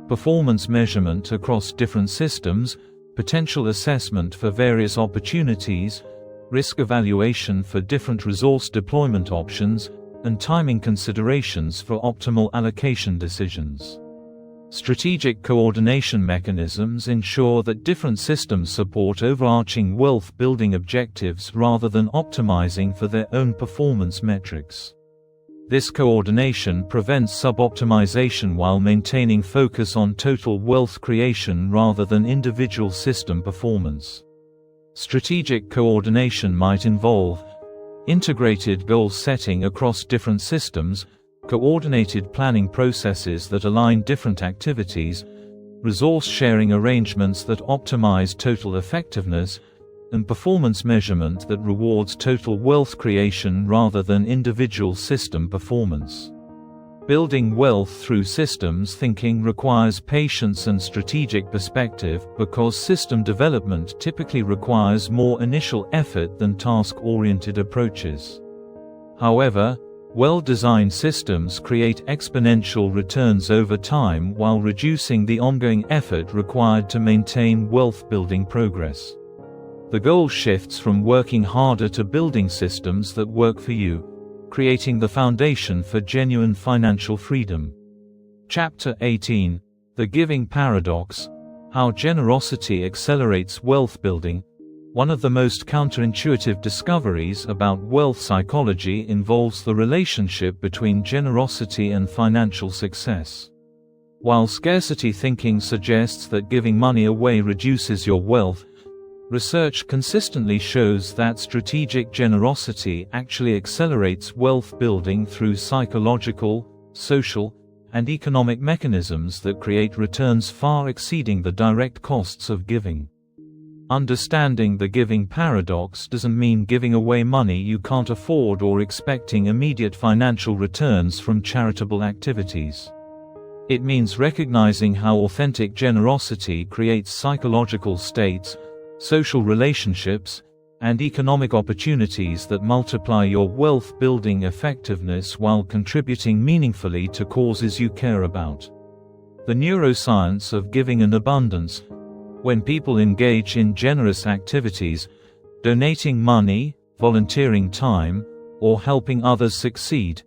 performance measurement across different systems, potential assessment for various opportunities, risk evaluation for different resource deployment options, and timing considerations for optimal allocation decisions. Strategic coordination mechanisms ensure that different systems support overarching wealth-building objectives rather than optimizing for their own performance metrics. This coordination prevents sub-optimization while maintaining focus on total wealth creation rather than individual system performance. Strategic coordination might involve integrated goal setting across different systems, coordinated planning processes that align different activities, resource sharing arrangements that optimize total effectiveness, and performance measurement that rewards total wealth creation rather than individual system performance. Building wealth through systems thinking requires patience and strategic perspective because system development typically requires more initial effort than task-oriented approaches. However, well-designed systems create exponential returns over time while reducing the ongoing effort required to maintain wealth-building progress. The goal shifts from working harder to building systems that work for you, creating the foundation for genuine financial freedom. Chapter 18: The Giving Paradox: How Generosity Accelerates Wealth Building. One of the most counterintuitive discoveries about wealth psychology involves the relationship between generosity and financial success. While scarcity thinking suggests that giving money away reduces your wealth, research consistently shows that strategic generosity actually accelerates wealth building through psychological, social, and economic mechanisms that create returns far exceeding the direct costs of giving. Understanding the giving paradox doesn't mean giving away money you can't afford or expecting immediate financial returns from charitable activities. It means recognizing how authentic generosity creates psychological states, social relationships, and economic opportunities that multiply your wealth-building effectiveness while contributing meaningfully to causes you care about. The neuroscience of giving and abundance. When people engage in generous activities, donating money, volunteering time, or helping others succeed,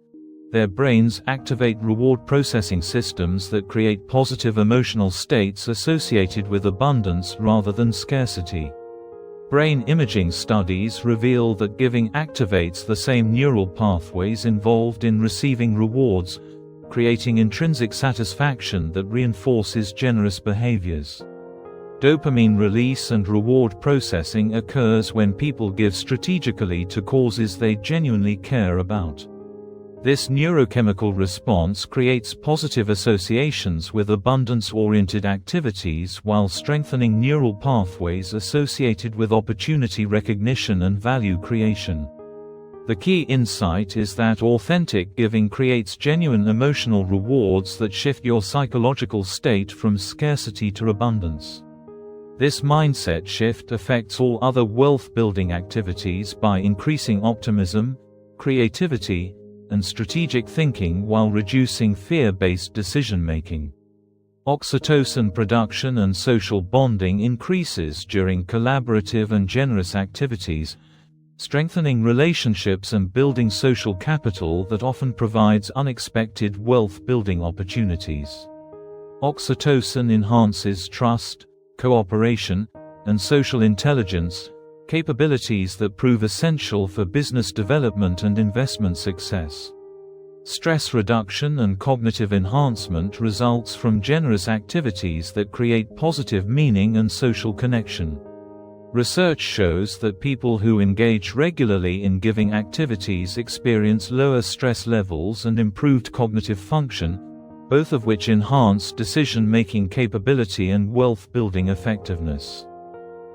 their brains activate reward processing systems that create positive emotional states associated with abundance rather than scarcity. Brain imaging studies reveal that giving activates the same neural pathways involved in receiving rewards, creating intrinsic satisfaction that reinforces generous behaviors. Dopamine release and reward processing occurs when people give strategically to causes they genuinely care about. This neurochemical response creates positive associations with abundance-oriented activities while strengthening neural pathways associated with opportunity recognition and value creation. The key insight is that authentic giving creates genuine emotional rewards that shift your psychological state from scarcity to abundance. This mindset shift affects all other wealth-building activities by increasing optimism, creativity, and strategic thinking while reducing fear-based decision-making. Oxytocin production and social bonding increases during collaborative and generous activities, strengthening relationships and building social capital that often provides unexpected wealth-building opportunities. Oxytocin enhances trust, cooperation, and social intelligence, capabilities that prove essential for business development and investment success. Stress reduction and cognitive enhancement results from generous activities that create positive meaning and social connection. Research shows that people who engage regularly in giving activities experience lower stress levels and improved cognitive function, both of which enhance decision-making capability and wealth-building effectiveness.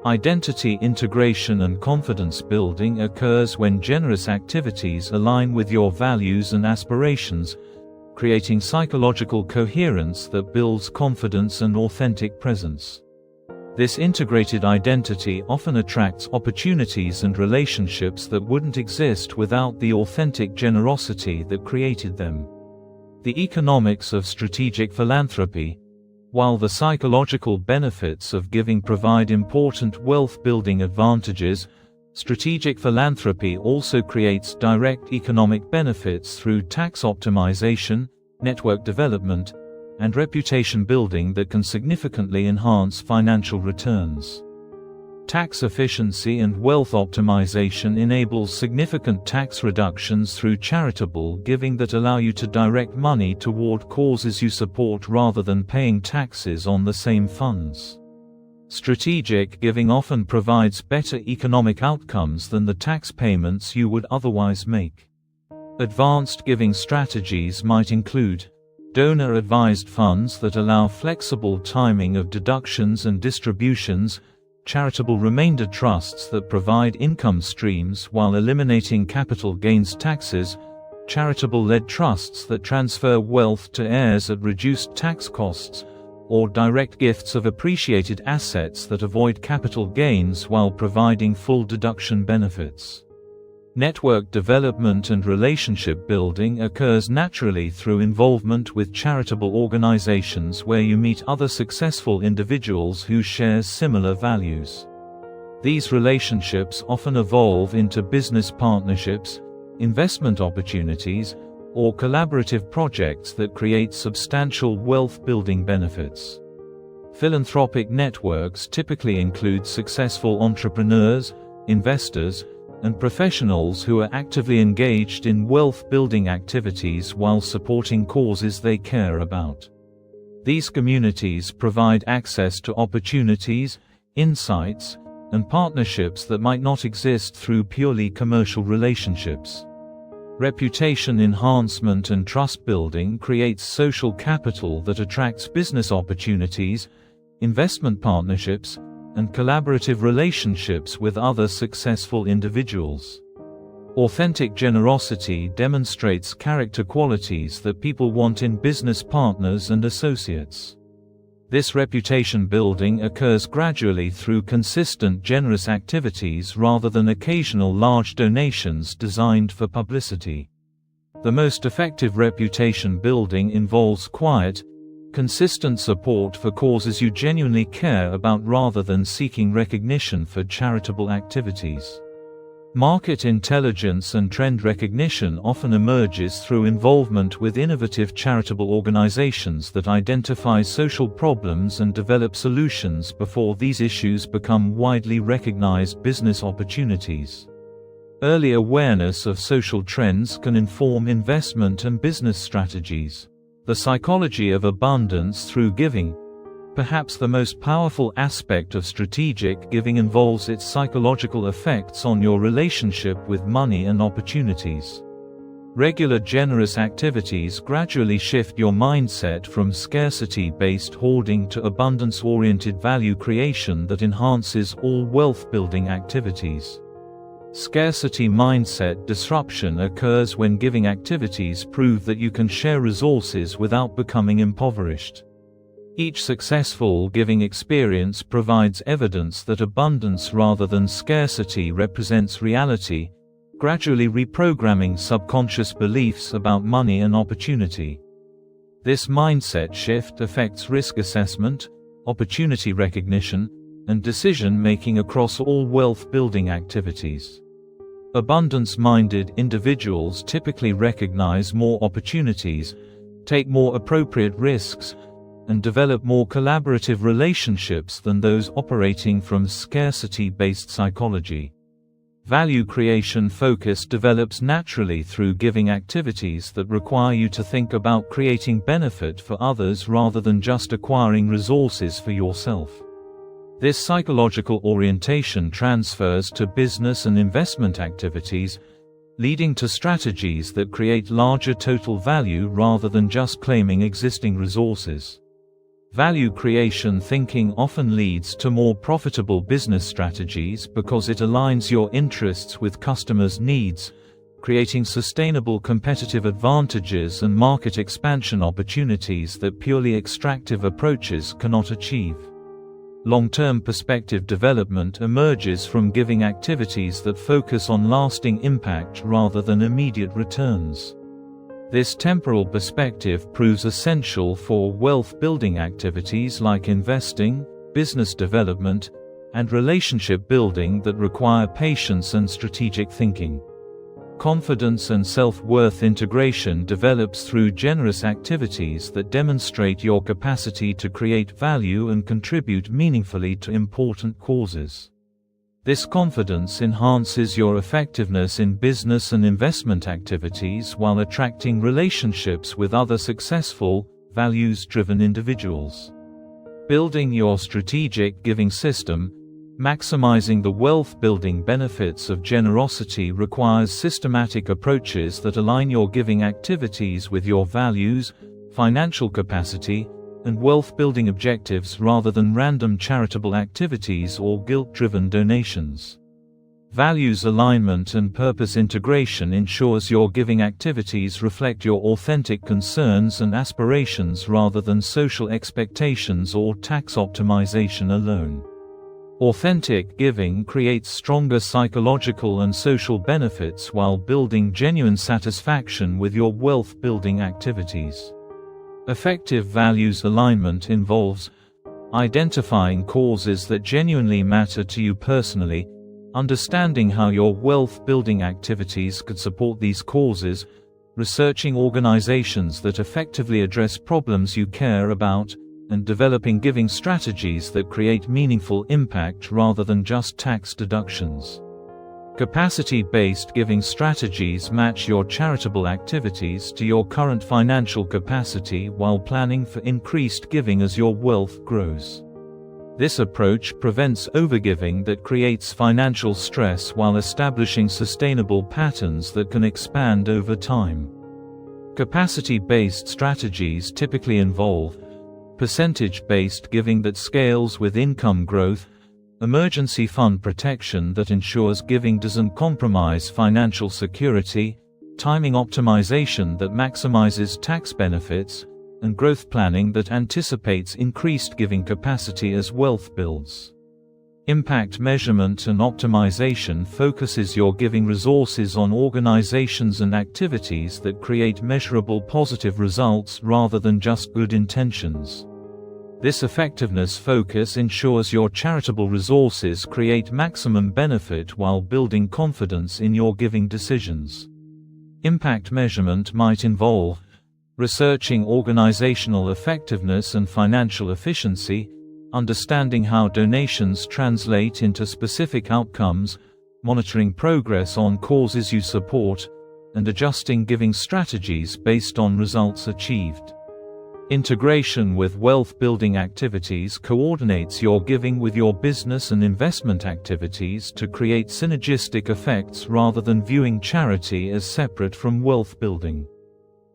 Identity integration and confidence building occurs when generous activities align with your values and aspirations, creating psychological coherence that builds confidence and authentic presence. This integrated identity often attracts opportunities and relationships that wouldn't exist without the authentic generosity that created them. The economics of strategic philanthropy. While the psychological benefits of giving provide important wealth-building advantages, strategic philanthropy also creates direct economic benefits through tax optimization, network development, and reputation building that can significantly enhance financial returns. Tax efficiency and wealth optimization enables significant tax reductions through charitable giving that allow you to direct money toward causes you support rather than paying taxes on the same funds. Strategic giving often provides better economic outcomes than the tax payments you would otherwise make. Advanced giving strategies might include donor-advised funds that allow flexible timing of deductions and distributions, charitable remainder trusts that provide income streams while eliminating capital gains taxes, charitable-led trusts that transfer wealth to heirs at reduced tax costs, or direct gifts of appreciated assets that avoid capital gains while providing full deduction benefits. Network development and relationship building occurs naturally through involvement with charitable organizations where you meet other successful individuals who share similar values. These relationships often evolve into business partnerships, investment opportunities, or collaborative projects that create substantial wealth-building benefits. Philanthropic networks typically include successful entrepreneurs, investors, and professionals who are actively engaged in wealth-building activities while supporting causes they care about. These communities provide access to opportunities, insights, and partnerships that might not exist through purely commercial relationships. Reputation enhancement and trust building creates social capital that attracts business opportunities, investment partnerships, and collaborative relationships with other successful individuals. Authentic generosity demonstrates character qualities that people want in business partners and associates. This reputation building occurs gradually through consistent generous activities rather than occasional large donations designed for publicity. The most effective reputation building involves quiet, consistent support for causes you genuinely care about rather than seeking recognition for charitable activities. Market intelligence and trend recognition often emerges through involvement with innovative charitable organizations that identify social problems and develop solutions before these issues become widely recognized business opportunities. Early awareness of social trends can inform investment and business strategies. The psychology of abundance through giving. Perhaps the most powerful aspect of strategic giving involves its psychological effects on your relationship with money and opportunities. Regular generous activities gradually shift your mindset from scarcity-based hoarding to abundance-oriented value creation that enhances all wealth-building activities. Scarcity mindset disruption occurs when giving activities prove that you can share resources without becoming impoverished. Each successful giving experience provides evidence that abundance rather than scarcity represents reality, gradually reprogramming subconscious beliefs about money and opportunity. This mindset shift affects risk assessment, opportunity recognition, and decision-making across all wealth-building activities. Abundance-minded individuals typically recognize more opportunities, take more appropriate risks, and develop more collaborative relationships than those operating from scarcity-based psychology. Value creation focus develops naturally through giving activities that require you to think about creating benefit for others rather than just acquiring resources for yourself. This psychological orientation transfers to business and investment activities, leading to strategies that create larger total value rather than just claiming existing resources. Value creation thinking often leads to more profitable business strategies because it aligns your interests with customers' needs, creating sustainable competitive advantages and market expansion opportunities that purely extractive approaches cannot achieve. Long-term perspective development emerges from giving activities that focus on lasting impact rather than immediate returns. This temporal perspective proves essential for wealth-building activities like investing, business development, and relationship building that require patience and strategic thinking. Confidence and self-worth integration develops through generous activities that demonstrate your capacity to create value and contribute meaningfully to important causes. This confidence enhances your effectiveness in business and investment activities while attracting relationships with other successful, values-driven individuals. Building your strategic giving system, maximizing the wealth-building benefits of generosity requires systematic approaches that align your giving activities with your values, financial capacity, and wealth-building objectives rather than random charitable activities or guilt-driven donations. Values alignment and purpose integration ensures your giving activities reflect your authentic concerns and aspirations rather than social expectations or tax optimization alone. Authentic giving creates stronger psychological and social benefits while building genuine satisfaction with your wealth-building activities. Effective values alignment involves identifying causes that genuinely matter to you personally, understanding how your wealth-building activities could support these causes, researching organizations that effectively address problems you care about, and developing giving strategies that create meaningful impact rather than just tax deductions. Capacity-based giving strategies match your charitable activities to your current financial capacity while planning for increased giving as your wealth grows. This approach prevents overgiving that creates financial stress while establishing sustainable patterns that can expand over time. Capacity-based strategies typically involve percentage-based giving that scales with income growth, emergency fund protection that ensures giving doesn't compromise financial security, timing optimization that maximizes tax benefits, and growth planning that anticipates increased giving capacity as wealth builds. Impact measurement and optimization focuses your giving resources on organizations and activities that create measurable positive results rather than just good intentions. This effectiveness focus ensures your charitable resources create maximum benefit while building confidence in your giving decisions. Impact measurement might involve researching organizational effectiveness and financial efficiency, understanding how donations translate into specific outcomes, monitoring progress on causes you support, and adjusting giving strategies based on results achieved. Integration with wealth-building activities coordinates your giving with your business and investment activities to create synergistic effects rather than viewing charity as separate from wealth-building.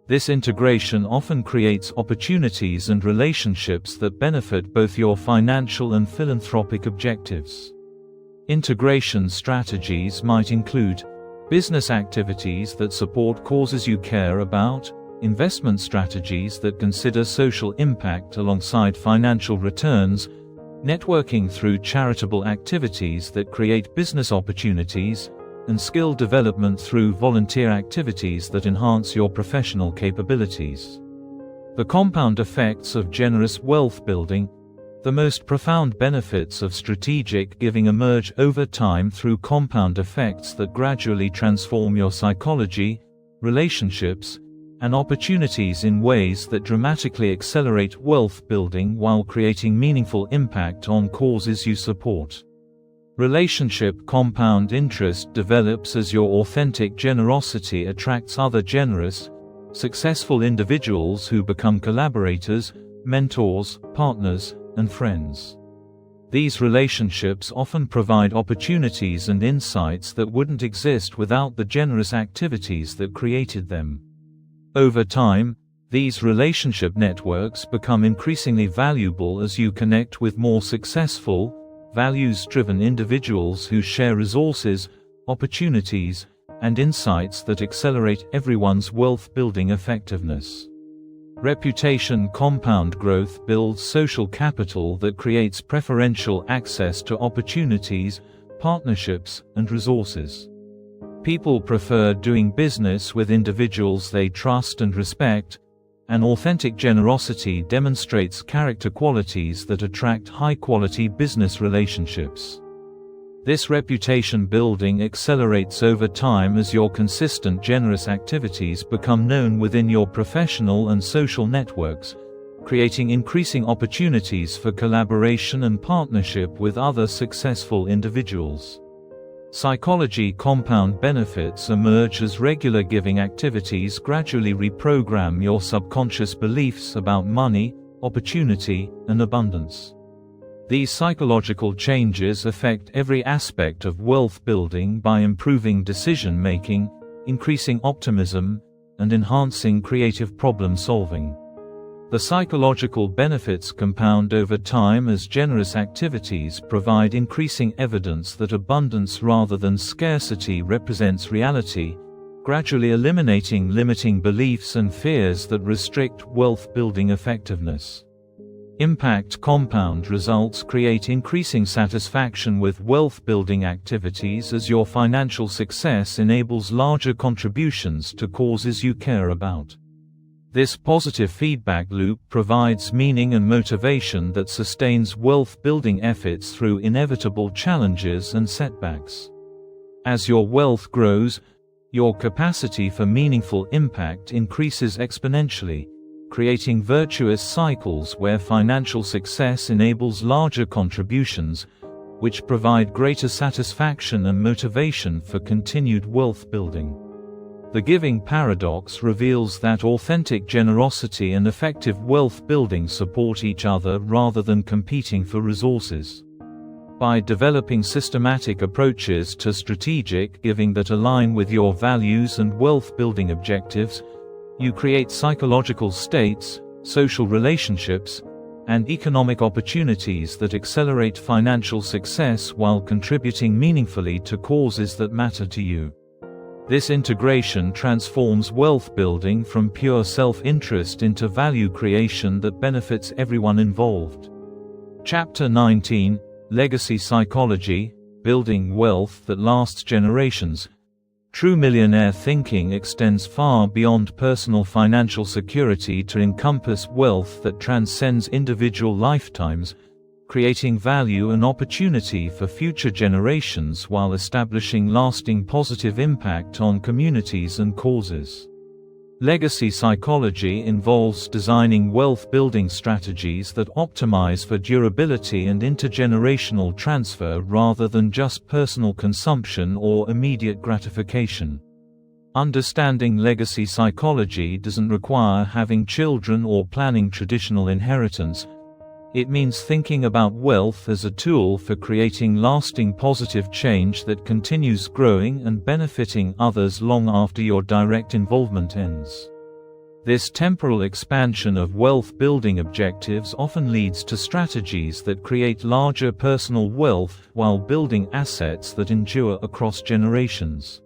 This integration often creates opportunities and relationships that benefit both your financial and philanthropic objectives. Integration strategies might include business activities that support causes you care about, investment strategies that consider social impact alongside financial returns, networking through charitable activities that create business opportunities, and skill development through volunteer activities that enhance your professional capabilities. The compound effects of generous wealth building. The most profound benefits of strategic giving emerge over time through compound effects that gradually transform your psychology, relationships, and opportunities in ways that dramatically accelerate wealth building while creating meaningful impact on causes you support. Relationship compound interest develops as your authentic generosity attracts other generous, successful individuals who become collaborators, mentors, partners, and friends. These relationships often provide opportunities and insights that wouldn't exist without the generous activities that created them. Over time, these relationship networks become increasingly valuable as you connect with more successful, values-driven individuals who share resources, opportunities, and insights that accelerate everyone's wealth-building effectiveness. Reputation compound growth builds social capital that creates preferential access to opportunities, partnerships, and resources. People prefer doing business with individuals they trust and respect, and authentic generosity demonstrates character qualities that attract high-quality business relationships. This reputation building accelerates over time as your consistent generous activities become known within your professional and social networks, creating increasing opportunities for collaboration and partnership with other successful individuals. Psychology compound benefits emerge as regular giving activities gradually reprogram your subconscious beliefs about money, opportunity, and abundance. These psychological changes affect every aspect of wealth building by improving decision-making, increasing optimism, and enhancing creative problem solving. The psychological benefits compound over time as generous activities provide increasing evidence that abundance rather than scarcity represents reality, gradually eliminating limiting beliefs and fears that restrict wealth-building effectiveness. Impact compound results create increasing satisfaction with wealth-building activities as your financial success enables larger contributions to causes you care about. This positive feedback loop provides meaning and motivation that sustains wealth-building efforts through inevitable challenges and setbacks. As your wealth grows, your capacity for meaningful impact increases exponentially, creating virtuous cycles where financial success enables larger contributions, which provide greater satisfaction and motivation for continued wealth building. The giving paradox reveals that authentic generosity and effective wealth building support each other rather than competing for resources. By developing systematic approaches to strategic giving that align with your values and wealth building objectives, you create psychological states, social relationships, and economic opportunities that accelerate financial success while contributing meaningfully to causes that matter to you. This integration transforms wealth building from pure self-interest into value creation that benefits everyone involved. Chapter 19, Legacy Psychology, Building Wealth That Lasts Generations. True millionaire thinking extends far beyond personal financial security to encompass wealth that transcends individual lifetimes, creating value and opportunity for future generations while establishing lasting positive impact on communities and causes. Legacy psychology involves designing wealth-building strategies that optimize for durability and intergenerational transfer rather than just personal consumption or immediate gratification. Understanding legacy psychology doesn't require having children or planning traditional inheritance. It means thinking about wealth as a tool for creating lasting positive change that continues growing and benefiting others long after your direct involvement ends. This temporal expansion of wealth-building objectives often leads to strategies that create larger personal wealth while building assets that endure across generations.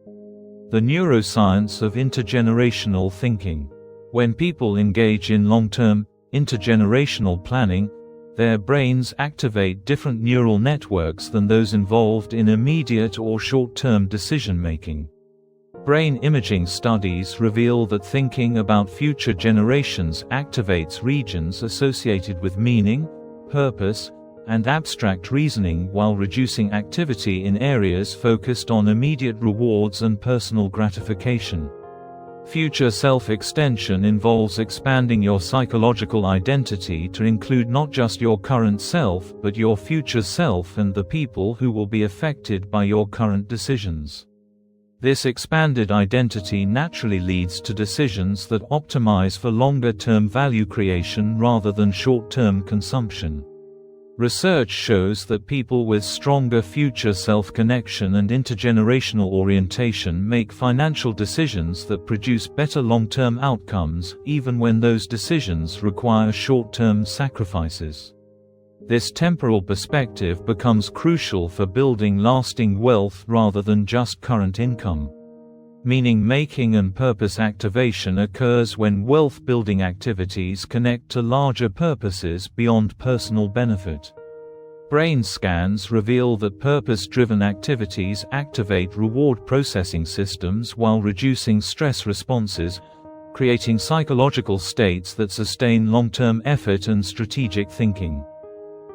The neuroscience of intergenerational thinking. When people engage in long-term, intergenerational planning, their brains activate different neural networks than those involved in immediate or short-term decision-making. Brain imaging studies reveal that thinking about future generations activates regions associated with meaning, purpose, and abstract reasoning while reducing activity in areas focused on immediate rewards and personal gratification. Future self-extension involves expanding your psychological identity to include not just your current self but your future self and the people who will be affected by your current decisions. This expanded identity naturally leads to decisions that optimize for longer-term value creation rather than short-term consumption. Research shows that people with stronger future self-connection and intergenerational orientation make financial decisions that produce better long-term outcomes, even when those decisions require short-term sacrifices. This temporal perspective becomes crucial for building lasting wealth rather than just current income. Meaning-making and purpose activation occurs when wealth-building activities connect to larger purposes beyond personal benefit. Brain scans reveal that purpose-driven activities activate reward processing systems while reducing stress responses, creating psychological states that sustain long-term effort and strategic thinking.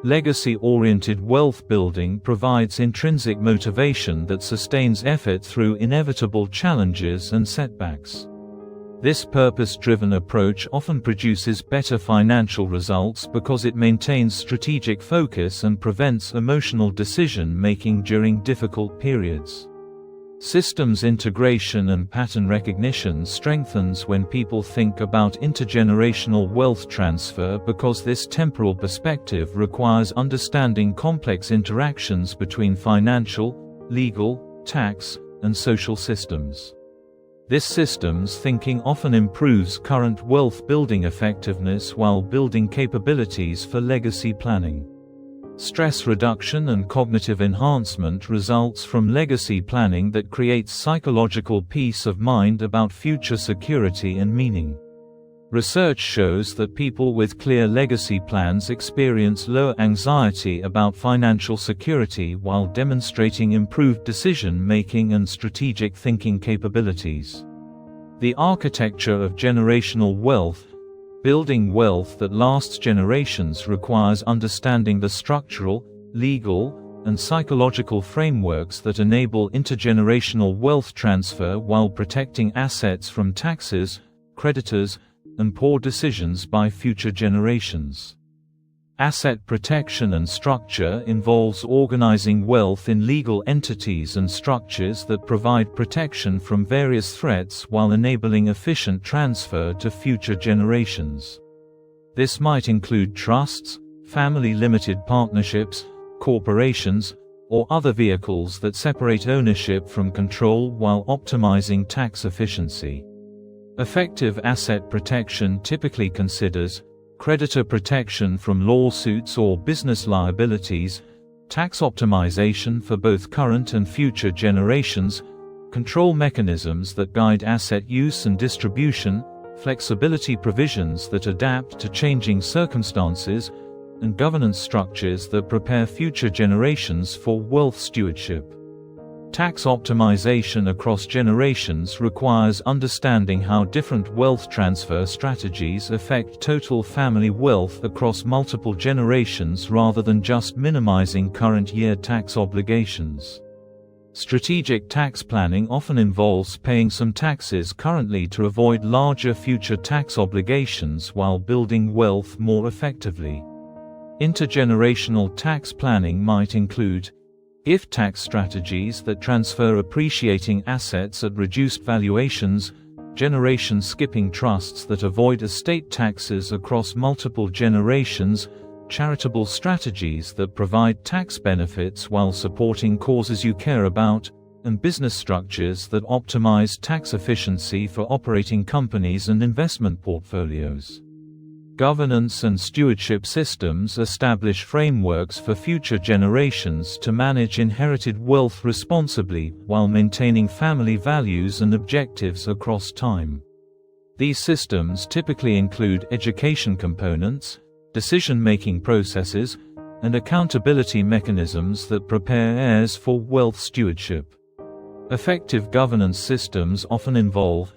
Legacy-oriented wealth building provides intrinsic motivation that sustains effort through inevitable challenges and setbacks. This purpose-driven approach often produces better financial results because it maintains strategic focus and prevents emotional decision-making during difficult periods. Systems integration and pattern recognition strengthens when people think about intergenerational wealth transfer because this temporal perspective requires understanding complex interactions between financial, legal, tax, and social systems. This systems thinking often improves current wealth-building effectiveness while building capabilities for legacy planning. Stress reduction and cognitive enhancement results from legacy planning that creates psychological peace of mind about future security and meaning. Research shows that people with clear legacy plans experience lower anxiety about financial security while demonstrating improved decision-making and strategic thinking capabilities. The architecture of generational wealth. Building wealth that lasts generations requires understanding the structural, legal, and psychological frameworks that enable intergenerational wealth transfer while protecting assets from taxes, creditors, and poor decisions by future generations. Asset protection and structure involves organizing wealth in legal entities and structures that provide protection from various threats while enabling efficient transfer to future generations. This might include trusts, family-limited partnerships, corporations, or other vehicles that separate ownership from control while optimizing tax efficiency. Effective asset protection typically considers creditor protection from lawsuits or business liabilities, tax optimization for both current and future generations, control mechanisms that guide asset use and distribution, flexibility provisions that adapt to changing circumstances, and governance structures that prepare future generations for wealth stewardship. Tax optimization across generations requires understanding how different wealth transfer strategies affect total family wealth across multiple generations rather than just minimizing current year tax obligations. Strategic tax planning often involves paying some taxes currently to avoid larger future tax obligations while building wealth more effectively. Intergenerational tax planning might include gift tax strategies that transfer appreciating assets at reduced valuations, generation-skipping trusts that avoid estate taxes across multiple generations, charitable strategies that provide tax benefits while supporting causes you care about, and business structures that optimize tax efficiency for operating companies and investment portfolios. Governance and stewardship systems establish frameworks for future generations to manage inherited wealth responsibly while maintaining family values and objectives across time. These systems typically include education components, decision-making processes, and accountability mechanisms that prepare heirs for wealth stewardship. Effective governance systems often involve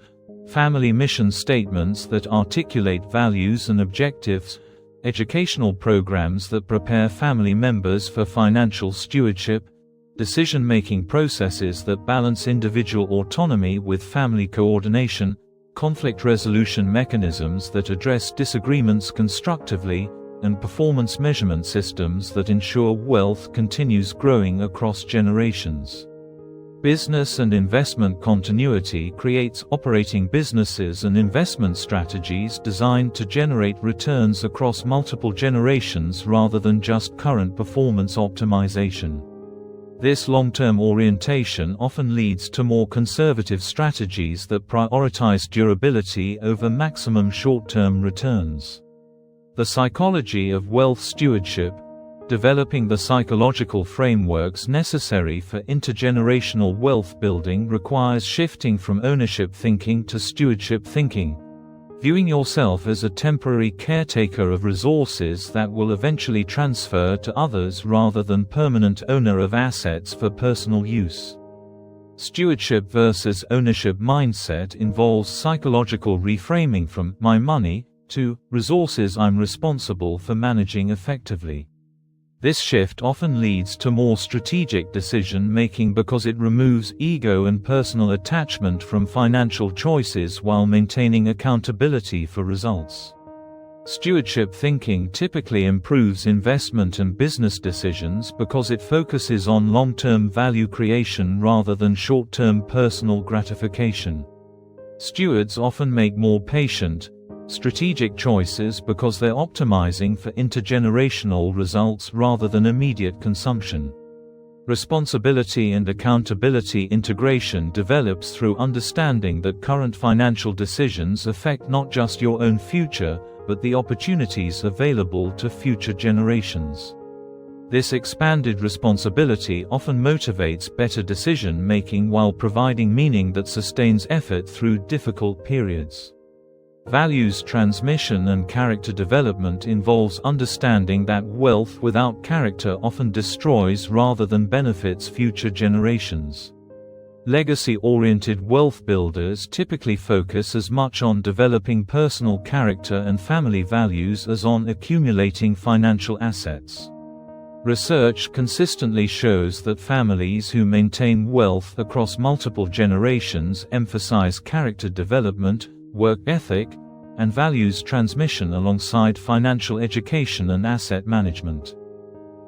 family mission statements that articulate values and objectives, educational programs that prepare family members for financial stewardship, decision-making processes that balance individual autonomy with family coordination, conflict resolution mechanisms that address disagreements constructively, and performance measurement systems that ensure wealth continues growing across generations. Business and investment continuity creates operating businesses and investment strategies designed to generate returns across multiple generations rather than just current performance optimization. This long-term orientation often leads to more conservative strategies that prioritize durability over maximum short-term returns. The psychology of wealth stewardship. Developing the psychological frameworks necessary for intergenerational wealth building requires shifting from ownership thinking to stewardship thinking, viewing yourself as a temporary caretaker of resources that will eventually transfer to others rather than permanent owner of assets for personal use. Stewardship versus ownership mindset involves psychological reframing from "my money" to "resources I'm responsible for managing effectively." This shift often leads to more strategic decision-making because it removes ego and personal attachment from financial choices while maintaining accountability for results. Stewardship thinking typically improves investment and business decisions because it focuses on long-term value creation rather than short-term personal gratification. Stewards often make more patient, strategic choices because they're optimizing for intergenerational results rather than immediate consumption. Responsibility and accountability integration develops through understanding that current financial decisions affect not just your own future, but the opportunities available to future generations. This expanded responsibility often motivates better decision-making while providing meaning that sustains effort through difficult periods. Values transmission and character development involves understanding that wealth without character often destroys rather than benefits future generations. Legacy-oriented wealth builders typically focus as much on developing personal character and family values as on accumulating financial assets. Research consistently shows that families who maintain wealth across multiple generations emphasize character development, work ethic, and values transmission alongside financial education and asset management.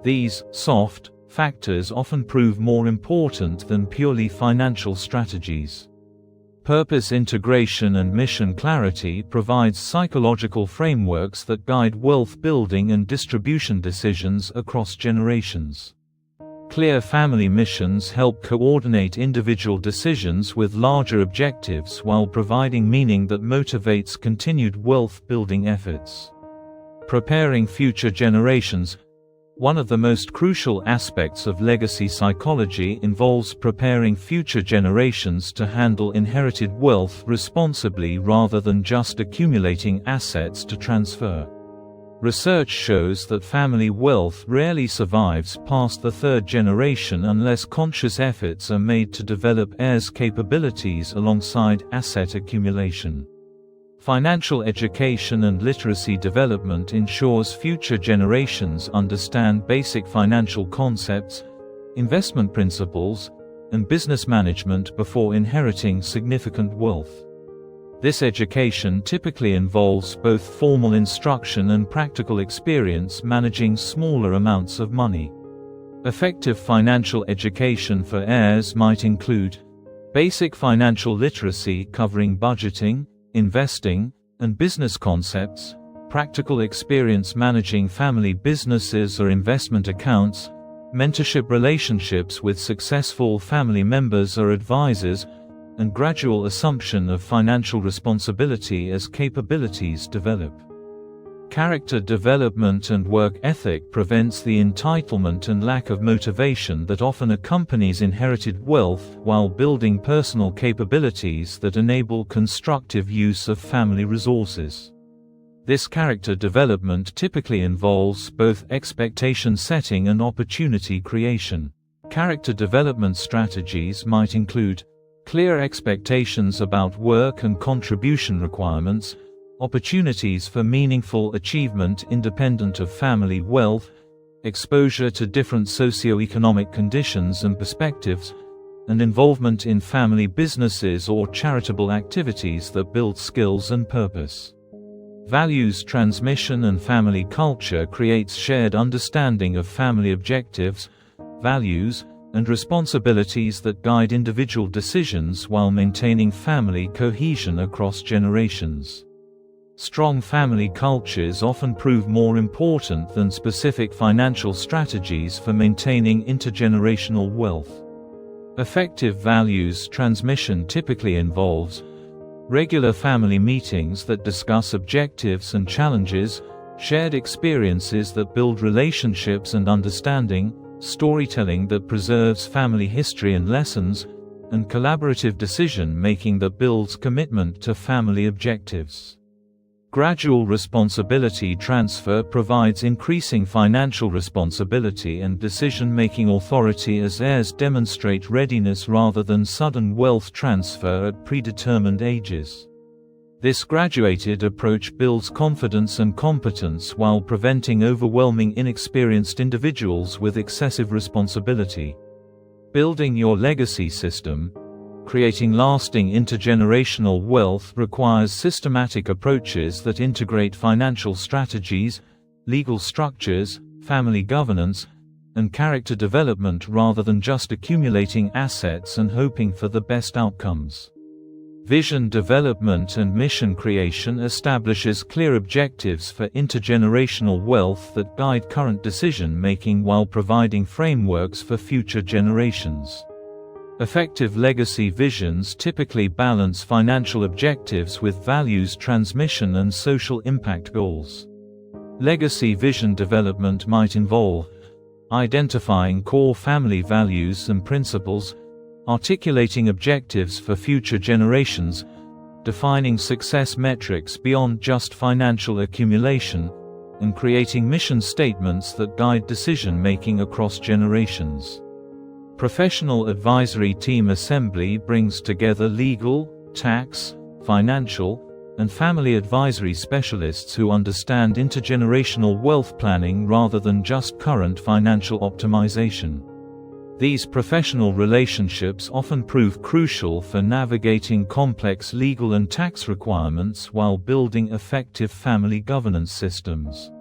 These soft factors often prove more important than purely financial strategies. Purpose integration and mission clarity provides psychological frameworks that guide wealth building and distribution decisions across generations. Clear family missions help coordinate individual decisions with larger objectives while providing meaning that motivates continued wealth-building efforts. Preparing future generations. One of the most crucial aspects of legacy psychology involves preparing future generations to handle inherited wealth responsibly rather than just accumulating assets to transfer. Research shows that family wealth rarely survives past the third generation unless conscious efforts are made to develop heirs' capabilities alongside asset accumulation. Financial education and literacy development ensures future generations understand basic financial concepts, investment principles, and business management before inheriting significant wealth. This education typically involves both formal instruction and practical experience managing smaller amounts of money. Effective financial education for heirs might include basic financial literacy covering budgeting, investing, and business concepts, practical experience managing family businesses or investment accounts, mentorship relationships with successful family members or advisors, and gradual assumption of financial responsibility as capabilities develop. Character development and work ethic prevents the entitlement and lack of motivation that often accompanies inherited wealth while building personal capabilities that enable constructive use of family resources. This character development typically involves both expectation setting and opportunity creation. Character development strategies might include clear expectations about work and contribution requirements, opportunities for meaningful achievement independent of family wealth, exposure to different socioeconomic conditions and perspectives, and involvement in family businesses or charitable activities that build skills and purpose. Values transmission and family culture creates shared understanding of family objectives, values, and responsibilities that guide individual decisions while maintaining family cohesion across generations. Strong family cultures often prove more important than specific financial strategies for maintaining intergenerational wealth. Effective values transmission typically involves regular family meetings that discuss objectives and challenges, shared experiences that build relationships and understanding, storytelling that preserves family history and lessons, and collaborative decision-making that builds commitment to family objectives. Gradual responsibility transfer provides increasing financial responsibility and decision-making authority as heirs demonstrate readiness rather than sudden wealth transfer at predetermined ages. This graduated approach builds confidence and competence while preventing overwhelming inexperienced individuals with excessive responsibility. Building your legacy system. Creating lasting intergenerational wealth requires systematic approaches that integrate financial strategies, legal structures, family governance, and character development rather than just accumulating assets and hoping for the best outcomes. Vision development and mission creation establishes clear objectives for intergenerational wealth that guide current decision-making while providing frameworks for future generations. Effective legacy visions typically balance financial objectives with values transmission and social impact goals. Legacy vision development might involve identifying core family values and principles, articulating objectives for future generations, defining success metrics beyond just financial accumulation, and creating mission statements that guide decision-making across generations. Professional advisory team assembly brings together legal, tax, financial, and family advisory specialists who understand intergenerational wealth planning rather than just current financial optimization. These professional relationships often prove crucial for navigating complex legal and tax requirements while building effective family governance systems.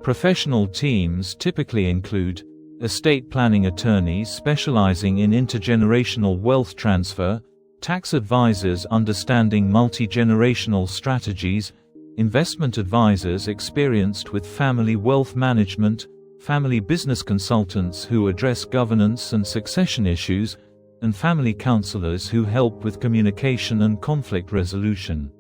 Professional teams typically include estate planning attorneys specializing in intergenerational wealth transfer, tax advisors understanding multi-generational strategies, investment advisors experienced with family wealth management, family business consultants who address governance and succession issues, and family counselors who help with communication and conflict resolution.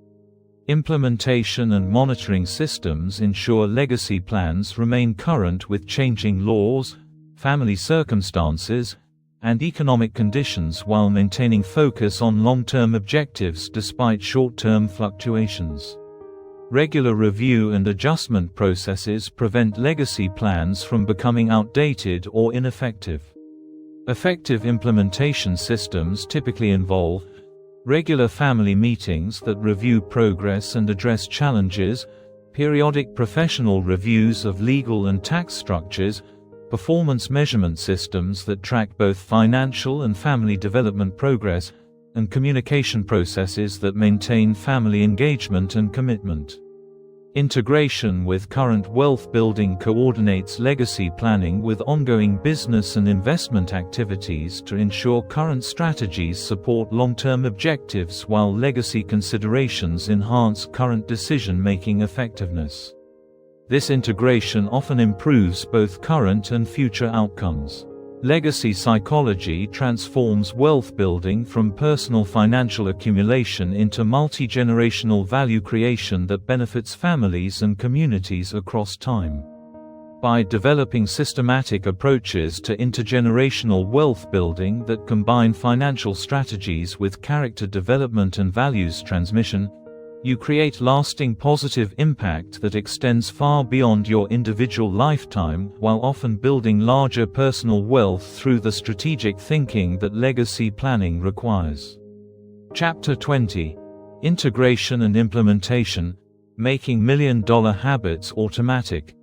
Implementation and monitoring systems ensure legacy plans remain current with changing laws, family circumstances, and economic conditions while maintaining focus on long-term objectives despite short-term fluctuations. Regular review and adjustment processes prevent legacy plans from becoming outdated or ineffective. Effective implementation systems typically involve regular family meetings that review progress and address challenges, periodic professional reviews of legal and tax structures, performance measurement systems that track both financial and family development progress, and communication processes that maintain family engagement and commitment. Integration with current wealth building coordinates legacy planning with ongoing business and investment activities to ensure current strategies support long-term objectives while legacy considerations enhance current decision-making effectiveness. This integration often improves both current and future outcomes. Legacy psychology transforms wealth building from personal financial accumulation into multi-generational value creation that benefits families and communities across time. By developing systematic approaches to intergenerational wealth building that combine financial strategies with character development and values transmission, you create lasting positive impact that extends far beyond your individual lifetime while often building larger personal wealth through the strategic thinking that legacy planning requires. Chapter 20: Integration and Implementation – Making Million-Dollar Habits Automatic.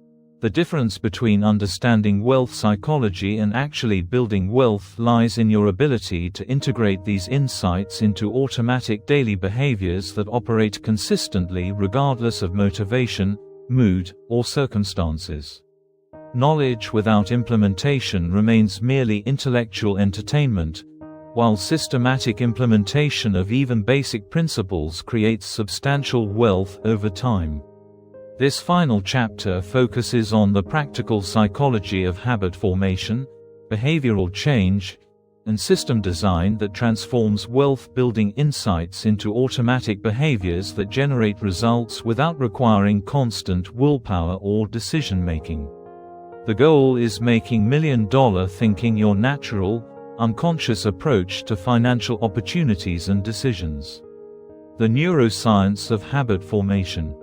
The difference between understanding wealth psychology and actually building wealth lies in your ability to integrate these insights into automatic daily behaviors that operate consistently regardless of motivation, mood, or circumstances. Knowledge without implementation remains merely intellectual entertainment, while systematic implementation of even basic principles creates substantial wealth over time. This final chapter focuses on the practical psychology of habit formation, behavioral change, and system design that transforms wealth-building insights into automatic behaviors that generate results without requiring constant willpower or decision-making. The goal is making million-dollar thinking your natural, unconscious approach to financial opportunities and decisions. The neuroscience of habit formation.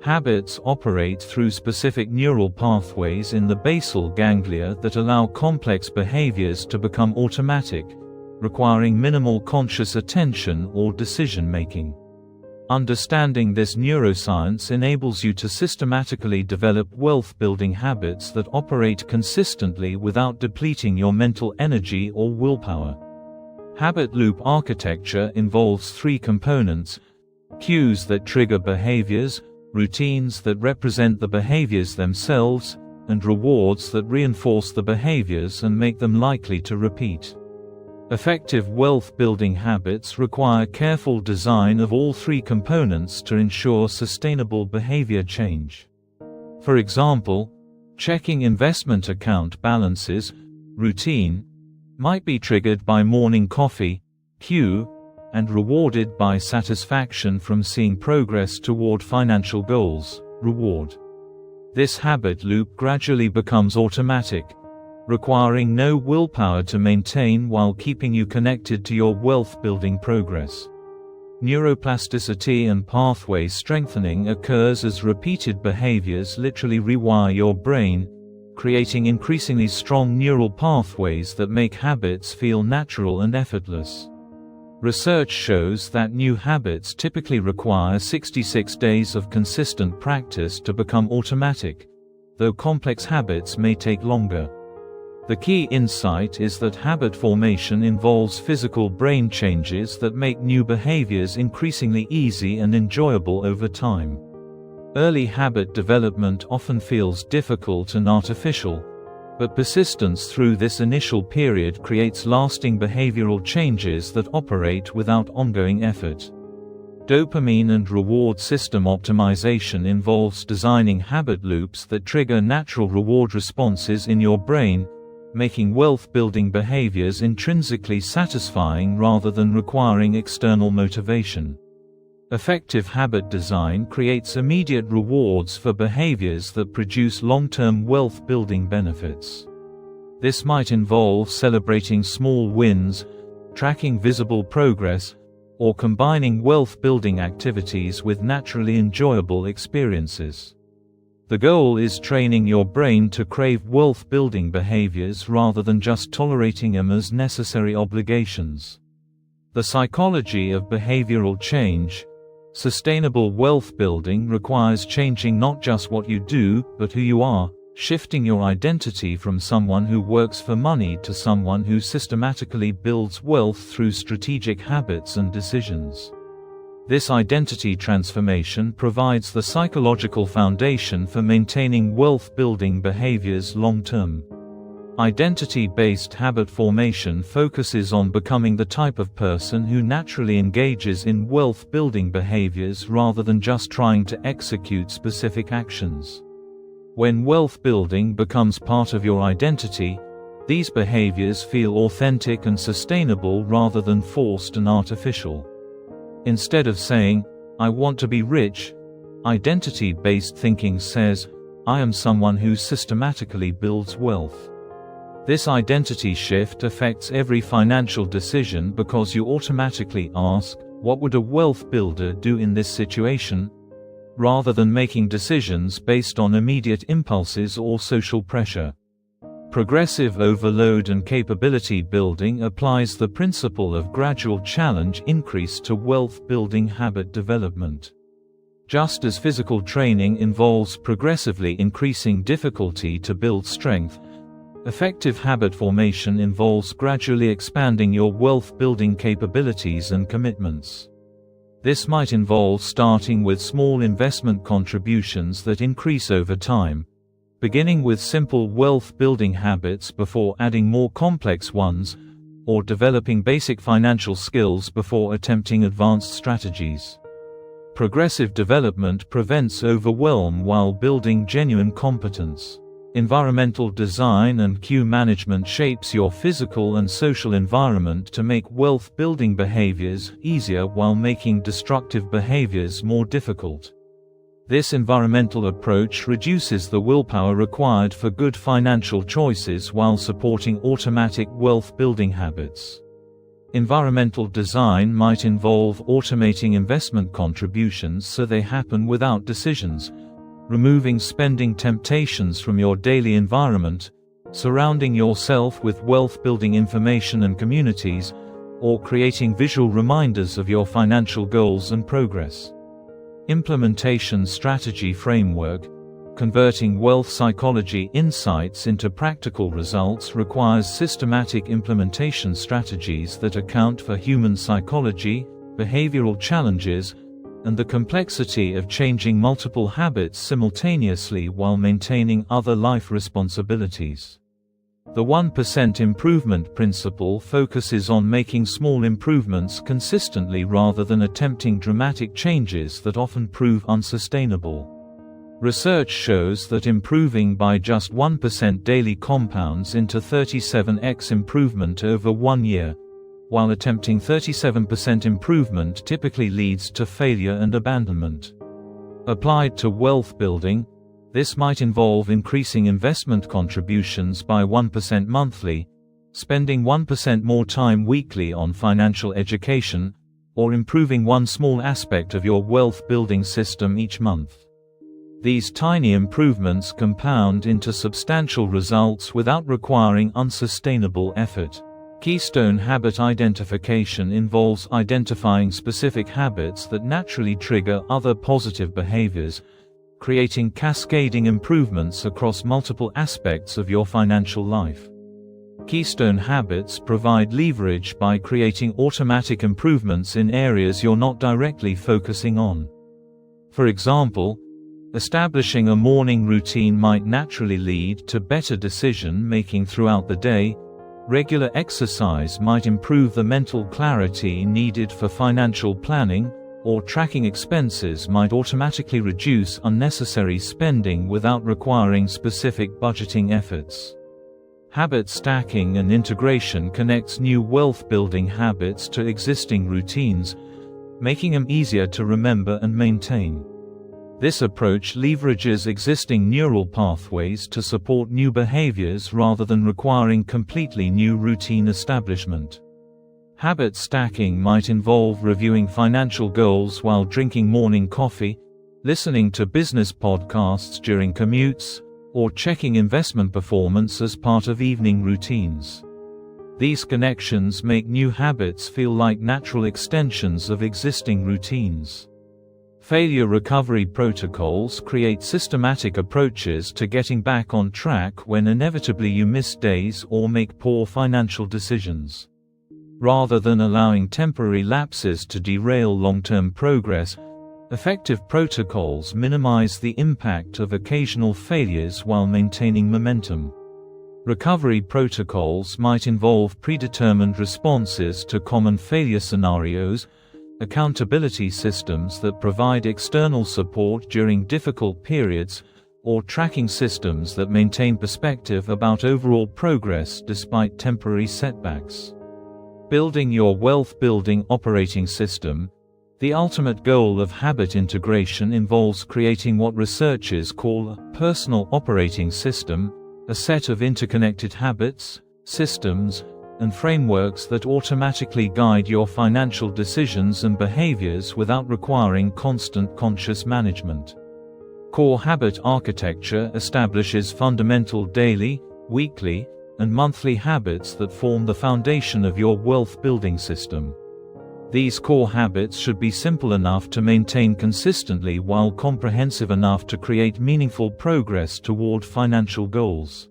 Habits operate through specific neural pathways in the basal ganglia that allow complex behaviors to become automatic, requiring minimal conscious attention or decision-making. Understanding this neuroscience enables you to systematically develop wealth-building habits that operate consistently without depleting your mental energy or willpower. Habit loop architecture involves three components: cues that trigger behaviors, routines that represent the behaviors themselves, and rewards that reinforce the behaviors and make them likely to repeat. Effective wealth-building habits require careful design of all three components to ensure sustainable behavior change. For example, checking investment account balances, routine, might be triggered by morning coffee, cue, and rewarded by satisfaction from seeing progress toward financial goals, reward. This habit loop gradually becomes automatic, requiring no willpower to maintain while keeping you connected to your wealth-building progress. Neuroplasticity and pathway strengthening occurs as repeated behaviors literally rewire your brain, creating increasingly strong neural pathways that make habits feel natural and effortless. Research shows that new habits typically require 66 days of consistent practice to become automatic, though complex habits may take longer. The key insight is that habit formation involves physical brain changes that make new behaviors increasingly easy and enjoyable over time. Early habit development often feels difficult and artificial, but persistence through this initial period creates lasting behavioral changes that operate without ongoing effort. Dopamine and reward system optimization involves designing habit loops that trigger natural reward responses in your brain, making wealth-building behaviors intrinsically satisfying rather than requiring external motivation. Effective habit design creates immediate rewards for behaviors that produce long-term wealth-building benefits. This might involve celebrating small wins, tracking visible progress, or combining wealth-building activities with naturally enjoyable experiences. The goal is training your brain to crave wealth-building behaviors rather than just tolerating them as necessary obligations. The psychology of behavioral change. Sustainable wealth building requires changing not just what you do, but who you are, shifting your identity from someone who works for money to someone who systematically builds wealth through strategic habits and decisions. This identity transformation provides the psychological foundation for maintaining wealth-building behaviors long-term. Identity-based habit formation focuses on becoming the type of person who naturally engages in wealth-building behaviors rather than just trying to execute specific actions. When wealth building becomes part of your identity, these behaviors feel authentic and sustainable rather than forced and artificial. Instead of saying, "I want to be rich," identity-based thinking says, "I am someone who systematically builds wealth." This identity shift affects every financial decision because you automatically ask, "What would a wealth builder do in this situation?" rather than making decisions based on immediate impulses or social pressure. Progressive overload and capability building applies the principle of gradual challenge increase to wealth-building habit development. Just as physical training involves progressively increasing difficulty to build strength, effective habit formation involves gradually expanding your wealth-building capabilities and commitments. This might involve starting with small investment contributions that increase over time, beginning with simple wealth-building habits before adding more complex ones, or developing basic financial skills before attempting advanced strategies. Progressive development prevents overwhelm while building genuine competence. Environmental design and cue management shapes your physical and social environment to make wealth-building behaviors easier while making destructive behaviors more difficult. This environmental approach reduces the willpower required for good financial choices while supporting automatic wealth-building habits. Environmental design might involve automating investment contributions so they happen without decisions, removing spending temptations from your daily environment, surrounding yourself with wealth-building information and communities, or creating visual reminders of your financial goals and progress. Implementation strategy framework. Converting wealth psychology insights into practical results requires systematic implementation strategies that account for human psychology, behavioral challenges, and the complexity of changing multiple habits simultaneously while maintaining other life responsibilities. The 1% improvement principle focuses on making small improvements consistently rather than attempting dramatic changes that often prove unsustainable. Research shows that improving by just 1% daily compounds into 37x improvement over 1 year, while attempting 37% improvement typically leads to failure and abandonment. Applied to wealth building, this might involve increasing investment contributions by 1% monthly, spending 1% more time weekly on financial education, or improving one small aspect of your wealth-building system each month. These tiny improvements compound into substantial results without requiring unsustainable effort. Keystone habit identification involves identifying specific habits that naturally trigger other positive behaviors, creating cascading improvements across multiple aspects of your financial life. Keystone habits provide leverage by creating automatic improvements in areas you're not directly focusing on. For example, establishing a morning routine might naturally lead to better decision-making throughout the day. Regular exercise might improve the mental clarity needed for financial planning, or tracking expenses might automatically reduce unnecessary spending without requiring specific budgeting efforts. Habit stacking and integration connects new wealth-building habits to existing routines, making them easier to remember and maintain. This approach leverages existing neural pathways to support new behaviors rather than requiring completely new routine establishment. Habit stacking might involve reviewing financial goals while drinking morning coffee, listening to business podcasts during commutes, or checking investment performance as part of evening routines. These connections make new habits feel like natural extensions of existing routines. Failure recovery protocols create systematic approaches to getting back on track when inevitably you miss days or make poor financial decisions. Rather than allowing temporary lapses to derail long-term progress, effective protocols minimize the impact of occasional failures while maintaining momentum. Recovery protocols might involve predetermined responses to common failure scenarios, accountability systems that provide external support during difficult periods, or tracking systems that maintain perspective about overall progress despite temporary setbacks. Building your wealth-building operating system. The ultimate goal of habit integration involves creating what researchers call a personal operating system, a set of interconnected habits, systems, and frameworks that automatically guide your financial decisions and behaviors without requiring constant conscious management. Core habit architecture establishes fundamental daily, weekly, and monthly habits that form the foundation of your wealth-building system. These core habits should be simple enough to maintain consistently while comprehensive enough to create meaningful progress toward financial goals.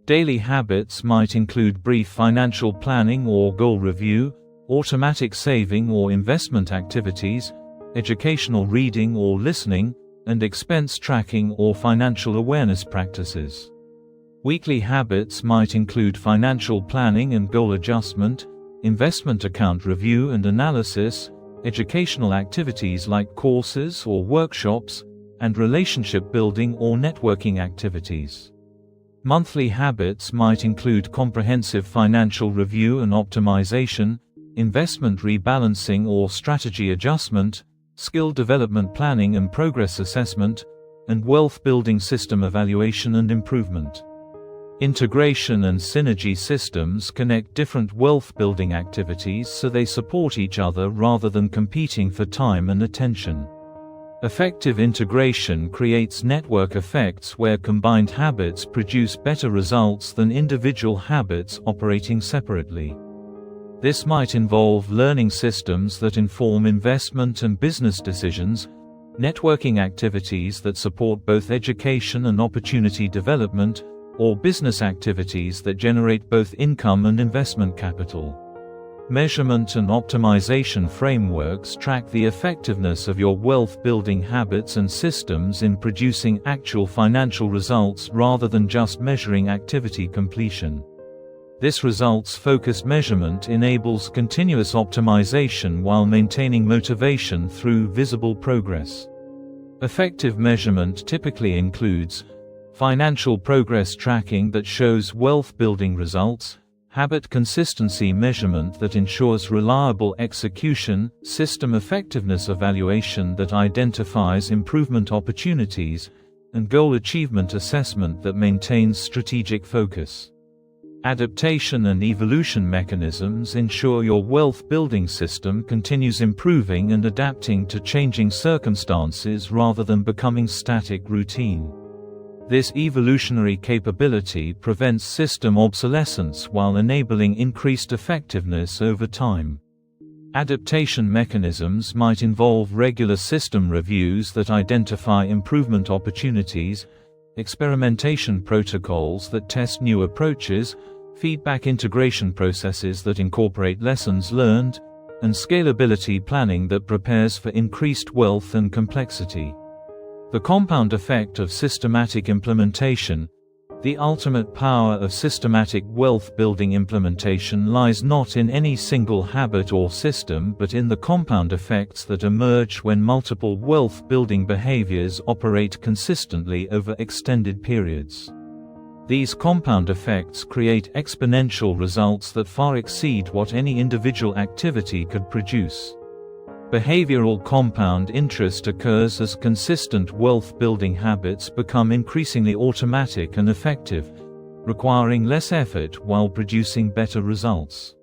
Daily habits might include brief financial planning or goal review, automatic saving or investment activities, educational reading or listening, and expense tracking or financial awareness practices. Weekly habits might include financial planning and goal adjustment, investment account review and analysis, educational activities like courses or workshops, and relationship building or networking activities. Monthly habits might include comprehensive financial review and optimization, investment rebalancing or strategy adjustment, skill development planning and progress assessment, and wealth-building system evaluation and improvement. Integration and synergy systems connect different wealth-building activities so they support each other rather than competing for time and attention. Effective integration creates network effects where combined habits produce better results than individual habits operating separately. This might involve learning systems that inform investment and business decisions, networking activities that support both education and opportunity development, or business activities that generate both income and investment capital. Measurement and optimization frameworks track the effectiveness of your wealth-building habits and systems in producing actual financial results rather than just measuring activity completion. This results-focused measurement enables continuous optimization while maintaining motivation through visible progress. Effective measurement typically includes financial progress tracking that shows wealth-building results, habit consistency measurement that ensures reliable execution, system effectiveness evaluation that identifies improvement opportunities, and goal achievement assessment that maintains strategic focus. Adaptation and evolution mechanisms ensure your wealth-building system continues improving and adapting to changing circumstances rather than becoming static routine. This evolutionary capability prevents system obsolescence while enabling increased effectiveness over time. Adaptation mechanisms might involve regular system reviews that identify improvement opportunities, experimentation protocols that test new approaches, feedback integration processes that incorporate lessons learned, and scalability planning that prepares for increased wealth and complexity. The compound effect of systematic implementation. The ultimate power of systematic wealth-building implementation lies not in any single habit or system but in the compound effects that emerge when multiple wealth-building behaviors operate consistently over extended periods. These compound effects create exponential results that far exceed what any individual activity could produce. Behavioral compound interest occurs as consistent wealth-building habits become increasingly automatic and effective, requiring less effort while producing better results.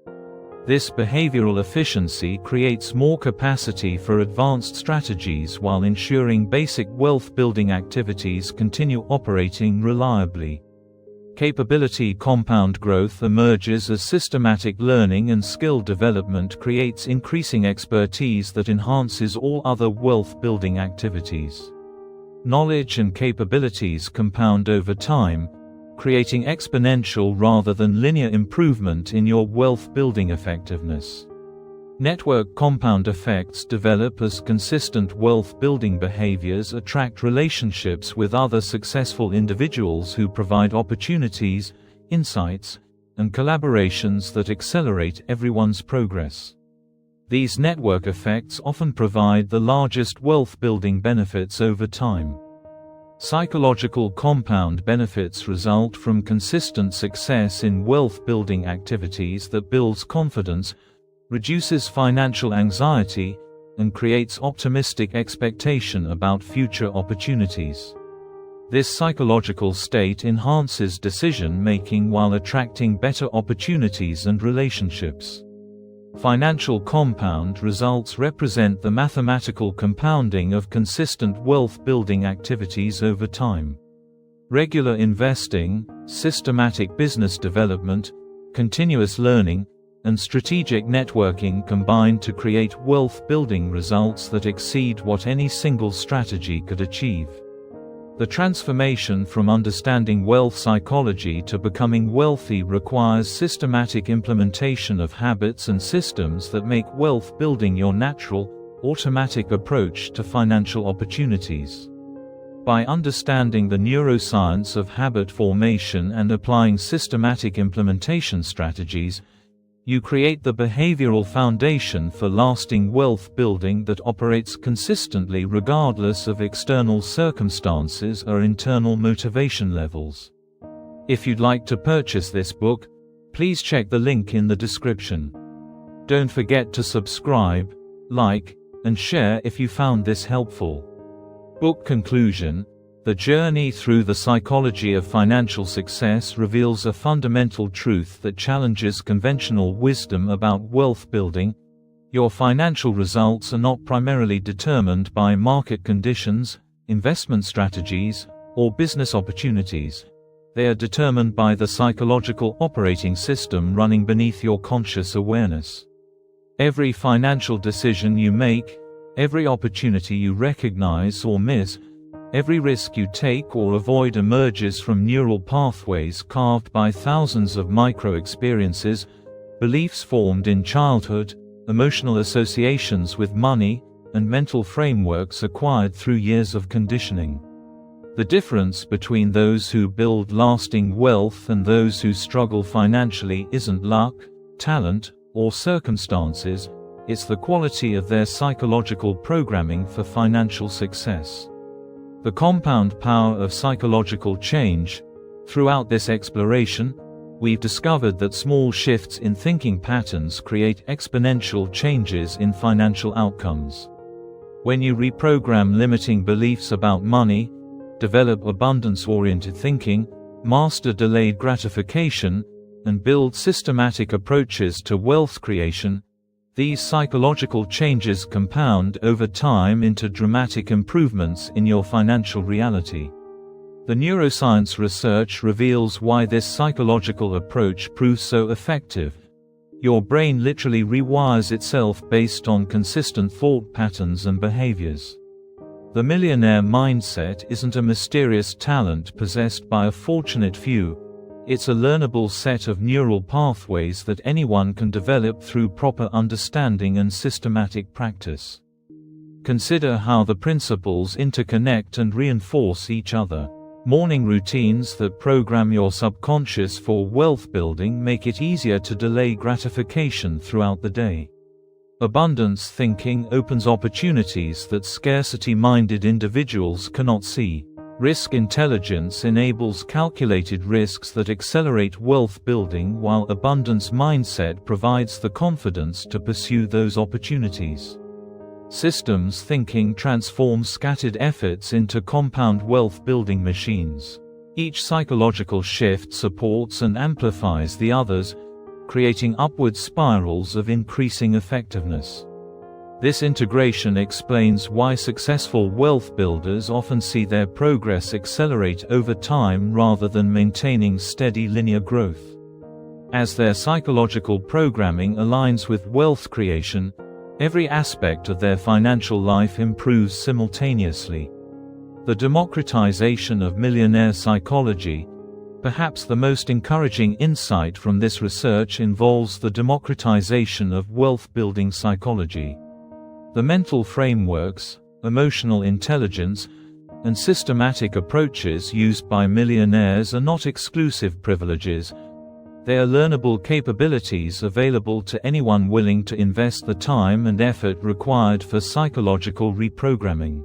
This behavioral efficiency creates more capacity for advanced strategies while ensuring basic wealth-building activities continue operating reliably. Capability compound growth emerges as systematic learning and skill development creates increasing expertise that enhances all other wealth-building activities. Knowledge and capabilities compound over time. creating exponential rather than linear improvement in your wealth-building effectiveness. Network compound effects develop as consistent wealth-building behaviors attract relationships with other successful individuals who provide opportunities, insights, and collaborations that accelerate everyone's progress. These network effects often provide the largest wealth-building benefits over time. Psychological compound benefits result from consistent success in wealth-building activities that builds confidence, reduces financial anxiety, and creates optimistic expectation about future opportunities. This psychological state enhances decision-making while attracting better opportunities and relationships. Financial compound results represent the mathematical compounding of consistent wealth-building activities over time. Regular investing, systematic business development, continuous learning, and strategic networking combine to create wealth-building results that exceed what any single strategy could achieve. The transformation from understanding wealth psychology to becoming wealthy requires systematic implementation of habits and systems that make wealth building your natural, automatic approach to financial opportunities. By understanding the neuroscience of habit formation and applying systematic implementation strategies, you create the behavioral foundation for lasting wealth building that operates consistently regardless of external circumstances or internal motivation levels. If you'd like to purchase this book, please check the link in the description. Don't forget to subscribe, like, and share if you found this helpful. Book conclusion: The journey through the psychology of financial success reveals a fundamental truth that challenges conventional wisdom about wealth building. Your financial results are not primarily determined by market conditions, investment strategies, or business opportunities. They are determined by the psychological operating system running beneath your conscious awareness. Every financial decision you make, every opportunity you recognize or miss, every risk you take or avoid emerges from neural pathways carved by thousands of micro-experiences, beliefs formed in childhood, emotional associations with money, and mental frameworks acquired through years of conditioning. The difference between those who build lasting wealth and those who struggle financially isn't luck, talent, or circumstances, it's the quality of their psychological programming for financial success. The compound power of psychological change. Throughout this exploration, we've discovered that small shifts in thinking patterns create exponential changes in financial outcomes. When you reprogram limiting beliefs about money, develop abundance-oriented thinking, master delayed gratification, and build systematic approaches to wealth creation, these psychological changes compound over time into dramatic improvements in your financial reality. The neuroscience research reveals why this psychological approach proves so effective. Your brain literally rewires itself based on consistent thought patterns and behaviors. The millionaire mindset isn't a mysterious talent possessed by a fortunate few. It's a learnable set of neural pathways that anyone can develop through proper understanding and systematic practice. Consider how the principles interconnect and reinforce each other. Morning routines that program your subconscious for wealth building make it easier to delay gratification throughout the day. Abundance thinking opens opportunities that scarcity-minded individuals cannot see. Risk intelligence enables calculated risks that accelerate wealth building, while abundance mindset provides the confidence to pursue those opportunities. Systems thinking transforms scattered efforts into compound wealth building machines. Each psychological shift supports and amplifies the others, creating upward spirals of increasing effectiveness. This integration explains why successful wealth builders often see their progress accelerate over time rather than maintaining steady linear growth. As their psychological programming aligns with wealth creation, every aspect of their financial life improves simultaneously. The democratization of millionaire psychology. Perhaps the most encouraging insight from this research involves the democratization of wealth-building psychology. The mental frameworks, emotional intelligence, and systematic approaches used by millionaires are not exclusive privileges. They are learnable capabilities available to anyone willing to invest the time and effort required for psychological reprogramming.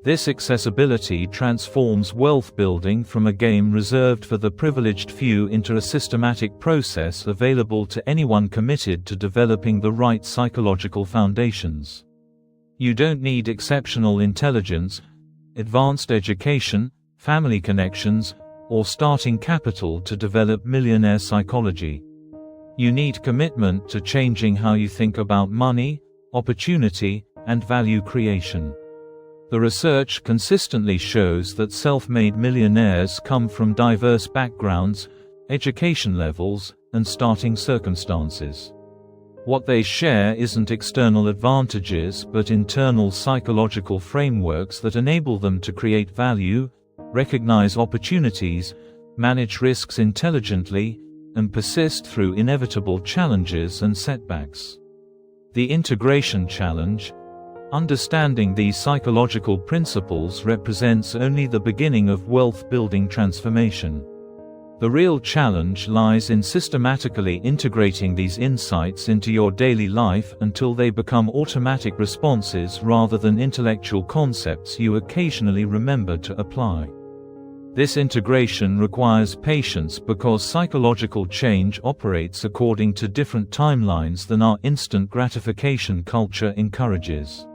This accessibility transforms wealth building from a game reserved for the privileged few into a systematic process available to anyone committed to developing the right psychological foundations. You don't need exceptional intelligence, advanced education, family connections, or starting capital to develop millionaire psychology. You need commitment to changing how you think about money, opportunity, and value creation. The research consistently shows that self-made millionaires come from diverse backgrounds, education levels, and starting circumstances. What they share isn't external advantages but internal psychological frameworks that enable them to create value, recognize opportunities, manage risks intelligently, and persist through inevitable challenges and setbacks. The integration challenge. Understanding these psychological principles represents only the beginning of wealth-building transformation. The real challenge lies in systematically integrating these insights into your daily life until they become automatic responses rather than intellectual concepts you occasionally remember to apply. This integration requires patience because psychological change operates according to different timelines than our instant gratification culture encourages.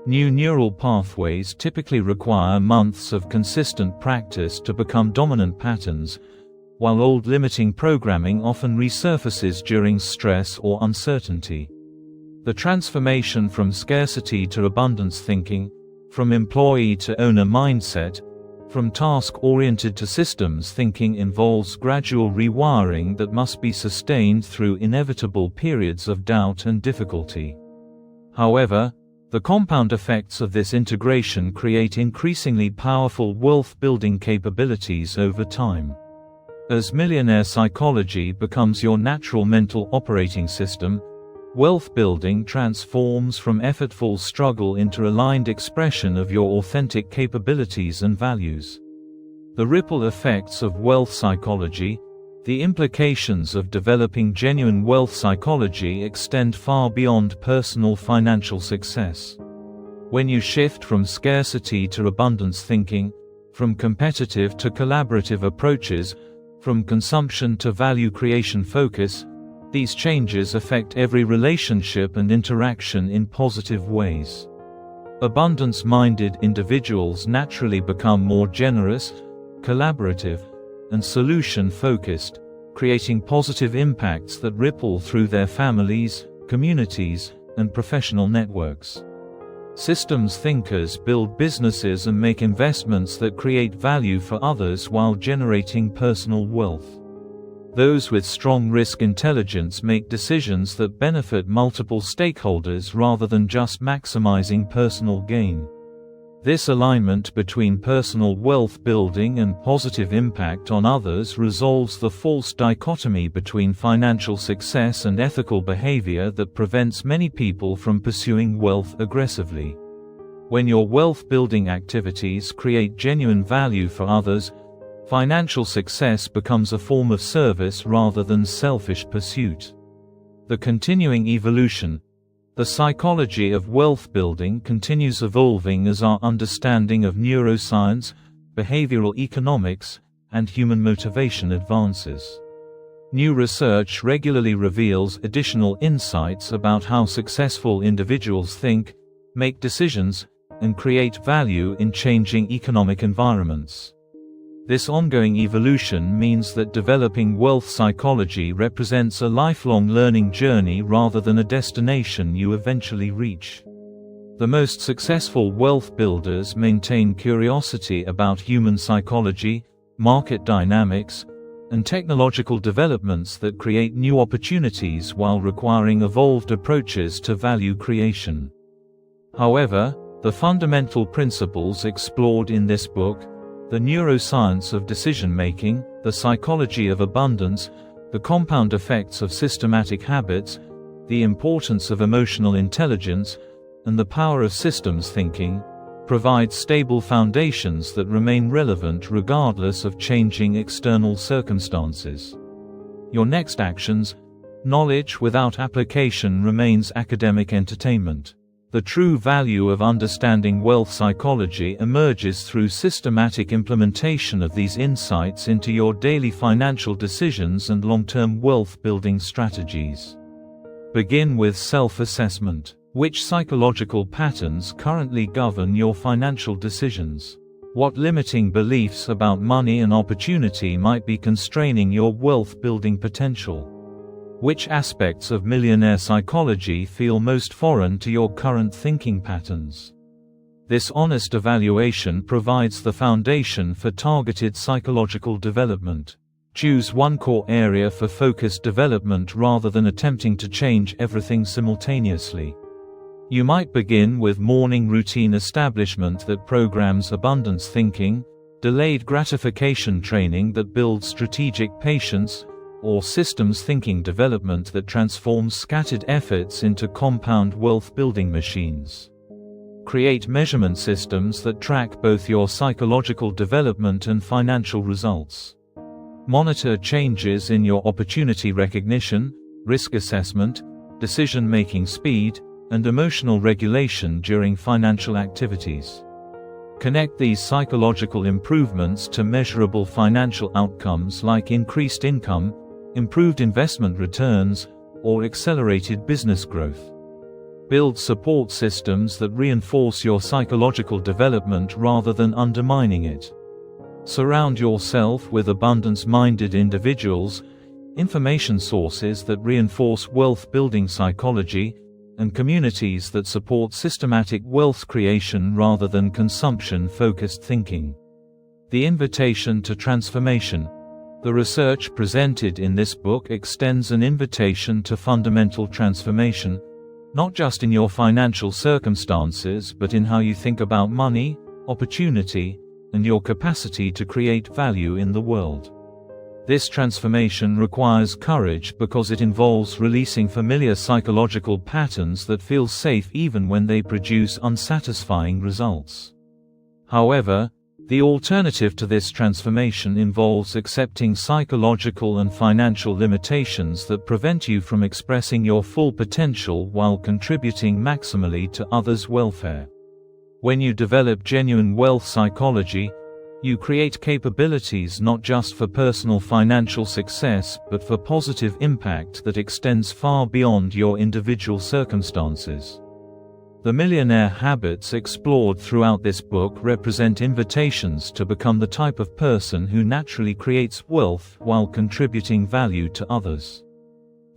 New neural pathways typically require months of consistent practice to become dominant patterns, while old limiting programming often resurfaces during stress or uncertainty. The transformation from scarcity to abundance thinking, from employee to owner mindset, from task-oriented to systems thinking involves gradual rewiring that must be sustained through inevitable periods of doubt and difficulty. However, the compound effects of this integration create increasingly powerful wealth-building capabilities over time. As millionaire psychology becomes your natural mental operating system, wealth building transforms from effortful struggle into aligned expression of your authentic capabilities and values. The ripple effects of wealth psychology, the implications of developing genuine wealth psychology extend far beyond personal financial success. When you shift from scarcity to abundance thinking, from competitive to collaborative approaches, from consumption to value creation focus, these changes affect every relationship and interaction in positive ways. Abundance-minded individuals naturally become more generous, collaborative, and solution-focused, creating positive impacts that ripple through their families, communities, and professional networks. Systems thinkers build businesses and make investments that create value for others while generating personal wealth. Those with strong risk intelligence make decisions that benefit multiple stakeholders rather than just maximizing personal gain. This alignment between personal wealth building and positive impact on others resolves the false dichotomy between financial success and ethical behavior that prevents many people from pursuing wealth aggressively. When your wealth building activities create genuine value for others, financial success becomes a form of service rather than selfish pursuit. The continuing evolution. The psychology of wealth building continues evolving as our understanding of neuroscience, behavioral economics, and human motivation advances. New research regularly reveals additional insights about how successful individuals think, make decisions, and create value in changing economic environments. This ongoing evolution means that developing wealth psychology represents a lifelong learning journey rather than a destination you eventually reach. The most successful wealth builders maintain curiosity about human psychology, market dynamics, and technological developments that create new opportunities while requiring evolved approaches to value creation. However, the fundamental principles explored in this book, the neuroscience of decision-making, the psychology of abundance, the compound effects of systematic habits, the importance of emotional intelligence, and the power of systems thinking, provide stable foundations that remain relevant regardless of changing external circumstances. Your next actions: knowledge without application remains academic entertainment. The true value of understanding wealth psychology emerges through systematic implementation of these insights into your daily financial decisions and long-term wealth-building strategies. Begin with self-assessment. Which psychological patterns currently govern your financial decisions? What limiting beliefs about money and opportunity might be constraining your wealth-building potential? Which aspects of millionaire psychology feel most foreign to your current thinking patterns? This honest evaluation provides the foundation for targeted psychological development. Choose one core area for focused development rather than attempting to change everything simultaneously. You might begin with morning routine establishment that programs abundance thinking, delayed gratification training that builds strategic patience, or systems thinking development that transforms scattered efforts into compound wealth-building machines. Create measurement systems that track both your psychological development and financial results. Monitor changes in your opportunity recognition, risk assessment, decision-making speed, and emotional regulation during financial activities. Connect these psychological improvements to measurable financial outcomes like increased income, improved investment returns, or accelerated business growth. Build support systems that reinforce your psychological development rather than undermining it. Surround yourself with abundance-minded individuals, information sources that reinforce wealth-building psychology, and communities that support systematic wealth creation rather than consumption-focused thinking. The invitation to transformation. The research presented in this book extends an invitation to fundamental transformation, not just in your financial circumstances but in how you think about money, opportunity, and your capacity to create value in the world. This transformation requires courage because it involves releasing familiar psychological patterns that feel safe even when they produce unsatisfying results. However, the alternative to this transformation involves accepting psychological and financial limitations that prevent you from expressing your full potential while contributing maximally to others' welfare. When you develop genuine wealth psychology, you create capabilities not just for personal financial success but for positive impact that extends far beyond your individual circumstances. The millionaire habits explored throughout this book represent invitations to become the type of person who naturally creates wealth while contributing value to others.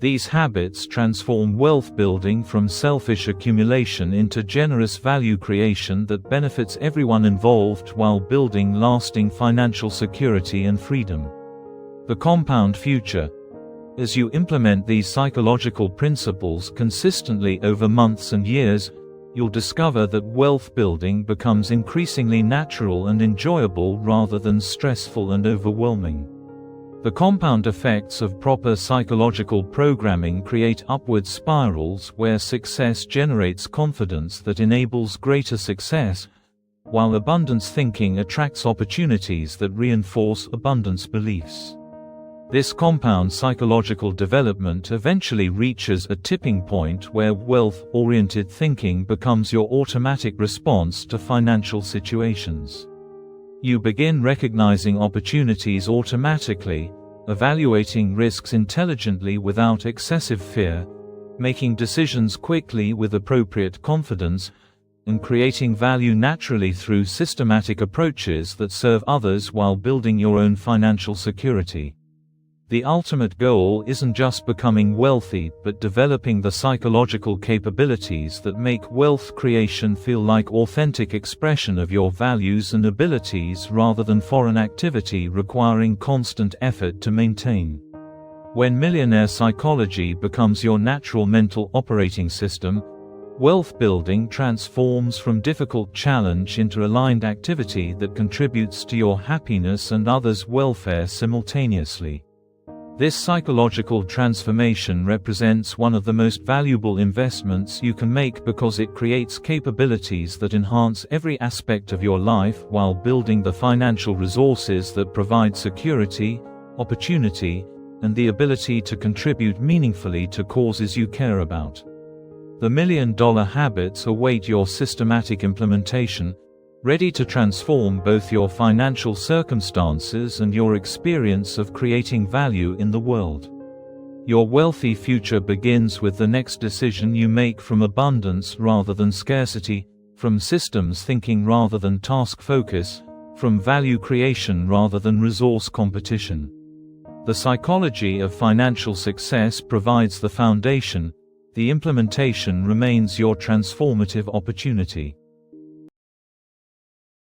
These habits transform wealth building from selfish accumulation into generous value creation that benefits everyone involved while building lasting financial security and freedom. The compound future. As you implement these psychological principles consistently over months and years, you'll discover that wealth building becomes increasingly natural and enjoyable rather than stressful and overwhelming. The compound effects of proper psychological programming create upward spirals where success generates confidence that enables greater success, while abundance thinking attracts opportunities that reinforce abundance beliefs. This compound psychological development eventually reaches a tipping point where wealth-oriented thinking becomes your automatic response to financial situations. You begin recognizing opportunities automatically, evaluating risks intelligently without excessive fear, making decisions quickly with appropriate confidence, and creating value naturally through systematic approaches that serve others while building your own financial security. The ultimate goal isn't just becoming wealthy but developing the psychological capabilities that make wealth creation feel like authentic expression of your values and abilities rather than foreign activity requiring constant effort to maintain. When millionaire psychology becomes your natural mental operating system, Wealth building transforms from difficult challenge into aligned activity that contributes to your happiness and others' welfare simultaneously. This psychological transformation represents one of the most valuable investments you can make because it creates capabilities that enhance every aspect of your life while building the financial resources that provide security, opportunity, and the ability to contribute meaningfully to causes you care about. The $1 Million Habits await your systematic implementation, ready to transform both your financial circumstances and your experience of creating value in the world. Your wealthy future begins with the next decision you make, from abundance rather than scarcity, from systems thinking rather than task focus, from value creation rather than resource competition. The psychology of financial success provides the foundation. The implementation remains your transformative opportunity.